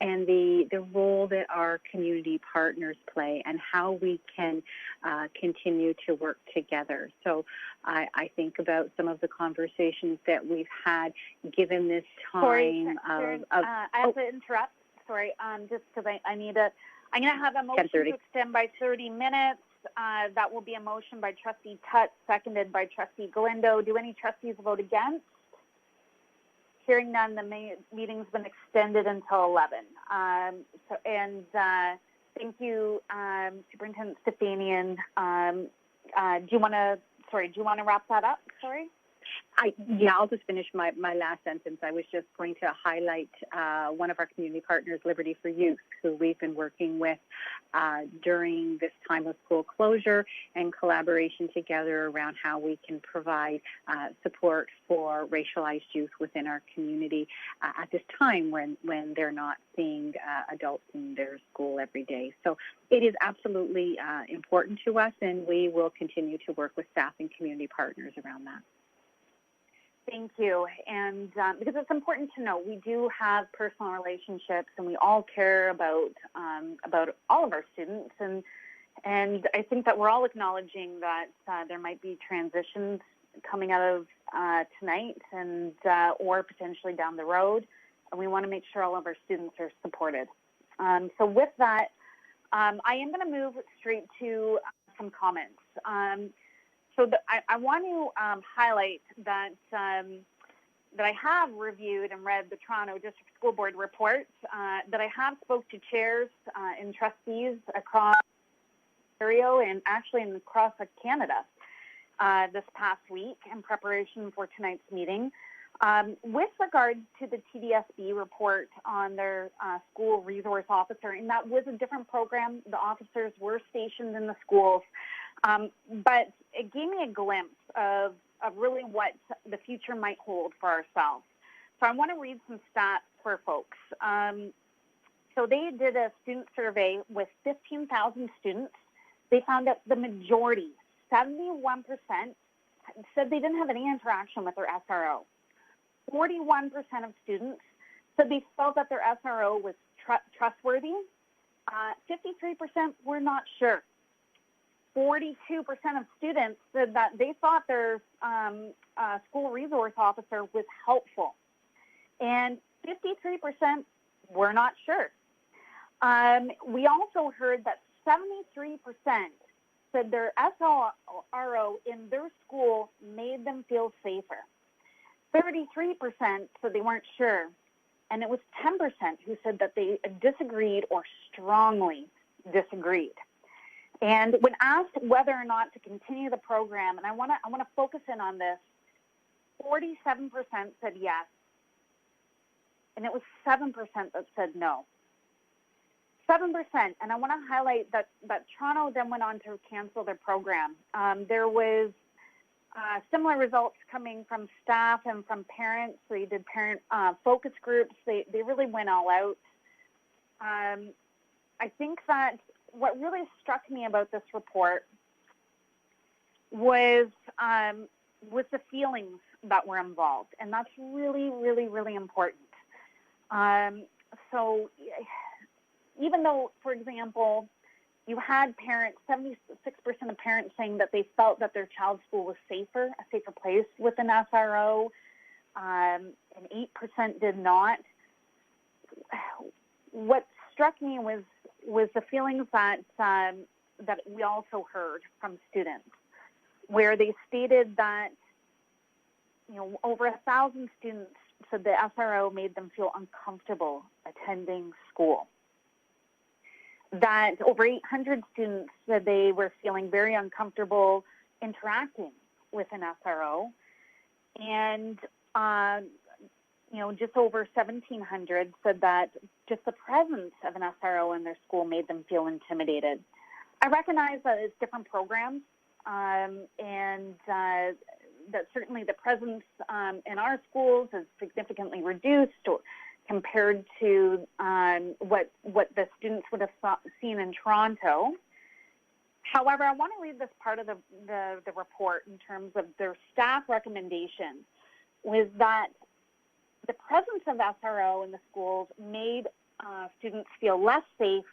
and the role that our community partners play and how we can continue to work together. So I think about some of the conversations that we've had given this time. I have to interrupt. Sorry, just because I'm going to have a motion to extend by 30 minutes. That will be a motion by Trustee Tutt, seconded by Trustee Galindo. Do any trustees vote against? Hearing none, the meeting's been extended until 11. Thank you, Superintendent Stefanian. Do you want to wrap that up? Sorry. I'll just finish my last sentence. I was just going to highlight one of our community partners, Liberty for Youth, who we've been working with during this time of school closure and collaboration together around how we can provide support for racialized youth within our community at this time when they're not seeing adults in their school every day. So it is absolutely important to us, and we will continue to work with staff and community partners around that. Thank you. And because it's important to know, we do have personal relationships, and we all care about all of our students. And I think that we're all acknowledging that there might be transitions coming out of tonight and or potentially down the road, and we want to make sure all of our students are supported. So with that, I am going to move straight to some comments. So I want to highlight that that I have reviewed and read the Toronto District School Board report, that I have spoke to chairs and trustees across Ontario and actually across Canada this past week in preparation for tonight's meeting. With regards to the TDSB report on their school resource officer, and that was a different program. The officers were stationed in the schools. But it gave me a glimpse of really what the future might hold for ourselves. So I want to read some stats for folks. So they did a student survey with 15,000 students. They found that the majority, 71%, said they didn't have any interaction with their SRO. 41% of students said they felt that their SRO was trustworthy. 53% were not sure. 42% of students said that they thought their school resource officer was helpful. And 53% were not sure. We also heard that 73% said their SRO in their school made them feel safer. 33% said they weren't sure. And it was 10% who said that they disagreed or strongly disagreed. And when asked whether or not to continue the program, and I want to focus in on this, 47% said yes, and it was 7% that said no. 7%, and I want to highlight that Toronto then went on to cancel their program. There was similar results coming from staff and from parents. They did parent focus groups. They really went all out. I think that what really struck me about this report was the feelings that were involved, and that's really, really, really important. So even though, for example, you had parents, 76% of parents saying that they felt that their child's school was a safer place with an SRO, and 8% did not. What struck me was the feelings that we also heard from students, where they stated that, over 1,000 students said the SRO made them feel uncomfortable attending school. That over 800 students said they were feeling very uncomfortable interacting with an SRO, and just over 1,700 said that just the presence of an SRO in their school made them feel intimidated. I recognize that it's different programs, and that certainly the presence in our schools is significantly reduced compared to what the students would have seen in Toronto. However, I want to read this part of the report in terms of their staff recommendation, was that the presence of SRO in the schools made students feel less safe,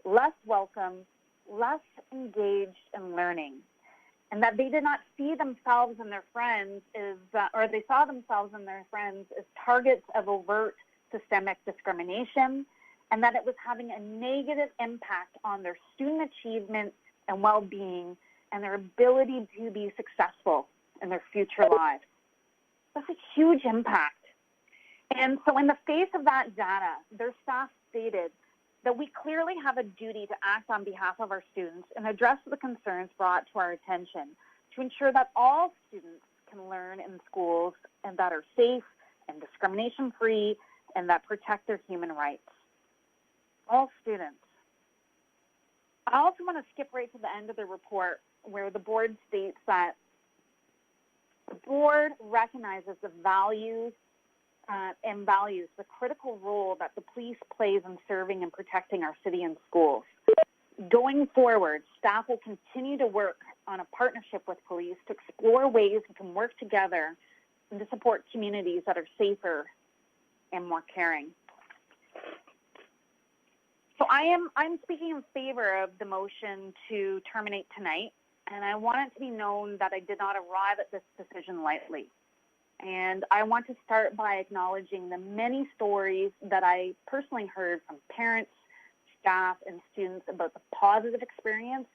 less welcome, less engaged in learning, and that they did not see themselves and their friends or they saw themselves and their friends as targets of overt systemic discrimination, and that it was having a negative impact on their student achievement and well-being and their ability to be successful in their future lives. That's a huge impact. And so in the face of that data, their staff stated that we clearly have a duty to act on behalf of our students and address the concerns brought to our attention to ensure that all students can learn in schools and that are safe and discrimination-free and that protect their human rights. All students. I also want to skip right to the end of the report where the board states that the board recognizes the values and values the critical role that the police plays in serving and protecting our city and schools. Going forward, staff will continue to work on a partnership with police to explore ways we can work together and to support communities that are safer and more caring. So I'm speaking in favor of the motion to terminate tonight, and I want it to be known that I did not arrive at this decision lightly. And I want to start by acknowledging the many stories that I personally heard from parents, staff, and students about the positive experience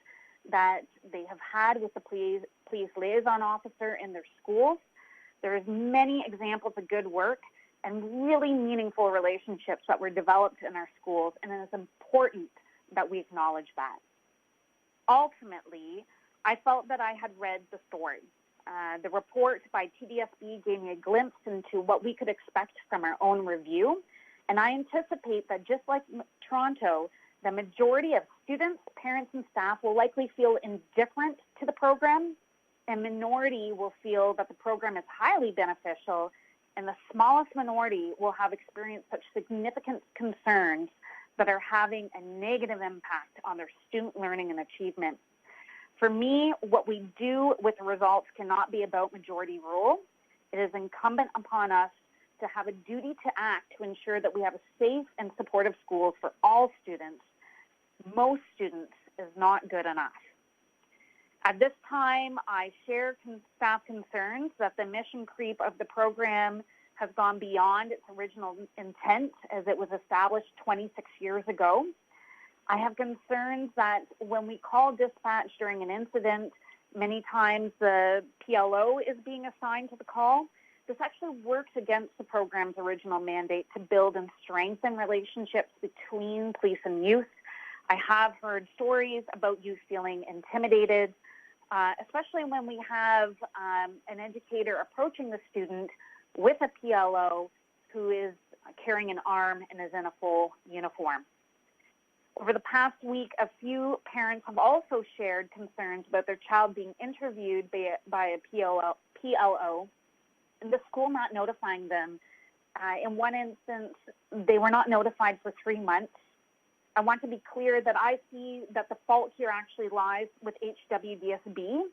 that they have had with the police liaison officer in their schools. There's many examples of good work and really meaningful relationships that were developed in our schools, and it is important that we acknowledge that. Ultimately, I felt that I had read the story. The report by HWDSB gave me a glimpse into what we could expect from our own review, and I anticipate that just like Toronto, the majority of students, parents, and staff will likely feel indifferent to the program, and minority will feel that the program is highly beneficial, and the smallest minority will have experienced such significant concerns that are having a negative impact on their student learning and achievement. For me, what we do with the results cannot be about majority rule. It is incumbent upon us to have a duty to act to ensure that we have a safe and supportive schools for all students. Most students is not good enough. At this time, I share staff concerns that the mission creep of the program has gone beyond its original intent as it was established 26 years ago. I have concerns that when we call dispatch during an incident, many times the PLO is being assigned to the call. This actually works against the program's original mandate to build and strengthen relationships between police and youth. I have heard stories about youth feeling intimidated, especially when we have an educator approaching the student with a PLO who is carrying an arm and is in a full uniform. Over the past week, a few parents have also shared concerns about their child being interviewed by a PLO and the school not notifying them. In one instance, they were not notified for 3 months. I want to be clear that I see that the fault here actually lies with HWDSB,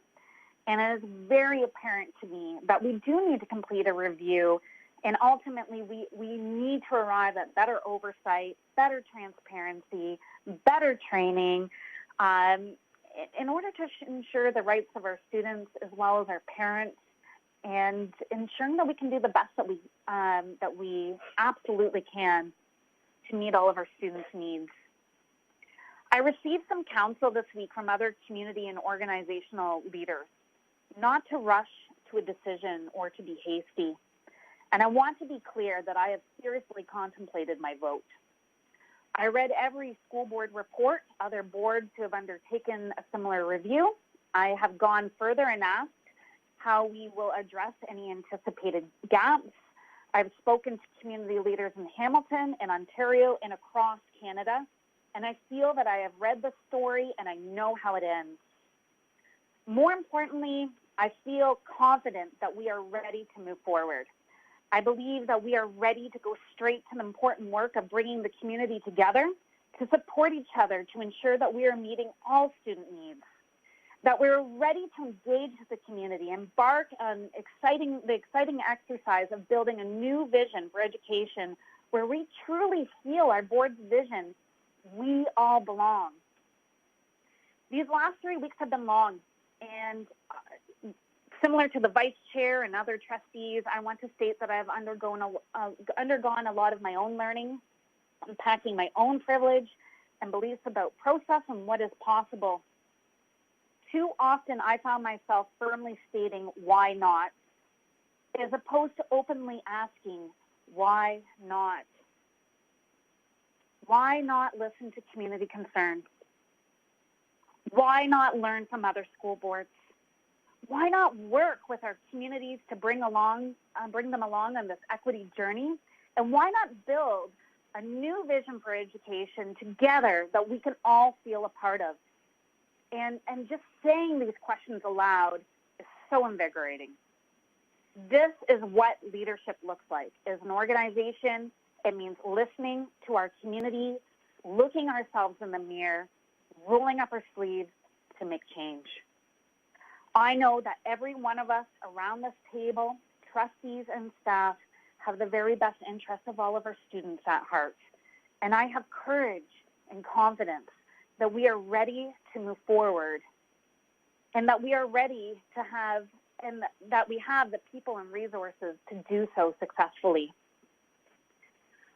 and it is very apparent to me that we do need to complete a review, and ultimately we need to arrive at better oversight, better transparency, better training, in order to ensure the rights of our students as well as our parents, and ensuring that we can do the best that we absolutely can to meet all of our students' needs. I received some counsel this week from other community and organizational leaders not to rush to a decision or to be hasty. And I want to be clear that I have seriously contemplated my vote. I read every school board report, other boards who have undertaken a similar review. I have gone further and asked how we will address any anticipated gaps. I've spoken to community leaders in Hamilton and Ontario and across Canada, and I feel that I have read the story and I know how it ends. More importantly, I feel confident that we are ready to move forward. I believe that we are ready to go straight to the important work of bringing the community together to support each other to ensure that we are meeting all student needs, that we're ready to engage the community, embark on the exciting exercise of building a new vision for education where we truly feel our board's vision, we all belong. These last 3 weeks have been long, and similar to the vice chair and other trustees, I want to state that I have undergone a lot of my own learning, unpacking my own privilege and beliefs about process and what is possible. Too often, I found myself firmly stating, why not, as opposed to openly asking, why not? Why not listen to community concerns? Why not learn from other school boards? Why not work with our communities to bring them along on this equity journey? And why not build a new vision for education together that we can all feel a part of? And just saying these questions aloud is so invigorating. This is what leadership looks like. As an organization, it means listening to our community, looking ourselves in the mirror, rolling up our sleeves to make change. I know that every one of us around this table, trustees and staff, have the very best interests of all of our students at heart. And I have courage and confidence that we are ready to move forward and that we are ready to have, and that we have the people and resources to do so successfully.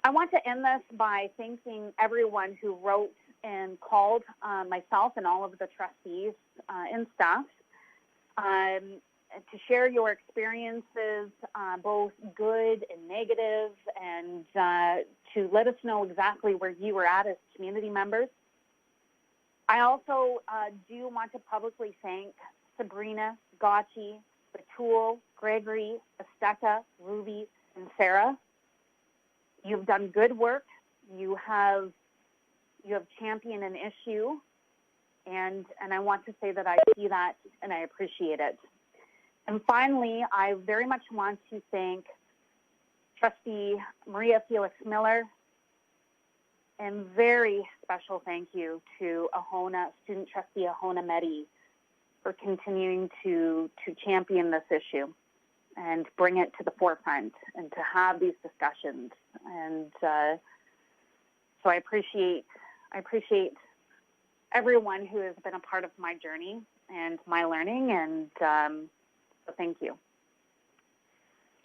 I want to end this by thanking everyone who wrote and called myself and all of the trustees and staff to share your experiences, both good and negative, and to let us know exactly where you were at as community members. I also do want to publicly thank Sabrina, Gotchi, Batul, Gregory, Esteka, Ruby, and Sarah. You've done good work. You have championed an issue, and I want to say that I see that and I appreciate it. And finally, I very much want to thank Trustee Maria Felix Miller, and very special thank you to Student Trustee Ahona Mehdi for continuing to champion this issue and bring it to the forefront and to have these discussions. And so I appreciate everyone who has been a part of my journey and my learning, and so thank you.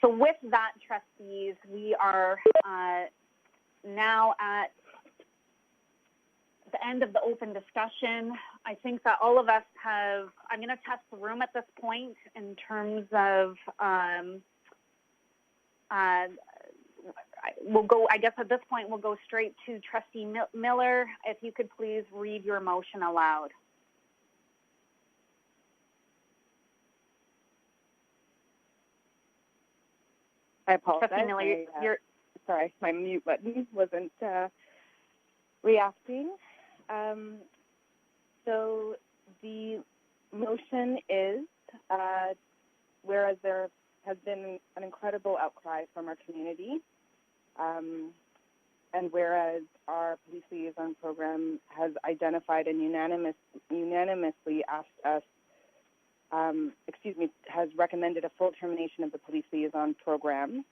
So with that, trustees, we are now at the end of the open discussion. I think that all of us have, I'm going to test the room at this point in terms of, we'll go, I guess at this point, we'll go straight to Trustee Miller. If you could please read your motion aloud. I apologize. Trustee Miller, sorry, my mute button wasn't reacting. So the motion is, whereas there has been an incredible outcry from our community, and whereas our police liaison program has identified and unanimously asked us, has recommended a full termination of the police liaison program,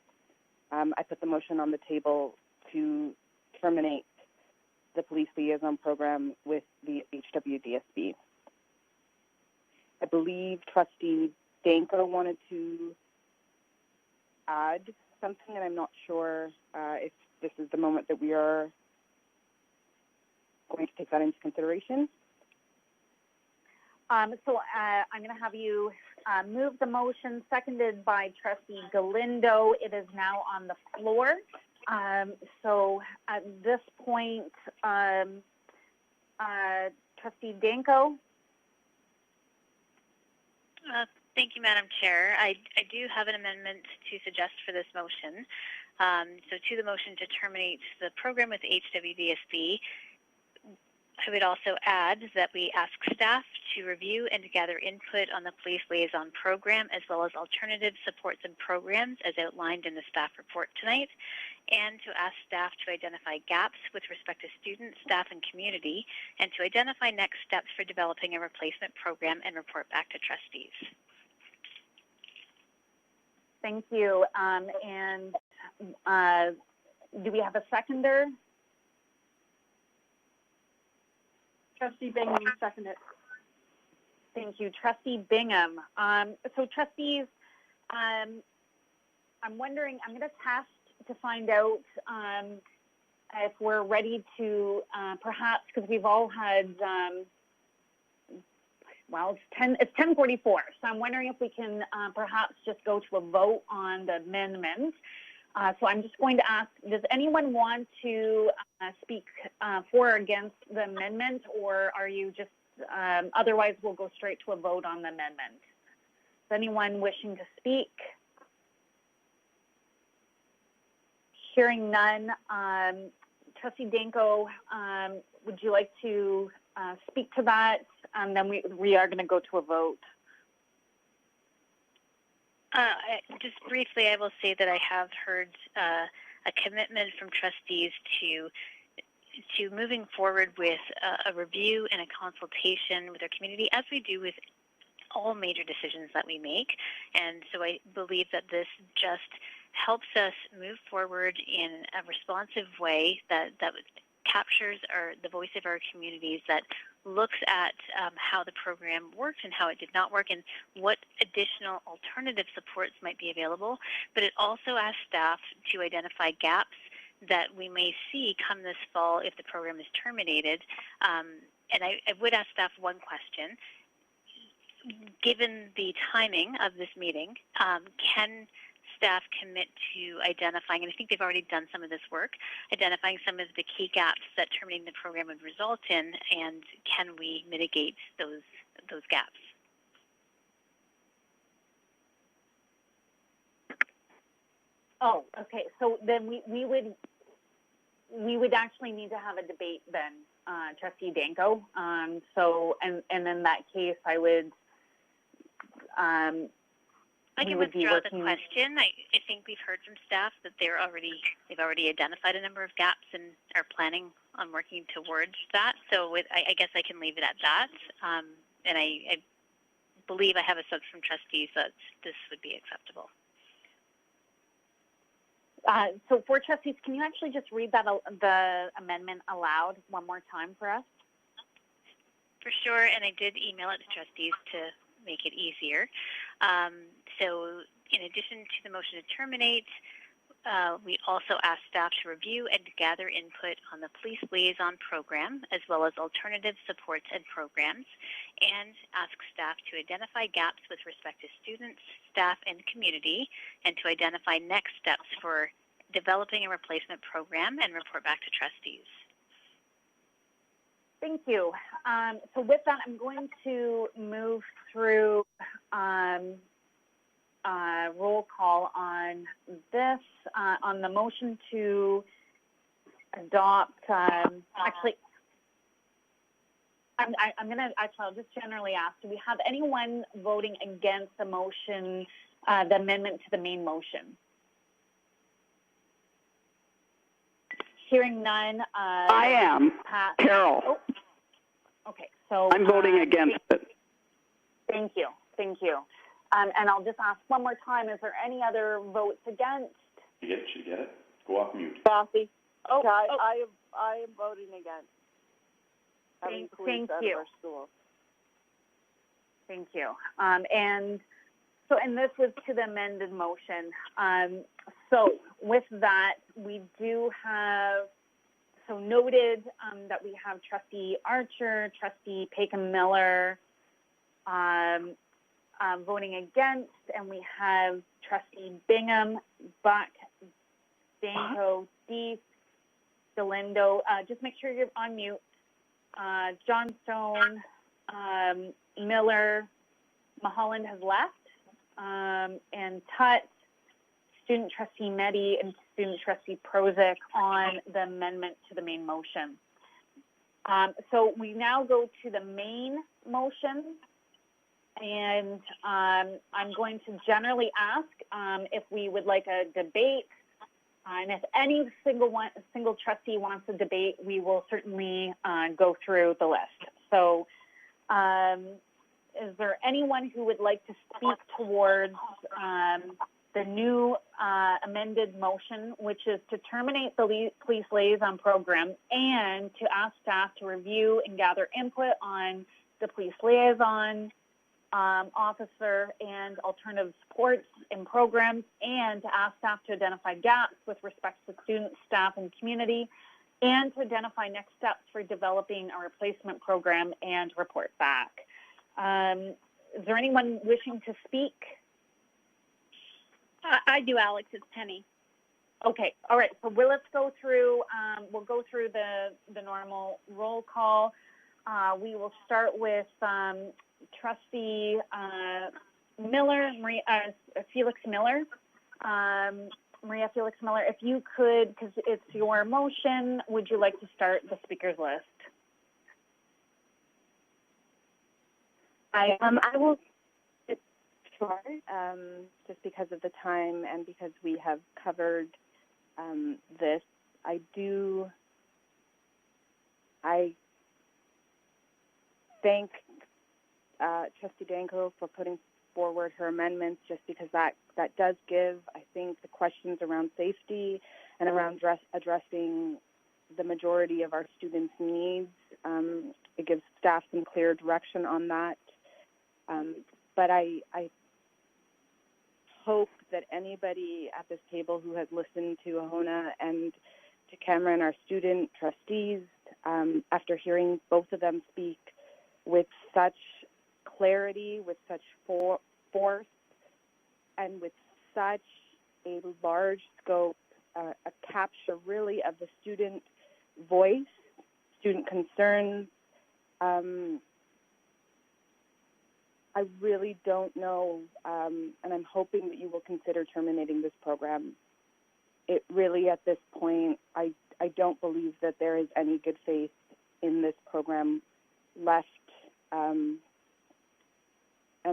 I put the motion on the table to terminate the police liaison program with the HWDSB. I believe Trustee Danko wanted to add something, and I'm not sure if this is the moment that we are going to take that into consideration. So I'm going to have you move the motion, seconded by Trustee Galindo. It is now on the floor. So at this point, Trustee Danko. Thank you, Madam Chair. I do have an amendment to suggest for this motion. So to the motion to terminate the program with HWDSB, I would also add that we ask staff to review and to gather input on the Police Liaison Program, as well as alternative supports and programs as outlined in the staff report tonight, and to ask staff to identify gaps with respect to students, staff, and community, and to identify next steps for developing a replacement program and report back to trustees. Thank you. Do we have a seconder? Trustee Bingham, second it. Thank you. Trustee Bingham. So trustees, I'm wondering, I'm going to test to find out if we're ready to perhaps, because we've all had, well, it's 10:44, so I'm wondering if we can perhaps just go to a vote on the amendment. So I'm just going to ask, does anyone want to speak for or against the amendment, or are you just, otherwise we'll go straight to a vote on the amendment? Is anyone wishing to speak? Hearing none. Trustee Danko, would you like to speak to that? And then we are going to go to a vote. Just briefly, I will say that I have heard a commitment from trustees to moving forward with a review and a consultation with our community, as we do with all major decisions that we make. And so I believe that this just helps us move forward in a responsive way that captures the voice of our communities, that looks at how the program worked and how it did not work and what additional alternative supports might be available. But it also asks staff to identify gaps that we may see come this fall if the program is terminated. And I would ask staff one question. Given the timing of this meeting, can staff commit to identifying, and I think they've already done some of this work, identifying some of the key gaps that terminating the program would result in, and can we mitigate those gaps? Oh, okay. So then we would actually need to have a debate then, Trustee Danko. So and in that case, I would. I can withdraw the question. I think we've heard from staff that they've already identified a number of gaps and are planning on working towards that. So I guess I can leave it at that. And I believe I have a sense from trustees that this would be acceptable. So for trustees, can you actually just read that the amendment aloud one more time for us? For sure, and I did email it to trustees to make it easier. So in addition to the motion to terminate, we also ask staff to review and gather input on the Police Liaison Program, as well as alternative supports and programs, and ask staff to identify gaps with respect to students, staff, and community, and to identify next steps for developing a replacement program and report back to trustees. Thank you. So with that, I'm going to move through roll call on this, on the motion to adopt, actually, I'll just generally ask, do we have anyone voting against the motion, the amendment to the main motion? Hearing none. I am. Carol. Oh. Okay, so I'm voting against it. Thank you. Thank you. And I'll just ask one more time, is there any other votes against? Should you get it? Go off mute. Kathy. I am voting against. Thank you. Our school. Thank you. And this was to the amended motion. So with that, we do have, so noted that we have Trustee Archer, Trustee Peckham-Miller voting against, and we have Trustee Bingham, Buck, Danko, Deep, Galindo. Just make sure you're on mute. Johnstone, Miller, Mulholland has left, and Tutt, Student Trustee Meddy, and Student Trustee Prozic on the amendment to the main motion. So we now go to the main motion, and I'm going to generally ask if we would like a debate, and if any single trustee wants a debate, we will certainly go through the list. So is there anyone who would like to speak towards the new amended motion, which is to terminate the police liaison program and to ask staff to review and gather input on the police liaison officer and alternative supports and programs, and to ask staff to identify gaps with respect to students, staff, and community, and to identify next steps for developing a replacement program and report back. Is there anyone wishing to speak? I do, Alex. It's Penny. Okay. All right. So let's go through. We'll go through the normal roll call. We will start with Trustee Miller, Felix Miller. Maria Felix Miller, if you could, because it's your motion, would you like to start the speakers list? I will start just because of the time and because we have covered this. I thank Trustee Danko for putting forward her amendments, just because that does give, I think, the questions around safety and around addressing the majority of our students' needs. It gives staff some clear direction on that. But I hope that anybody at this table who has listened to Ahona and to Cameron, our student trustees, after hearing both of them speak with such clarity, with such force, and with such a large scope, a capture really of the student voice, student concerns. I really don't know, and I'm hoping that you will consider terminating this program. It really, at this point, I don't believe that there is any good faith in this program left. And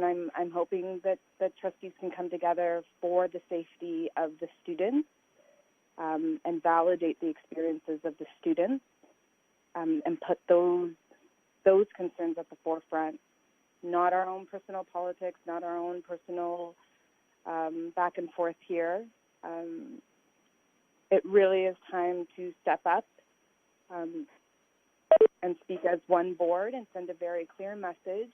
I'm hoping that trustees can come together for the safety of the students and validate the experiences of the students and put those concerns at the forefront, not our own personal politics, not our own personal back and forth here. It really is time to step up and speak as one board and send a very clear message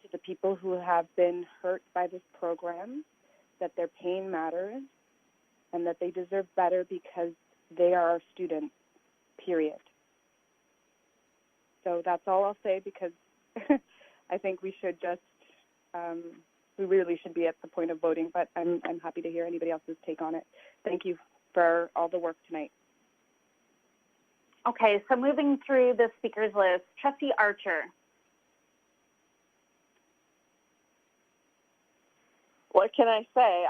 to the people who have been hurt by this program, that their pain matters and that they deserve better because they are our students, period. So that's all I'll say, because I think we should just, we really should be at the point of voting, but I'm happy to hear anybody else's take on it. Thank you for all the work tonight. Okay, so moving through the speakers list, Trustee Archer. What can I say?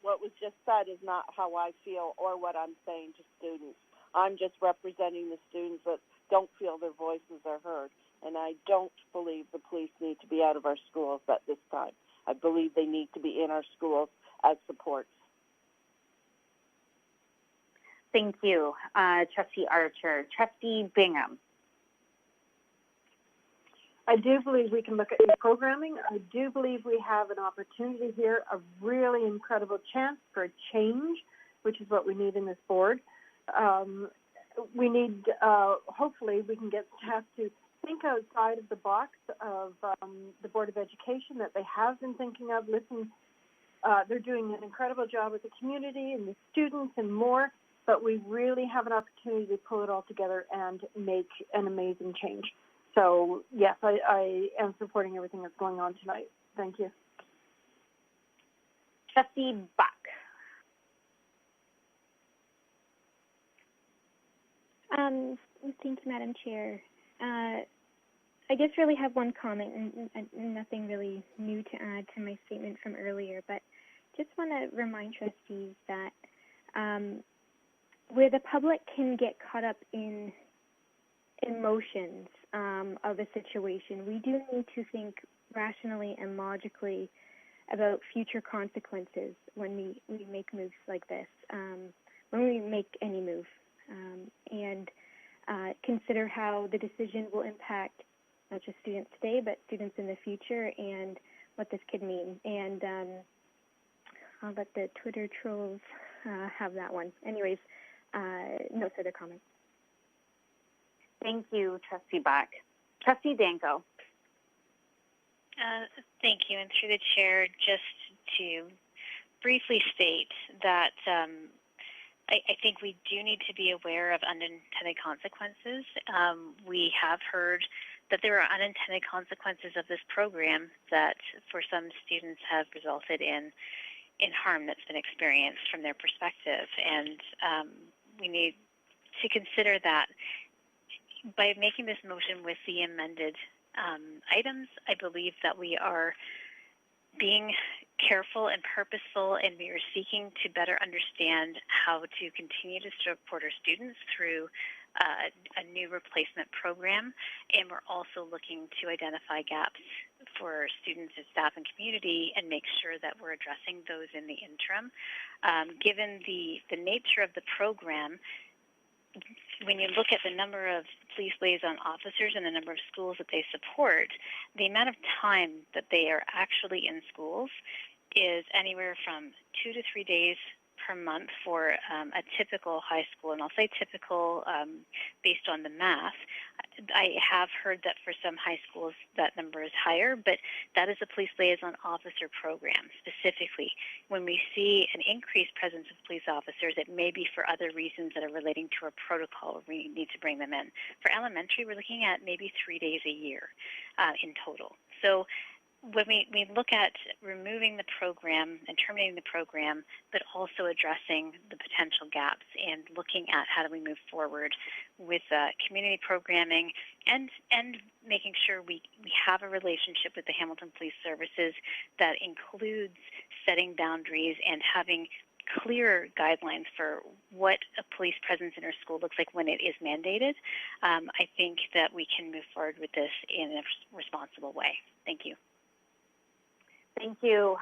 What was just said is not how I feel or what I'm saying to students. I'm just representing the students that don't feel their voices are heard. And I don't believe the police need to be out of our schools at this time. I believe they need to be in our schools as supports. Thank you, Trustee Archer. Trustee Bingham. I do believe we can look at new programming. I do believe we have an opportunity here, a really incredible chance for a change, which is what we need in this board. We need, hopefully, we can get staff to think outside of the box of the Board of Education that they have been thinking of. Listen, they're doing an incredible job with the community and the students and more, but we really have an opportunity to pull it all together and make an amazing change. So, yes, I am supporting everything that's going on tonight. Thank you. Trustee Buck. Thank you, Madam Chair. I just really have one comment and nothing really new to add to my statement from earlier, but just want to remind trustees that where the public can get caught up in emotions of a situation. We do need to think rationally and logically about future consequences when we make moves like this, when we make any move, and consider how the decision will impact not just students today, but students in the future, and what this could mean. And I'll let the Twitter trolls have that one. Anyways, no further comments. Thank you, Trustee Buck. Trustee Danko. Thank you. And through the chair, just to briefly state that I think we do need to be aware of unintended consequences. We have heard that there are unintended consequences of this program that for some students have resulted in harm that's been experienced from their perspective. And we need to consider that by making this motion with the amended items. I believe that we are being careful and purposeful, and we are seeking to better understand how to continue to support our students through a new replacement program. And we're also looking to identify gaps for students and staff and community and make sure that we're addressing those in the interim. Given the nature of the program, when you look at the number of police liaison officers and the number of schools that they support, the amount of time that they are actually in schools is anywhere from 2 to 3 days per month for a typical high school. And I'll say typical based on the math. I have heard that for some high schools that number is higher, but that is a police liaison officer program specifically. When we see an increased presence of police officers, it may be for other reasons that are relating to a protocol. We need to bring them in. For elementary, we're looking at maybe 3 days a year in total. So when we look at removing the program and terminating the program, but also addressing the potential gaps and looking at how do we move forward with community programming and making sure we have a relationship with the Hamilton Police Services that includes setting boundaries and having clear guidelines for what a police presence in our school looks like when it is mandated, I think that we can move forward with this in a responsible way. Thank you. Thank you.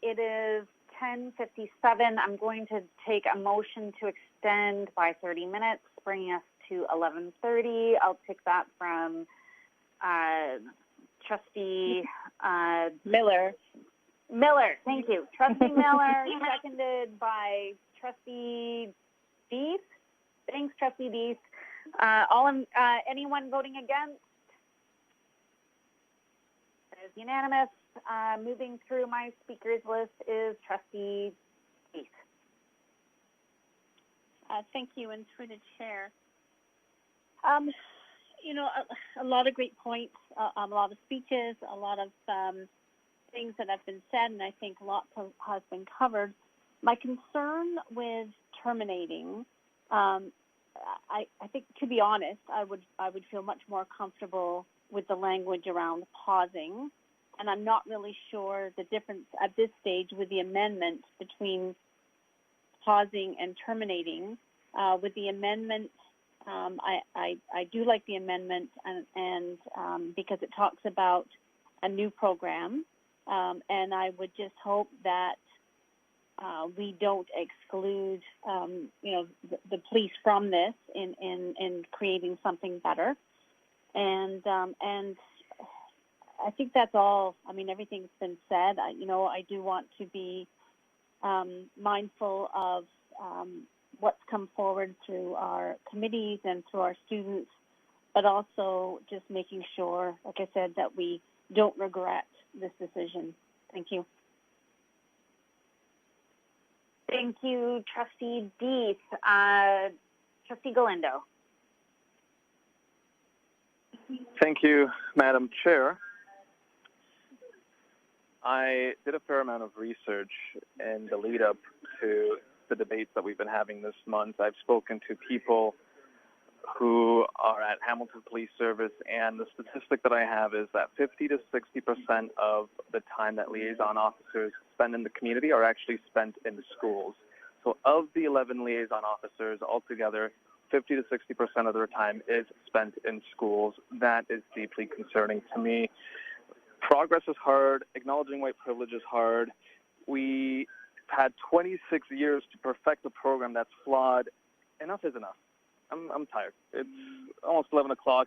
It is 10:57. I'm going to take a motion to extend by 30 minutes, bringing us to 11:30. I'll take that from Trustee Miller. Miller, thank you. Trustee Miller, seconded by Trustee Dees. Thanks, Trustee Dees. Anyone voting against? That is unanimous. Moving through my speakers list is Trustee Dees. Thank you, and through the chair. A lot of great points, a lot of speeches, a lot of things that have been said, and I think lots has been covered. My concern with terminating, I think, to be honest, I would feel much more comfortable with the language around pausing, and I'm not really sure the difference at this stage with the amendment between pausing and terminating. With the amendment, I do like the amendment, and because it talks about a new program, and I would just hope that we don't exclude, the police from this in creating something better, and I think that's all. I mean, everything's been said. I do want to be mindful of what's come forward through our committees and through our students, but also just making sure, like I said, that we don't regret this decision. Thank you. Thank you, Trustee Dees. Trustee Galindo. Thank you, Madam Chair. I did a fair amount of research in the lead up to the debates that we've been having this month. I've spoken to people who are at Hamilton Police Service, and the statistic that I have is that 50 to 60% of the time that liaison officers spend in the community are actually spent in the schools. So of the 11 liaison officers altogether, 50 to 60% of their time is spent in schools. That is deeply concerning to me. Progress is hard. Acknowledging white privilege is hard. We had 26 years to perfect a program that's flawed. Enough is enough. I'm tired. It's almost 11 o'clock.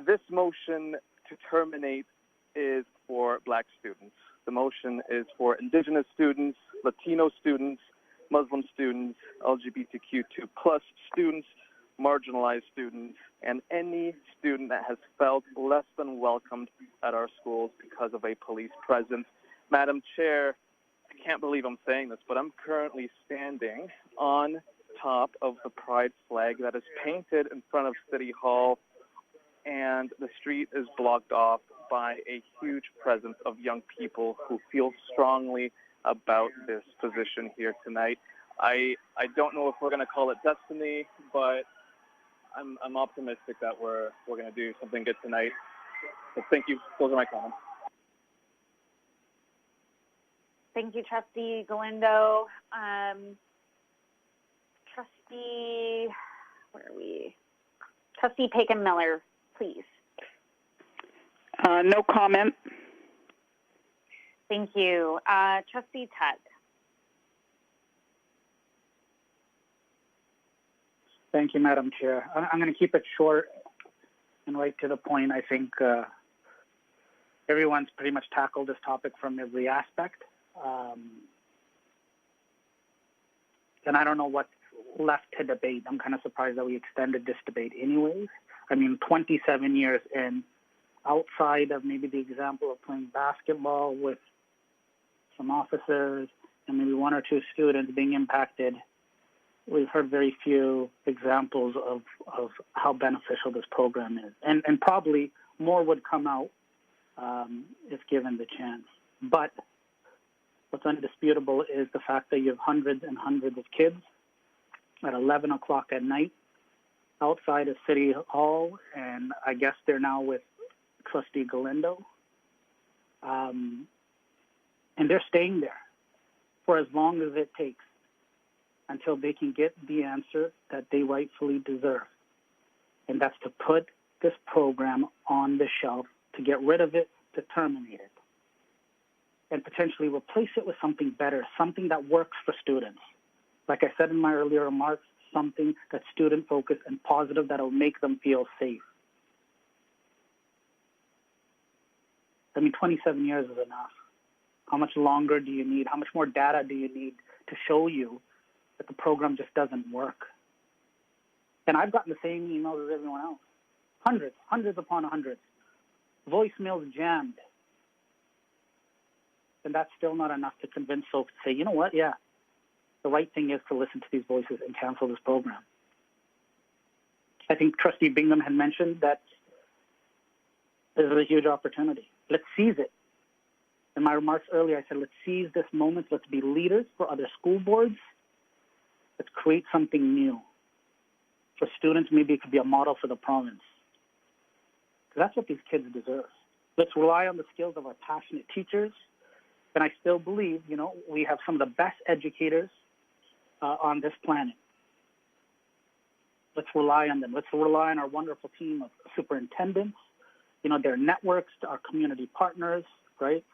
This motion to terminate is for Black students. The motion is for Indigenous students, Latino students, Muslim students, LGBTQ2+ students, marginalized students, and any student that has felt less than welcomed at our schools because of a police presence. Madam Chair, I can't believe I'm saying this, but I'm currently standing on top of the pride flag that is painted in front of City Hall, and the street is blocked off by a huge presence of young people who feel strongly about this position here tonight. I don't know if we're going to call it destiny, but I'm optimistic that we're going to do something good tonight. So thank you. Those are my comments. Thank you, Trustee Galindo. Trustee, where are we? Trustee Paikin-Miller, please. No comment. Thank you. Trustee Tutt. Thank you, Madam Chair. I'm going to keep it short and right to the point. I think everyone's pretty much tackled this topic from every aspect. And I don't know what's left to debate. I'm kind of surprised that we extended this debate anyways. I mean, 27 years in, outside of maybe the example of playing basketball with some officers and maybe one or two students being impacted, we've heard very few examples of how beneficial this program is. And probably more would come out if given the chance. But what's undisputable is the fact that you have hundreds and hundreds of kids at 11 o'clock at night outside of City Hall, and I guess they're now with Trustee Galindo. And they're staying there for as long as it takes until they can get the answer that they rightfully deserve. And that's to put this program on the shelf, to get rid of it, to terminate it, and potentially replace it with something better, something that works for students. Like I said in my earlier remarks, something that's student-focused and positive that will make them feel safe. I mean, 27 years is enough. How much longer do you need? How much more data do you need to show you that the program just doesn't work? And I've gotten the same emails as everyone else. Hundreds upon hundreds. Voicemails jammed. And that's still not enough to convince folks to say, you know what, yeah, the right thing is to listen to these voices and cancel this program. I think Trustee Bingham had mentioned that this is a huge opportunity. Let's seize it. In my remarks earlier, I said, let's seize this moment. Let's be leaders for other school boards. Let's create something new. For students, maybe it could be a model for the province. Because that's what these kids deserve. Let's rely on the skills of our passionate teachers. And I still believe, you know, we have some of the best educators on this planet. Let's rely on them. Let's rely on our wonderful team of superintendents, you know, their networks, our community partners, right?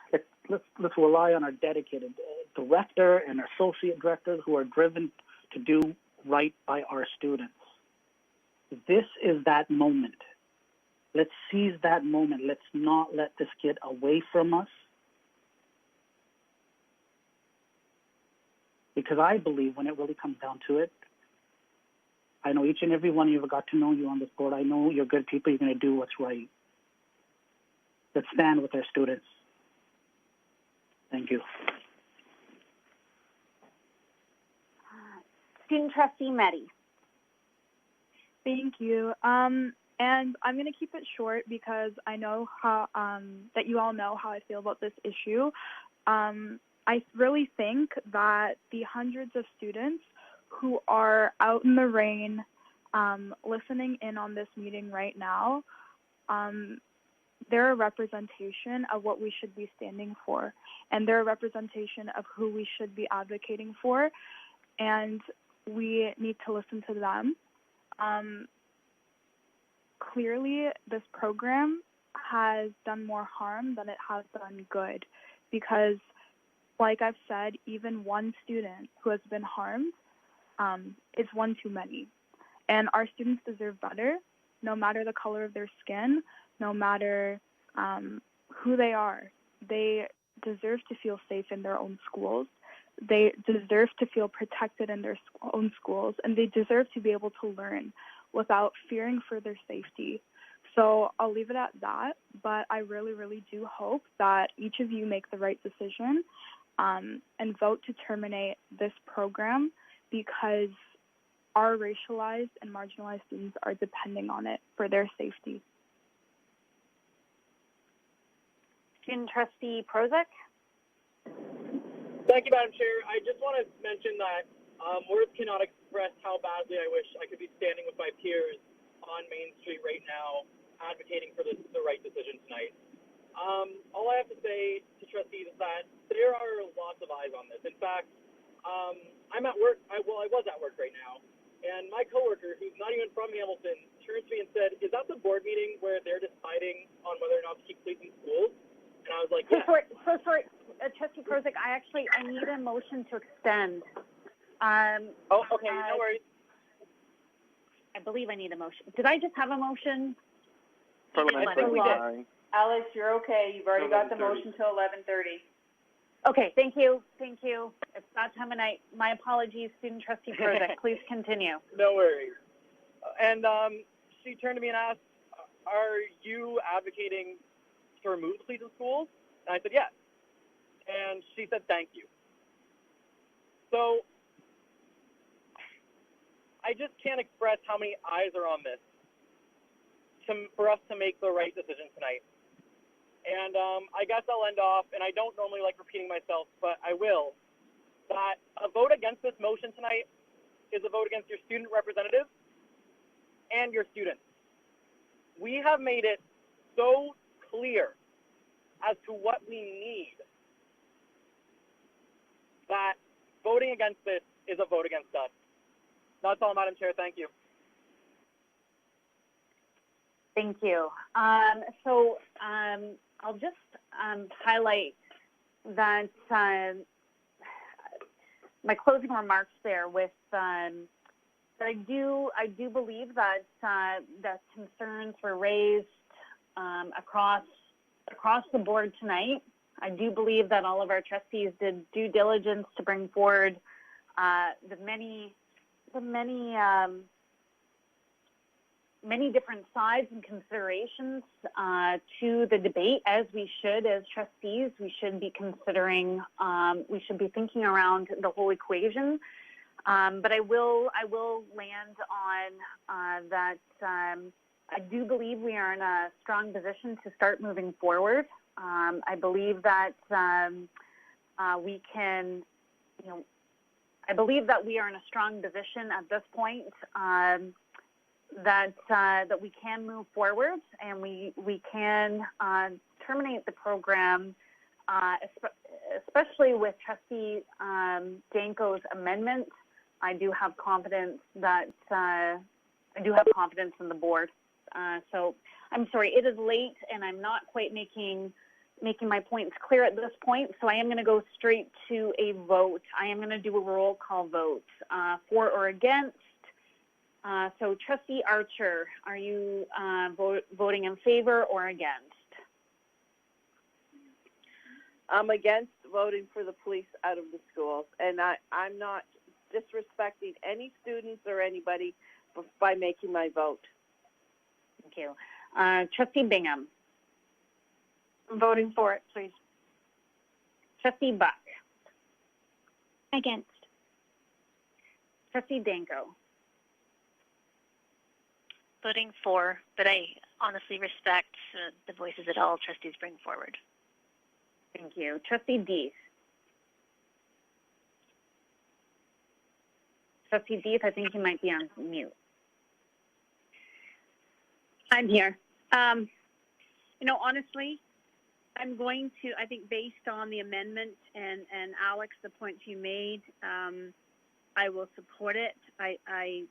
Let's rely on our dedicated director and our associate directors who are driven to do right by our students. This is that moment. Let's seize that moment. Let's not let this get away from us. Because I believe when it really comes down to it, I know each and every one of you have got to know you on this board. I know you're good people. You're going to do what's right. Let's stand with our students. Thank you. Student Trustee Meddy. Thank you. And I'm going to keep it short because I know how that you all know how I feel about this issue. I really think that the hundreds of students who are out in the rain listening in on this meeting right now, they're a representation of what we should be standing for, and they're a representation of who we should be advocating for, and we need to listen to them. Clearly, this program has done more harm than it has done good because, like I've said, even one student who has been harmed is one too many. And our students deserve better, no matter the color of their skin, no matter who they are. They deserve to feel safe in their own schools. They deserve to feel protected in their own schools, and they deserve to be able to learn without fearing for their safety. So I'll leave it at that, but I really, really do hope that each of you make the right decision and vote to terminate this program because our racialized and marginalized students are depending on it for their safety. Student Trustee Prozek. Thank you, Madam Chair. I just want to mention that words cannot express how badly I wish I could be standing with my peers on Main Street right now advocating for the right decision tonight. All I have to say to trustees is that there are lots of eyes on this. In fact, I'm at work. I was at work right now, and my coworker, who's not even from Hamilton, turns to me and said, "Is that the board meeting where they're deciding on whether or not to keep police in schools?" And I was like, "Yeah." So sorry, Trustee Prozek, I need a motion to extend. Okay, no worries. I believe I need a motion. Did I just have a motion? I think we did. Alex, you're okay. You've already got the motion till 11:30. Okay, thank you. It's that time of night. My apologies, Student Trustee Prozek. Please continue. No worries. And she turned to me and asked, "Are you advocating to remove the police in schools?" And I said, "Yes." And she said, "Thank you." So I just can't express how many eyes are on this for us to make the right decision tonight. And I guess I'll end off, and I don't normally like repeating myself, but I will, that a vote against this motion tonight is a vote against your student representatives and your students. We have made it so clear as to what we need that voting against this is a vote against us. That's all, Madam Chair. Thank you. Thank you. I'll just highlight that my closing remarks there with that I do believe that that concerns were raised across the board tonight. I do believe that all of our trustees did due diligence to bring forward the many different sides and considerations to the debate, as we should as trustees. We should be considering, we should be thinking around the whole equation. But I will land on that I do believe we are in a strong position to start moving forward. I believe that we can, I believe that we are in a strong position at this point that we can move forward and we can terminate the program, especially with Trustee Danko's amendment. I do have confidence that I do have confidence in the board. So I'm sorry, it is late and I'm not quite making my points clear at this point, so I am going to go straight to a vote. I am going to do a roll call vote for or against. So Trustee Archer, are you voting in favor or against? I'm against voting for the police out of the schools, and I'm not disrespecting any students or anybody by making my vote. Thank you. Trustee Bingham. I'm voting for it, please. Trustee Buck. Against. Trustee Danko. Voting for, but I honestly respect the voices that all trustees bring forward. Thank you. Trustee Deeth. Trustee Deeth, I think you might be on mute. I'm here. Honestly, I'm going to, I think based on the amendment and Alex, the points you made, I will support it. I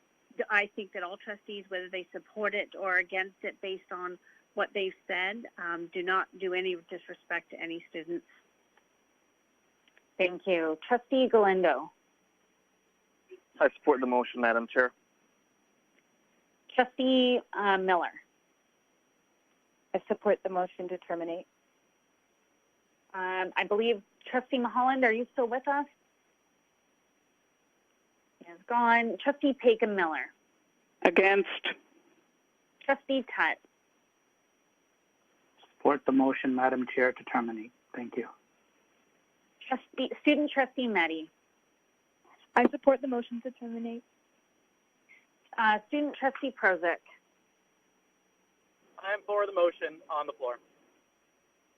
I think that all trustees, whether they support it or against it based on what they've said, do not do any disrespect to any students. Thank you. Trustee Galindo. I support the motion, Madam Chair. Trustee Miller. I support the motion to terminate. I believe Trustee Mulholland, are you still with us? He is gone. Trustee Paikin-Miller. Against. Trustee Tutt. Support the motion, Madam Chair, to terminate. Thank you. Student Trustee Meddy. I support the motion to terminate. Student Trustee Prozic. I am for the motion on the floor.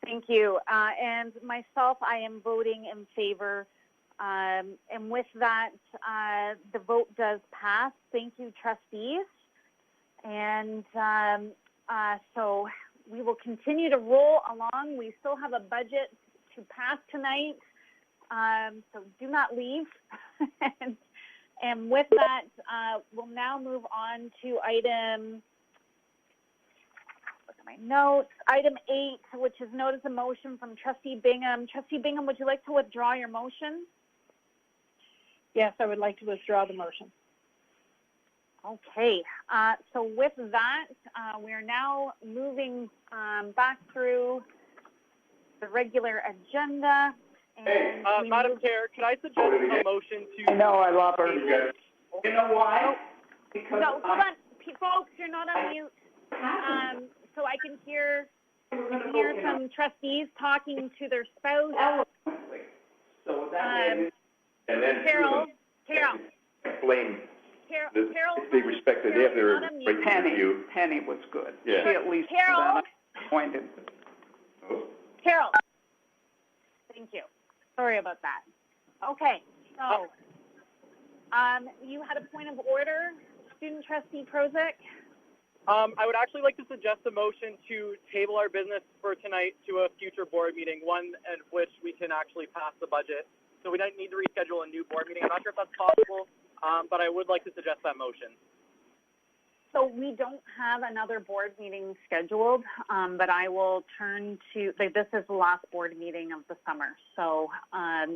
Thank you. And myself, I am voting in favor. And with that, the vote does pass. Thank you, trustees. And so we will continue to roll along. We still have a budget to pass tonight, so do not leave. And with that, we'll now move on to item, look at my notes, item 8, which is notice of motion from Trustee Bingham. Trustee Bingham, would you like to withdraw your motion? Yes, I would like to withdraw the motion. Okay, so with that, we are now moving back through the regular agenda. Hey, Madam Chair, could I suggest a motion to... No, I love her. You know why? Because no, hold on, folks, you're not on mute. So I can hear some trustees talking to their spouse. So that and then Carol. explain Carol, they respected. They have their right to review. Penny was good. Yeah. She at least Carol. pointed. Carol. Thank you. Sorry about that. Okay, so you had a point of order, Student Trustee Prozic. I would actually like to suggest a motion to table our business for tonight to a future board meeting, one at which we can actually pass the budget. So we don't need to reschedule a new board meeting. I'm not sure if that's possible, but I would like to suggest that motion. So we don't have another board meeting scheduled, but I will turn to, this is the last board meeting of the summer. So, I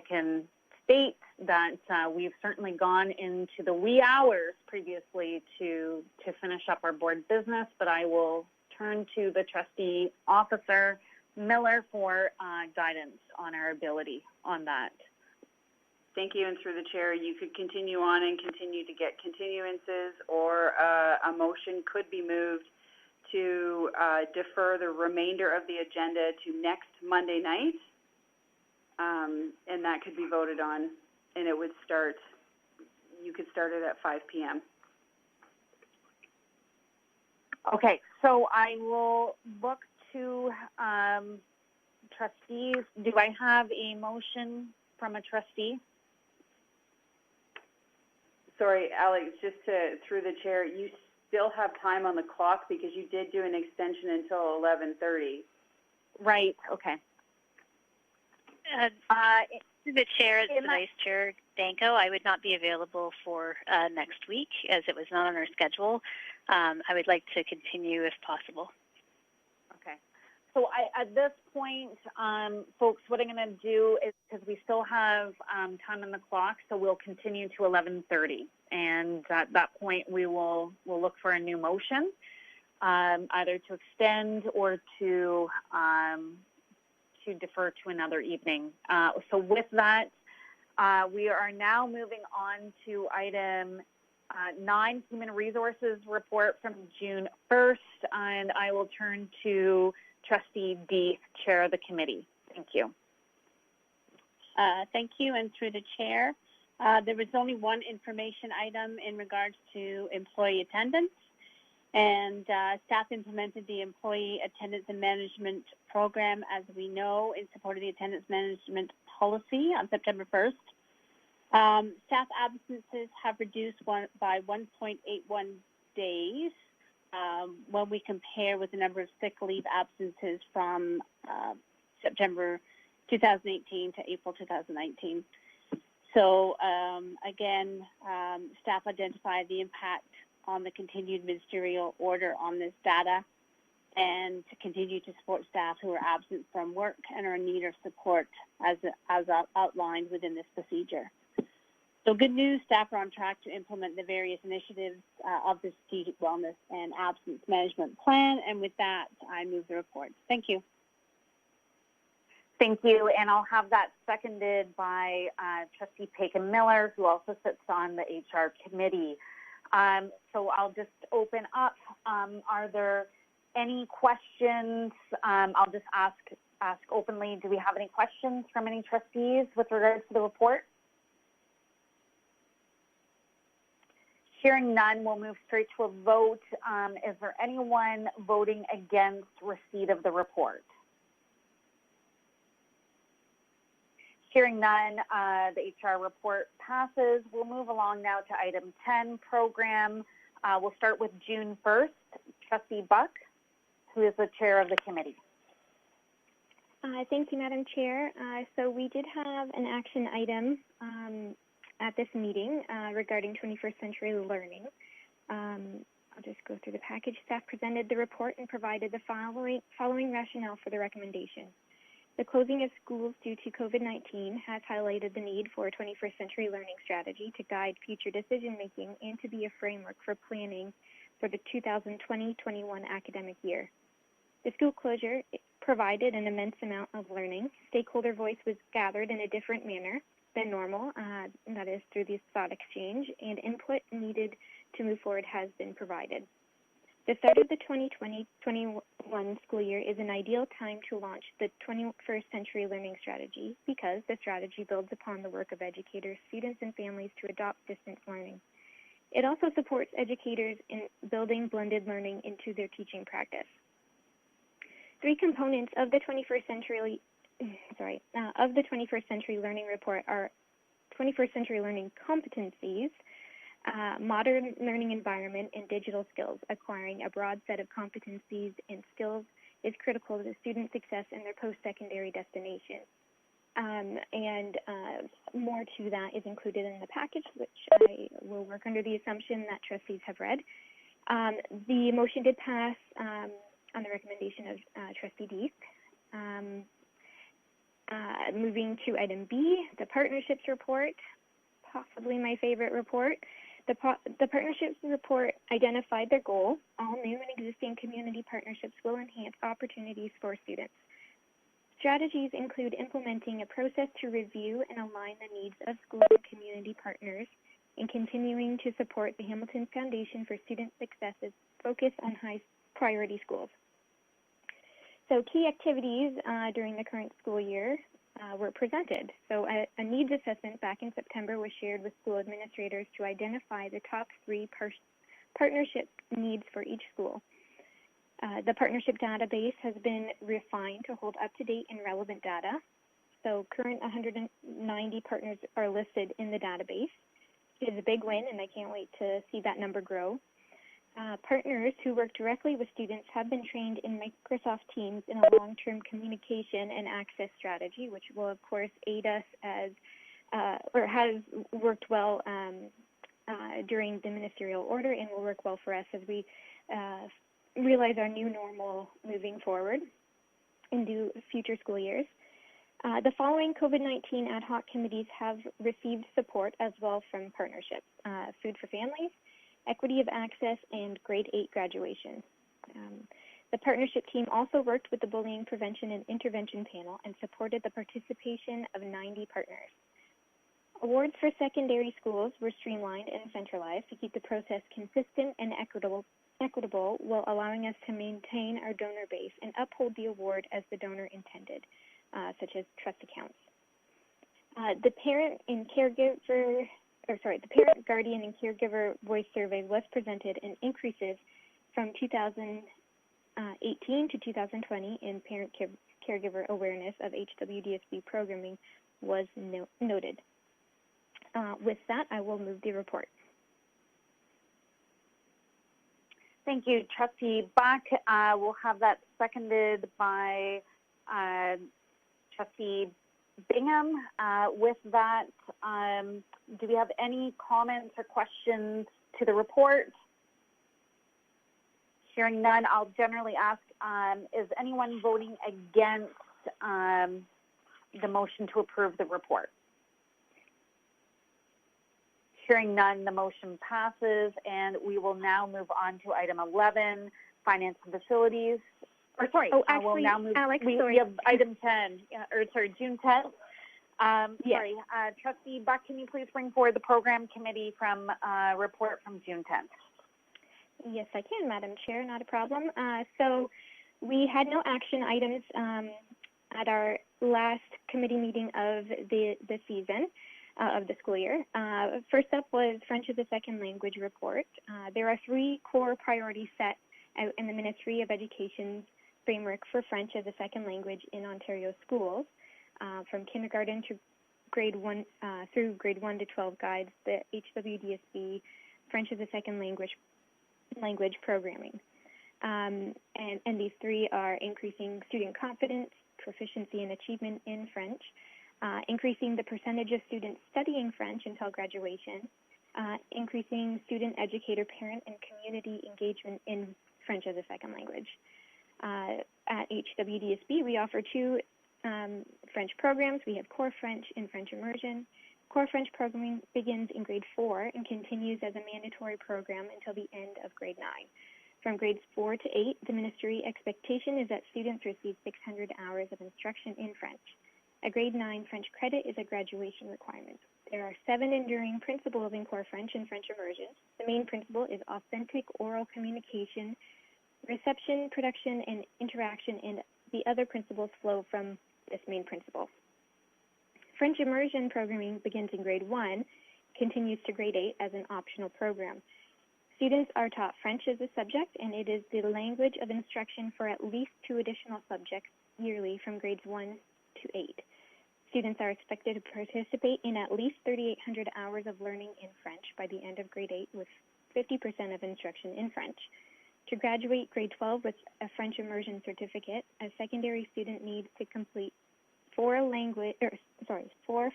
can state that we've certainly gone into the wee hours previously to finish up our board business, but I will turn to the trustee officer, Miller, for guidance on our ability on that. Thank you, and through the chair, you could continue on and continue to get continuances, or a motion could be moved to defer the remainder of the agenda to next Monday night, and that could be voted on, and it would start, you could start it at 5 p.m. Okay, so I will look to trustees. Do I have a motion from a trustee? Sorry, Alex, just through the chair, you still have time on the clock because you did do an extension until 11:30. Right, okay. To the chair, it's the Vice Chair Danko. I would not be available for next week as it was not on our schedule. I would like to continue if possible. Okay. So at this point, folks, what I'm going to do is, because we still have time on the clock, so we'll continue to 11:30. And at that point, we'll look for a new motion, either to extend or to defer to another evening. So with that, we are now moving on to item 9, Human Resources Report from June 1st, and I will turn to Trustee Deeth, Chair of the Committee. Thank you. Thank you, and through the chair, there was only one information item in regards to employee attendance, and staff implemented the Employee Attendance and Management Program, as we know, in support of the Attendance Management Policy on September 1st. Staff absences have reduced by 1.81 days when we compare with the number of sick leave absences from September 2018 to April 2019. So again, staff identified the impact on the continued ministerial order on this data, and to continue to support staff who are absent from work and are in need of support as outlined within this procedure. So good news, staff are on track to implement the various initiatives of the Strategic Wellness and Absence Management Plan, and with that, I move the report. Thank you. Thank you, and I'll have that seconded by Trustee Paikin-Miller, who also sits on the HR committee. So I'll just open up. Are there any questions? I'll just ask openly, do we have any questions from any trustees with regards to the report? Hearing none, we'll move straight to a vote. Is there anyone voting against receipt of the report? Hearing none, the HR report passes. We'll move along now to item 10, program. We'll start with June 1st. Trustee Buck, who is the chair of the committee. Thank you, Madam Chair. So we did have an action item at this meeting regarding 21st century learning. I'll just go through the package. Staff presented the report and provided the following rationale for the recommendation. The closing of schools due to COVID-19 has highlighted the need for a 21st century learning strategy to guide future decision-making and to be a framework for planning for the 2020-21 academic year. The school closure provided an immense amount of learning. Stakeholder voice was gathered in a different manner than normal, and that is through this thought exchange, and input needed to move forward has been provided. The start of the 2020-21 school year is an ideal time to launch the 21st century learning strategy because the strategy builds upon the work of educators, students, and families to adopt distance learning. It also supports educators in building blended learning into their teaching practice. Three components of the 21st century learning report are 21st century learning competencies, modern learning environment, and digital skills. Acquiring a broad set of competencies and skills is critical to student success in their post-secondary destination. More to that is included in the package, which I will work under the assumption that trustees have read. The motion did pass on the recommendation of Trustee Deep. Moving to item B, the partnerships report, possibly my favorite report. The partnerships report identified their goal. All new and existing community partnerships will enhance opportunities for students. Strategies include implementing a process to review and align the needs of school and community partners, and continuing to support the Hamilton Foundation for Student Success's focus on high priority schools. So key activities during the current school year were presented. So a needs assessment back in September was shared with school administrators to identify the top 3 partnership needs for each school. The partnership database has been refined to hold up-to-date and relevant data. So current 190 partners are listed in the database. It is a big win, and I can't wait to see that number grow. Partners who work directly with students have been trained in Microsoft Teams in a long-term communication and access strategy, which will, of course, aid us as, or has worked well during the ministerial order and will work well for us as we realize our new normal moving forward into future school years. The following COVID-19 ad hoc committees have received support as well from partnerships: Food for Families, Equity of Access, and Grade 8 Graduation. The partnership team also worked with the Bullying Prevention and Intervention Panel and supported the participation of 90 partners. Awards for secondary schools were streamlined and centralized to keep the process consistent and equitable while allowing us to maintain our donor base and uphold the award as the donor intended, such as trust accounts. The parent, guardian, and caregiver voice survey was presented, and increases from 2018 to 2020 in parent caregiver awareness of HWDSB programming was noted. With that, I will move the report. Thank you, Trustee Buck. We'll have that seconded by Trustee Bingham. With that, do we have any comments or questions to the report? Hearing none, I'll generally ask, is anyone voting against the motion to approve the report? Hearing none, the motion passes, and we will now move on to item 11, Finance and Facilities. Or sorry, actually, we'll now move. Alex, we have item 10, June 10th. Yes. Sorry, Trustee Buck, can you please bring forward the program committee from report from June 10th? Yes, I can, Madam Chair, not a problem. So we had no action items at our last committee meeting of the season. Of the school year. First up was French as a Second Language report. There are 3 core priorities set out in the Ministry of Education's framework for French as a Second Language in Ontario schools, from kindergarten to grade 1 through grade 1 to 12 guides, the HWDSB French as a Second Language programming. And these 3 are increasing student confidence, proficiency and achievement in French, increasing the percentage of students studying French until graduation, increasing student, educator, parent, and community engagement in French as a second language. At HWDSB, we offer 2 French programs. We have Core French and French Immersion. Core French programming begins in grade 4 and continues as a mandatory program until the end of grade 9. From grades 4 to 8, the ministry expectation is that students receive 600 hours of instruction in French. A grade 9 French credit is a graduation requirement. There are 7 enduring principles in Core French and French Immersion. The main principle is authentic oral communication, reception, production, and interaction, and the other principles flow from this main principle. French Immersion programming begins in grade 1, continues to grade 8 as an optional program. Students are taught French as a subject, and it is the language of instruction for at least 2 additional subjects yearly from grades 1 to 8. Students are expected to participate in at least 3,800 hours of learning in French by the end of grade 8, with 50% of instruction in French. To graduate grade 12 with a French immersion certificate, a secondary student needs to complete 4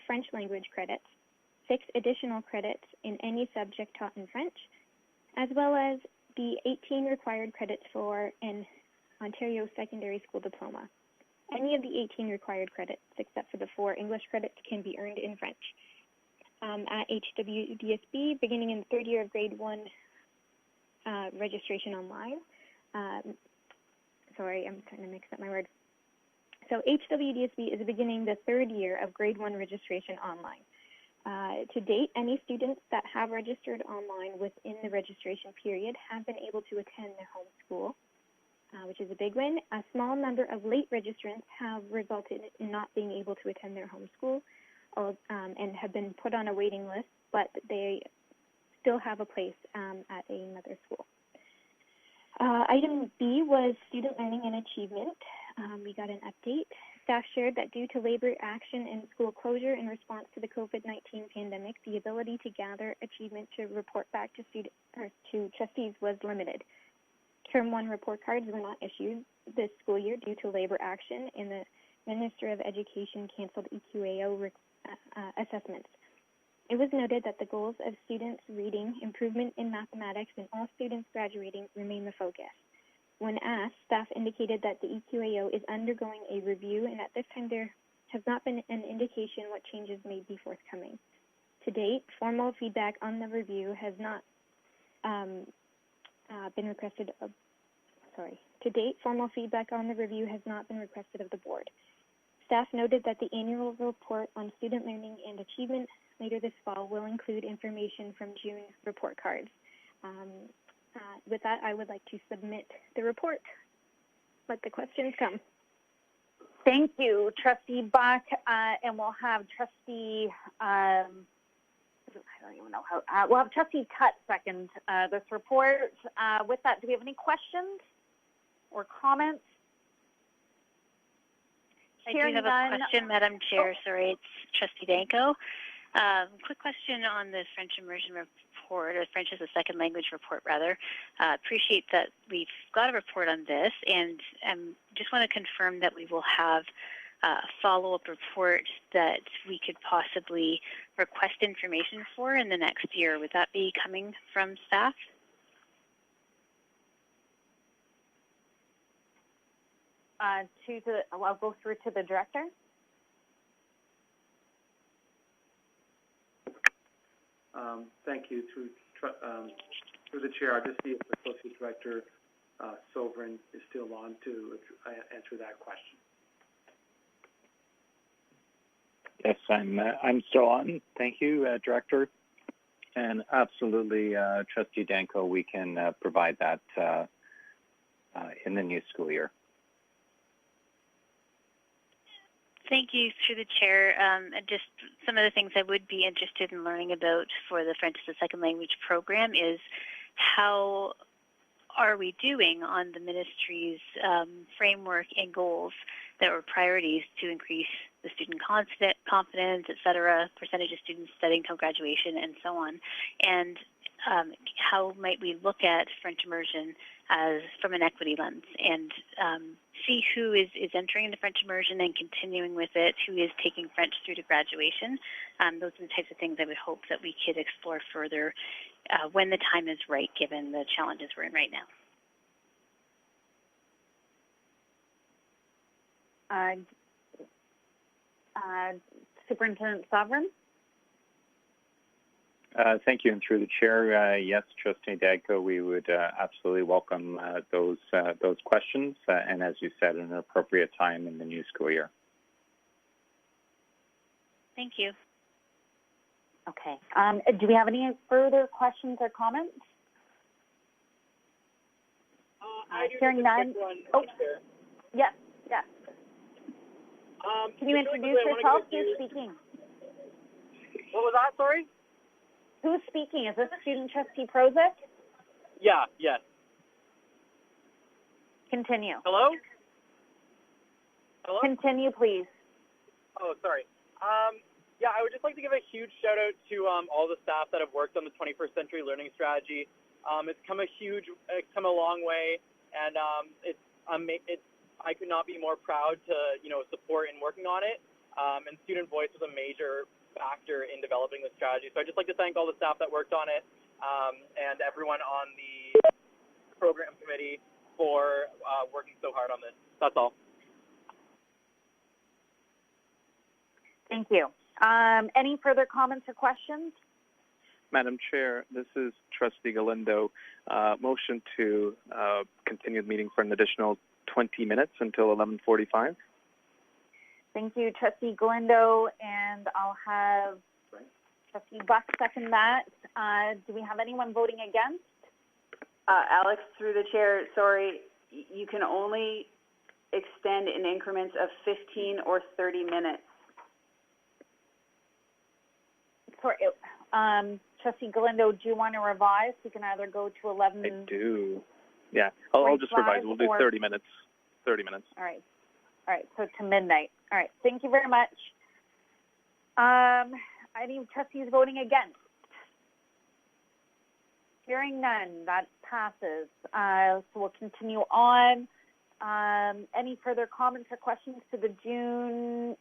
French language credits, 6 additional credits in any subject taught in French, as well as the 18 required credits for an Ontario secondary school diploma. Any of the 18 required credits, except for the 4 English credits, can be earned in French. At HWDSB, beginning in the 3rd year of grade 1 registration online. Sorry, I'm trying to mix up my words. So HWDSB is beginning the 3rd year of grade 1 registration online. To date, any students that have registered online within the registration period have been able to attend their home school, which is a big win. A small number of late registrants have resulted in not being able to attend their home school and have been put on a waiting list, but they still have a place at another school. Item B was student learning and achievement. We got an update. Staff shared that due to labor action and school closure in response to the COVID-19 pandemic, the ability to gather achievement to report back to trustees was limited. Term 1 report cards were not issued this school year due to labor action, and the Minister of Education canceled EQAO assessments. It was noted that the goals of students' reading, improvement in mathematics, and all students graduating remain the focus. When asked, staff indicated that the EQAO is undergoing a review, and at this time there has not been an indication what changes may be forthcoming. To date, formal feedback on the review has not been requested of, To date, formal feedback on the review has not been requested of the board. Staff noted that the annual report on student learning and achievement later this fall will include information from June report cards. With that, I would like to submit the report. Let the questions come. Thank you, Trustee Buck, and we'll have Trustee, I don't even know how, we'll have Trustee Tutt second this report. With that, do we have any questions or comments? I do have a question, Madam Chair. Sorry, it's Trustee Danko. Quick question on the French immersion report, or French as a second language report, rather. Appreciate that we've got a report on this, and just want to confirm that we will have follow-up report that we could possibly request information for in the next year. Would that be coming from staff? I'll go through to the director. Thank you. Through the chair, I just see if Associate Director Sovereign is still on to answer that question. Yes, I'm still on. Thank you, Director. And absolutely, Trustee Danko, we can provide that in the new school year. Thank you, through the chair. Just some of the things I would be interested in learning about for the French as a Second Language program is how are we doing on the ministry's framework and goals that were priorities to increase the student confidence, et cetera, percentage of students studying till graduation, and so on. And how might we look at French immersion as from an equity lens and see who is entering into French immersion and continuing with it, who is taking French through to graduation. Those are the types of things I would hope that we could explore further when the time is right, given the challenges we're in right now. Superintendent Sovereign? Thank you, and through the chair, yes, Trustee Danko, we would absolutely welcome those questions, and as you said, at an appropriate time in the new school year. Thank you. Okay. Do we have any further questions or comments? Hearing none. Oh, yes, yes. Can you introduce yourself? Who's speaking? What was that, sorry? Who's speaking? Is this Student Trustee Prozic? Yeah, yes. Continue. Hello? Hello? Continue, please. Oh, sorry. Yeah, I would just like to give a huge shout out to all the staff that have worked on the 21st Century Learning Strategy. It's come a long way, and I could not be more proud to support in working on it. And student voice was a major factor in developing the strategy. So I'd just like to thank all the staff that worked on it and everyone on the program committee for working so hard on this. That's all. Thank you. Any further comments or questions? Madam Chair, this is Trustee Galindo. Motion to continue the meeting for an additional 20 minutes until 11:45. Thank you, Trustee Galindo, and I'll have Trustee Buck second that. Do we have anyone voting against? Alex, through the chair, sorry, you can only extend in increments of 15 or 30 minutes. Sorry, Trustee Galindo, do you want to revise? We can either go to 11. I do. Yeah, I'll just revise. We'll do 30 minutes. 30 minutes. All right. All right, so to midnight. All right, thank you very much. Any trustees voting against? Hearing none, that passes. So we'll continue on. Any further comments or questions to the June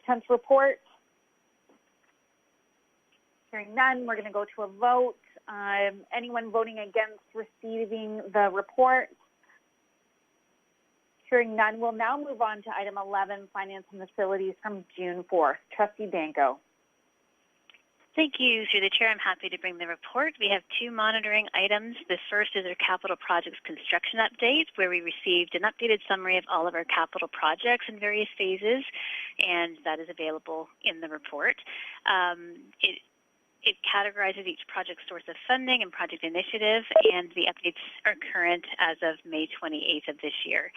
10th report? Hearing none, we're going to go to a vote. Anyone voting against receiving the report? Hearing none, we'll now move on to item 11, Finance and Facilities from June 4th. Trustee Danko. Thank you. Through the chair, I'm happy to bring the report. We have two monitoring items. The first is our capital projects construction update, where we received an updated summary of all of our capital projects in various phases, and that is available in the report. It categorizes each project source of funding and project initiative, and the updates are current as of May 28th of this year.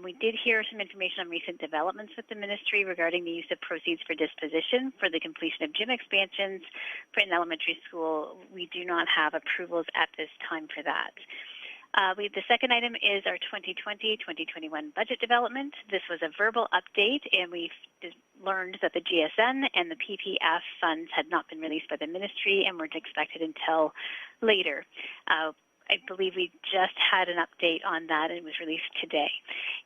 We did hear some information on recent developments with the ministry regarding the use of proceeds for disposition for the completion of gym expansions for an elementary school. We do not have approvals at this time for that. The second item is our 2020-2021 budget development. This was a verbal update, and we've learned that the GSN and the PPF funds had not been released by the ministry and weren't expected until later. I believe we just had an update on that and it was released today.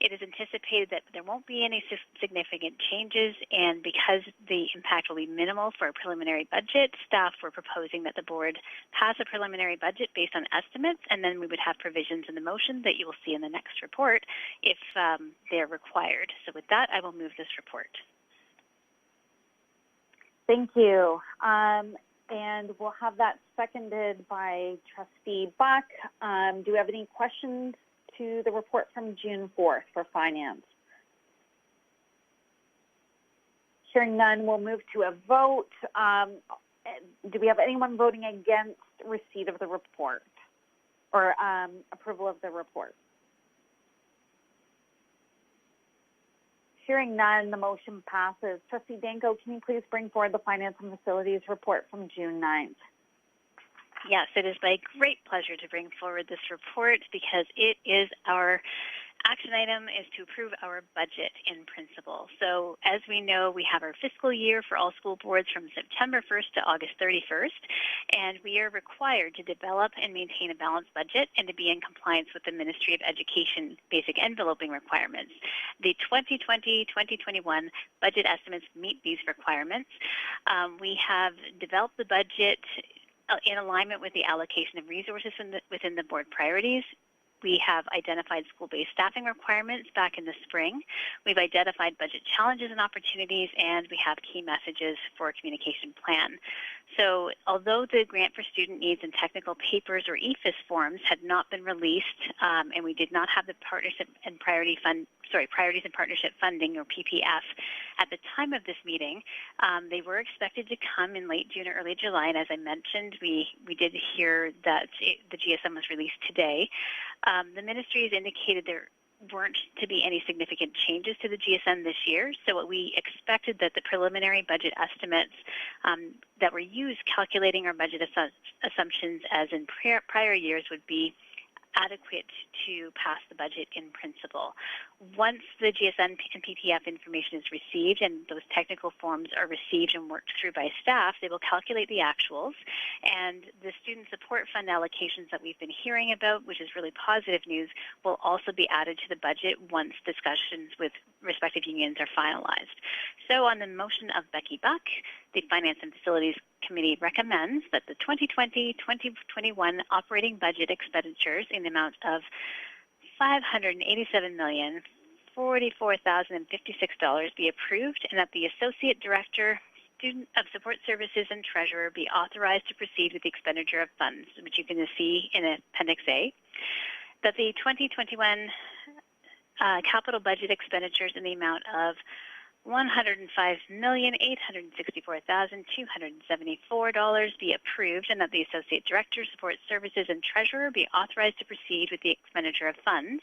It is anticipated that there won't be any significant changes, and because the impact will be minimal for a preliminary budget, staff were proposing that the board pass a preliminary budget based on estimates, and then we would have provisions in the motion that you will see in the next report if they're required. So with that, I will move this report. Thank you. And we'll have that seconded by Trustee Buck. Do we have any questions to the report from June 4th for Finance? Hearing none, we'll move to a vote. Do we have anyone voting against receipt of the report or approval of the report? Hearing none, the motion passes. Trustee Danko, can you please bring forward the Finance and Facilities report from June 9th? Yes, it is my great pleasure to bring forward this report because it is our action item is to approve our budget in principle. So as we know, we have our fiscal year for all school boards from September 1st to August 31st, and we are required to develop and maintain a balanced budget and to be in compliance with the Ministry of Education basic enveloping requirements. The 2020-2021 budget estimates meet these requirements. We have developed the budget in alignment with the allocation of resources within the board priorities. We have identified school-based staffing requirements back in the spring. We've identified budget challenges and opportunities, and we have key messages for a communication plan. So although the Grant for Student Needs and Technical Papers, or EFIS forms, had not been released, and we did not have the Priorities and Partnership Funding, or PPF, at the time of this meeting, they were expected to come in late June or early July, and as I mentioned, we did hear that the GSM was released today. The ministry has indicated there weren't to be any significant changes to the GSM this year, so we expected that the preliminary budget estimates that were used calculating our budget assumptions as in prior years would be adequate to pass the budget in principle. Once the GSN and PPF information is received and those technical forms are received and worked through by staff, they will calculate the actuals, and the student support fund allocations that we've been hearing about, which is really positive news, will also be added to the budget once discussions with respective unions are finalized. So on the motion of Becky Buck, the Finance and Facilities Committee recommends that the 2020-2021 operating budget expenditures in the amount of $587,044,056 be approved, and that the Associate Director, Student of Support Services and Treasurer be authorized to proceed with the expenditure of funds, which you can see in Appendix A. That the 2021 capital budget expenditures in the amount of $105,864,274 be approved, and that the Associate Director, Support Services and Treasurer be authorized to proceed with the expenditure of funds.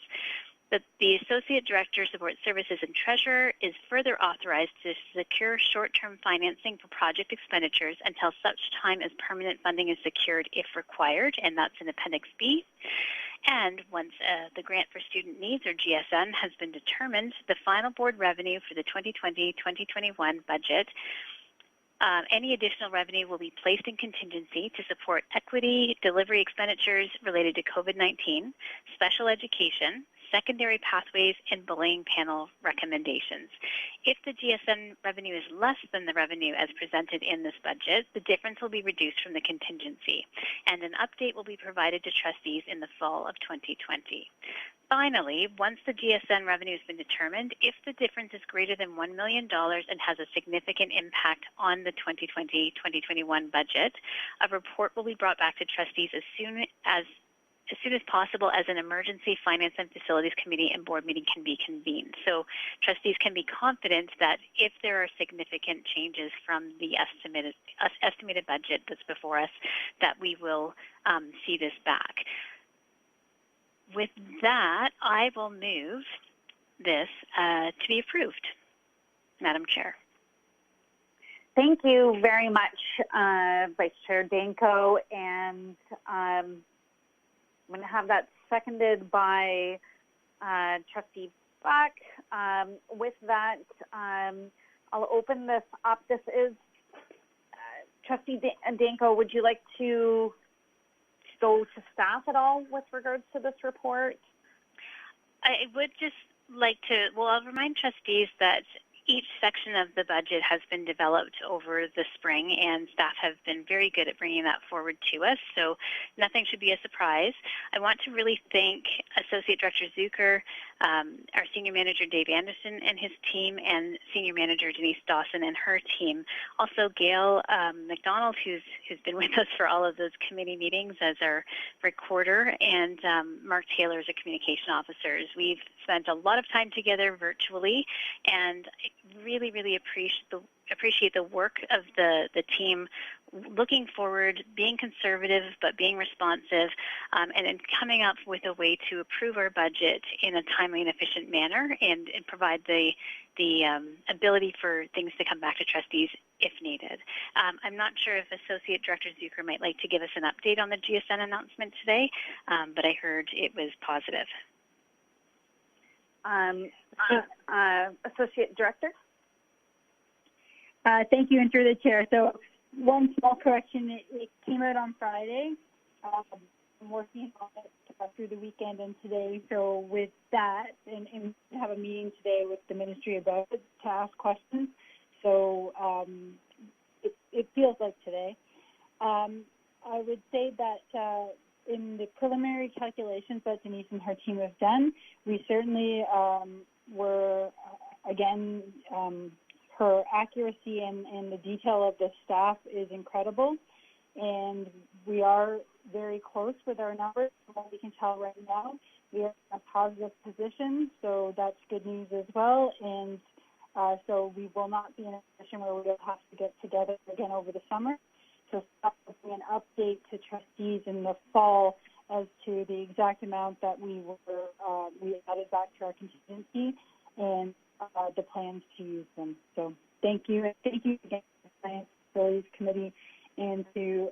That the Associate Director, Support Services and Treasurer is further authorized to secure short-term financing for project expenditures until such time as permanent funding is secured if required, and that's in Appendix B. And once the Grant for Student Needs, or GSN, has been determined, the final board revenue for the 2020-2021 budget, any additional revenue will be placed in contingency to support equity delivery expenditures related to COVID-19, special education, secondary pathways, and bullying panel recommendations. If the GSN revenue is less than the revenue as presented in this budget, the difference will be reduced from the contingency, and an update will be provided to trustees in the fall of 2020. Finally, once the GSN revenue has been determined, if the difference is greater than $1 million and has a significant impact on the 2020-2021 budget, a report will be brought back to trustees as soon as possible as an emergency Finance and Facilities Committee and board meeting can be convened. So trustees can be confident that if there are significant changes from the estimated budget that's before us, that we will see this back. With that, I will move this to be approved, Madam Chair. Thank you very much, Vice Chair Danko, and I'm going to have that seconded by Trustee Buck. With that, I'll open this up. This is Trustee Danko. Would you like to go to staff at all with regards to this report? I would just like to, well, I'll remind trustees that each section of the budget has been developed over the spring, and staff have been very good at bringing that forward to us, so nothing should be a surprise. I want to really thank Associate Director Zucker, our Senior Manager Dave Anderson and his team, and Senior Manager Denise Dawson and her team. Also Gail McDonald, who's been with us for all of those committee meetings as our recorder, and Mark Taylor as a communication officer. We've spent a lot of time together virtually, and I really, really appreciate the work of the team looking forward, being conservative but being responsive, and then coming up with a way to approve our budget in a timely and efficient manner and provide the ability for things to come back to trustees if needed. I'm not sure if Associate Director Zucker might like to give us an update on the GSN announcement today, but I heard it was positive. Associate Director? Thank you, and through the chair. So one small correction, it came out on Friday. I'm working on it through the weekend and today. So with that, and have a meeting today with the ministry about it to ask questions. So it feels like today. I would say that in the preliminary calculations that Denise and her team have done, we certainly were, again, her accuracy and the detail of the staff is incredible. And we are very close with our numbers. From what we can tell right now, we are in a positive position, so that's good news as well. And so we will not be in a position where we will have to get together again over the summer. So staff will bring an update to trustees in the fall as to the exact amount that we added back to our contingency and the plans to use them. So thank you. And thank you again to the Finance Facilities Committee and to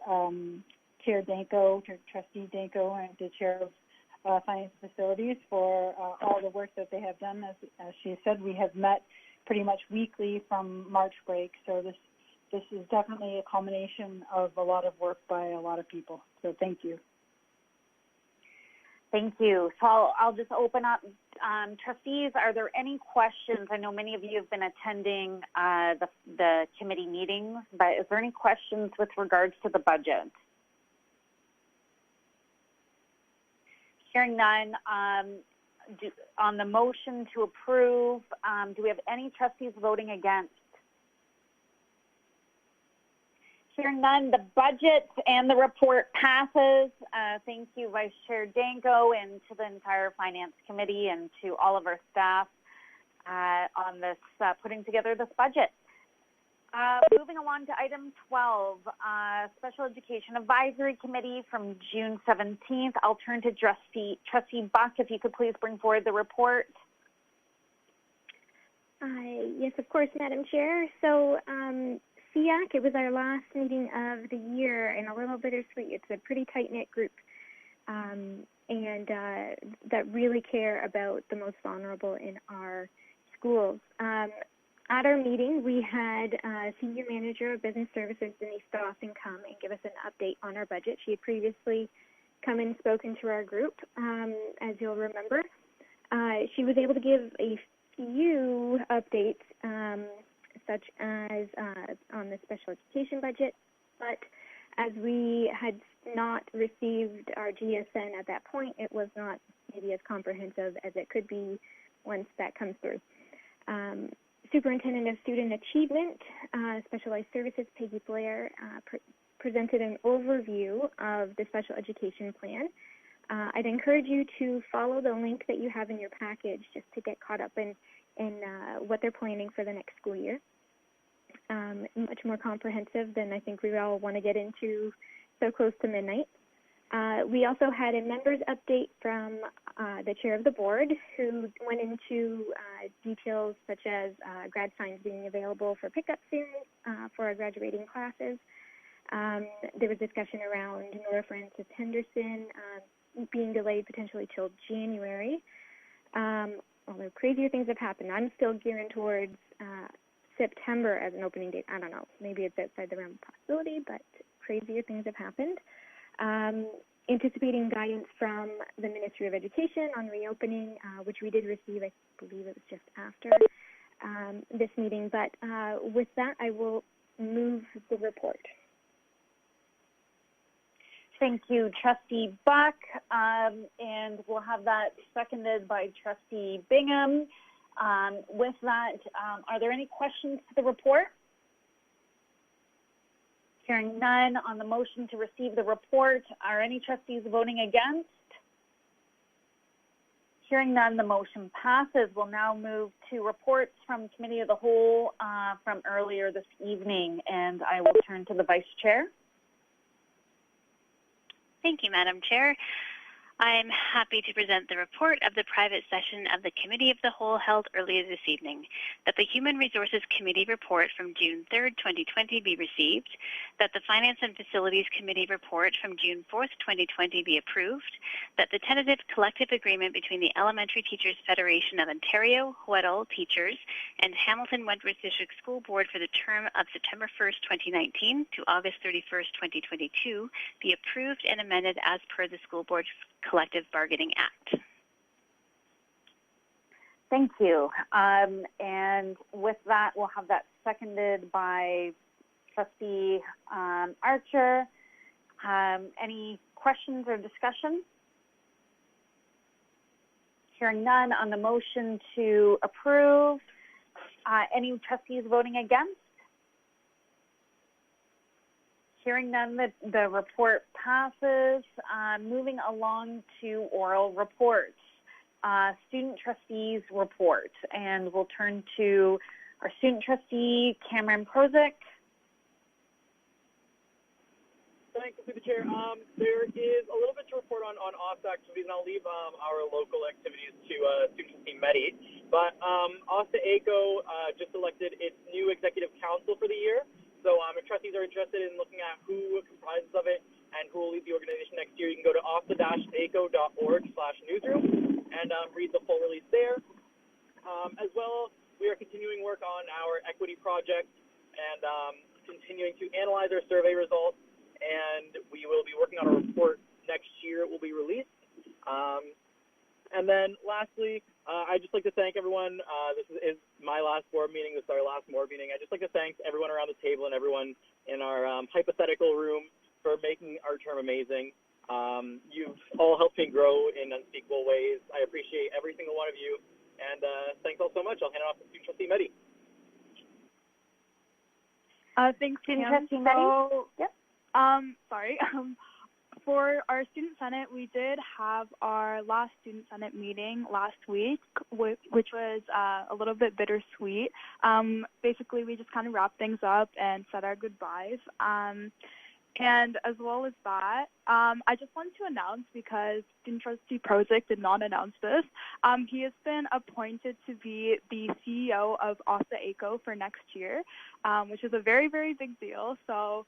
Chair Danko, to Trustee Danko, and the Chair of Finance Facilities for all the work that they have done. As she said, we have met pretty much weekly from March break. So this is definitely a culmination of a lot of work by a lot of people. So thank you. Thank you. So I'll just open up. Trustees, are there any questions? I know many of you have been attending the committee meetings, but is there any questions with regards to the budget? Hearing none, on the motion to approve, do we have any trustees voting against? Hearing none, the budget and the report passes. Thank you, Vice Chair Danko, and to the entire Finance Committee and to all of our staff on this, putting together this budget. Moving along to item 12, Special Education Advisory Committee from June 17th. I'll turn to Trustee Buck, if you could please bring forward the report. Yes, of course, Madam Chair. So, SEAC, it was our last meeting of the year, and a little bittersweet. It's a pretty tight-knit group, and that really care about the most vulnerable in our schools. At our meeting, we had Senior Manager of Business Services, Denise Dawson, come and give us an update on our budget. She had previously come and spoken to our group, as you'll remember. She was able to give a few updates, such as on the special education budget, but as we had not received our GSN at that point, it was not maybe as comprehensive as it could be once that comes through. Superintendent of Student Achievement, Specialized Services, Peggy Blair, presented an overview of the special education plan. I'd encourage you to follow the link that you have in your package just to get caught up in what they're planning for the next school year. Much more comprehensive than I think we all want to get into so close to midnight. We also had a members update from the chair of the board, who went into details such as grad signs being available for pickup soon for our graduating classes. There was discussion around Nora Francis Henderson being delayed potentially till January. Although crazier things have happened, I'm still gearing towards September as an opening date. I don't know. Maybe it's outside the realm of possibility, but crazier things have happened. anticipating guidance from the Ministry of Education on reopening, which we did receive, I believe it was just after this meeting. But with that, I will move the report. Thank you, Trustee Buck, and we'll have that seconded by Trustee Bingham. With that, are there any questions to the report? Hearing none on the motion to receive the report, are any trustees voting against? Hearing none, the motion passes. We'll now move to reports from Committee of the Whole from earlier this evening, and I will turn to the Vice Chair. Thank you, Madam Chair. I'm happy to present the report of the private session of the Committee of the Whole held earlier this evening, that the Human Resources Committee report from June 3rd, 2020 be received, that the Finance and Facilities Committee report from June 4th, 2020 be approved, that the tentative collective agreement between the Elementary Teachers Federation of Ontario, HWDL teachers, and Hamilton Wentworth District School Board for the term of September 1st, 2019 to August 31st, 2022 be approved and amended as per the School Board Collective Bargaining Act. Thank you. And with that, we'll have that seconded by Trustee Archer. Any questions or discussion? Hearing none on the motion to approve. Any trustees voting against? Hearing none, the report passes. Moving along to oral reports. Student trustees report, and we'll turn to our student trustee, Cameron Prozic. Thanks, Through the Chair. There is a little bit to report on OSTA activities, and I'll leave our local activities to student trustee Mehdi. But OSTA ACO just elected its new executive council for the year. So if trustees are interested in looking at who comprises of it and who will lead the organization next year, you can go to osta-aco.org/newsroom and read the full release there. As well, we are continuing work on our equity project and continuing to analyze our survey results, and we will be working on a report next year. It will be released. And then lastly, I'd just like to thank everyone. This is my last board meeting. This is our last board meeting. I'd just like to thank everyone around the table and everyone in our hypothetical room for making our term amazing. You've all helped me grow in unspeakable ways. I appreciate every single one of you. And thanks all so much. I'll hand it off to Student Trustee Mehdi. Thanks, Student Pam. Trustee Mehdi? Yep. Sorry. For our Student Senate, we did have our last Student Senate meeting last week, which was a little bit bittersweet. Basically, we just kind of wrapped things up and said our goodbyes. And as well as that, I just wanted to announce, because Student Trustee Prozic did not announce this, he has been appointed to be the CEO of OSTA ACO for next year, which is a very, very big deal. So,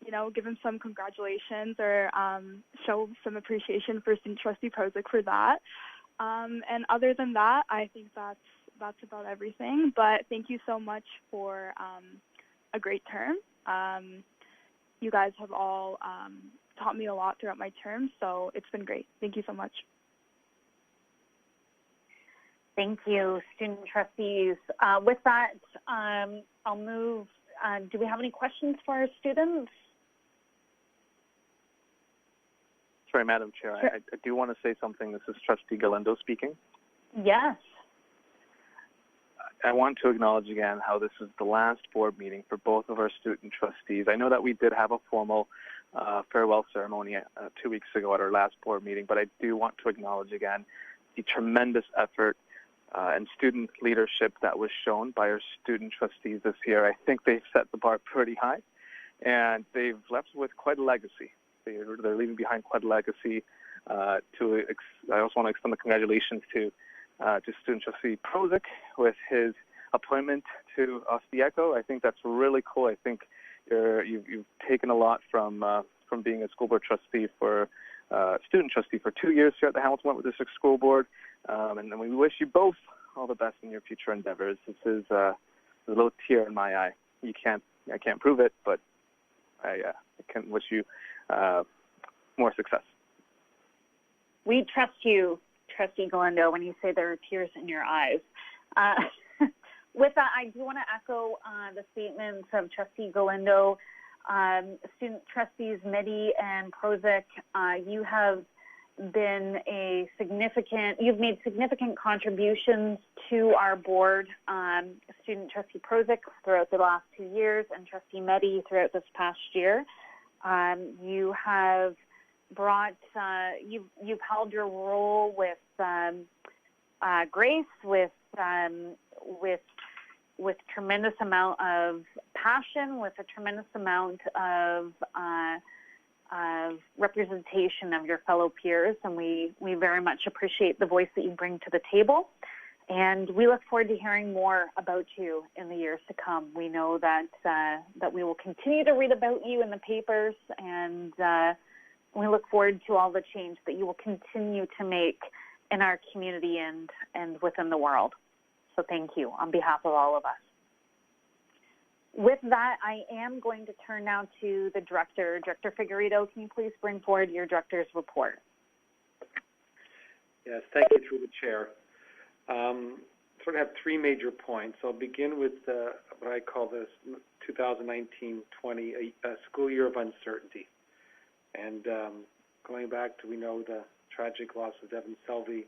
you know, give him some congratulations or show some appreciation for Student Trustee Prozic for that. And other than that, I think that's about everything. But thank you so much for a great term. You guys have all taught me a lot throughout my term, so it's been great. Thank you so much. Thank you, student trustees. With that, I'll move. Do we have any questions for our students? Sorry, Madam Chair, Sure. I do want to say something. This is Trustee Galindo speaking. Yes. I want to acknowledge again how this is the last board meeting for both of our student trustees. I know that we did have a formal farewell ceremony 2 weeks ago at our last board meeting, but I do want to acknowledge again the tremendous effort and student leadership that was shown by our student trustees this year. I think they've set the bar pretty high, and they've left with quite a legacy. They're leaving behind quite a legacy. I also want to extend the congratulations to Student Trustee Prozic with his appointment to OSTA ACO. I think that's really cool. I think you've taken a lot from being a school board trustee for student trustee for 2 years here at the Hamilton Wentworth District School Board, and then we wish you both all the best in your future endeavors. This is a little tear in my eye. I can't prove it, but I can wish you more success. We trust you, Trustee Galindo, when you say there are tears in your eyes. With that, I do want to echo the statements of Trustee Galindo. Student trustees Meddy and Prozik, you have been you've made significant contributions to our board. Student trustee Prozik throughout the last 2 years and trustee Meddy throughout this past year. You have brought, you've held your role with grace, with tremendous amount of passion, with a tremendous amount of representation of your fellow peers, and we very much appreciate the voice that you bring to the table. And we look forward to hearing more about you in the years to come. We know that we will continue to read about you in the papers, and we look forward to all the change that you will continue to make in our community and within the world. So thank you on behalf of all of us. With that, I am going to turn now to the Director. Director Figueredo, can you please bring forward your Director's report? Yes, thank you through the Chair. Sort of have 3 major points. I'll begin with what I call this 2019-20 school year of uncertainty. And going back to, we know, the tragic loss of Devin Selvey,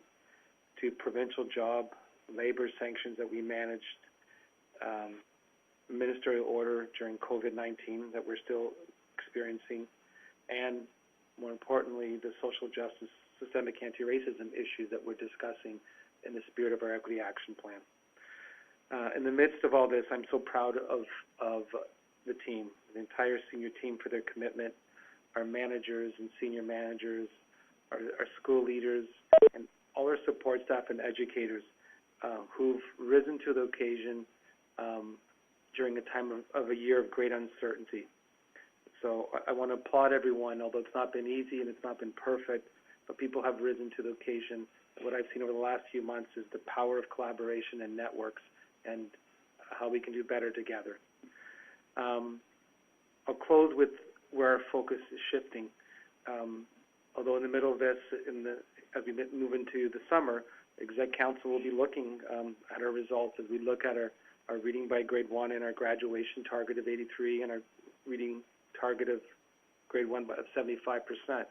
to provincial job labor sanctions that we managed, ministerial order during COVID-19 that we're still experiencing, and more importantly, the social justice, systemic anti-racism issues that we're discussing in the spirit of our Equity Action Plan. In the midst of all this, I'm so proud of the team, the entire senior team, for their commitment, our managers and senior managers, our school leaders, and all our support staff and educators who've risen to the occasion during a time of a year of great uncertainty. So I want to applaud everyone, although it's not been easy and it's not been perfect, but people have risen to the occasion. What I've seen over the last few months is the power of collaboration and networks and how we can do better together. I'll close with where our focus is shifting. Although in the middle of this, as we move into the summer, Exec Council will be looking at our results as we look at our reading by grade 1 and our graduation target of 83 and our reading target of grade 1 of 75%.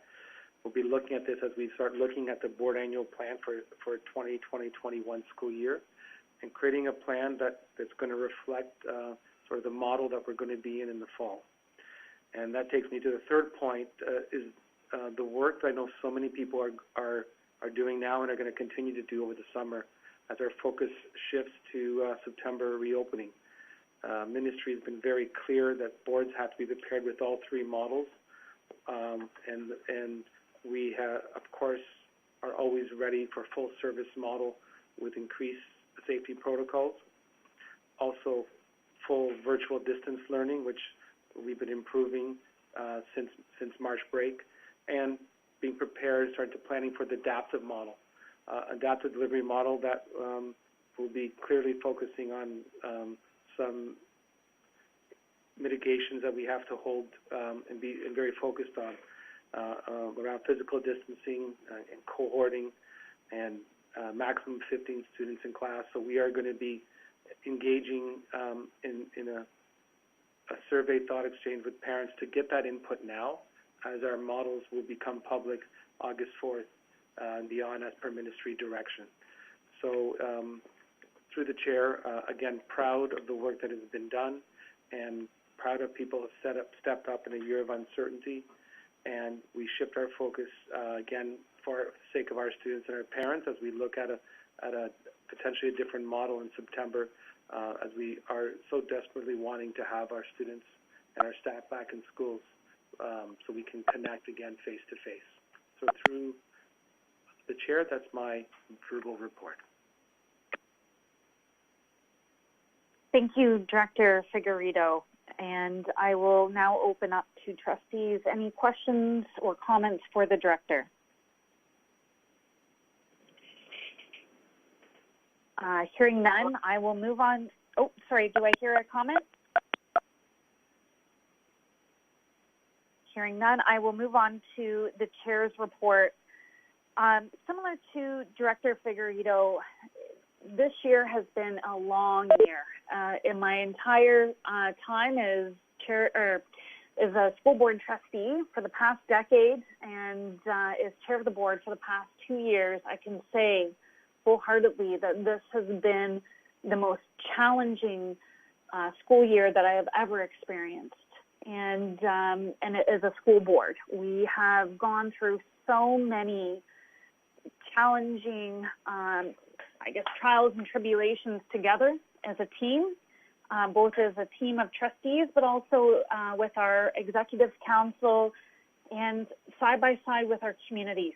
We'll be looking at this as we start looking at the board annual plan for 2020-21 school year and creating a plan that's going to reflect sort of the model that we're going to be in the fall. And that takes me to the third point, is the work that I know so many people are doing now and are going to continue to do over the summer as our focus shifts to September reopening. Ministry has been very clear that boards have to be prepared with all 3 models, and we have, of course, are always ready for full service model with increased safety protocols. Also, full virtual distance learning, which we've been improving since March break, and being prepared, start to planning for the adaptive model, adaptive delivery model that will be clearly focusing on some mitigations that we have to hold and be very focused on around physical distancing and cohorting and maximum 15 students in class. So we are going to be engaging in a survey thought exchange with parents to get that input now, as our models will become public August 4th and beyond as per ministry direction. So through the chair, again, proud of the work that has been done and proud of people who have stepped up in a year of uncertainty. And we shift our focus, again, for the sake of our students and our parents as we look at a potentially a different model in September, as we are so desperately wanting to have our students and our staff back in schools so we can connect again face to face. So through the chair, that's my verbal report. Thank you, Director Figueredo. And I will now open up to trustees. Any questions or comments for the Director? Hearing none, I will move on. Oh, sorry, do I hear a comment? Hearing none, I will move on to the chair's report. Similar to Director Figueredo, this year has been a long year. In my entire time as as a school board trustee for the past decade and as chair of the board for the past 2 years, I can say wholeheartedly that this has been the most challenging school year that I have ever experienced. And as a school board, we have gone through so many challenging, trials and tribulations together as a team, both as a team of trustees, but also with our executive council and side by side with our communities.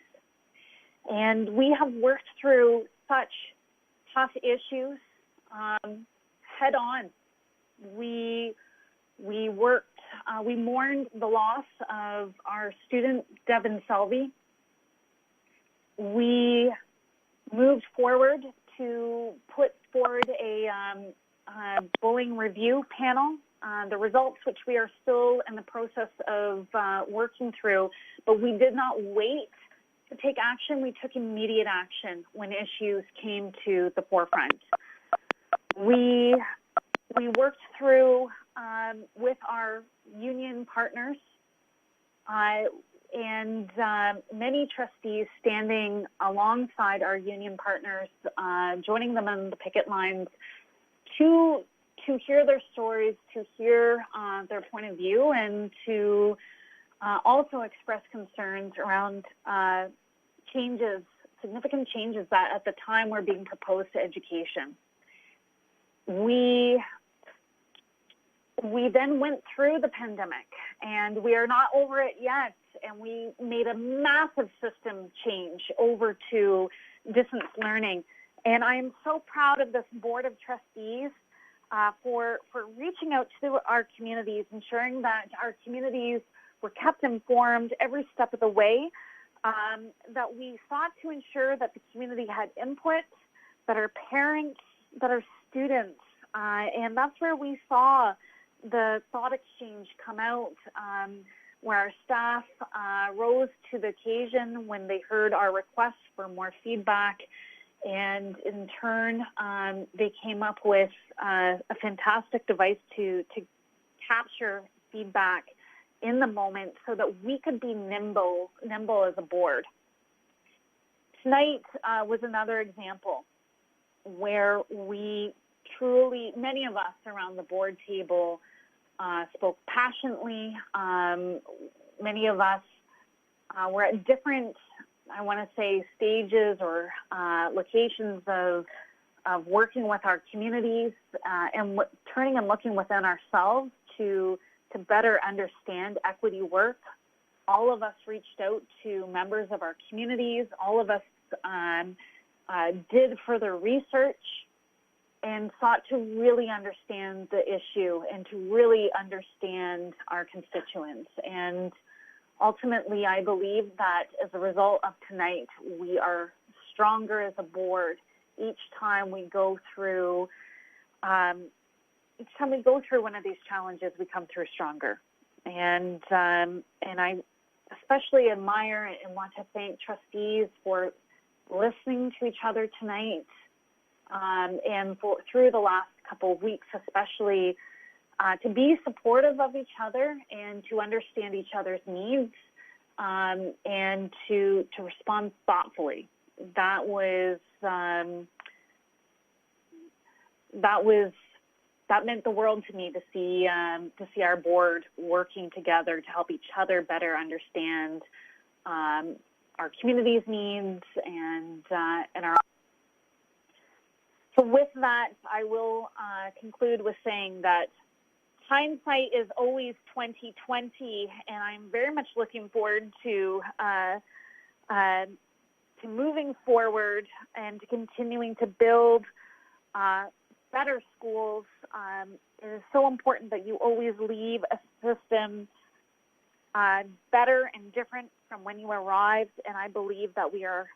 And we have worked through such tough issues head on. We mourned the loss of our student, Devin Selvey. We moved forward to put forward a bullying review panel, the results which we are still in the process of working through, but we did not wait to take action. We took immediate action when issues came to the forefront. We worked through with our union partners and many trustees standing alongside our union partners, joining them on the picket lines to hear their stories, to hear their point of view, and to also express concerns around significant changes that at the time were being proposed to education. We then went through the pandemic, and we are not over it yet, and we made a massive system change over to distance learning. And I am so proud of this Board of Trustees for reaching out to our communities, ensuring that our communities were kept informed every step of the way, that we sought to ensure that the community had input, that our parents, that our students, and that's where we saw the thought exchange come out, where our staff rose to the occasion when they heard our requests for more feedback, and in turn, they came up with a fantastic device to capture feedback in the moment so that we could be nimble as a board. Tonight was another example where we truly, many of us around the board table spoke passionately. Many of us were at different, I want to say, stages or locations of working with our communities and turning and looking within ourselves to better understand equity work. All of us reached out to members of our communities. All of us did further research and sought to really understand the issue and to really understand our constituents. And ultimately, I believe that as a result of tonight, we are stronger as a board. Each time we go through one of these challenges, we come through stronger. And I especially admire and want to thank trustees for listening to each other tonight, and through the last couple of weeks, especially to be supportive of each other and to understand each other's needs, and to respond thoughtfully. That meant the world to me to see our board working together to help each other better understand our community's needs and our. So with that, I will conclude with saying that hindsight is always 20/20, and I'm very much looking forward to moving forward and to continuing to build better schools. It is so important that you always leave a system better and different from when you arrived, and I believe that we are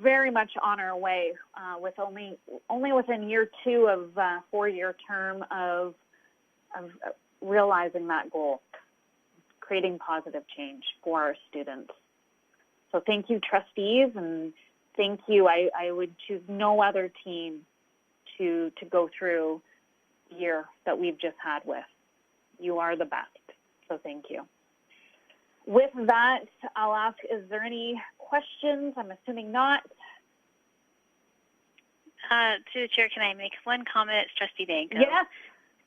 very much on our way with only within year 2 of 4-year term of realizing that goal. creating positive change for our students. So thank you, trustees, and thank you. I would choose no other team to go through the year that we've just had with. You are the best, so thank you. With that, I'll ask, is there any questions? I'm assuming not. To the chair, can I make one comment? It's Trustee Danko. Yes.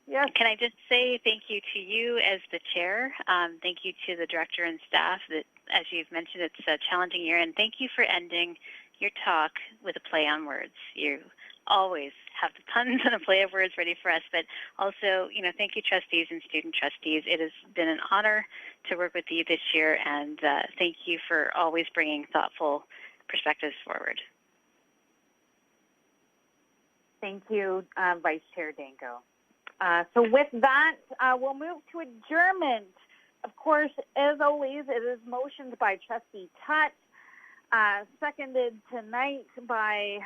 Yes. Can I just say thank you to you as the chair. Thank you to the director and staff. That, as you've mentioned, it's a challenging year, and thank you for ending your talk with a play on words. You always have the puns and a play of words ready for us, but also, thank you, trustees and student trustees. It has been an honor to work with you this year, and thank you for always bringing thoughtful perspectives forward. Thank you, Vice Chair Danko. So with that, we'll move to adjournment. Of course, as always, it is motioned by Trustee Tutt, seconded tonight by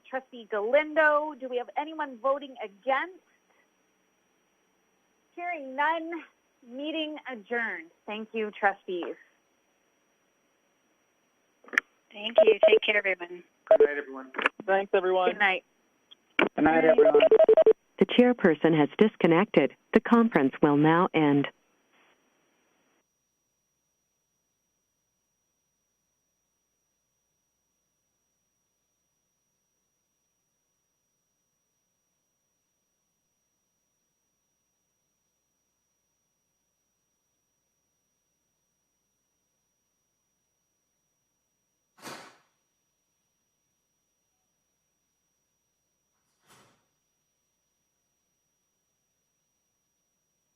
Trustee Galindo. Do we have anyone voting against? Hearing none, meeting adjourned. Thank you, trustees. Thank you. Take care, everyone. Good night, everyone. Thanks, everyone. Good night. Good night, everyone. The chairperson has disconnected. The conference will now end.